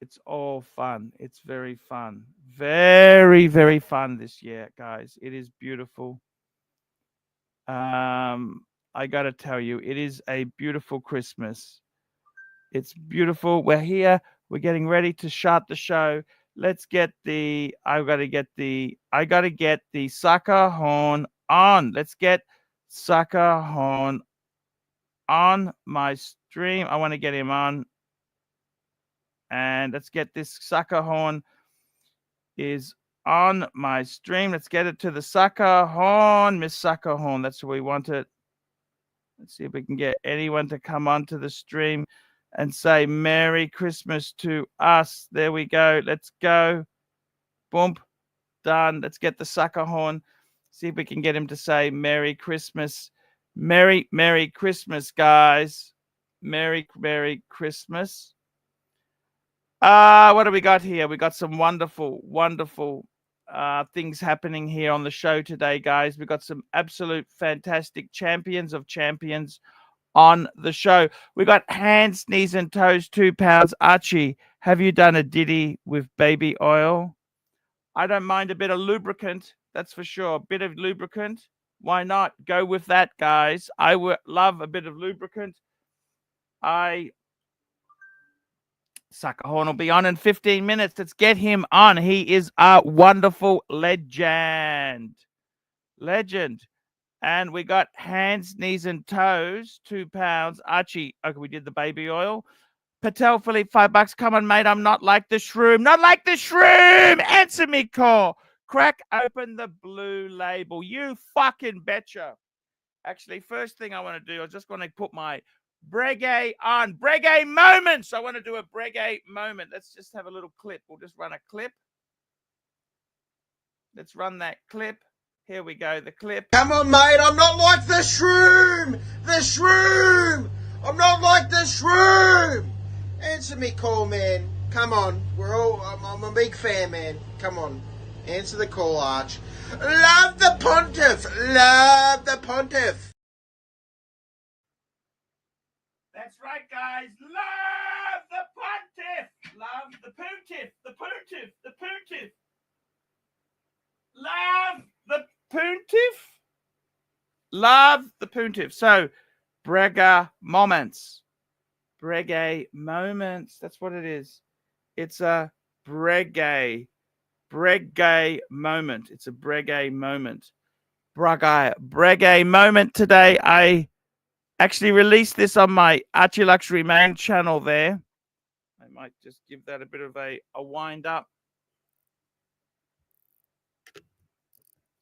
It's all fun. It's very fun. Very, very fun this year, guys. It is beautiful. I got to tell you, it is a beautiful Christmas. It's beautiful. We're here. We're getting ready to start the show. Let's get I got to get the Sucker Horn on. Let's get Sucker Horn on my stream. I want to get him on. And let's get this Sucker Horn is on my stream. Let's get it to the Sucker Horn. Miss Sucker Horn. That's where we want it. Let's see if we can get anyone to come onto the stream and say Merry Christmas to us. There we go. Let's go. Boom. Done. Let's get the Sucker Horn. See if we can get him to say Merry Christmas. Merry Christmas, guys. Merry Christmas. What do we got here? We got some wonderful things happening here on the show today, guys. We got some absolute fantastic champions of champions on the show. We got hands, knees, and toes, 2 pounds. Archie, have you done a ditty with baby oil? I don't mind a bit of lubricant, that's for sure. A bit of lubricant. Why not? Go with that, guys. I would love a bit of lubricant. Sucker Horn will be on in 15 minutes. Let's get him on. He is a wonderful legend. And we got hands, knees, and toes, 2 pounds. Archie, okay, we did the baby oil. Patel Philippe, $5. Come on, mate. I'm not like the shroom. Not like the shroom. Answer me, call. Crack open the blue label. You fucking betcha. Actually, first thing I want to do, I just want to put my Breguet on. Breguet moments. I want to do a Breguet moment. Let's just have a little clip. We'll just run a clip. Let's run that clip. Here we go, the clip. Come on, mate. I'm not like the shroom. The shroom. I'm not like the shroom. Answer me call, man. Come on. I'm a big fan, man. Come on. Answer the call, Arch. Love the pontiff. Love the pontiff. That's right, guys. Love the pontiff. Love the pontiff. The pontiff. The pontiff. Love the pontiff. Love the pontiff. So, Brega moments. Breguet moments. That's what it is. It's a Breguet moment. It's a Breguet moment. Breguet moment today. I actually released this on my Archie Luxury main channel there. I might just give that a bit of a wind up.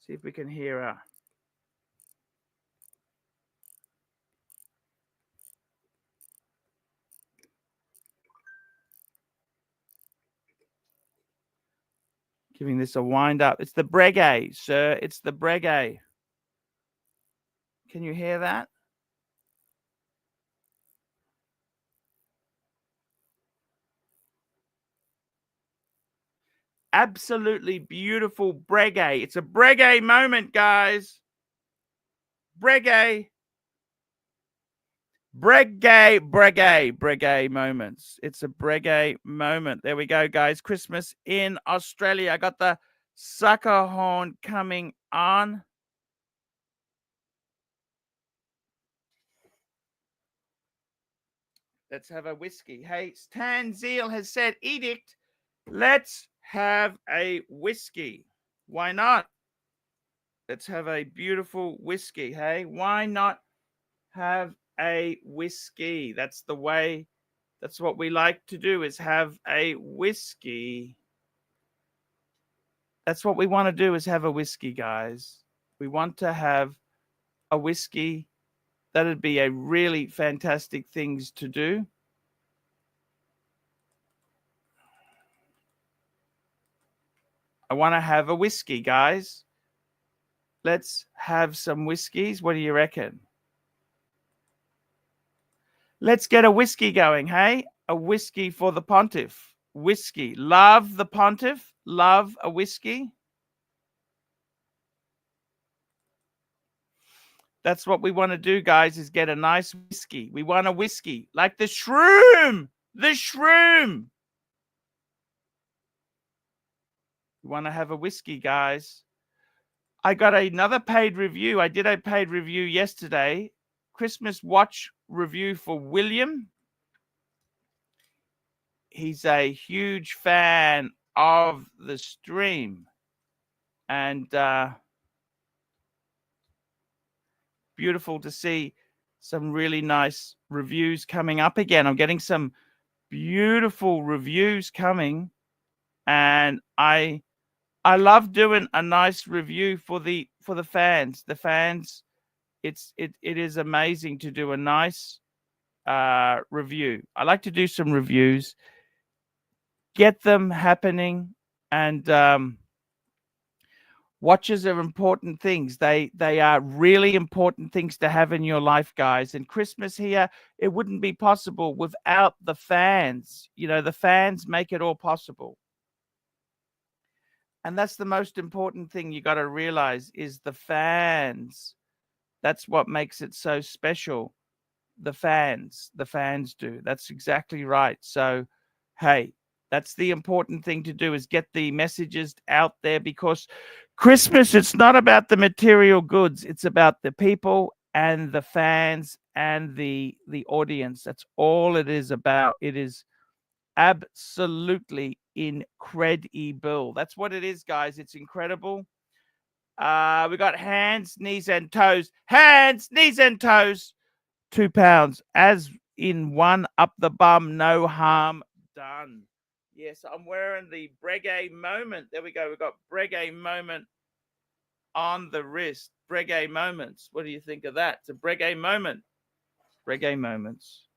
See if we can hear her. Giving this a wind up. It's the Breguet, sir. It's the Breguet. Can you hear that? Absolutely beautiful Breguet. It's a Breguet moment, guys. Breguet moments. It's a Breguet moment. There we go, guys. Christmas in Australia. I got the sucker horn coming on. Let's have a whiskey. Hey, Tanzil has said, edict, let's have a whiskey. Why not? Let's have a beautiful whiskey. Hey, why not have a whiskey? That's the way. That's what we like to do, is have a whiskey. That's what we want to do, is have a whiskey, guys. We want to have a whiskey. That'd be a really fantastic things to do. I want to have a whiskey, guys. Let's have some whiskeys. What do you reckon? Let's get a whiskey going, hey? A whiskey for the pontiff. Whiskey. Love the pontiff. Love a whiskey. That's what we want to do, guys, is get a nice whiskey. We want a whiskey like the shroom. The shroom. We want to have a whiskey, guys. I got another paid review. I did a paid review yesterday. Christmas watch review for William. He's a huge fan of the stream. And beautiful to see some really nice reviews coming up again. I'm getting some beautiful reviews coming. And I love doing a nice review for the fans. The fans, it is amazing to do a nice review. I like to do some reviews, get them happening, and watches are important things. They are really important things to have in your life, guys. And Christmas here, it wouldn't be possible without the fans. You know, the fans make it all possible. And that's the most important thing you got to realize, is the fans. That's what makes it so special. The fans do. That's exactly right. So, hey, that's the important thing to do, is get the messages out there, because Christmas, it's not about the material goods. It's about the people and the fans and the audience. That's all it is about. It is absolutely incredible. That's what it is, guys. It's incredible. We got hands, knees, and toes. Hands, knees, and toes. £2, as in one up the bum, no harm done. Yes, I'm wearing the Breguet moment. There we go. We've got Breguet moment on the wrist. Breguet moments. What do you think of that? It's a Breguet moment. Breguet moments.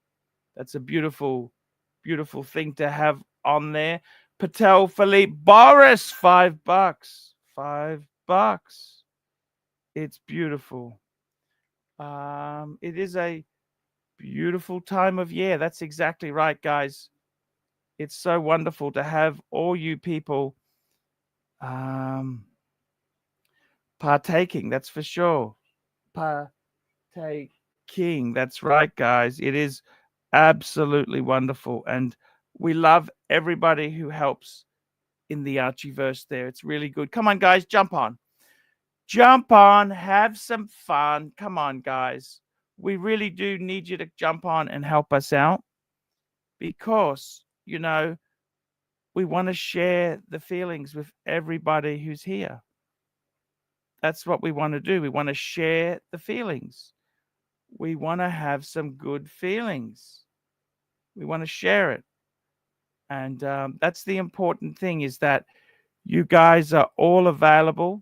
That's a beautiful, beautiful thing to have on there. Patel Philippe Boris, $5. $5. It's beautiful. It is a beautiful time of year. That's exactly right, guys. It's so wonderful to have all you people partaking. That's for sure. Partaking. That's right, guys. It is absolutely wonderful. And we love everybody who helps in the Archieverse there. It's really good. Come on, guys. Jump on. Jump on. Have some fun. Come on, guys. We really do need you to jump on and help us out because, you know, we want to share the feelings with everybody who's here. That's what we want to do. We want to share the feelings. We want to have some good feelings. We want to share it. And that's the important thing, is that you guys are all available.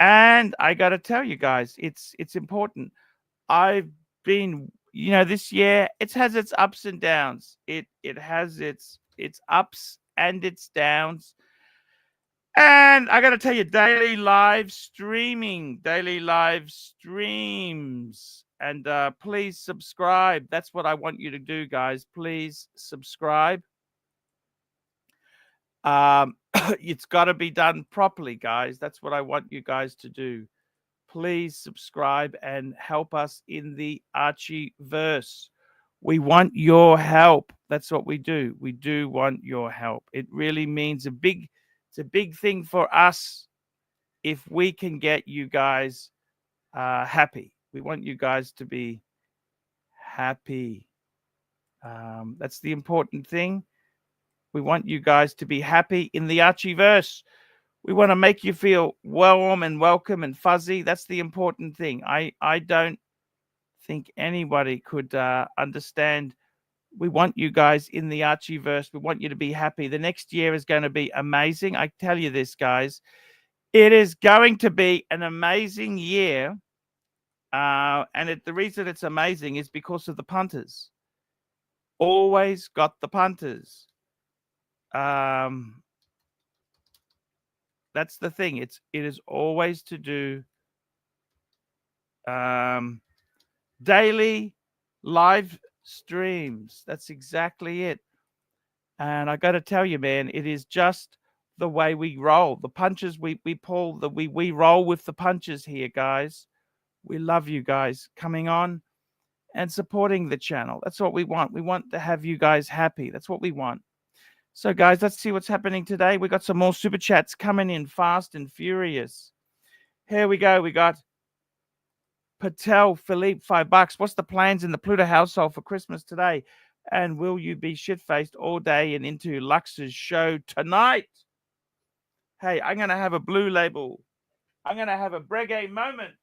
And I got to tell you guys, it's important. I've been, you know, this year, it has its ups and downs. It has its ups and its downs. And I got to tell you, daily live streams. And please subscribe. That's what I want you to do, guys. Please subscribe. It's got to be done properly, guys. That's what I want you guys to do. Please subscribe and help us in the Archieverse. We want your help. That's what we do. We do want your help. It really means it's a big thing for us if we can get you guys happy. We want you guys to be happy. That's the important thing. We want you guys to be happy in the Archieverse. We want to make you feel warm and welcome and fuzzy. That's the important thing. I don't think anybody could understand. We want you guys in the Archieverse. We want you to be happy. The next year is going to be amazing. I tell you this, guys. It is going to be an amazing year. And the reason it's amazing is because of the punters. Always got the punters. That's the thing. It is always to do daily live streams. That's exactly it. And I got to tell you, man, it is just the way we roll. The punches we pull, we roll with the punches here, guys. We love you guys coming on and supporting the channel. That's what we want. We want to have you guys happy. That's what we want. So, guys, let's see what's happening today. We got some more super chats coming in fast and furious. Here we go. We got Patel Philippe, $5. What's the plans in the Pluto household for Christmas today? And will you be shit-faced all day and into Lux's show tonight? Hey, I'm going to have a blue label. I'm going to have a Breguet moment.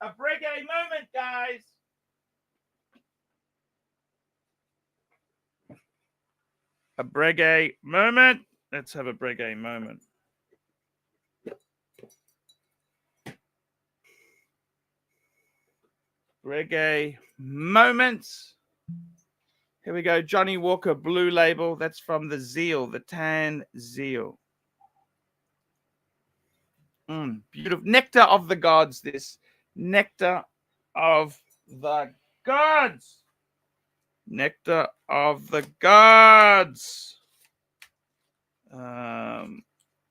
A Breguet moment, guys. A Breguet moment. Let's have a Breguet moment. Breguet moments. Here we go. Johnny Walker blue label. That's from the Zeal, the tan Zeal. Beautiful. Nectar of the gods, this. Nectar of the gods. Nectar of the gods.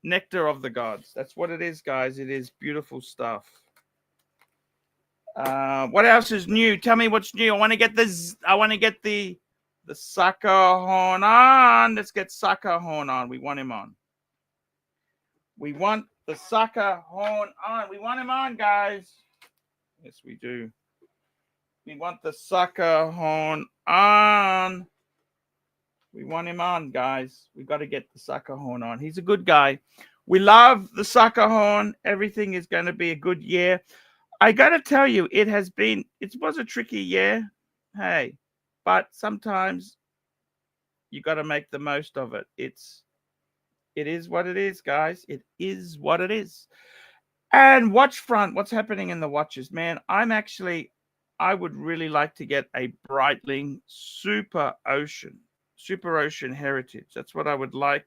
Nectar of the gods. That's what it is, guys. It is beautiful stuff. What else is new? Tell me what's new. I want to get this. I want to get the sucker horn on. Let's get sucker horn on. We want him on. We want the sucker horn on. We want him on, guys. Yes, we do. We want the sucker horn on. We want him on, guys. We got to get the sucker horn on. He's a good guy. We love the sucker horn. Everything is going to be a good year. I got to tell you, it was a tricky year. Hey, but sometimes you got to make the most of it. It is what it is, guys. It is what it is. And watch front, what's happening in the watches, man? I would really like to get a Breitling Super Ocean Heritage. That's what I would like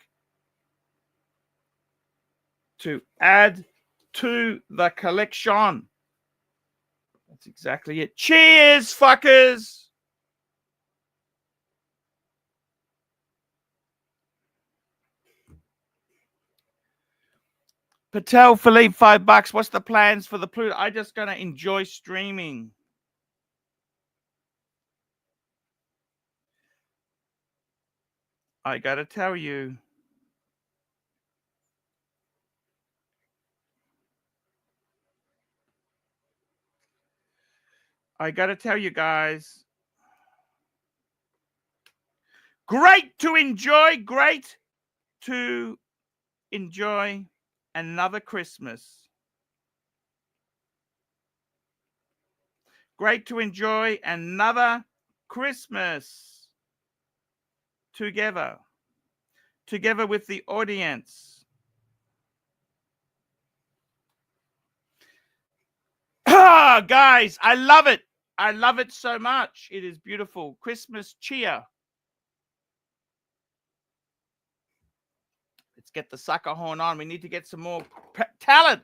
to add to the collection. That's exactly it. Cheers, fuckers. Patel Philippe, $5. What's the plans for the Pluto? I'm just gonna enjoy streaming. I gotta tell you. I gotta tell you guys. Great to enjoy another Christmas. Great to enjoy another Christmas together with the audience. Ah, guys, I love it. I love it so much. It is beautiful. Christmas cheer. Let's get the sucker horn on. We need to get some more talent.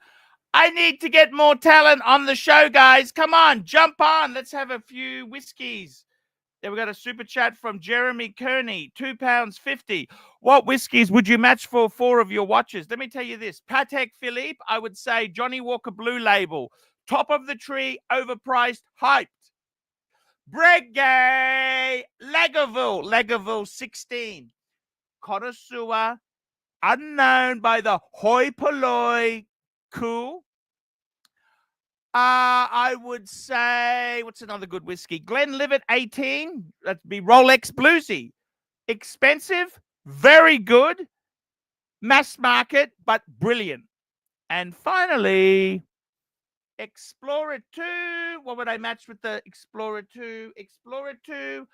I need to get more talent on the show, guys. Come on, jump on. Let's have a few whiskeys. Then we got a super chat from Jeremy Kearney, £2.50. What whiskies would you match for 4 of your watches? Let me tell you this. Patek Philippe, I would say Johnny Walker Blue Label. Top of the tree, overpriced, hyped. Breguet, Lagavulin 16. Connoisseur, unknown by the hoi polloi, cool. I would say, what's another good whiskey? Glenlivet 18. That'd be Rolex Bluesy. Expensive, very good. Mass market, but brilliant. And finally, Explorer 2. What would I match with the Explorer 2? Explorer 2,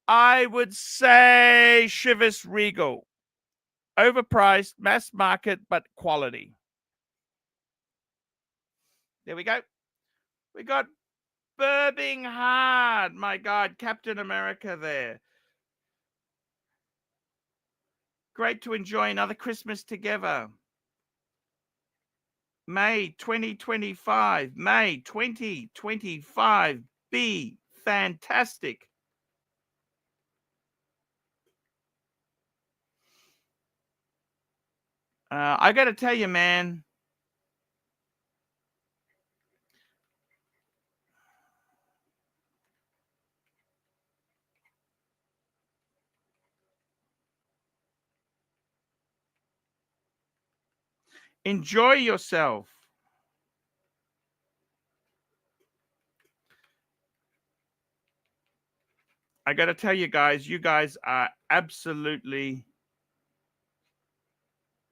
I would say Chivas Regal. Overpriced, mass market, but quality. There we go. We got Burbing Hard. My God, Captain America there. Great to enjoy another Christmas together. May 2025. May 2025. Be fantastic. I got to tell you, man. Enjoy yourself. I got to tell you guys are absolutely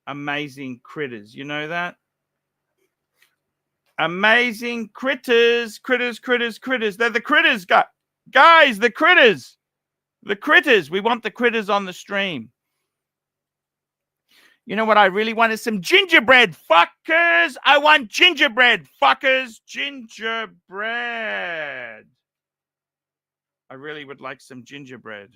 amazing critters. You know that? Amazing critters. They're the critters, guys, the critters. The critters. We want the critters on the stream. You know what I really want is some gingerbread, fuckers. I want gingerbread, fuckers. Gingerbread. I really would like some gingerbread.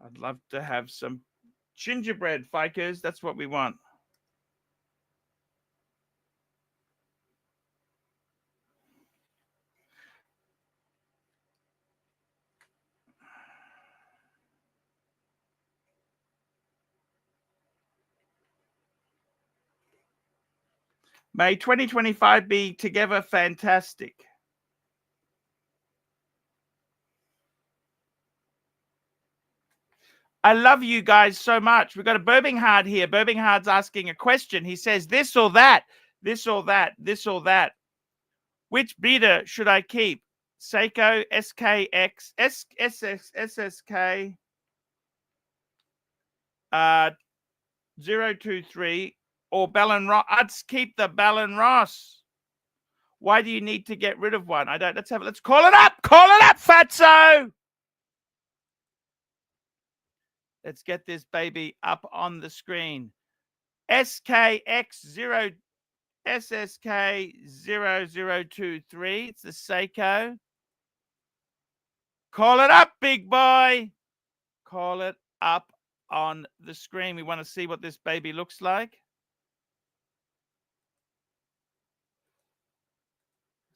I'd love to have some gingerbread, fuckers. That's what we want. May 2025 be together fantastic. I love you guys so much. We've got a Birminghard here. Birminghard's asking a question. He says, this or that, this or that, this or that. Which beta should I keep? Seiko, SKX, SSK, 023, or Bell & Ross? I'd keep the Bell & Ross. Why do you need to get rid of one? I don't. Let's call it up. Call it up, fatso. Let's get this baby up on the screen. SKX0, SSK0023. It's the Seiko. Call it up, big boy. Call it up on the screen. We want to see what this baby looks like.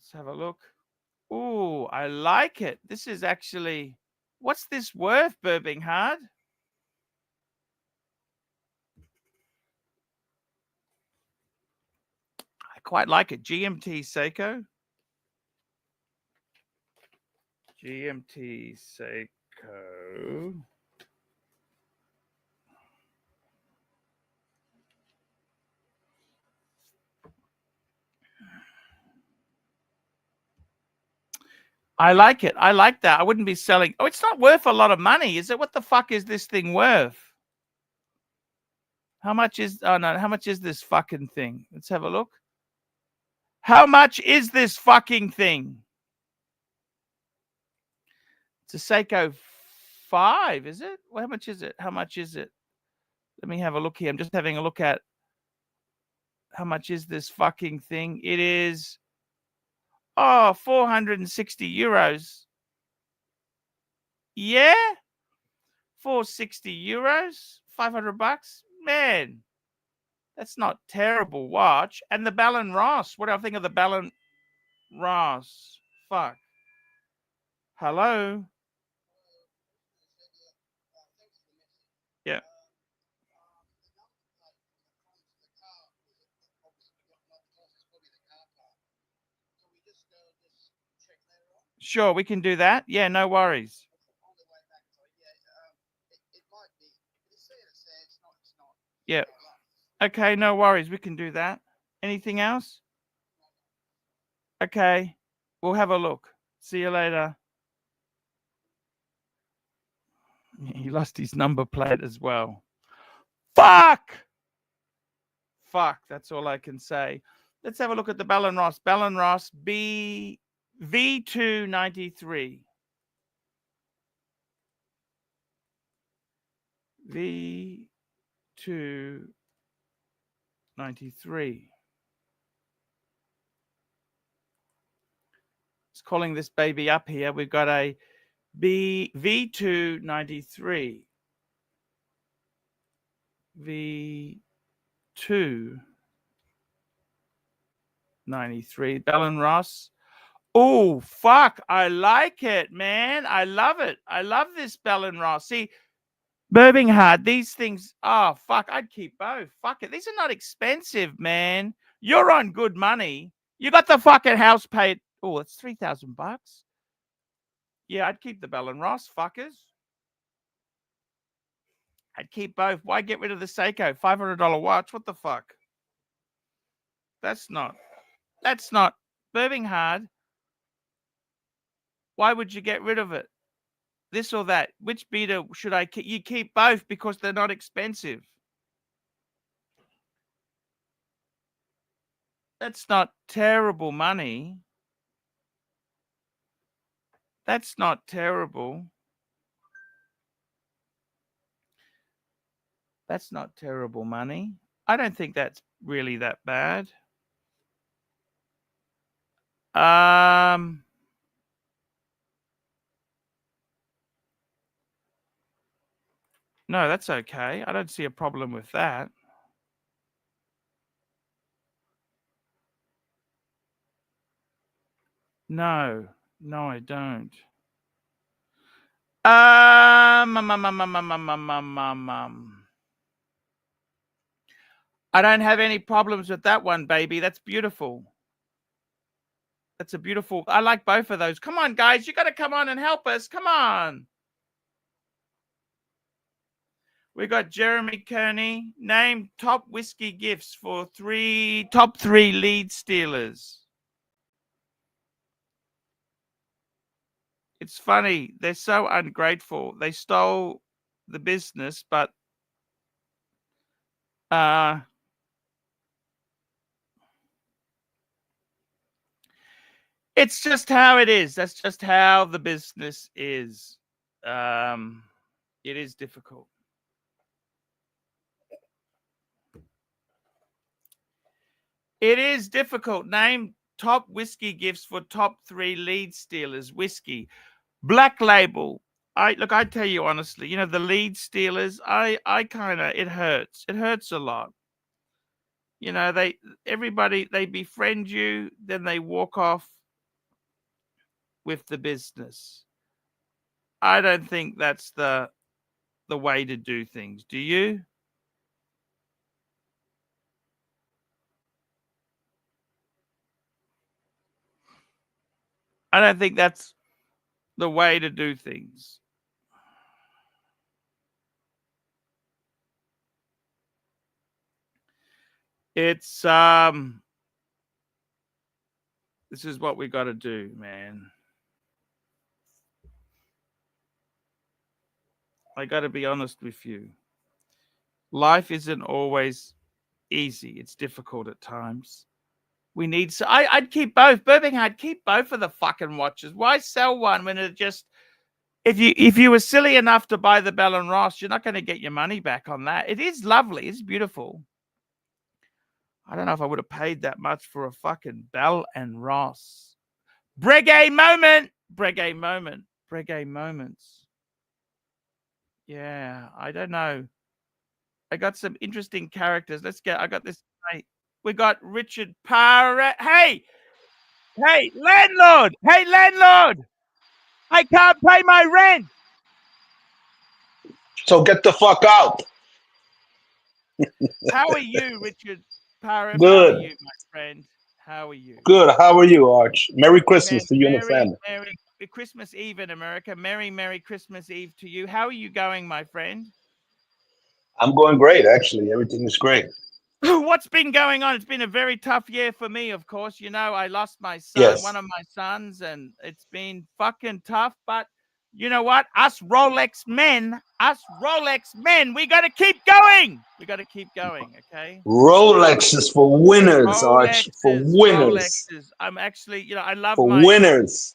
Let's have a look. Ooh, I like it. This is actually, what's this worth, Birminghard? I quite like it. GMT Seiko. GMT Seiko. I like it. I like that. I wouldn't be selling. Oh, it's not worth a lot of money, is it? What the fuck is this thing worth? How much is, oh no, how much is this fucking thing? Let's have a look. How much is this fucking thing? It's a Seiko 5, is it? Well, how much is it? How much is it? Let me have a look here. I'm just having a look at how much is this fucking thing. It is, oh, 460 euros. Yeah? 460 euros? 500 bucks? Man, that's not terrible watch. And the Ballon Ross. What do I think of the Ballon Ross? Fuck. Hello? Yeah. Sure, we can do that. Yeah, no worries. Yeah. Okay, no worries. We can do that. Anything else? Okay. We'll have a look. See you later. He lost his number plate as well. Fuck! Fuck, that's all I can say. Let's have a look at the Ballon Ross. Ballon Ross V293. V293. It's calling this baby up here. We've got a V293. V293. Ballon Ross. Oh, fuck. I like it, man. I love it. I love this Ballon Ross. See, Birminghard, these things, oh, fuck. I'd keep both. Fuck it. These are not expensive, man. You're on good money. You got the fucking house paid. Oh, it's 3,000 bucks. Yeah, I'd keep the Ballon Ross, fuckers. I'd keep both. Why get rid of the Seiko? $500 watch. What the fuck? That's not Birminghard. Why would you get rid of it? This or that? Which beater should I keep? You keep both because they're not expensive. That's not terrible money. That's not terrible. That's not terrible money. I don't think that's really that bad. No, that's okay. I don't see a problem with that. No, I don't. I don't have any problems with that one, baby. That's beautiful. That's a beautiful. I like both of those. Come on, guys. You got to come on and help us. Come on. We got Jeremy Kearney. Name top whiskey gifts for top three lead stealers. It's funny. They're so ungrateful. They stole the business, but it's just how it is. That's just how the business is. It is difficult. It is difficult. Name top whiskey gifts for top three lead stealers. Whiskey. Black Label. I tell you honestly, the lead stealers, I kind of, it hurts. It hurts a lot. Everybody, they befriend you, then they walk off with the business. I don't think that's the way to do things. Do you? I don't think that's the way to do things. It's this is what we got to do, man. I got to be honest with you. Life isn't always easy. It's difficult at times. We need. So I'd keep both. Birmingham, I'd keep both of the fucking watches. Why sell one when it just? If you were silly enough to buy the Bell and Ross, you're not going to get your money back on that. It is lovely. It's beautiful. I don't know if I would have paid that much for a fucking Bell and Ross. Breguet moment. Breguet moment. Breguet moments. Yeah, I don't know. I got some interesting characters. I got this. We got Richard Parrott. Hey, landlord. Hey, landlord. I can't pay my rent. So get the fuck out. How are you, Richard Parrott? Good. How are you, my friend? How are you? Good. How are you, Arch? Merry Christmas to you and the Merry family. Christmas Eve in America. Merry Christmas Eve to you. How are you going, my friend? I'm going great, actually. Everything is great. What's been going on? It's been a very tough year for me, of course. You know, I lost my son, one of my sons, and it's been fucking tough. But you know what? Us Rolex men, we got to keep going. We got to keep going, okay? Rolex is for winners, Arch. For winners. Rolexes. I'm actually, I love for winners.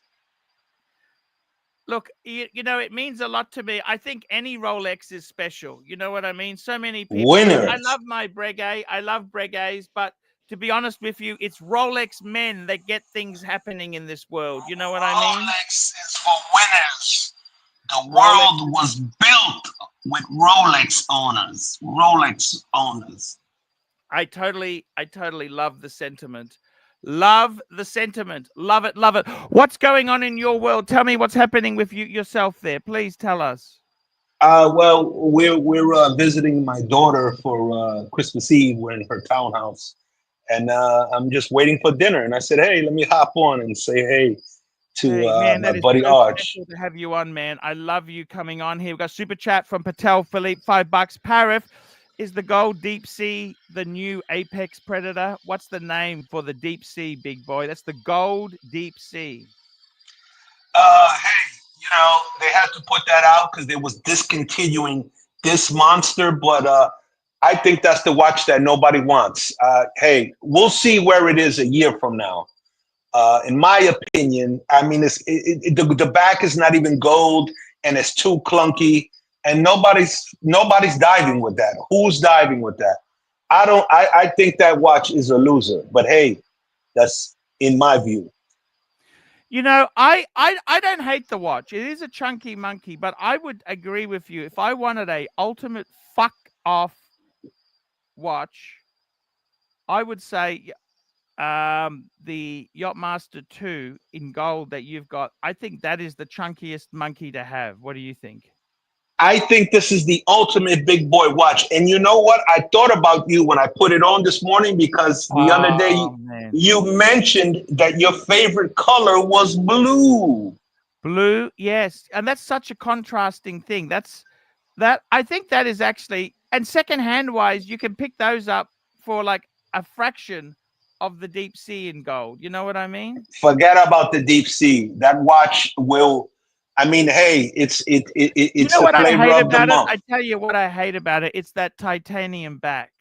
Look, you know, it means a lot to me. I think any Rolex is special. You know what I mean? So many people. Winners. I love my Breguet. I love Breguets, but to be honest with you, it's Rolex men that get things happening in this world. You know what I mean? Rolex is for winners. The world was built with Rolex owners. Rolex owners. I totally love the sentiment. Love the sentiment. Love it. Love it. What's going on in your world? Tell me what's happening with you yourself there. Please tell us. Well, we're visiting my daughter for Christmas Eve. We're in her townhouse, and I'm just waiting for dinner. And I said, hey, let me hop on and say hey to man, my buddy Arch. To have you on, man. I love you coming on here. We've got super chat from Patel Philippe, $5. Parif. Is the gold deep sea the new apex predator? What's the name for the deep sea, big boy? That's the gold deep sea. Hey, you know, they had to put that out because they was discontinuing this monster, but I think that's the watch that nobody wants. Hey, we'll see where it is a year from now. In my opinion, I mean, the back is not even gold and it's too clunky. And nobody's diving with that. Who's diving with that? I think that watch is a loser. But hey, that's in my view. You know, I don't hate the watch. It is a chunky monkey, but I would agree with you. If I wanted a ultimate fuck off watch, I would say the Yachtmaster 2 in gold that you've got. I think that is the chunkiest monkey to have. What do you think? I think this is the ultimate big boy watch. And you know what? I thought about you when I put it on this morning because the other day you mentioned that your favorite color was blue. Blue, yes. And that's such a contrasting thing. I think that is actually, and secondhand wise, you can pick those up for like a fraction of the deep sea in gold. You know what I mean? Forget about the deep sea. That watch will... I mean, hey, it's you know the what flavor I hate of the about month. it? I tell you what I hate about it. It's that titanium back.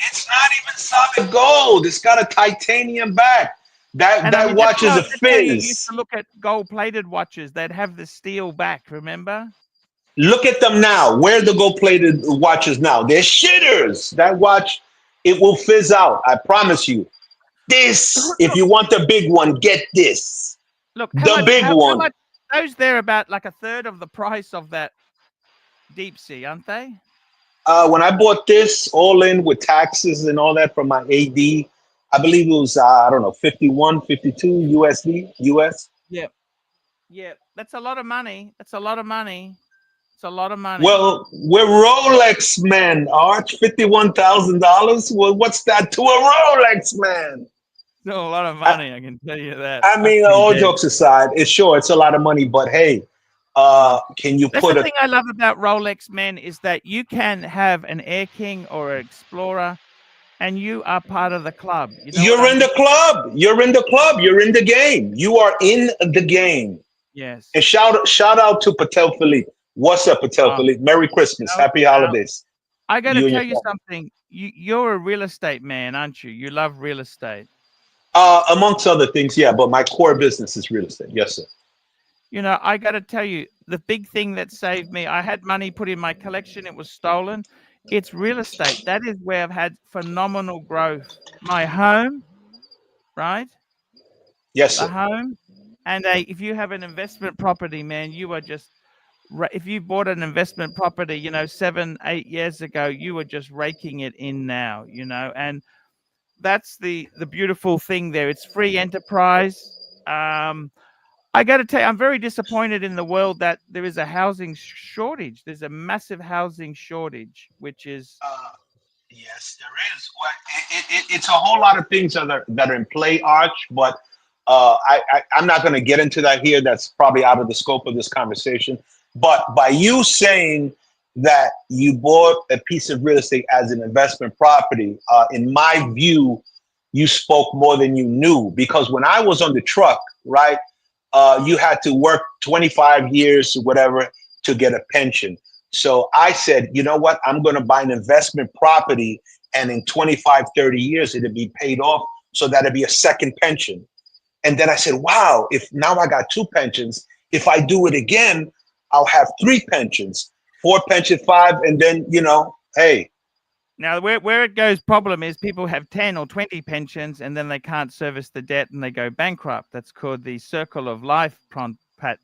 It's not even solid gold. It's got a titanium back. That watch is a fizz. You used to look at gold-plated watches that have the steel back. Remember? Look at them now. Where are the gold-plated watches now? They're shitters. That watch, it will fizz out. I promise you. This, if you want the big one, get this. Look, the big one. Those they're about like a third of the price of that deep sea, aren't they? When I bought this all in with taxes and all that from my AD, I believe it was, I don't know, 51, 52 US. Yeah. Yeah, that's a lot of money. That's a lot of money. It's a lot of money. Well, we're Rolex men, Arch. $51,000. Well, what's that to a Rolex man? Still a lot of money, I can tell you that. I mean, all jokes aside, it's a lot of money, but hey, can you That's put the a thing I love about Rolex men is that you can have an Air King or an Explorer, and you are part of the club. You know You're in the club. You're in the club. You're in the game. You are in the game. Yes. And shout out to Patel Philippe. What's up, Patel Philippe? Merry Christmas. Happy holidays. I got to and tell your you something. You're a real estate man, aren't you? You love real estate. Amongst other things, yeah, but my core business is real estate. Yes, sir. You know, I got to tell you, the big thing that saved me, I had money put in my collection. It was stolen. It's real estate. That is where I've had phenomenal growth. My home, right? Yes, The sir. home. And if you have an investment property, man, you are just, if you bought an investment property, you know, 7-8 years ago, you were just raking it in now, you know, and that's the beautiful thing there. It's free enterprise. I got to tell you, I'm very disappointed in the world that there is a housing shortage. There's a massive housing shortage, which is. Yes, there is. Well, it's a whole lot of things that are in play, Arch, but I'm not going to get into that here. That's probably out of the scope of this conversation. But by you saying that you bought a piece of real estate as an investment property, in my view, you spoke more than you knew. Because when I was on the truck, right, you had to work 25 years or whatever to get a pension. So I said, you know what? I'm going to buy an investment property, and in 25, 30 years, it'll be paid off. So that'll be a second pension. And then I said, wow, if now I got 2 pensions, if I do it again, I'll have 3 pensions, 4 pension, 5. And then, you know, hey. Now, where it goes problem is people have 10 or 20 pensions and then they can't service the debt and they go bankrupt. That's called the circle of life, Pat.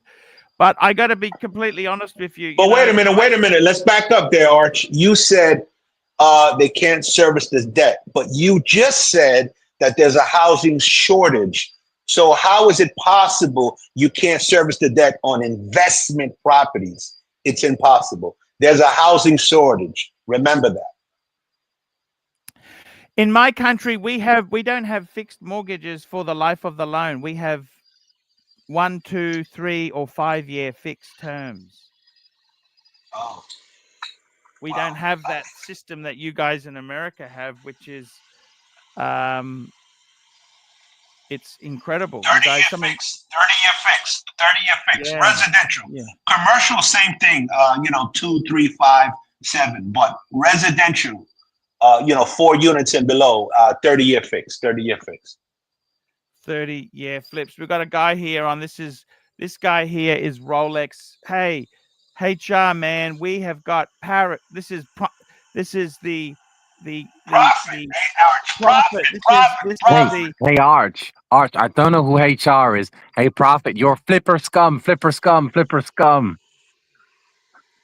But I got to be completely honest with you. But wait a minute. Let's back up there, Arch. You said they can't service this debt, but you just said that there's a housing shortage. So how is it possible you can't service the debt on investment properties? It's impossible. There's a housing shortage. Remember that. In my country, we don't have fixed mortgages for the life of the loan. We have 1, 2, 3, or 5 year fixed terms. Oh. We don't have that system that you guys in America have, which is, it's incredible. 30-year fixed. 30-year fixed. Yeah. Residential. Yeah. Commercial, same thing. 2, 3, 5, 7. But residential, 4 units and below, 30-year fixed. 30-year fixed. 30-year flips. We've got a guy here on this guy here is Rolex. Hey, HR man, we have got Parrot. This is the profit. Hey, Arch, I don't know who HR is. Hey, Prophet, you're flipper scum.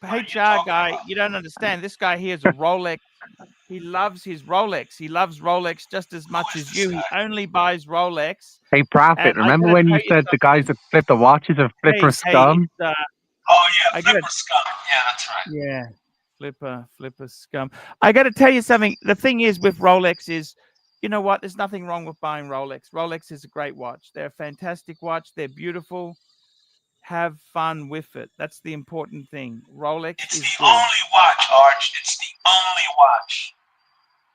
HR guy, you don't understand. This guy here is a Rolex. He loves his Rolex. He loves Rolex just as much as you. He only buys Rolex. Hey, Prophet, remember when you said the guys that flip the watches are flipper scum? Flipper scum. Yeah, that's right. Yeah. Flipper scum. I got to tell you something. The thing is with Rolex is, you know what? There's nothing wrong with buying Rolex. Rolex is a great watch. They're a fantastic watch. They're beautiful. Have fun with it. That's the important thing. Rolex it's is the good. only watch, Arch. It's the only watch.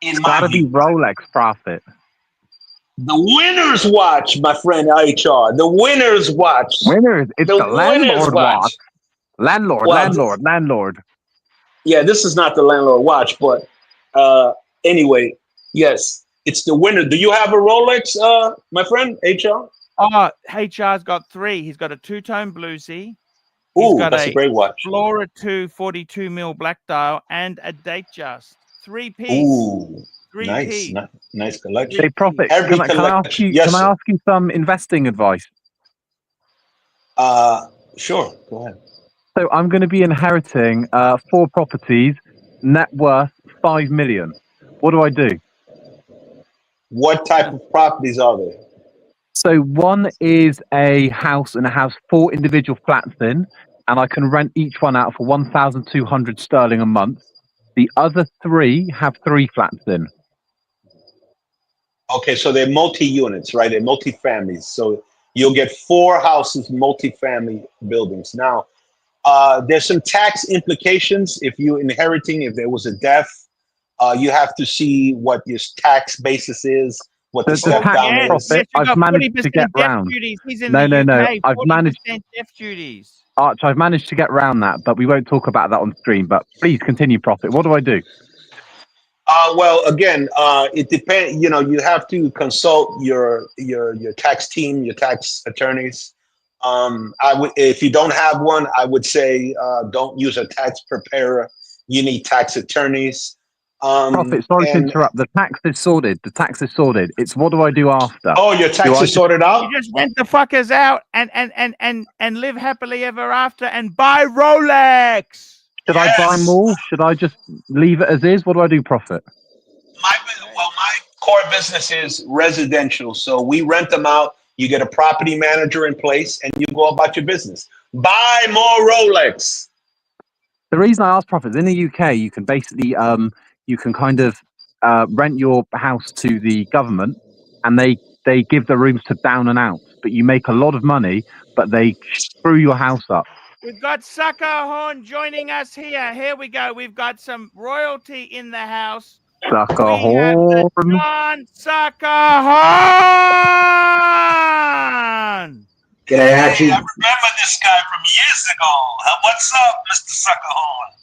It's got to be Rolex, Prophet. The winner's watch, my friend HR. The winner's watch. Winners. It's the landlord watch. Landlord. Yeah, this is not the landlord watch, but anyway, yes, it's the winner. Do you have a Rolex, my friend, HR? Oh, HR's got 3. He's got a 2-tone bluesy. Ooh, that's a great watch. Flora 2 42 mil black dial and a Datejust. 3-piece. Ooh, 3-piece. Nice collection. Hey, Prophet, can I ask you some investing advice? Sure, go ahead. So I'm going to be inheriting 4 properties, net worth 5 million. What do I do? What type of properties are there? So one is a house, and it has 4 individual flats in, and I can rent each one out for 1,200 sterling a month. The other 3 have 3 flats in. Okay, so they're multi-units, right? They're multi-families. So you'll get 4 houses, multi-family buildings. Now, there's some tax implications if you're inheriting. If there was a death, you have to see what your tax basis is, what the step down is. Profit, I've managed to get round. No. I've managed death duties. Arch, I've managed to get round that, but we won't talk about that on stream. But please continue, Profit. What do I do? Well, again, it depends. You know, you have to consult your tax team, your tax attorneys. I would, if you don't have one, I would say don't use a tax preparer. You need tax attorneys. Profit, sorry to interrupt. The tax is sorted. The tax is sorted. It's what do I do after? Oh, your tax is sorted out? You just rent the fuckers out and live happily ever after and buy Rolex. Should I buy more? Should I just leave it as is? What do I do, Profit? My core business is residential. So we rent them out. You get a property manager in place and you go about your business. Buy more Rolex. The reason I asked, Profit, is in the UK, you can basically, you can kind of rent your house to the government, and they give the rooms to down and out. But you make a lot of money, but they screw your house up. We've got Sucker Horn joining us here. Here we go. We've got some royalty in the house. Sucker Horn. John Sucker Horn. G'day, Archie. I remember this guy from years ago. What's up, Mr. Sucker Horn?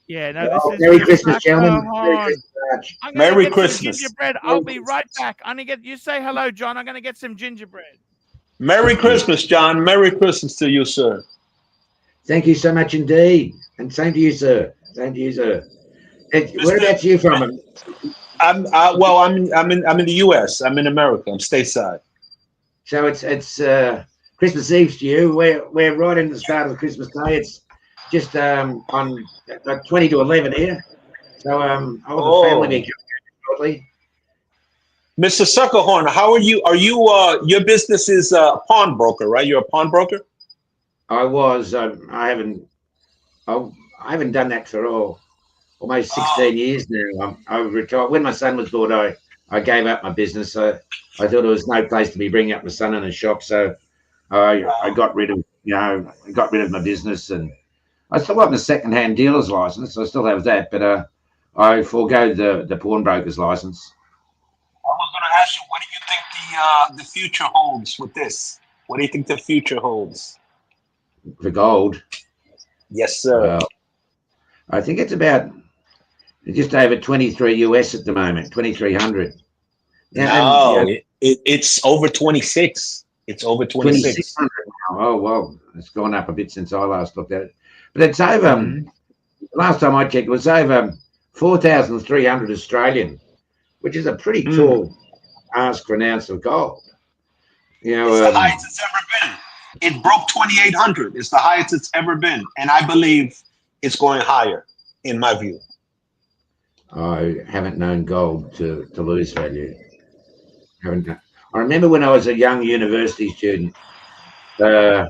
Yeah, no, this is Merry Christmas, gentlemen. Merry Christmas. Gingerbread. I'll be right back. I'm gonna get you say hello, John. I'm gonna get some gingerbread. Merry Christmas, John. Merry Christmas to you, sir. Thank you so much indeed, and same to you, sir. Same to you, sir. And whereabouts are you from? I'm in the U.S. I'm in America. I'm stateside. So it's Christmas Eve to you. We're right in the start of the Christmas day. It's just on like 20 to 11 here. So I was a family vacation shortly. Mr. Suckerhorn, how are you? Are you your business is a pawnbroker, right? You're a pawnbroker? I was. I haven't done that for almost 16 years now. I retired when my son was born. I gave up my business. I thought there was no place to be bringing up my son in a shop, so I got rid of my business, and I still have a second-hand dealer's license. I still have that, but I forego the pawnbroker's license. I was going to ask you, what do you think the future holds with this? What do you think the future holds? For gold? Yes, sir. Well, I think it's about just over 23 US at the moment, 2,300. No, it's over 26. It's over 26. 2,600 now. Oh, well, it's gone up a bit since I last looked at it. But it's over, last time I checked, it was over 4,300 Australian, which is a pretty tall ask for an ounce of gold. You know, it's the highest it's ever been. It broke 2,800. It's the highest it's ever been. And I believe it's going higher, in my view. I haven't known gold to lose value. I remember when I was a young university student, and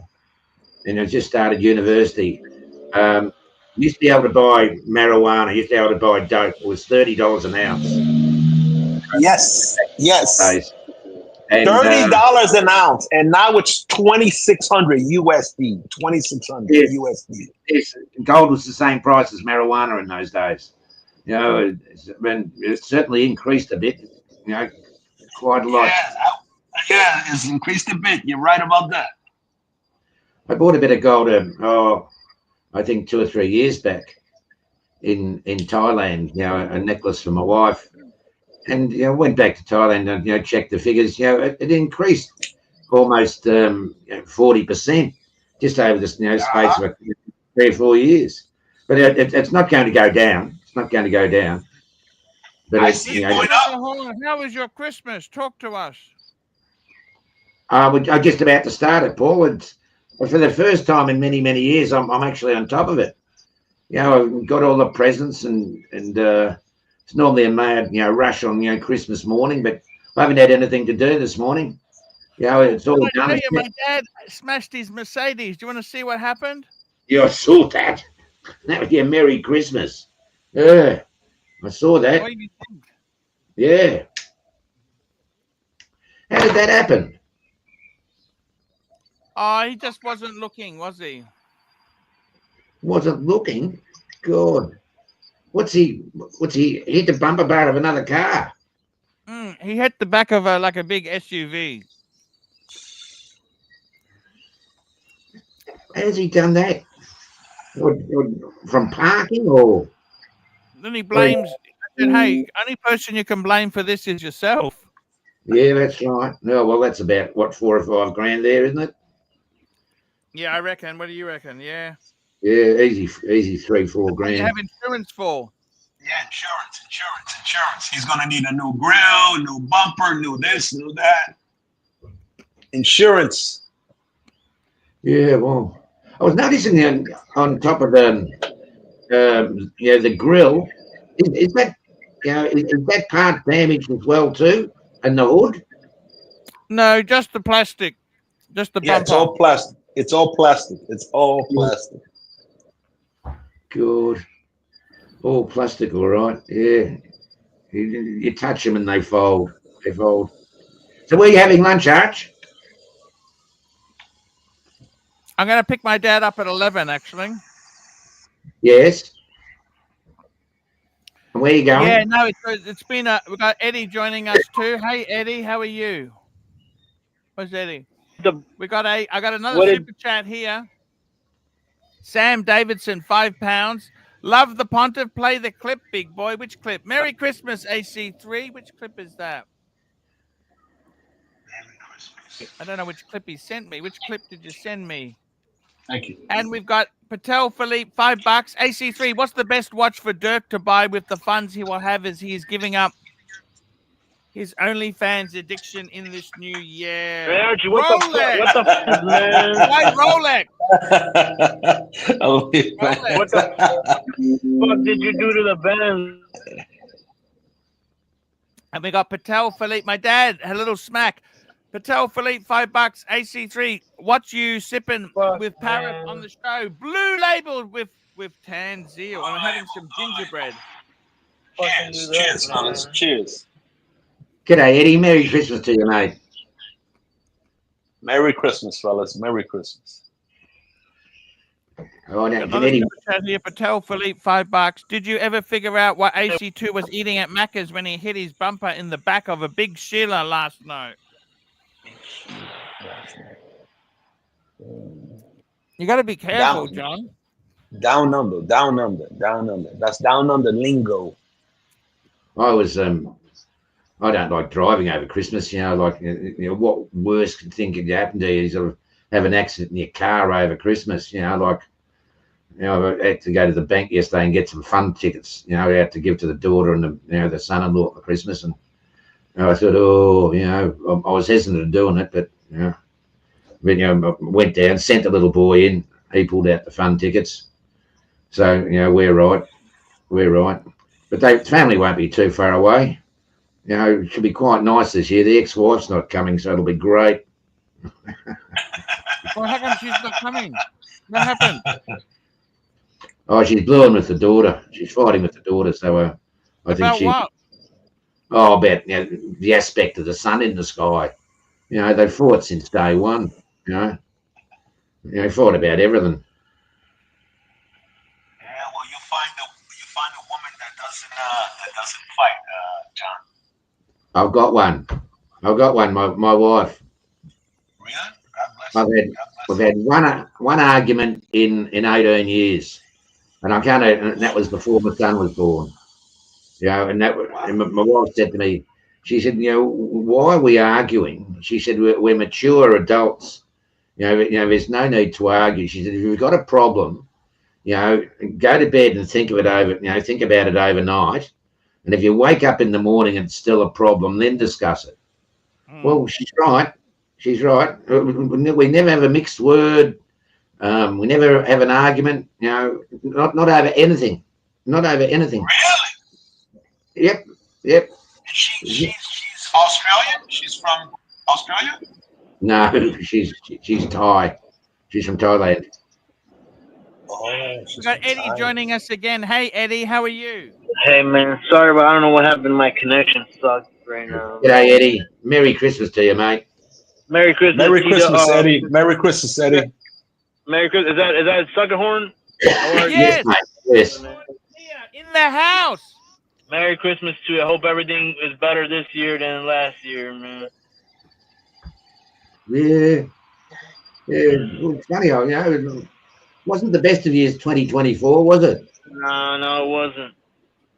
I just started university, used to be able to buy marijuana, used to be able to buy dope. It was $30 an ounce. Yes, yes. And, $30 an ounce, and now it's 2,600 USD. 2,600 USD. Yes, gold was the same price as marijuana in those days. You know, it certainly increased a bit. You know, quite a lot. Yeah, it's increased a bit. You're right about that. I bought a bit of gold. I think 2 or 3 years back in Thailand. You know, a necklace for my wife. And you know, went back to Thailand and checked the figures. You know, it increased almost 40% just over this space of 3 or 4 years. But it's not going to go down. It's not going to go down. But I see it going up. How was your Christmas? Talk to us. I'm just about to start it, Paul. For the first time in many, many years, I'm actually on top of it. You know, I've got all the presents and it's normally a mad, rush on, Christmas morning, but I haven't had anything to do this morning. You know, it's all I tell done. you, my dad smashed his Mercedes. Do you want to see what happened? Yeah, I saw that. That was your Merry Christmas. Yeah, I saw that. What do you think? Yeah. How did that happen? Oh, he just wasn't looking, was he? Wasn't looking. God. What's he hit the bumper bar of another car? He hit the back of a big SUV. How's he done that? From parking or? Then he blames. I said, "Hey, only person you can blame for this is yourself." Yeah, that's right. No, well, that's about what, 4 or 5 grand there, isn't it? Yeah, I reckon. What do you reckon? Yeah. Yeah, easy 3, 4 What do grand. you have insurance for? Yeah, insurance. He's gonna need a new grill, new bumper, new this, new that. Insurance. Yeah, well, I was noticing on top of the grill, is that is that part damaged as well too, and the hood? No, just the plastic, just the bumper. It's all plastic. It's all plastic. Good. All plastic, all right. Yeah. You touch them and they fold. So where are you having lunch, Arch? I'm going to pick my dad up at 11, actually. Yes. And where are you going? Yeah, no, it's been we've got Eddie joining us too. Hey, Eddie, how are you? Where's Eddie? I got another super chat here. Sam Davidson, £5. Love the pontiff. Play the clip, big boy. Which clip? Merry Christmas, AC3. Which clip is that? I don't know which clip he sent me. Which clip did you send me? Thank you. And we've got Patel Philippe, $5. AC3, what's the best watch for Dirk to buy with the funds he will have as he's giving up his OnlyFans addiction in this new year? Hey, Archie, Rolex! What the fuck, man? Why Rolex? What the fuck did you do to the band? And we got Patel Philippe. My dad, a little smack. Patel Philippe, $5. AC3, what you sipping with Parrot on the show? Blue labeled with tan zeal. I'm having some gingerbread. Cheers, fellas. Cheers. G'day, Eddie. Merry Christmas to you, mate. Merry Christmas, fellas. Merry Christmas. Oh, now, Another Eddie. super chat here. Patel Philippe, $5. Did you ever figure out what AC2 was eating at Macca's when he hit his bumper in the back of a big Sheila last night? You got to be careful, John. Down under. That's down under lingo. I was I don't like driving over Christmas. What worse could think could happen to you? You sort of have an accident in your car over Christmas. I had to go to the bank yesterday and get some fun tickets. I had to give to the daughter and the son-in-law for Christmas, and I thought, I was hesitant to doing it, but I went down, sent the little boy in. He pulled out the fun tickets. So we're right. But the family won't be too far away. It should be quite nice this year. The ex-wife's not coming, so it'll be great. Well, how come she's not coming? What happened? Oh, she's blowing with the daughter. She's fighting with the daughter. So I think she. What? Oh, about the aspect of the sun in the sky. They fought since day one. They fought about everything. Yeah, well, you find a woman that doesn't fight, John. I've got one. My wife. Really? God bless you. We've had one argument in 18 years, and that was before my son was born. And my wife said to me, she said, why are we arguing? She said, we're mature adults. There's no need to argue. She said, if you've got a problem, go to bed and think of it over. Think about it overnight. And if you wake up in the morning and it's still a problem, then discuss it. Well, she's right. We never have a mixed word. We never have an argument. Not over anything. Not over anything. Really? Yep. She's Australian? She's from Australia? No, she's Thai. She's from Thailand. Oh, We got Eddie joining us again. Hey, Eddie, how are you? Hey, man. Sorry, but I don't know what happened. My connection sucks right now. G'day, Eddie. Merry Christmas to you, mate. Merry Christmas. Merry Tito. Christmas, Eddie. Merry Christmas, Eddie. Merry Christmas. Is that Suckerhorn? Yes, mate. Yes. in the house. Merry Christmas to you. I hope everything is better this year than last year, man. Yeah. Well, it's funny, it wasn't the best of years 2024, was it? No, it wasn't.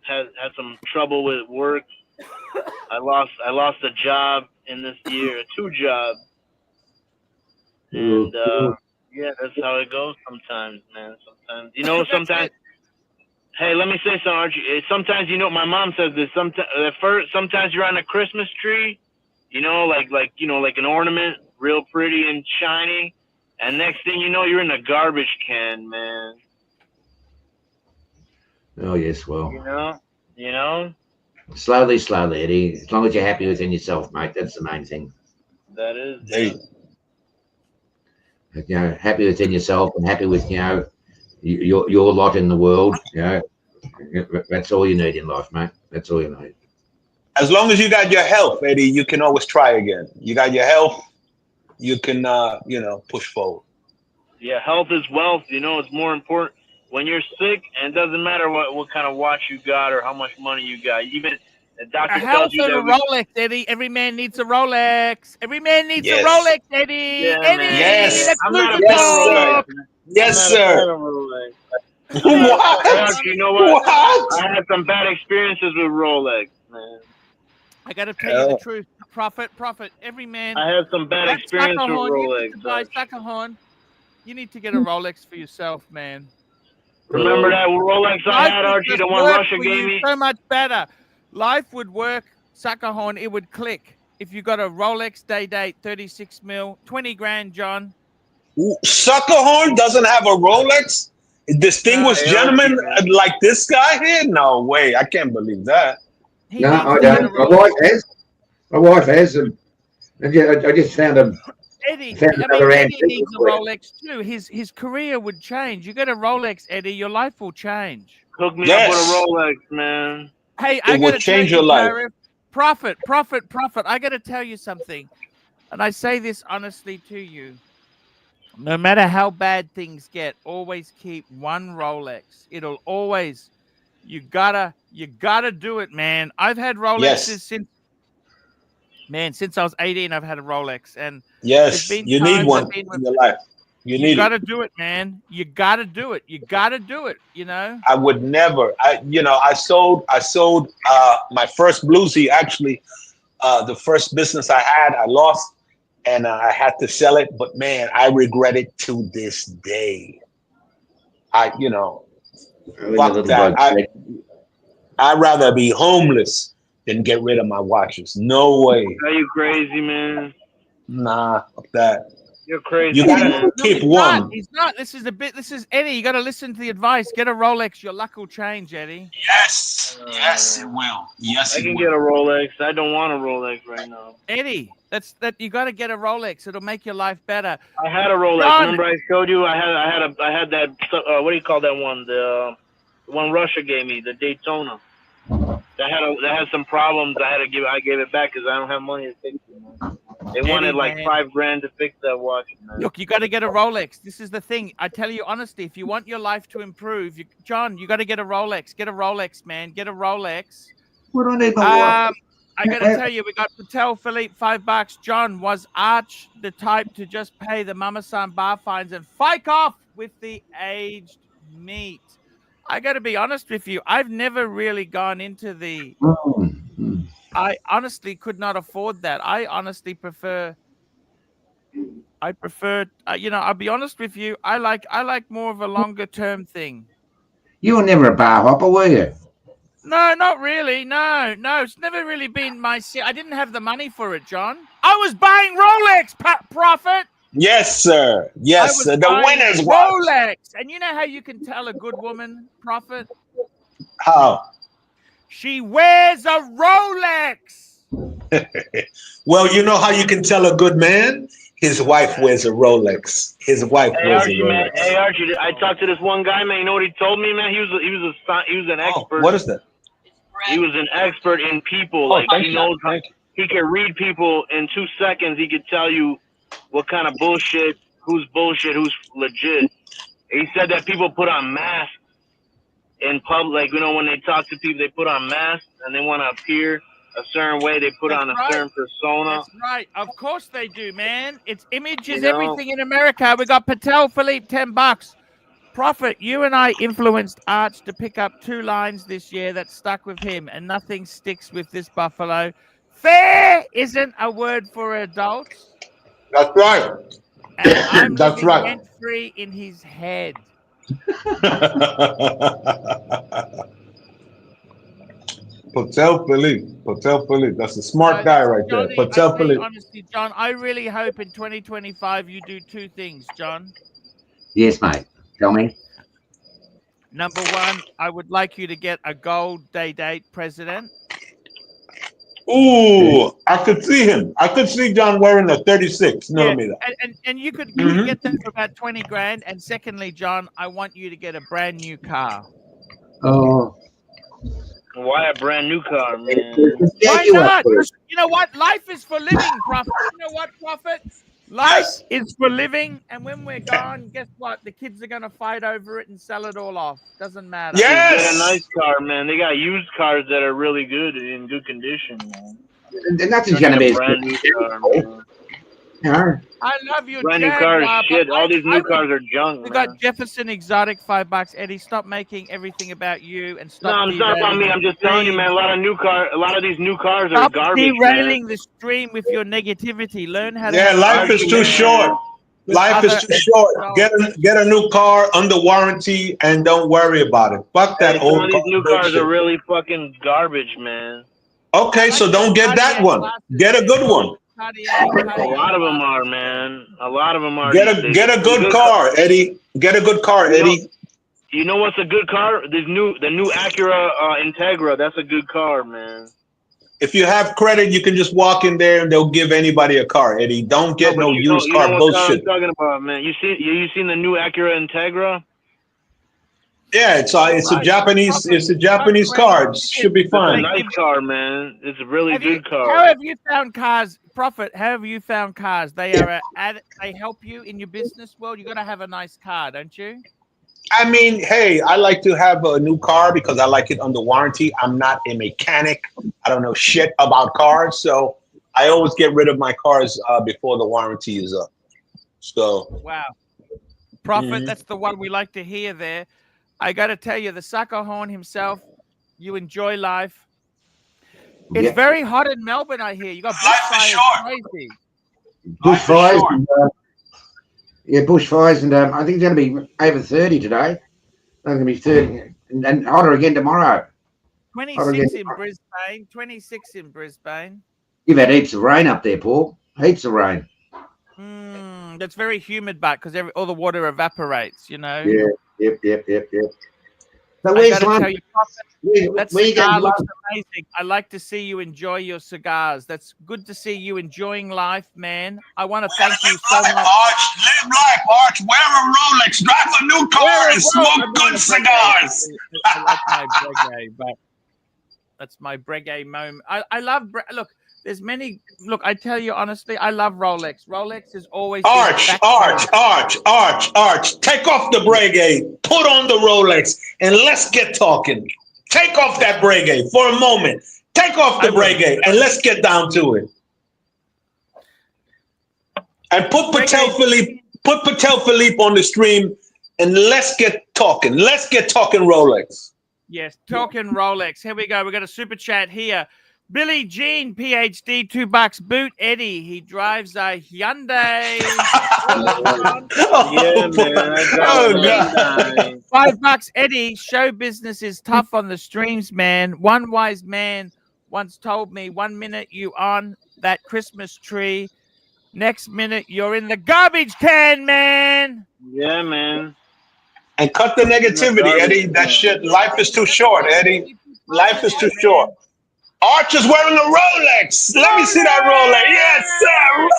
Had some trouble with work. I lost a job in this year, 2 jobs. And yeah, that's how it goes sometimes, man. Sometimes hey, let me say something, Archie. Sometimes, my mom says this. Sometimes you're on a Christmas tree, like an ornament, real pretty and shiny, and next thing you know, you're in a garbage can, man. Oh, yes, well. You know. Slowly, Eddie. As long as you're happy within yourself, mate, that's the main thing. That is. Happy within yourself and happy with, your lot in the world. That's all you need in life, mate. That's all you need. As long as you got your health, Eddie, you can always try again. You got your health, you can, push forward. Yeah, health is wealth. It's more important when you're sick, and it doesn't matter what kind of watch you got or how much money you got. Even the doctor tells you that a Rolex, Eddie. Every man needs a Rolex. Every man needs a Rolex, Eddie. Yeah, Eddie, yes. I'm not a Yes, fan of sir. Rolex. Yes, sir. What? You know what? What? I had some bad experiences with Rolex, man. I got to tell you the truth, Prophet. Every man. I had some bad experiences with Rolex. You need to buy Suckerhorn. You need to get a Rolex for yourself, man. Remember that Rolex I had, Archie, the one Russia gave me? So much better. Life would work, Suckerhorn. It would click if you got a Rolex day date, 36 mil, 20 grand, John. Suckerhorn doesn't have a Rolex? A distinguished gentleman like this guy here? No way. I can't believe that. No, I don't. My wife has. I just found him. Eddie needs a Rolex too. His career would change. You get a Rolex, Eddie, your life will change. Hook me up with a Rolex, man. Hey, I will change your life. Prophet. I got to tell you something, and I say this honestly to you. No matter how bad things get, always keep one Rolex. It'll always. You gotta do it, man. I've had Rolexes since I was 18. I've had a Rolex, and you need one in your life. You gotta do it, man. You gotta do it. I would never. I sold my first bluesy. Actually, the first business I had, I lost, and I had to sell it. But man, I regret it to this day. Fuck that. I'd rather be homeless than get rid of my watches. No way. Are you crazy, man? Nah, fuck that. You're crazy. You gotta keep one. He's not. This is Eddie. You gotta listen to the advice. Get a Rolex. Your luck will change, Eddie. Yes, it will. Yes, I can get a Rolex. I don't want a Rolex right now. Eddie, you gotta get a Rolex. It'll make your life better. I had a Rolex. John, remember I showed you? I had that. What do you call that one? The one Russia gave me, the Daytona. That had some problems. I gave it back because I don't have money to fix it, man. They wanted like $5,000 to fix that watch, man. Look, you got to get a Rolex. This is the thing. I tell you honestly, if you want your life to improve, John, you got to get a Rolex. Get a Rolex, man. Get a Rolex. What do I need my watch? I got to tell you, we got Patel Philippe, $5. John, was Arch the type to just pay the Mama San bar fines and fike off with the aged meat? I got to be honest with you. I've never really gone into the. I honestly could not afford that. I honestly prefer. I'll be honest with you. I like more of a longer term thing. You were never a bar hopper, were you? No, not really. No. It's never really been my. I didn't have the money for it, John. I was buying Rolex, Prophet. Yes, sir. Yes, sir. The winner's Rolex. Watch. And you know how you can tell a good woman, Prophet? How? She wears a Rolex. Well, you know how you can tell a good man? His wife wears a Rolex. His wife Hey wears a Archie, man. Rolex. Hey Archie, I talked to this one guy, man. You know what he told me, man? He was an expert. What is that? He was an expert in people. Like he knows how, he can read people in 2 seconds. He could tell you what kind of bullshit, who's legit. He said that people put on masks in public. Like, you know, when they talk to people, they put on masks and they want to appear a certain way. They put on a certain persona. That's right. Of course they do, man. It's images, You know? everything in America. We got Patel Philippe, $10. Prophet, you and I influenced Arch to pick up 2 lines this year that stuck with him, and nothing sticks with this buffalo. Fair isn't a word for adults. That's right. And I'm That's living right. rent-free in his head. Patel Philippe. That's a smart guy right there. Johnny, Patel I tell you Philippe. honestly, John, I really hope in 2025 you do 2 things, John. Yes, mate. Tell me. Number 1, I would like you to get a gold day-date president. Ooh, I could see him. I could see John wearing a 36 millimeter. And you could get that for about 20 grand. And secondly, John, I want you to get a brand new car. Oh. Why a brand new car, man? Why not? You know what? Life is for living, Prophet. You know what, Prophet? Life is for living, and when we're gone, guess what? The kids are going to fight over it and sell it all off. Doesn't matter. Yes! Get a nice car, man. They got used cars that are really good, in good condition, man. Nothing's going to be a brand new car, man. No. I love your brand new cars, shit. All these new cars are junk, We man. got Jefferson Exotic, $5. Eddie, stop making everything about you and stop. No, it's not about me. I'm just telling you, man. A lot of these new cars are garbage, derailing man. the stream with your negativity. Learn how to. Yeah, life is too short. Life is too short. Get a new car under warranty and don't worry about it. Fuck that Some old of car. these new cars are really fucking garbage, man. Okay, so don't get that one. Get a good one. A lot of them are, man. A lot of them are. Get a good car, Eddie. Get a good car, Eddie. You know what's a good car? The new Acura Integra. That's a good car, man. If you have credit, you can just walk in there and they'll give anybody a car, Eddie. Don't get no used car bullshit. I'm talking about, man. You seen the new Acura Integra? Yeah, it's a Japanese car. It should be fine. It's a nice car, man. It's a really good car. How have you found cars, Prophet? How have you found cars? They are they help you in your business world. You got to have a nice car, don't you? I mean, hey, I like to have a new car because I like it under warranty. I'm not a mechanic. I don't know shit about cars, so I always get rid of my cars before the warranty is up. So wow, Prophet, that's the one we like to hear there. I got to tell you, the sucker horn himself, you enjoy life. It's very hot in Melbourne, I hear. You got bushfires crazy. Bushfires. Bushfires, and I think it's going to be over 30 today. It's going to be 30 and hotter again tomorrow. 26 in Brisbane. 26 in Brisbane. You've had heaps of rain up there, Paul. Heaps of rain. That's very humid, but because all the water evaporates, you know. Yeah. Yep. So I gotta tell you, Prophet, that where cigar looks amazing. I like to see you enjoy your cigars. That's good to see you enjoying life, man. I want to thank you so much. Arch, live life, Arch. Wear a Rolex, drive a new car, and smoke good cigars. I like my Breguet, but that's my Breguet moment. I love look. There's many. Look, I tell you honestly, I love Rolex. Rolex is always Arch. Take off the Breguet, put on the Rolex, and let's get talking. Take off that Breguet for a moment. Take off the Breguet, and let's get down to it. And put Patel Philippe on the stream, and let's get talking. Let's get talking Rolex. Yes, talking Rolex. Here we go. We got a super chat here. Billy Jean, PhD, $2. Boot Eddie. He drives a Hyundai. Yeah, man. $5 Eddie. Show business is tough on the streams, man. One wise man once told me, 1 minute you on that Christmas tree, next minute you're in the garbage can, man. Yeah, man. And cut the negativity, Eddie. That shit. Life is too short, Eddie. Life is too short. Arch is wearing a Rolex. Let me see that Rolex. Yes, sir.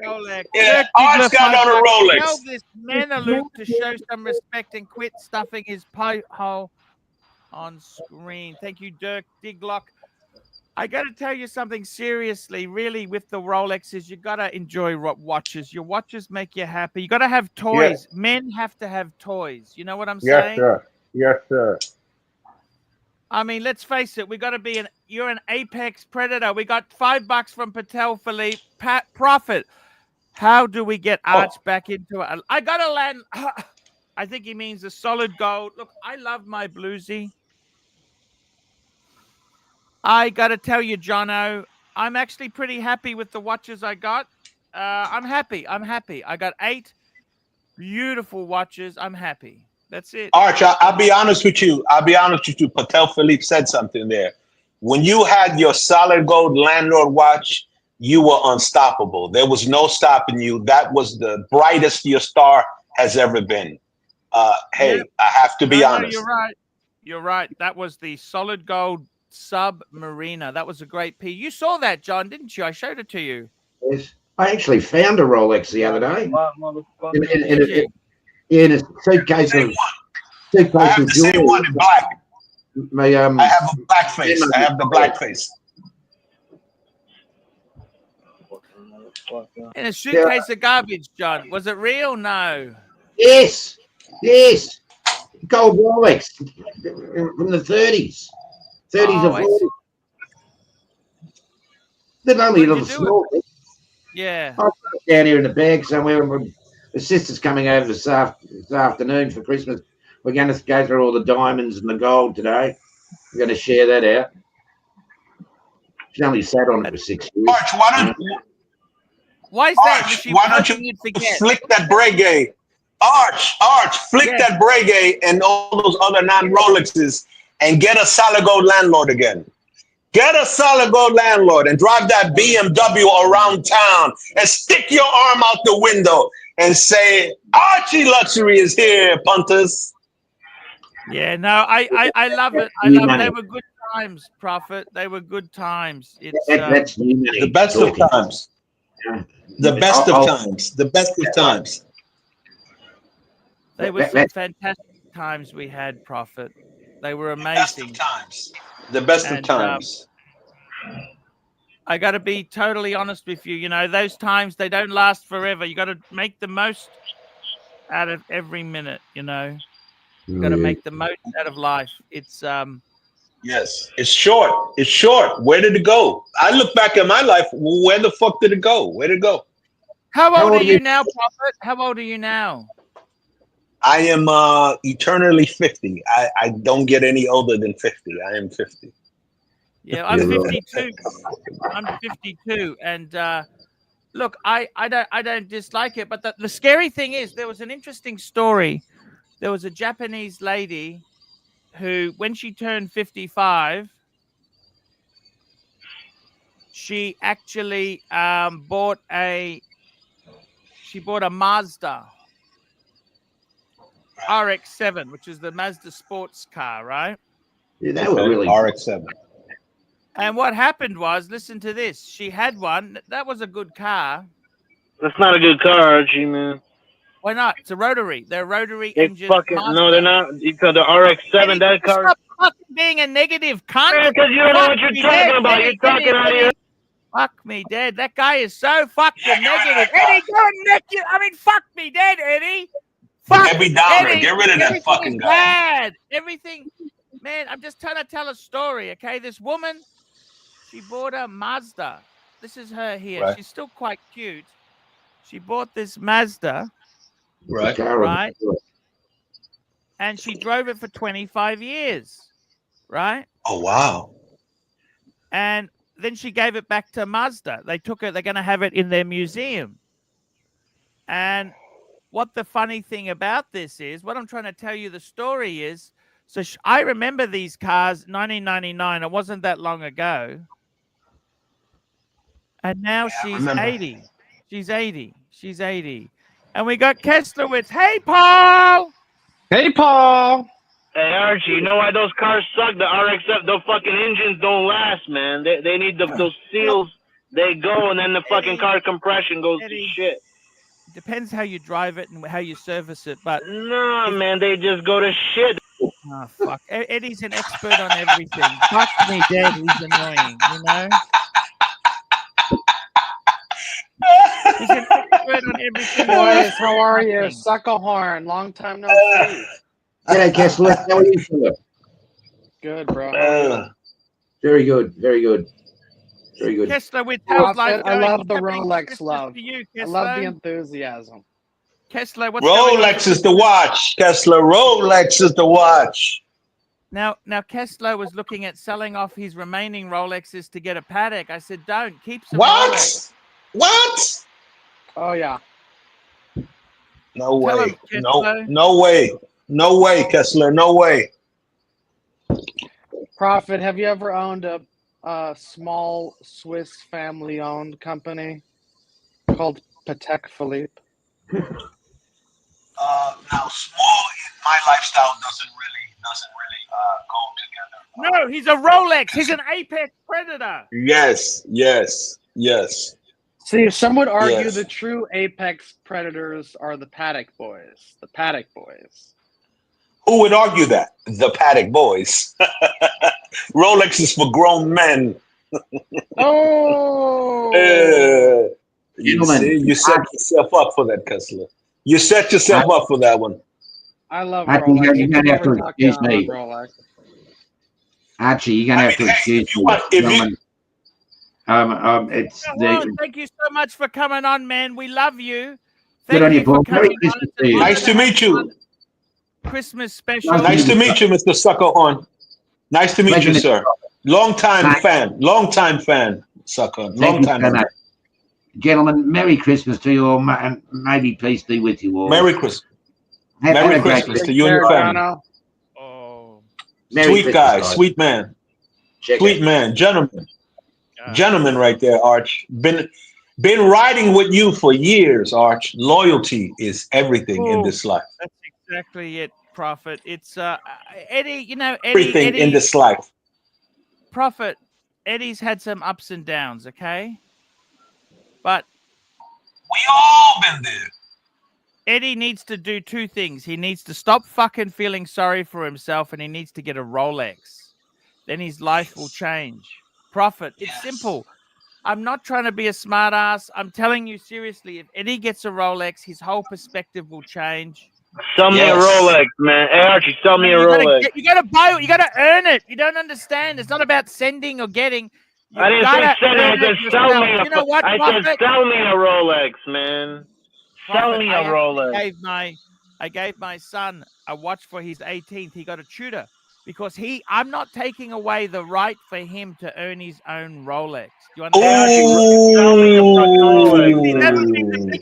Rolex. Yeah, Dirk Arch Diggler, got on a Rolex. Tell this Meneloop to show some respect and quit stuffing his pipe hole on screen. Thank you, Dirk Diglock. I got to tell you something seriously, really, with the Rolexes, you got to enjoy watches. Your watches make you happy. You got to have toys. Yeah. Men have to have toys. You know what I'm Yes, saying? sir. Yes, sir. I mean, let's face it. We got to be you're an apex predator. We got $5 from Patel Philippe. Profit. How do we get Arch back into it? I got to land. I think he means a solid gold. Look, I love my bluesy. I got to tell you, Jono, I'm actually pretty happy with the watches I got. I'm happy. I got 8 beautiful watches. I'm happy. That's it. Arch, I'll be honest with you. Patel Philippe said something there. When you had your solid gold landlord watch, you were unstoppable. There was no stopping you. That was the brightest your star has ever been. Hey, yep. I have to be honest. You're right. You're right. That was the solid gold Submariner. That was a great piece. You saw that, John, didn't you? I showed it to you. Yes. I actually found a Rolex the other day. In a suitcase of I have the same one in black. I have a black face. I have the black face. In a suitcase of garbage, John. Was it real? No. Yes. Yes. Gold Rolex from the 30s. 30s or 40s. They're only a little small. Yeah. I was down here in the bag somewhere. The sister's coming over this afternoon for Christmas. We're going to go through all the diamonds and the gold today. We're going to share that out. She only sat on it for 6 years. Arch, why is that? Why don't you flick that Breguet? Arch, flick that Breguet and all those other non-Rolexes and get a solid gold landlord again. Get a solid gold landlord and drive that BMW around town and stick your arm out the window and say, Archie Luxury is here, punters. Yeah, no, I love it. I love it. They were good times, Prophet. They were good times. It's that's the best of times. The best of times. The best of times. They were some fantastic times we had, Prophet. They were amazing. The best of times. I got to be totally honest with you. You know, those times, they don't last forever. You got to make the most out of every minute, you know. You got to make the most out of life. It's yes, it's short. It's short. Where did it go? I look back at my life. Where the fuck did it go? Where did it go? How old are you now, Prophet? How old are you now? I am eternally 50. I don't get any older than 50. I am 50. Yeah, I'm 52. I'm 52, and look, I don't dislike it, but the scary thing is there was an interesting story. There was a Japanese lady who, when she turned 55, she actually bought a Mazda RX-7, which is the Mazda sports car, right? Yeah, that was really RX-7. And what happened was, listen to this. She had one. That was a good car. That's not a good car, Archie, man. Why not? It's a rotary. They're rotary engine. No, they're not. Because the RX-7, that car. Stop fucking being a negative cunt. Because you don't know what you're talking about. You're talking out of your... Fuck me dead. That guy is so fucking negative. Eddie, go negative. I mean, fuck me dead, Eddie. Fuck Debbie Downer. Eddie. Get rid of that fucking guy. Bad. Everything. Man, I'm just trying to tell a story, okay? This woman, she bought a Mazda. This is her here. Right. She's still quite cute. She bought this Mazda. Right. Right. And she drove it for 25 years. Right. Oh, wow. And then she gave it back to Mazda. They took it. They're going to have it in their museum. And what the funny thing about this is, what I'm trying to tell you the story is, so I remember these cars, 1999. It wasn't that long ago. And now she's 80. She's 80. She's 80. And we got Kessler with, hey, Paul. Hey, Paul. Hey Archie, you know why those cars suck? The RXF, the fucking engines don't last, man. They need those seals. They go, and then the fucking car compression goes to shit. It depends how you drive it and how you service it, but no, man, they just go to shit. Oh fuck! Eddie's an expert on everything. Fuck me dead. He's annoying, you know. He's an expert on everything. Boys, how are you? Suck a horn. Long time no see. G'day, Kessler. How are you, Philip? Good, bro. Very good. Very good. Very good. Kessler, with Prophet, I love the Rolex love. You, I love the enthusiasm. Kessler, what's Rolex is the watch, Kessler. Rolex is the watch. Now, Kessler was looking at selling off his remaining Rolexes to get a Patek. I said, don't keep some. What? Rolex. What? Oh yeah. No way. No way. No way, Kessler. No way. Prophet, have you ever owned a small Swiss family-owned company called Patek Philippe? Now small in my lifestyle doesn't really go together. No, he's a Rolex. He's an apex predator. Yes. See, some would argue the true apex predators are the Patek boys. The Patek boys. Who would argue that? The Patek boys. Rolex is for grown men. Oh. You set yourself up for that, Kessler. You set yourself up for that one. I love Archie, Rolex. you're going to have to excuse me. Archie, you're going to have to excuse me. Thank you so much for coming on, man. We love you. Good on you, Paul. Merry Christmas to you. Nice to meet you. Christmas special. Nice to meet you, Mr. Suckerhorn. Nice to meet you, sir. Long time fan, Sucker. Long time. Gentlemen, Merry Christmas to you all, and maybe peace be with you all. Merry Christmas. Merry Christmas to you and your family. Sweet guy, sweet man. Sweet man, gentleman. Gentleman right there, Arch. Been riding with you for years, Arch. Loyalty is everything in this life. That's exactly it, Prophet. It's Eddie, you know, Everything in this life. Prophet, Eddie's had some ups and downs, okay? But we all been there. Eddie needs to do two things. He needs to stop fucking feeling sorry for himself, and he needs to get a Rolex. Then his life will change. Prophet, it's simple. I'm not trying to be a smart ass. I'm telling you seriously, if Eddie gets a Rolex, his whole perspective will change. Sell me a Rolex, man. Hey, Archie, sell me a Rolex. You gotta buy it. You gotta earn it. You don't understand. It's not about sending or getting. I didn't say send it. I said sell me a. I said sell me a Rolex, man. Sell me a Rolex. I gave my son a watch for his 18th. He got a Tudor because I'm not taking away the right for him to earn his own Rolex. Do you understand? Sell me a Rolex.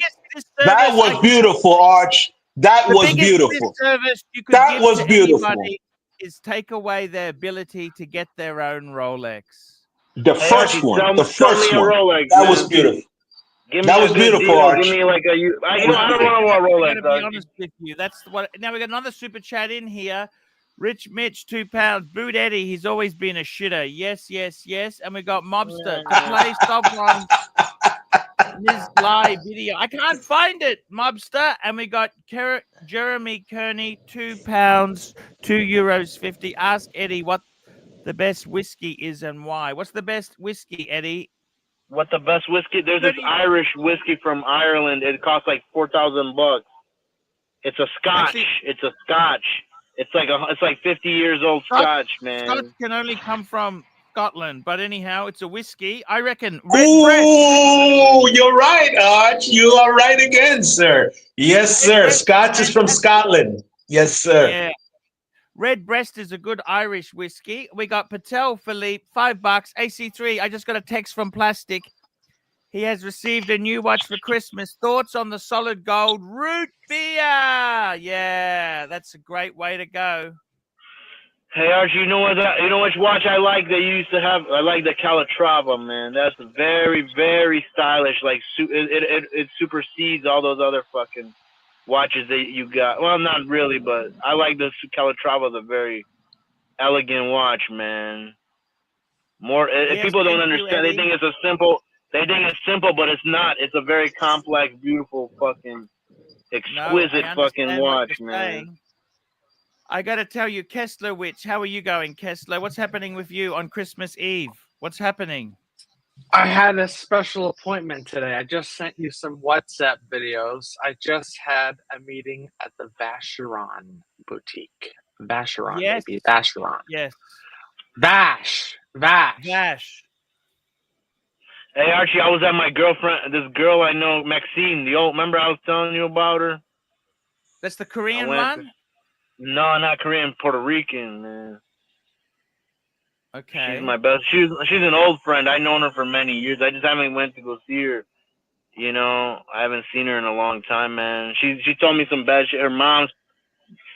That was beautiful, Arch. That was beautiful. Service you could that give was to beautiful. Is take away their ability to get their own Rolex. The first one. The first one. Rolex, that was beautiful. That was beautiful, Arch. Give me like a. I don't want a Rolex. To be honest with you, that's what. Now we got another super chat in here. Rich Mitch, £2. Boot Eddie, he's always been a shitter. Yes. And we got Mobster to play Sovereign Ms. Live video. I can't find it, Mobster. And we got Jeremy Kearney, £2, €2.50. Ask Eddie what the best whiskey is and why. What's the best whiskey, Eddie? What the best whiskey? There's this Irish whiskey from Ireland. It costs like $4,000. It's a Scotch. It's a Scotch. It's like 50 years old Scotch, man. Scotch can only come from Scotland, but anyhow, it's a whiskey. I reckon. Oh, you're right, Arch. You are right again, sir. Yes, sir. Scotch is from Scotland. Yes, sir. Yeah. Redbreast is a good Irish whiskey. We got Patel Philippe, $5. AC3. I just got a text from Plastic. He has received a new watch for Christmas. Thoughts on the solid gold root beer? Yeah, that's a great way to go. Hey Archie, you know which watch I like? They used to have. I like the Calatrava, man. That's very, very stylish. Like it supersedes all those other fucking watches that you got. Well, not really, but I like the Calatrava. It's a very elegant watch, man. If people don't understand, they think it's a simple. They think it's simple, but it's not. It's a very complex, beautiful, fucking exquisite fucking watch, man. I got to tell you, Kessler Witch, how are you going, Kessler? What's happening with you on Christmas Eve? What's happening? I had a special appointment today. I just sent you some WhatsApp videos. I just had a meeting at the Vacheron boutique. Vacheron, Yes. maybe. Vacheron. Yes. Vash. Hey, Archie, I was at my girlfriend, this girl I know, Maxine, remember I was telling you about her? That's the Korean one? No, not Korean, Puerto Rican, man. Okay. She's my best. She's an old friend. I've known her for many years. I just haven't went to go see her. You know, I haven't seen her in a long time, man. She told me some bad shit. Her mom's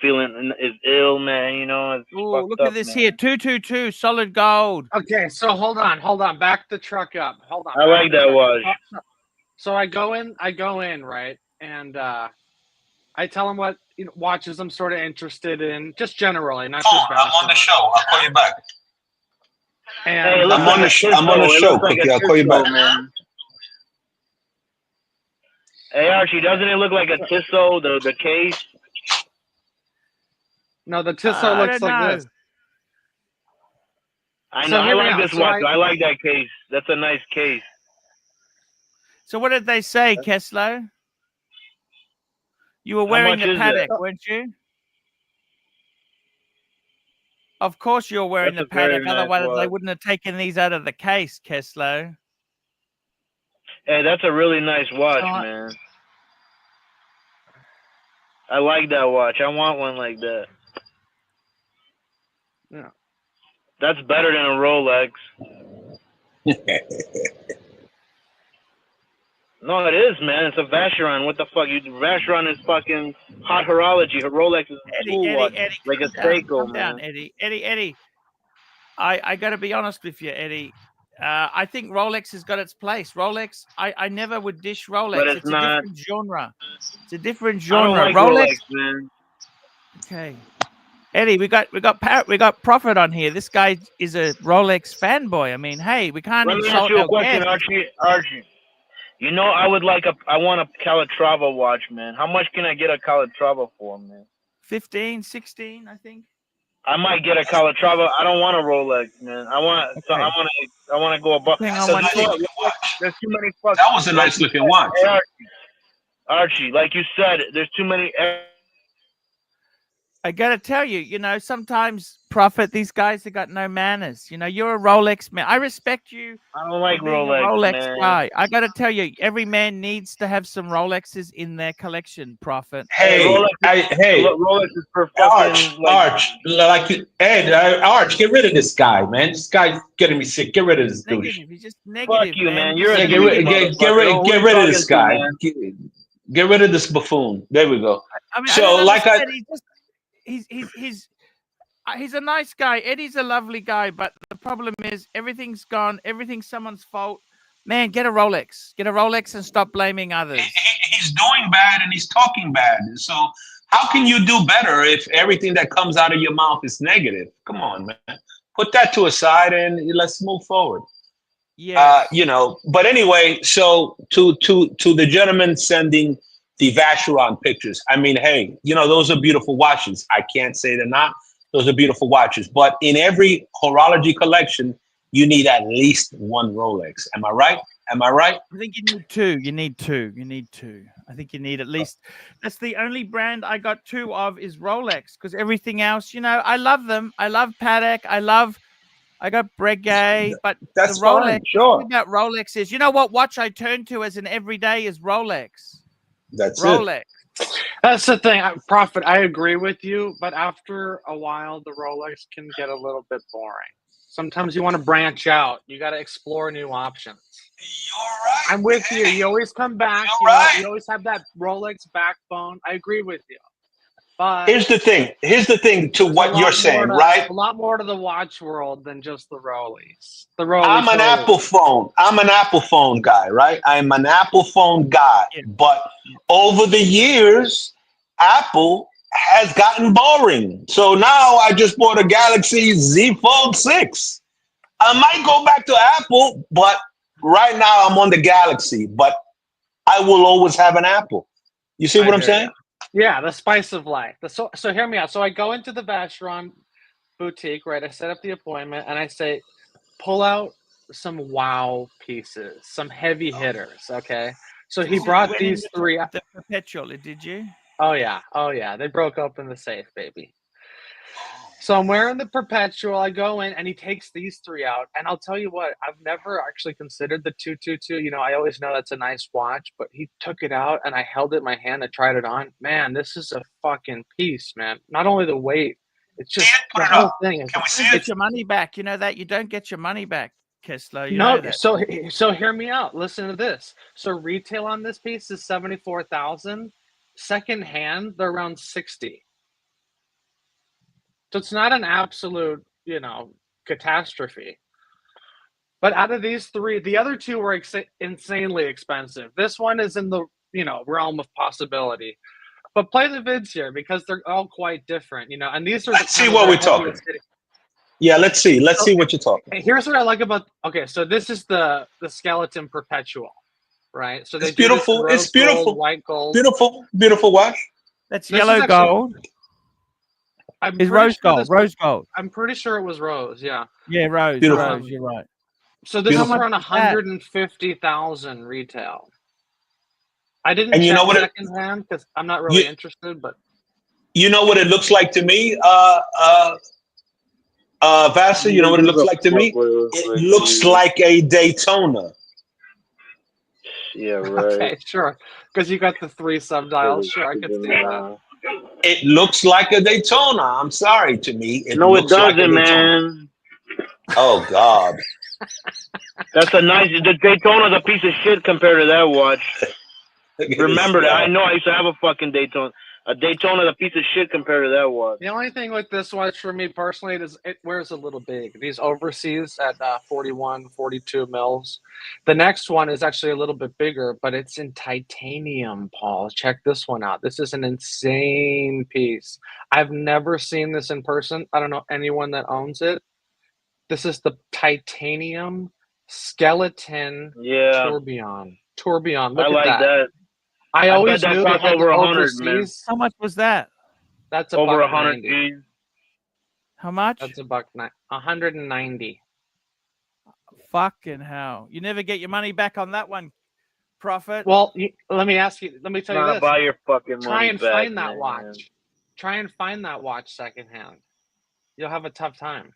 is ill, man. You know, it's Ooh, look up, at this man. here, 222, solid gold. Okay, so hold on. Back the truck up. Hold on. I like that watch. So I go in, right? And I tell him what watches I'm sort of interested in, just generally, not just I'm on the show. I'll call you back. And hey, I'm on the show, Cookie. I'll call you back. Man. Hey, Archie, doesn't it look like a Tissot, the case? No, the Tissot looks like this. I know. I like this watch. I like that case. That's a nice case. So what did they say, Kessler? You were wearing the paddock, weren't you? Of course you're wearing the paddock. Otherwise, they wouldn't have taken these out of the case, Kessler. Hey, that's a really nice watch, man. I like that watch. I want one like that. Yeah. That's better than a Rolex. No, it is, man. It's a Vacheron. What the fuck? Vacheron is fucking hot horology. Rolex is a cool watch, like a Seiko, man. Eddie. I got to be honest with you, Eddie. I think Rolex has got its place. Rolex, I never would dish Rolex. But it's not. A different genre. It's a different I genre. don't like Rolex, man. Okay. Eddie, we got Prophet on here. This guy is a Rolex fanboy. I mean, hey, we can't Let me insult ask you a our question, guests. Archie. You know, I want a Calatrava watch, man. How much can I get a Calatrava for, man? 15, 16, I think. I might get a Calatrava. I don't want a Rolex, man. I want to go above. There's too many fucking. That was a nice looking watch. Hey, Archie, like you said, there's too many. I gotta tell you, sometimes, Prophet, these guys have got no manners. You're a Rolex man. I respect you. I don't like for being a Rolex, Rolex man. guy. I gotta tell you, every man needs to have some Rolexes in their collection, Prophet. Hey, Rolex is for fucking Arch, Arch, get rid of this guy, man. This guy's getting me sick. Get rid of this dude. He's just negative. Fuck you, man. Get rid of this guy. Get rid of this buffoon. There we go. I mean, so, he's a nice guy. Eddie's a lovely guy, but the problem is everything's gone. Everything's someone's fault. Man, get a Rolex. Get a Rolex and stop blaming others. He's doing bad and he's talking bad. So how can you do better if everything that comes out of your mouth is negative? Come on, man. Put that to a side and let's move forward. Yeah. But anyway, so to the gentleman sending the Vacheron pictures. I mean, hey, those are beautiful watches. I can't say they're not. Those are beautiful watches. But in every horology collection, you need at least one Rolex. Am I right? I think you need two. You need two. I think you need at least. That's the only brand I got two of is Rolex, because everything else, I love them. I love Patek. I got Breguet, but that's the Rolex. Fine, sure. The thing about Rolex is, what watch I turn to as an everyday is Rolex. That's Rolex. That's the thing, Prophet. I agree with you, but after a while, the Rolex can get a little bit boring. Sometimes you want to branch out. You got to explore new options. You're right. I'm with you. You always come back. You always have that Rolex backbone. I agree with you. But here's the thing to what you're saying, right? A lot more to the watch world than just the Rollies. I'm an Apple phone guy, right? I'm an Apple phone guy. But over the years, Apple has gotten boring. So now I just bought a Galaxy Z Fold 6. I might go back to Apple, but right now I'm on the Galaxy. But I will always have an Apple. You see what I'm saying? Yeah, the spice of life. So hear me out. So I go into the Vacheron boutique, right? I set up the appointment and I say, pull out some wow pieces, some heavy hitters, okay? So he brought these three. The perpetual, did you? Oh yeah. They broke open the safe, baby. So I'm wearing the perpetual. I go in and he takes these three out. And I'll tell you what, I've never actually considered the 222. You know, I always know that's a nice watch, but he took it out and I held it in my hand. I tried it on. Man, this is a fucking piece, man. Not only the weight, it's just the whole thing. Can we see get your money back? You know that you don't get your money back, Kessler. You No, know that. so hear me out. Listen to this. So retail on this piece is 74,000. Second hand, they're around 60. So it's not an absolute, you know, catastrophe. But out of these three, the other two were insanely expensive. This one is in the, you know, realm of possibility. But play the vids here because they're all quite different, you know. And these are. Let's see what we're talking. Yeah, let's see. Let's see what you're talking. Here's what I like about. Okay, so this is the skeleton perpetual, right? So it's beautiful. It's beautiful. Gold, white gold. Beautiful watch. That's yellow gold. It's rose gold. Rose gold. I'm pretty sure it was rose. Yeah. Yeah, rose. Beautiful. Rose. You're right. So this is around 150,000 retail. I didn't. And you know what? Second hand because I'm not really interested, but. You know what it looks like to me, Vassar? You know what it looks like to me? It looks like a Daytona. Yeah, right. Okay, sure. Because you got the 3 subdials. Sure, I could see that. It looks like a Daytona. I'm sorry, to me. No, it doesn't, man. Oh, God. That's a nice. The Daytona's a piece of shit compared to that watch. Remember that. I know I used to have a fucking Daytona. A Daytona's a piece of shit compared to that watch. The only thing with this watch for me personally is it wears a little big. These overseas at 41, 42 mils. The next one is actually a little bit bigger, but it's in titanium, Paul. Check this one out. This is an insane piece. I've never seen this in person. I don't know anyone that owns it. This is the titanium skeleton tourbillon. Tourbillon. Look I like at that. I always bet knew that cost over 100, man. How much was that? That's over 100 G's. How much? That's $190. Fucking hell! You never get your money back on that one, Prophet. Well, let me ask you. Let me tell you this. Buy your fucking money Try and back, find that man. watch. Try and find that watch secondhand. You'll have a tough time.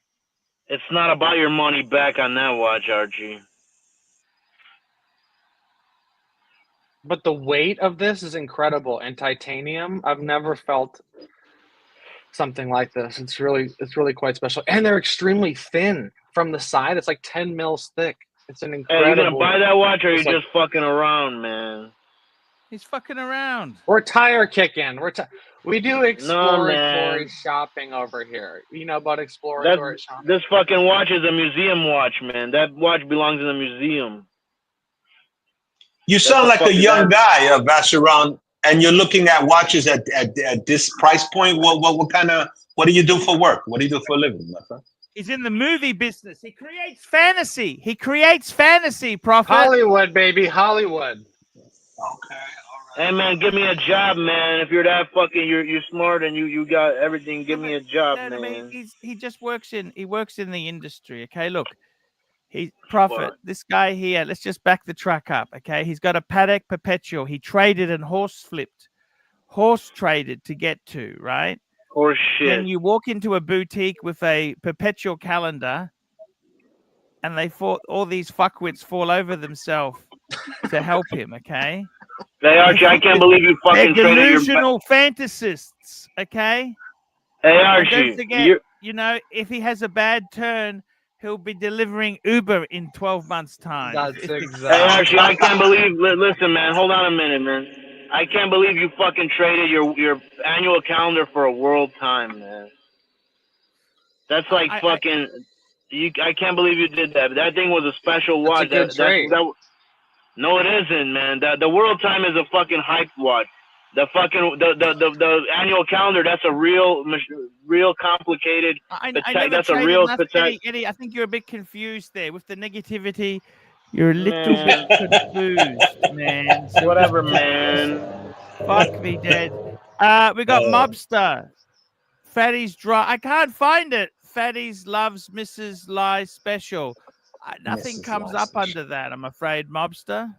It's not about your money back on that watch, Archie. But the weight of this is incredible, and titanium. I've never felt something like this. It's really quite special, and they're extremely thin from the side. It's like 10 mils thick. It's an incredible. Hey, you gonna buy that watch, or are you just fucking around, man? He's fucking around. We're tire kicking. We do exploratory shopping over here. You know about exploratory shopping? This fucking watch is a museum watch, man. That watch belongs in a museum. You sound like a young guy, Vacheron, and you're looking at watches at this price point. What do you do for work? What do you do for a living, my friend? He's in the movie business. He creates fantasy. Prophet. Hollywood, baby, Hollywood. Okay. Hey man, give me a job, man. If you're that fucking, you're smart and you got everything. Give me a job, man. I mean, he just works in the industry. Okay, look, he's Prophet. This guy here. Let's just back the truck up. Okay, he's got a Patek Perpetual. He traded and horse traded to get to right. Horse shit. Then you walk into a boutique with a Perpetual calendar, and all these fuckwits fall over themselves to help him. Okay. Hey Archie, I can't believe you fucking traded delusional fantasists, okay? Hey Archie, don't forget, you know, if he has a bad turn, he'll be delivering Uber in 12 months' time. That's exactly. Hey Archie, I can't believe. Listen, man, hold on a minute, man. I can't believe you fucking traded your annual calendar for a world time, man. That's like fucking. I can't believe you did that. That thing was a special watch. That's a good trade. No, it isn't, man. The world time is a fucking hype watch. The fucking the annual calendar. That's a real complicated. I Patek, never that's a traded real nothing, Patek. Eddie, I think you're a bit confused there with the negativity. You're a little bit confused, man. So Whatever, just- man. Fuck me dead. We got Mobster. Fatty's dry. I can't find it. Fatty's loves Mrs. Lai special. Nothing Mrs. comes Lai up under that, I'm afraid, Mobster.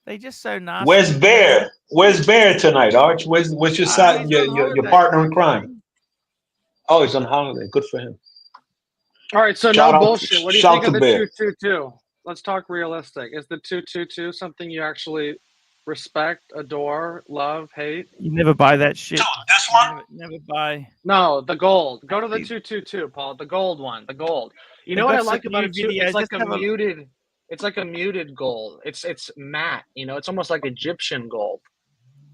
They just so nasty. Where's Bear? Where's Bear tonight, Arch? Where's your side? He's Your on your holiday. partner in crime? Oh, he's on holiday. Good for him. All right, so Shout no out- bullshit. What do you shout think of to the Bear. 222? Let's talk realistic. Is the 222 something you actually respect, adore, love, hate? You never buy that shit. This one? Never buy. No, the gold. Go to the 222, Paul. The gold one. The gold. You know They've what I got like some about new it too? videos. It's like Just a have a- muted. It's like a muted gold. It's matte. You know, it's almost like Egyptian gold.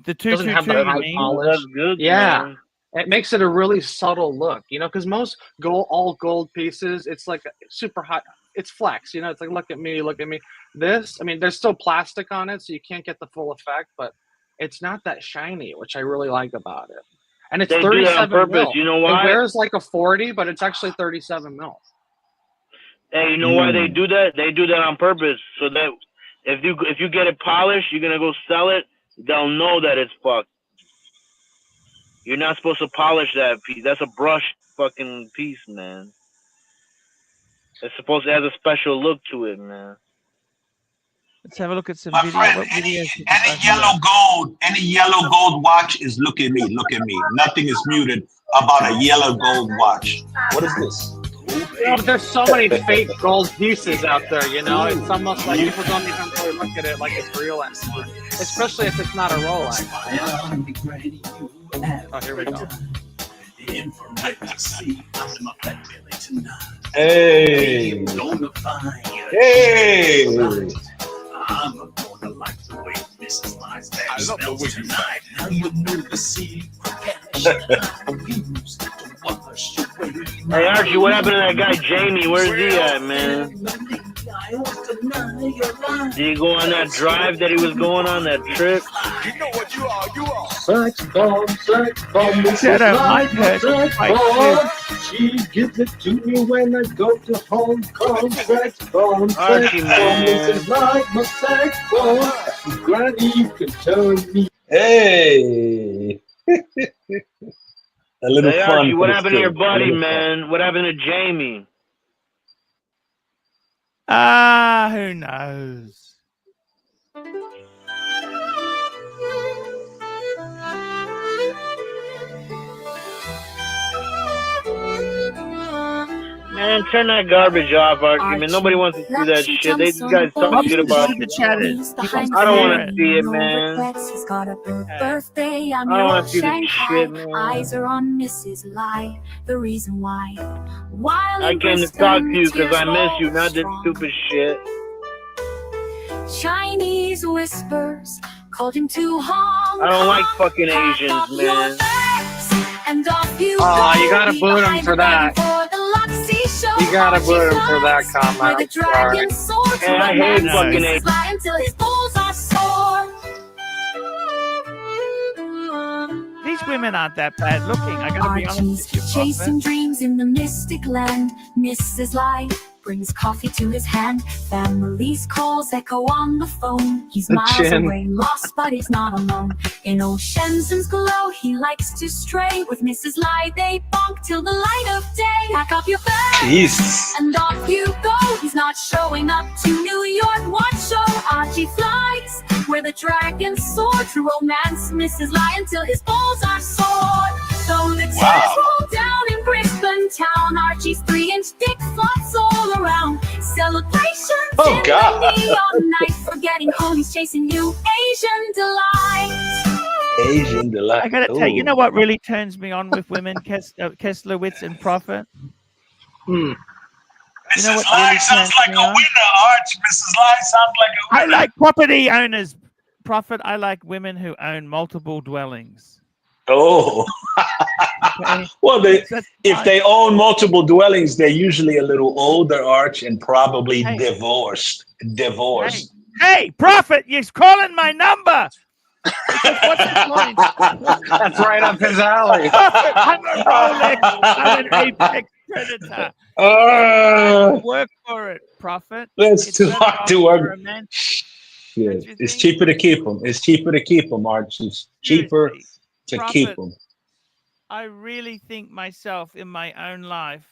The It doesn't have the 222, you high mean? polish. That's good. Yeah. Man. It makes it a really subtle look, you know, because most all gold pieces, it's like super hot. It's flex, you know. It's like look at me, look at me. This, I mean, there's still plastic on it, so you can't get the full effect, but it's not that shiny, which I really like about it. And it's They do that on 37 purpose. mil. You know why? It wears like a 40, but it's actually 37 mil. Hey, you know why they do that? They do that on purpose so that if you get it polished, you're gonna go sell it. They'll know that it's fucked. You're not supposed to polish that piece. That's a brushed fucking piece, man. It's supposed to have a special look to it, man. Let's have a look at some My video. friend, What videos? any yellow gold watch is look at me, look at me. Nothing is muted about a yellow gold watch. What is this? Yeah, but there's so many fake gold pieces out there, you know? It's almost like people don't even really look at it like it's real anymore. Especially if it's not a Rolex. Oh, here we go. Hey. Hey. I love the way you fight. Now you know the secret. Hey Archie, what happened to that guy Jamie? Where's he at, man? Did he go on that drive that he was going on, that trip? You know what you are. You are. Sex bomb, this Shut is up, my my pet. sex My bomb. She gives it to me when I go to Hong Kong. Sex bomb, Archie, this is my sex bomb. Granny, you can turn me. Hey. A little Hey fun. Archie, what for the happened to your stream. A buddy, little fun. man? What happened to Jamie? Who knows? Man, turn that garbage off, Archie. Man, nobody wants to see that shit. These guys talk shit about the chatters. I don't want to see it, man. He's got a birthday. I'm I don't your want to see this Shanghai. shit, man. Eyes are on Mrs. Lai. The reason why. While I in came to Bristol, talk to you because I tears miss you, roll not this strong. stupid shit. Chinese whispers called him to Hong I don't like Kong. fucking Pack Asians, up your man. bags and off you Oh, go. you gotta boot him for that. For the Luxy show. You gotta boot him for that Where comment. the I'm sorry. dragon soars Hey, I hate romance fucking is Asians. fly until his balls are sore. These women aren't that bad looking. I gotta be honest Archie's with you, chasing Prophet. dreams in the mystic land. Mrs. Lai brings coffee to his hand. Family's calls echo on the phone. He's The miles chin. away, lost, but he's not alone. In old Shenzhen's glow, he likes to stray. With Mrs. Lai, they bonk till the light of day. Pack up your bags Jesus. and off you go. He's not showing up to New York Watch Show. Archie flies where the dragons soar. True romance, Mrs. Lai, until his balls are sore. Though the tears roll down in Brisbane town, Archie's 3-inch dick flops all around. Celebrations Oh, in God. the neon night. Forgetting home, he's chasing you, Asian delight. Asian delight. I gotta tell you, you Ooh. know what really turns me on with women, Kesslowitz and Prophet? Hmm. You know Mrs. what Lai really sounds turns like me a on? winner, Arch. Mrs. Lai sounds like a I winner. like property owners, Prophet. I like women who own multiple dwellings. Oh. Okay? Well, That's if fine. they own multiple dwellings, they're usually a little older, Arch, and probably Hey. divorced. Divorced. Hey, Prophet, you're calling my number. Because what's the point? That's right up his alley. Prophet, I'm a Rolex. I'm an Apex Predator. It's work for it, Prophet. That's It's too better hard off to for work. a man. Yeah, it's cheaper to keep them. It's cheaper to keep them, Arch. It's cheaper to keep Prophet, them. I really think myself in my own life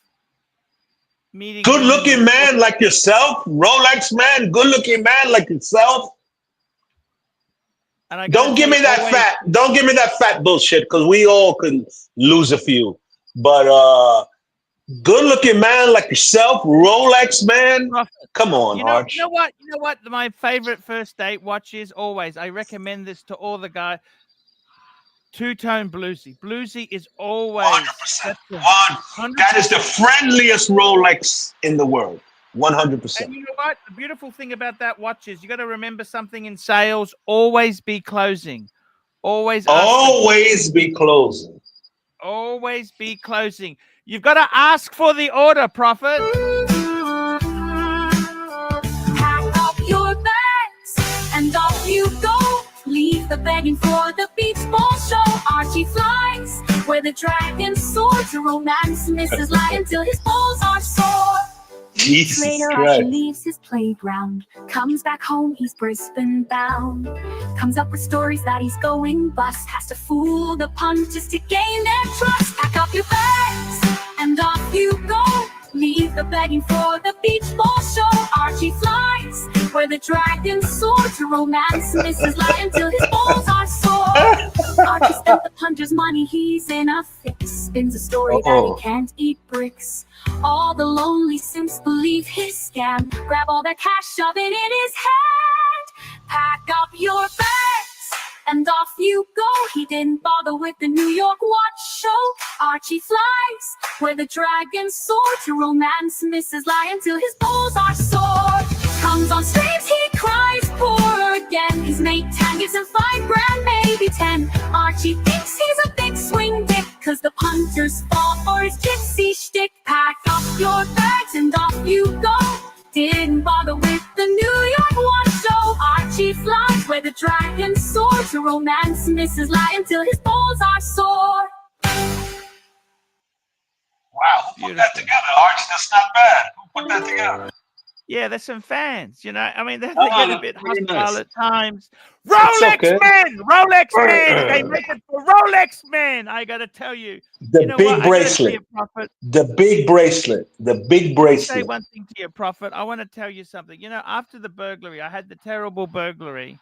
meeting Good women looking who- man like yourself, Rolex man, good looking man like yourself. And I gotta Don't give tell me you, that always- fat. Don't give me that fat bullshit because we all can lose a few. But good looking man like yourself, Rolex man. Come on, Arch. You know what? My favorite first date watch is always. I recommend this to all the guys. Two-tone bluesy. Bluesy is always 100%. That is the friendliest Rolex in the world. 100%. And you know what? The beautiful thing about that watch is you got to remember something in sales. Always be closing. Always be closing. Always be closing. You've got to ask for the order, Prophet. Pack up your bags and off you go. Leave the begging for the beach ball show. Archie flies where the dragon soar to romance Mrs. Lion till his balls are sore. Jesus Later, Christ. Archie leaves his playground, comes back home, he's Brisbane bound. Comes up with stories that he's going bust, has to fool the punters to gain their trust. Pack up your bags and off you go. Leave the begging for the beach ball show. Archie flies where the dragons soar to romance Mrs. Lion till his balls are sore. Archie spent the punter's money, he's in a fix. Spins a story that he can't eat bricks. All the lonely simps believe his scam. Grab all that cash, shove it in his hand. Pack up your bags and off you go. He didn't bother with the New York watch show. Archie flies where the dragons soar to romance Mrs. Lion till his balls are sore. Comes on streams, he cries poor again. His mate Tan gives him $5,000, maybe 10. Archie thinks he's a big swing dick, cause the punters fall for his gypsy shtick. Pack up your bags and off you go. Didn't bother with the New York watch show. Archie flies where the dragons soar to romance Mrs. Lion till his balls are sore. Wow, who put that together, Arch? That's not bad. Who put that together? Yeah, there's some fans, you know. I mean, they Oh, get a bit very hostile nice. at times. It's Rolex okay. men! Rolex men! They make it for Rolex men! I got to tell you. The you know big what? I gotta bracelet. tell you, Prophet, The big bracelet. The big say bracelet. one thing to you, Prophet. I want to tell you something. You know, after the burglary, I had the terrible burglary.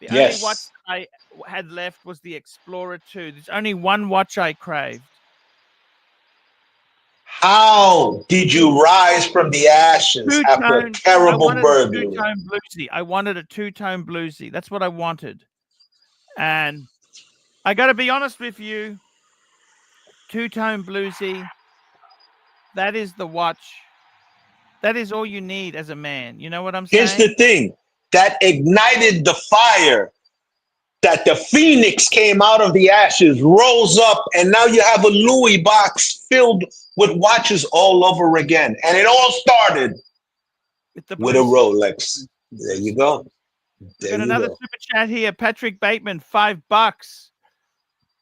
The only Yes. watch I had left was the Explorer 2. There's only one watch I craved. How did you rise from the ashes after a terrible burglary? Two-tone bluesy. I wanted a two-tone bluesy. That's what I wanted. And I got to be honest with you, two-tone bluesy, that is the watch. That is all you need as a man. You know what I'm saying? Here's the thing that ignited the fire, that the phoenix came out of the ashes, rose up, and now you have a Louis box filled with watches all over again. And it all started with a Rolex. There you go. There Got you another go. super chat here. Patrick Bateman, $5.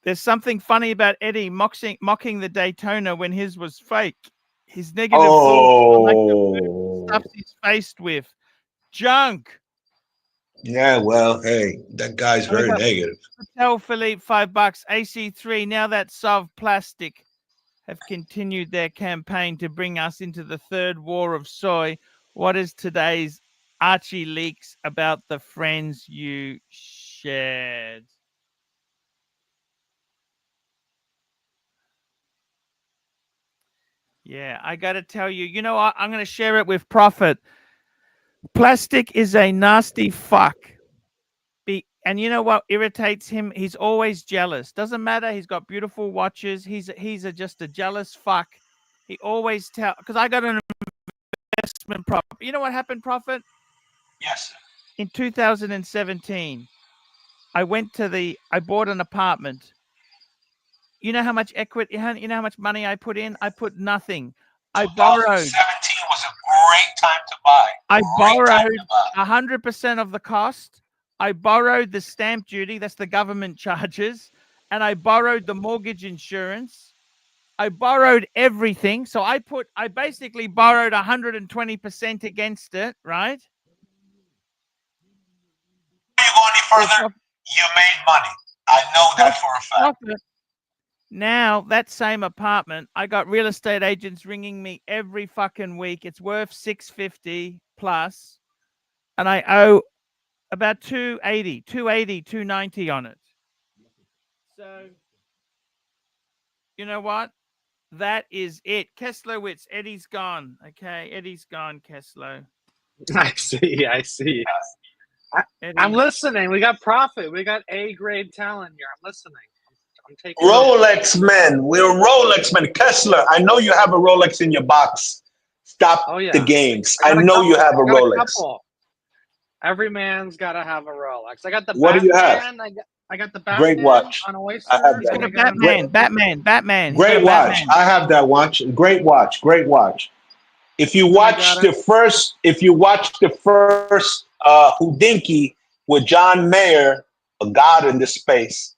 There's something funny about Eddie mocking the Daytona when his was fake. His negative thoughts like the stuff he's faced with. Junk. Yeah, well, hey, that guy's And we very got negative. Tell Philippe $5. AC3. Now that Sov Plastic have continued their campaign to bring us into the third war of soy. What is today's Archie leaks about the friends you shared? Yeah, I got to tell you, you know what? I'm going to share it with Prophet. Plastic is a nasty fuck. And you know what irritates him? He's always jealous. Doesn't matter. He's got beautiful watches. He's just a jealous fuck. He always because I got an investment prop. You know what happened, Prophet? Yes. In 2017, I bought an apartment. You know how much equity, you know how much money I put in? I put nothing. I borrowed. 2017 was a great time to buy. I Great time borrowed to buy. 100% of the cost. I borrowed the stamp duty. That's the government charges. And I borrowed the mortgage insurance. I borrowed everything. So I basically borrowed 120% against it, right? Before you go any further, you made money. I know that for a fact. Now, that same apartment, I got real estate agents ringing me every fucking week. It's worth $650 plus, and I owe about $290 on it. So, you know what? That is it. Kesslowitz, Eddie's gone. Okay, Eddie's gone, Kesslow. I see. I'm listening. We got profit. We got A-grade talent here. I'm listening. I'm taking Rolex men. We're Rolex men. Kessler, I know you have a Rolex in your box. Stop the games. I know you have a Rolex. Every man's got to have a Rolex. I got the What Batman. do you have? I got the Batman. Great watch. On Oyster. I have He's got that. a Batman. Great watch. I have that watch. Great watch. Great watch. If you watch the first, Houdinki with John Mayer, a god in this space,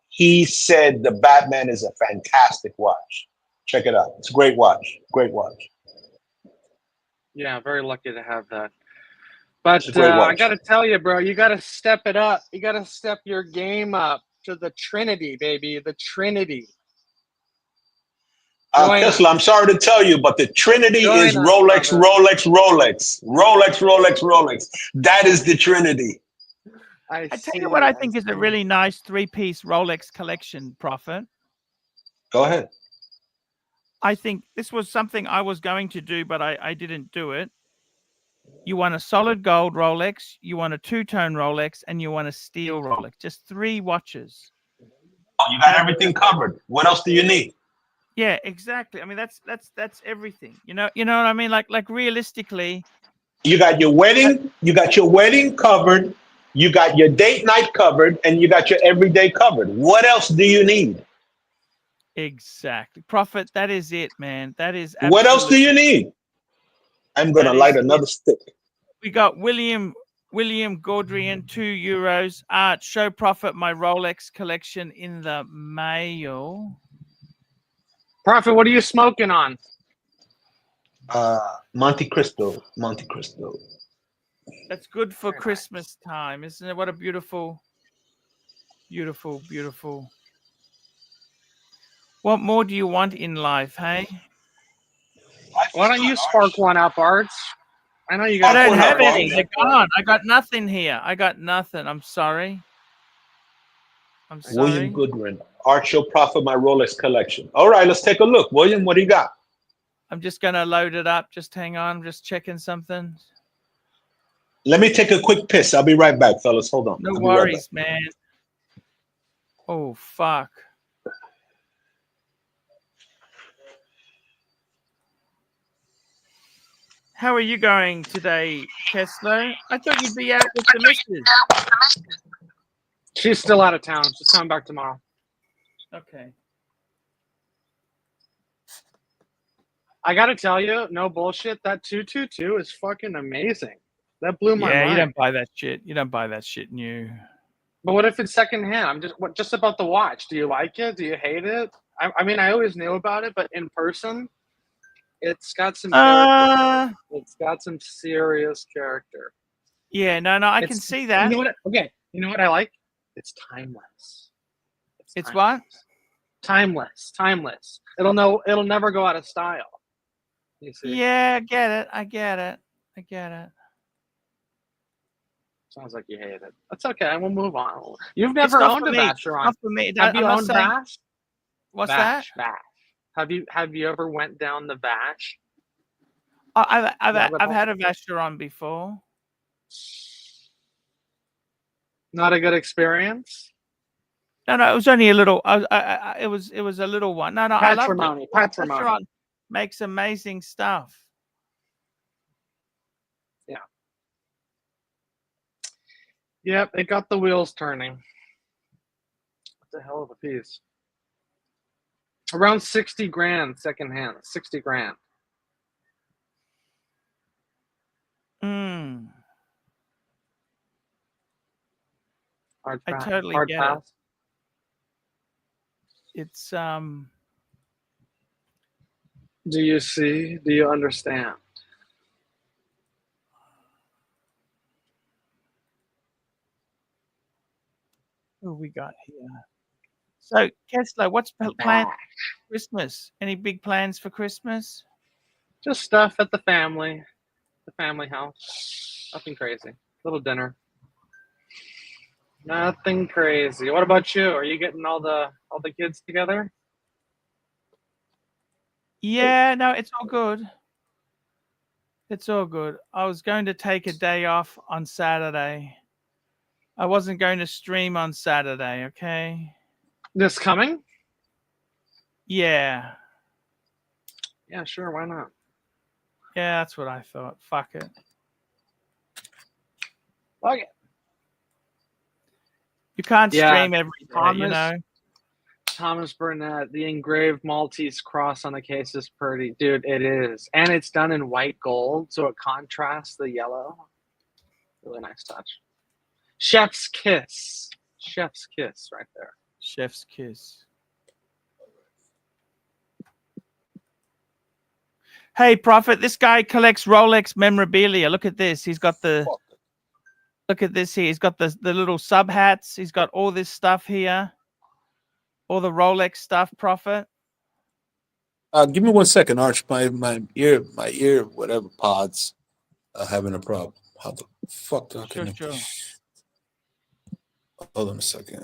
he said the Batman is a fantastic watch. Check it out. It's a great watch. Great watch. Yeah, very lucky to have that. But I got to tell you, bro, you got to step it up. You got to step your game up to the Trinity, baby. The Trinity. Kessler, I'm sorry to tell you, but the Trinity is Rolex, Rolex, Rolex. Rolex, Rolex, Rolex. That is the Trinity. I tell you what I think is a really nice three-piece Rolex collection, Prophet. Go ahead. I think this was something I was going to do, but I didn't do it. You want a solid gold Rolex, you want a two-tone Rolex, and you want a steel Rolex. Just 3 watches. Oh, you got everything covered. What else do you need? Yeah, exactly. I mean, that's everything. You know what I mean? Like realistically, you got your wedding, covered, you got your date night covered, and you got your everyday covered. What else do you need? Exactly. Prophet, that is it, man. That is what else do you need? I'm gonna light another stick. We got William Gaudrian, €2. Art, show Prophet my Rolex collection in the mail. Prophet, what are you smoking on? Monte Cristo. That's good for Christmas time, isn't it? What a beautiful. What more do you want in life, hey? Why don't you spark one up, Arts? I know you got. I don't have any. They're gone. I got nothing here. I got nothing. I'm sorry. William Goodwin. Art, show Prophet my Rolex collection. All right, let's take a look. William, what do you got? I'm just going to load it up. Just hang on. I'm just checking something. Let me take a quick piss. I'll be right back, fellas. Hold on. No worries, man. Oh, fuck. How are you going today, Kessler? I thought you'd be out with the missus. She's still out of town. She's coming back tomorrow. Okay. I got to tell you, no bullshit, that 222 is fucking amazing. That blew my mind. Yeah, you don't buy that shit. You don't buy that shit new. But what if it's secondhand? I'm just about the watch. Do you like it? Do you hate it? I mean, I always knew about it, but in person, it's got some character. It's got some serious character. Yeah, no, I can see that. You know what? Okay, you know what I like? It's timeless. It's what? Timeless. It'll never go out of style. You see? Yeah, I get it. Sounds like you hate it. That's okay. We'll move on. You've never owned a Vacheron. Not for me. Have you owned Vache? What's that? Vache. Have you ever went down the Vache? I've had a Vacheron before. Not a good experience. No, it was only a little. It was a little one. No, Patrimony. I loved it. Vacheron makes amazing stuff. Yeah. Yep, it got the wheels turning. What the hell of a piece. Around 60 grand secondhand. 60 grand. Mm. Hard I pass. totally Hard get pass. it. It's Do you see? Do you understand? What we got here? So, Kessler, what's planned for Christmas? Any big plans for Christmas? Just stuff at the family house. Nothing crazy. Little dinner. Nothing crazy. What about you? Are you getting all the kids together? Yeah, no, it's all good. It's all good. I was going to take a day off on Saturday. I wasn't going to stream on Saturday, okay? This coming? Yeah. Yeah, sure. Why not? Yeah, that's what I thought. Fuck it. Fuck it. You can't stream every day, you know? Thomas Burnett, the engraved Maltese cross on the case is pretty. Dude, it is. And it's done in white gold, so it contrasts the yellow. Really nice touch. Chef's kiss. Chef's kiss right there. Chef's kiss. Hey, Prophet, this guy collects Rolex memorabilia. Look at this. He's got the... Look at this here. He's got the little sub hats. He's got all this stuff here. All the Rolex stuff, Prophet. Give me 1 second, Arch. My ear, whatever pods are having a problem. How the fuck do I connect? Sure. Hold on a second.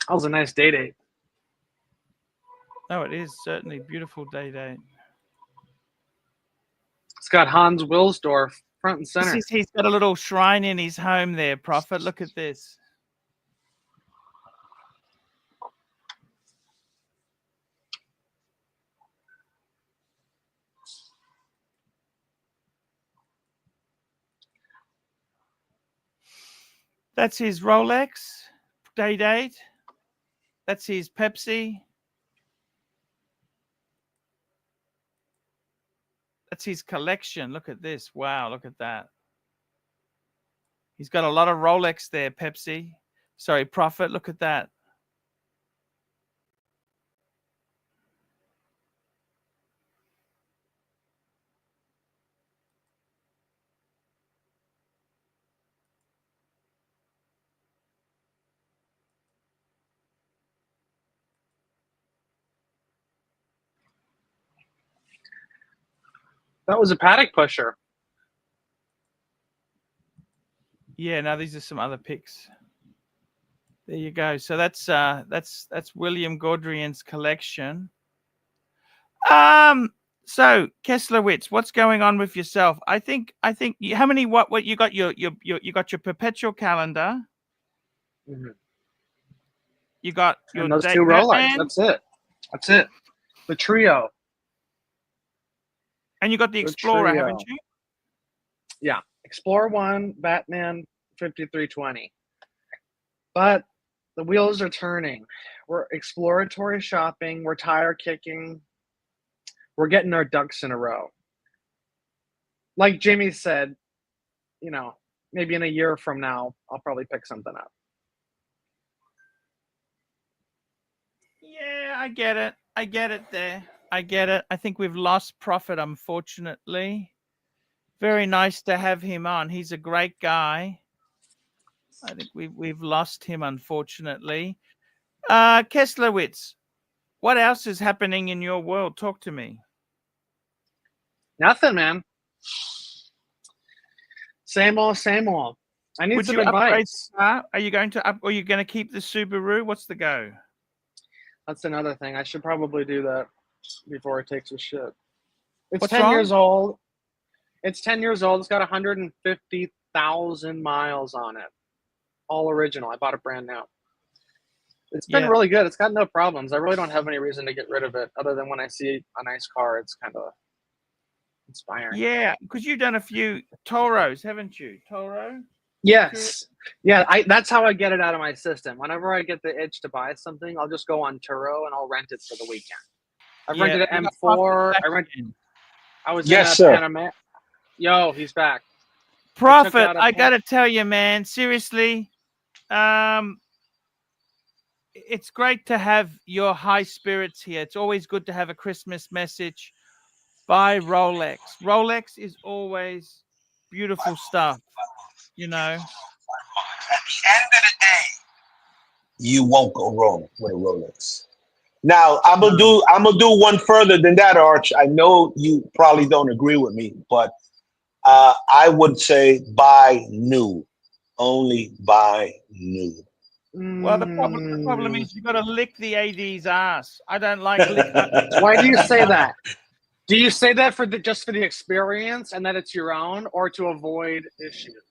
That was a nice day date. No, it is certainly beautiful day date. It's got Hans Wilsdorf front and center. He's got a little shrine in his home there, Prophet. Look at this. That's his Rolex day date. That's his Pepsi. That's his collection. Look at this. Wow, look at that. He's got a lot of Rolex there, Pepsi. Sorry, Prophet. Look at that. That was a paddock pusher. Yeah, now these are some other pics. There you go. So that's William Gaudrian's collection. So Kesslerwitz, what's going on with yourself? I think you, how many what you got you got your perpetual calendar. Mm-hmm. You got your and those two Rolex. That's it. The trio. And you got the Explorer, trio. haven't you? Yeah, Explorer 1, Batman 5320. But the wheels are turning. We're exploratory shopping. We're tire kicking. We're getting our ducks in a row. Like Jimmy said, you know, maybe in a year from now, I'll probably pick something up. Yeah, I get it. I get it there. I get it. I think we've lost Prophet, unfortunately. Very nice to have him on. He's a great guy. I think we've lost him, unfortunately. Kesslerwitz, what else is happening in your world? Talk to me. Nothing, man. Same old, same old. I need Would some you upgrade advice. the car? Are you going to up? Or are you going to keep the Subaru? What's the go? That's another thing. I should probably do that before it takes a shit. It's What's 10 wrong? years old. It's 10 years old. It's got 150,000 miles on it. All original. I bought it brand new. It's been really good. It's got no problems. I really don't have any reason to get rid of it other than when I see a nice car, it's kind of inspiring. Yeah, because you've done a few Toros, haven't you? Toro? Yes. Yeah, that's how I get it out of my system. Whenever I get the itch to buy something, I'll just go on Turo and I'll rent it for the weekend. I've rented an M4. I was Yes, in sir. Panama. Yo, he's back. Prophet, I gotta tell you, man, seriously, it's great to have your high spirits here. It's always good to have a Christmas message by Rolex. Rolex is always beautiful stuff, you know. At the end of the day, you won't go wrong with a Rolex. Now, I'm gonna do one further than that, Arch. I know you probably don't agree with me, but I would say buy new. Only buy new. Well, the problem is you got to lick the AD's ass. I don't like licking. Why do you say that? Do you say that just for the experience and that it's your own, or to avoid issues?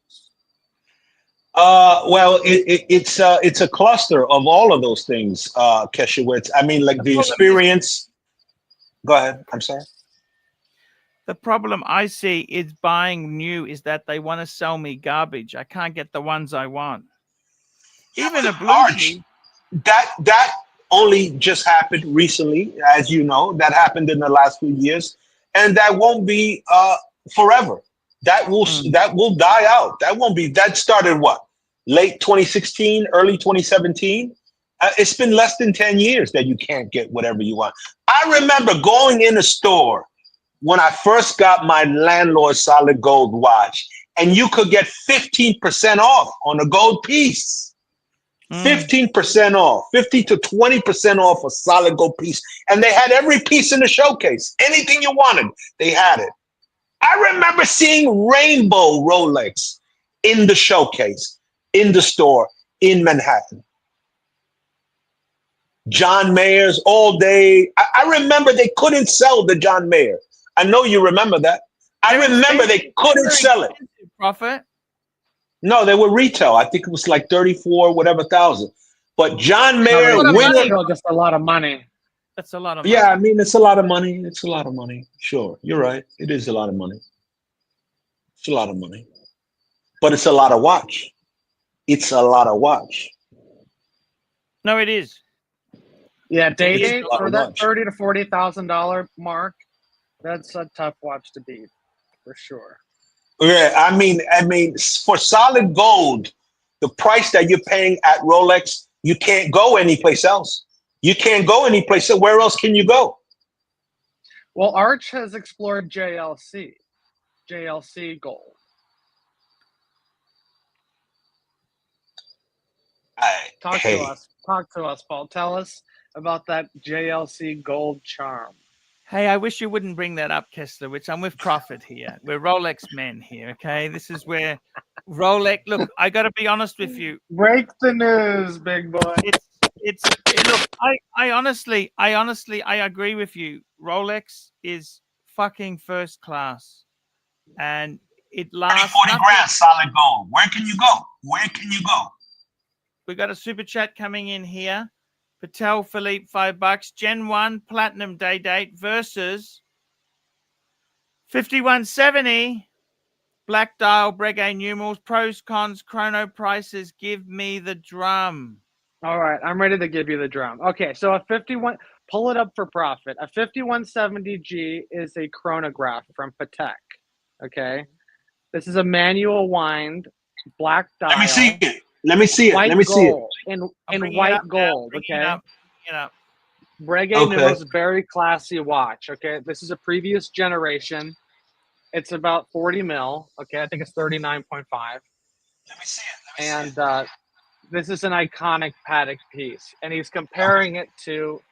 Well, it's a cluster of all of those things, Keshewitz. I mean, like the experience. Go ahead. I'm sorry. The problem I see is buying new is that they want to sell me garbage. I can't get the ones I want. Even a blue. That only just happened recently, as you know. That happened in the last few years, and that won't be forever. That will die out. That won't be. That started what? Late 2016, early 2017. It's been less than 10 years that you can't get whatever you want. I remember going in a store when I first got my landlord solid gold watch, and you could get 15% off on a gold piece. 15% off, 50 to 20% off a solid gold piece. And they had every piece in the showcase. Anything you wanted, they had it. I remember seeing rainbow Rolex in the showcase, in the store, in Manhattan. John Mayer's all day. I remember they couldn't sell the John Mayer. I know you remember that. I remember they couldn't sell it. Prophet? No, they were retail. I think it was like 34, whatever thousand. But John Mayer, just a lot of money. That's a lot of money. Yeah, I mean, it's a lot of money. It's a lot of money. Sure, you're right. It is a lot of money. It's a lot of money. But it's a lot of watch. It's a lot of watch. No, it is. Yeah, day for that $30,000 to $40,000 mark. That's a tough watch to beat, for sure. Yeah, I mean, for solid gold, the price that you're paying at Rolex, you can't go anyplace else. You can't go anyplace else. Where else can you go? Well, Arch has explored JLC gold. Talk to us, Paul. Tell us about that JLC gold charm. Hey, I wish you wouldn't bring that up, Kessler, which I'm with Prophet here. We're Rolex men here, okay? This is where Rolex, look, I got to be honest with you. Break the news, big boy. Look, I honestly, I agree with you. Rolex is fucking first class. And it lasts 40 grand solid gold. Where can you go? Where can you go? We got a super chat coming in here. Patel Philippe, $5. Gen 1 Platinum Day Date versus 5170 Black Dial Breguet numerals. Pros, cons, chrono prices. Give me the drum. All right, I'm ready to give you the drum. Okay, so a 51, pull it up for profit. A 5170G is a chronograph from Patek. Okay, this is a manual wind black dial. Let me see it. Let me see it. White Let me see it. gold, in white gold. Okay. Breguet Okay. numerals, very classy watch. Okay, this is a previous generation. It's about 40 mil. Okay, I think it's 39.5. Let me see it. And this is an iconic Patek piece, and he's comparing it to,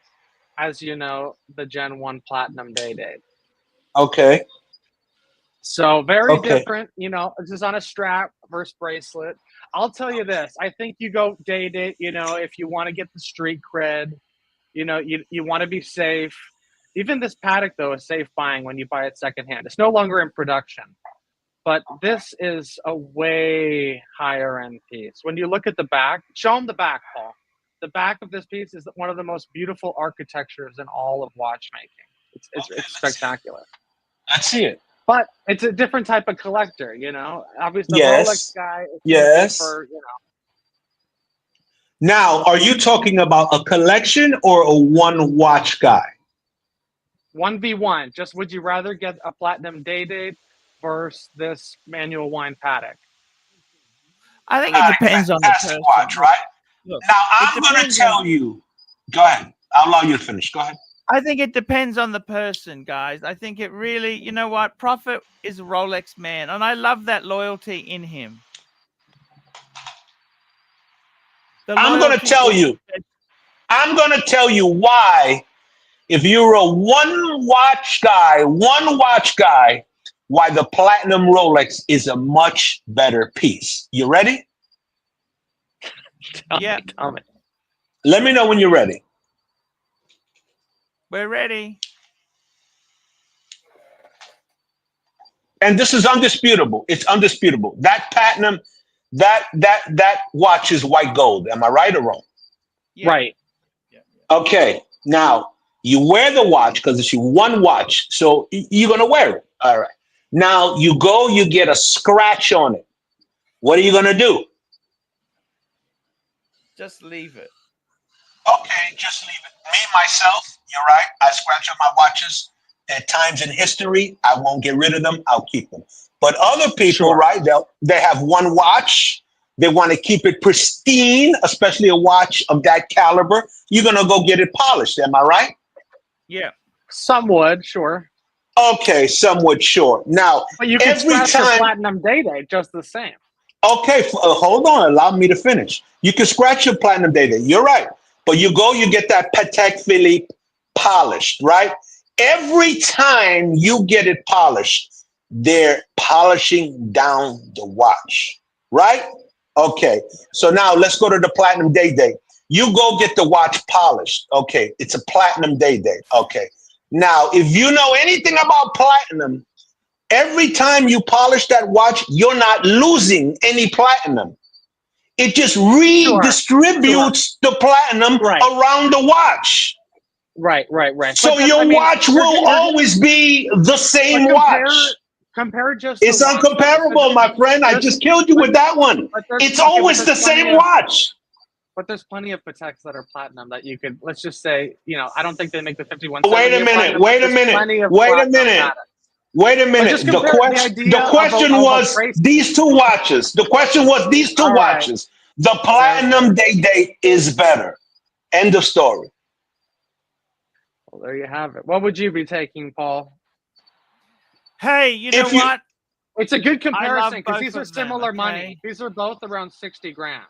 as you know, the Gen 1 Platinum Day Date. Okay. So very different, you know, this is on a strap versus bracelet. I'll tell you this, I think you go day date, you know, if you want to get the street cred, you know, you want to be safe. Even this Patek, though, is safe buying when you buy it secondhand. It's no longer in production. But this is a way higher end piece. When you look at the back, show them the back, Paul. The back of this piece is one of the most beautiful architectures in all of watchmaking. It's spectacular. Let's see it. But it's a different type of collector, you know. Obviously, the Yes. Rolex guy is Yes. for, you know. Now, are you talking about a collection or a one watch guy? 1v1. Just would you rather get a platinum day date versus this manual wine paddock? I think it depends on the person. Watch, right? Look, now, I'm going to tell you. Go ahead. I'll allow you to finish. Go ahead. I think it depends on the person, guys. I think it really, you know what? Prophet is a Rolex man, and I love that loyalty in him. I'm going to tell you. I'm going to tell you why. If you're a one watch guy, why the platinum Rolex is a much better piece. You ready? Yeah. Let me know when you're ready. We're ready. And this is undisputable. It's undisputable. That platinum, that watch is white gold. Am I right or wrong? Yeah. Right. Okay. Now, you wear the watch because it's your one watch, so you're going to wear it. All right. Now, you go, you get a scratch on it. What are you going to do? Just leave it. Okay, just leave it. Me, myself, you're right. I scratch on my watches. At times in history, I won't get rid of them. I'll keep them. But other people, right, they have one watch. They want to keep it pristine, especially a watch of that caliber. You're going to go get it polished. Am I right? Yeah. Some would, sure. Okay, some would, sure. Now, but you can scratch your platinum day date just the same. Okay, hold on. Allow me to finish. You can scratch your platinum day date. You're right. But you go, you get that Patek Philippe polished, right? Every time you get it polished, they're polishing down the watch, right? Okay, so now let's go to the platinum day date. You go get the watch polished. Okay, it's a platinum day date. Okay, now if you know anything about platinum, every time you polish that watch, you're not losing any platinum. It just redistributes the platinum around the watch. Right. So your watch will always be the same watch. Compare just. It's uncomparable, my friend. I just killed you with that one. It's always the same watch. But there's plenty of Pateks that are platinum that you could. Let's just say, you know, I don't think they make the 51. Wait a minute. The question was these two watches. The question was these two watches. The platinum day date is better. End of story. Well, there you have it. What would you be taking, Paul? Hey, you know what? It's a good comparison because these are similar money. These are both around 60 grand.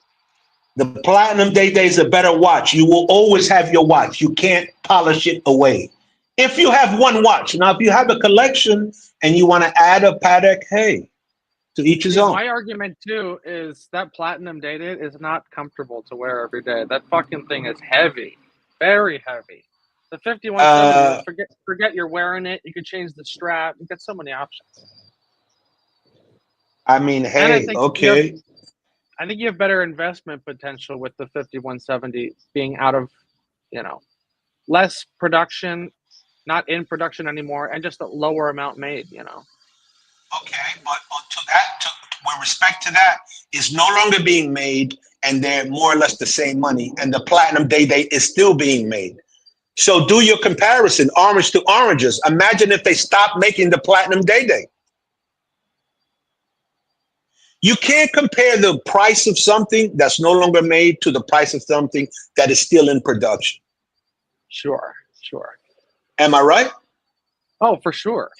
The platinum day date is a better watch. You will always have your watch. You can't polish it away. If you have one watch. Now, if you have a collection and you want to add a Patek, hey, to each his own. My argument, too, is that platinum day date is not comfortable to wear every day. That fucking thing is heavy. Very heavy. The 5170, forget you're wearing it. You could change the strap. You got so many options. I mean, hey, okay. I think you have better investment potential with the 5170 being out of, you know, less production, not in production anymore, and just a lower amount made, you know. Okay, but with respect to that, it's no longer being made, and they're more or less the same money, and the platinum day date is still being made. So do your comparison, orange to oranges. Imagine if they stopped making the platinum day date. You can't compare the price of something that's no longer made to the price of something that is still in production. Sure. Am I right? Oh, for sure.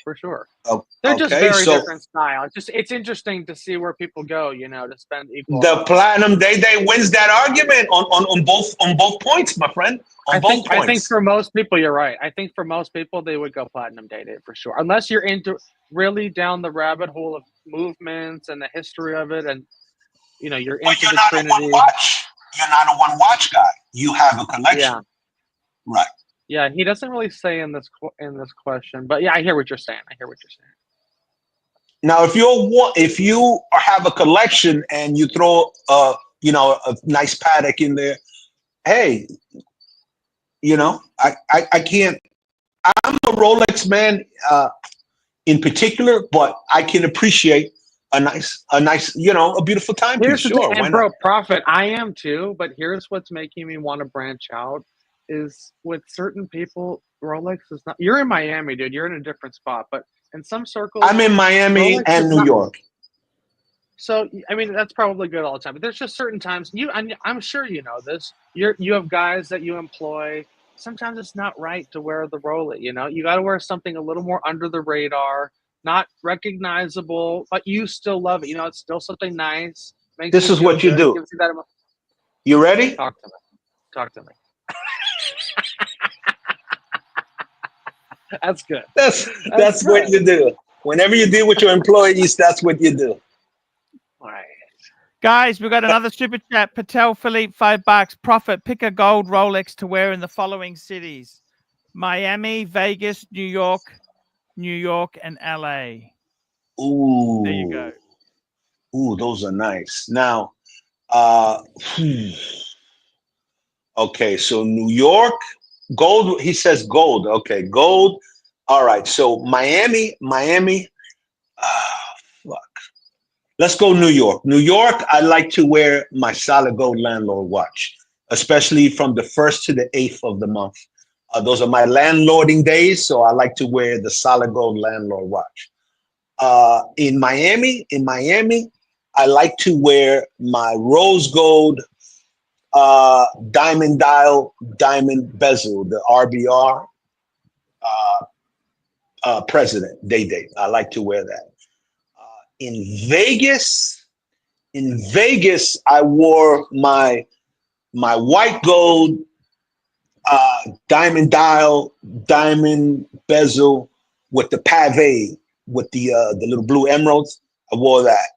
Oh, they're just very different style. It's interesting to see where people go, you know, to spend equal. The platinum day wins that argument on both points, my friend. I think for most people, you're right. I think for most people, they would go platinum day for sure, unless you're into really down the rabbit hole of movements and the history of it, and you know you're into the Trinity. You're not a one watch guy. You have a collection. Yeah. Right. Yeah, he doesn't really say in this question, but yeah, I hear what you're saying. Now, if you have a collection and you throw a nice Patek in there, hey, you know, I can't. I'm a Rolex man. in particular, but I can appreciate a nice, a beautiful timepiece. Here's the Sure, thing, why and bro, not? Prophet, I am too, but here's what's making me want to branch out is with certain people, Rolex is not. You're in Miami, dude. You're in a different spot, but in some circles, I'm in Miami Rolex and is New not. York. So I mean, that's probably good all the time. But there's just certain times I'm sure you know this. You have guys that you employ. Sometimes it's not right to wear the Rolex. You know, you got to wear something a little more under the radar, not recognizable, but you still love it. You know, it's still something nice. Makes This you is feel what you good, do. gives you that You ready? Talk to me. Talk to me. That's good. That's what you do. Whenever you deal with your employees, that's what you do. All right. Guys, we've got another super chat. Patel Philippe, $5. Profit, pick a gold Rolex to wear in the following cities: Miami, Vegas, New York, and LA. Ooh. There you go. Ooh, those are nice. Now, okay, so New York, gold. He says gold. Okay, gold. All right, so Miami. Fuck. Let's go New York. New York, I like to wear my solid gold landlord watch, especially from the 1st to the 8th of the month. Those are my landlording days, so I like to wear the solid gold landlord watch. In Miami, I like to wear my rose gold diamond dial, diamond bezel, the RBR President Day Date. I like to wear that. In Vegas, I wore my white gold diamond dial, diamond bezel with the pave, with the little blue emeralds. I wore that.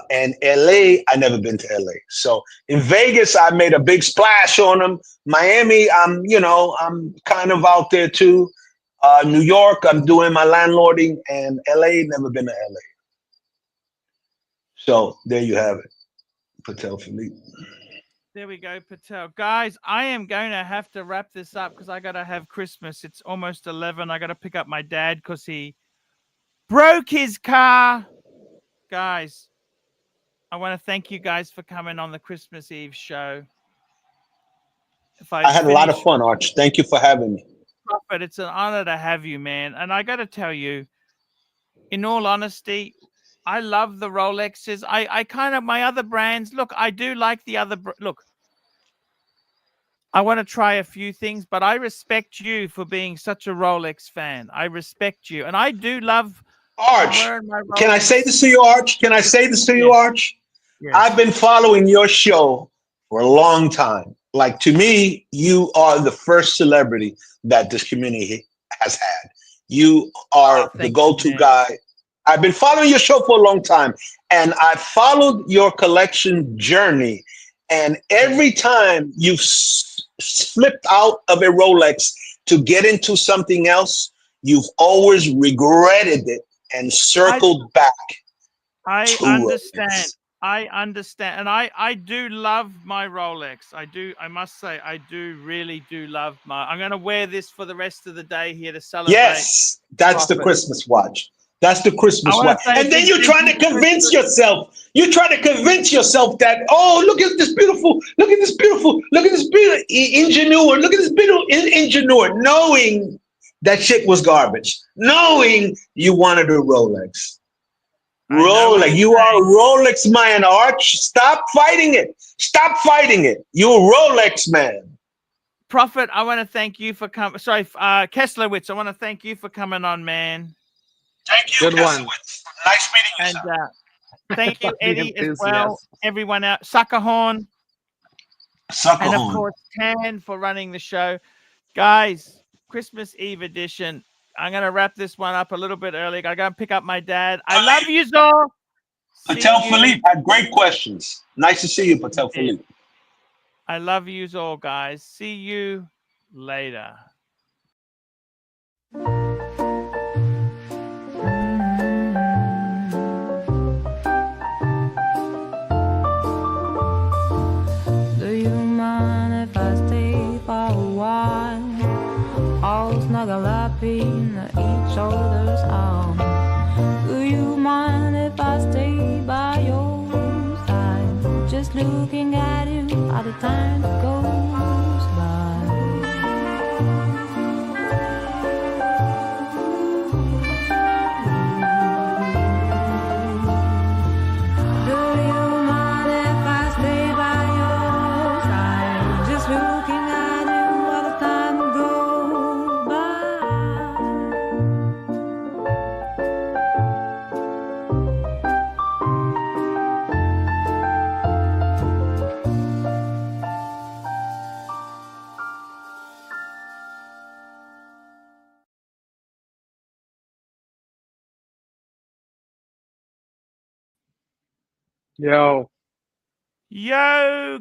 And LA, I never been to LA. So in Vegas, I made a big splash on them. Miami, I'm kind of out there too. New York, I'm doing my landlording, and LA, never been to LA. So there you have it, Patel Philippe. There we go, Patel. Guys, I am going to have to wrap this up because I got to have Christmas. It's almost 11. I got to pick up my dad because he broke his car. Guys, I want to thank you guys for coming on the Christmas Eve show. I had a lot of fun, Arch. Thank you for having me. But it's an honor to have you, man. And I got to tell you, in all honesty, I love the Rolexes. I kind of, my other brands, look, I do like the other, look, I want to try a few things, but I respect you for being such a Rolex fan. I respect you. And I do love Arch. wearing my Rolex. Can I say this to you, Arch? Can I say this to you, Arch? Yes. I've been following your show for a long time. Like, to me, you are the first celebrity that this community has had. You are the go-to guy. I've been following your show for a long time, and I followed your collection journey. And every time you've flipped out of a Rolex to get into something else, you've always regretted it and circled back. I understand. I understand. And I do love my Rolex. I must say, I really do love I'm going to wear this for the rest of the day here to celebrate. Yes, that's the Christmas watch. That's the Christmas watch. And then you're trying to convince yourself. You're trying to convince yourself that, oh, look at this beautiful, Ingenue, look at this beautiful Ingenue, knowing that shit was garbage, knowing you wanted a Rolex. Rolex, you are a Rolex man, Arch. Stop fighting it. Stop fighting it. You're a Rolex man. Prophet, I want to thank you for coming. Sorry, Kesslowitz, I want to thank you for coming on, man. Thank you, Good one. Nice meeting you, and thank you, Eddie, as well. Everyone out, Suckerhorn, and of course Tan for running the show. Guys, Christmas Eve edition. I'm gonna wrap this one up a little bit early. I gotta pick up my dad. I love you, Zor. Patel Philippe had great questions. Nice to see you, Patel Philippe. I love you all, guys. See you later. Do you mind if I stay for a while? All snuggle up in each other's arms. looking at you while the time goes by. Do you mind if I stay by your side, just looking at you while the time goes by? Yo. Yo,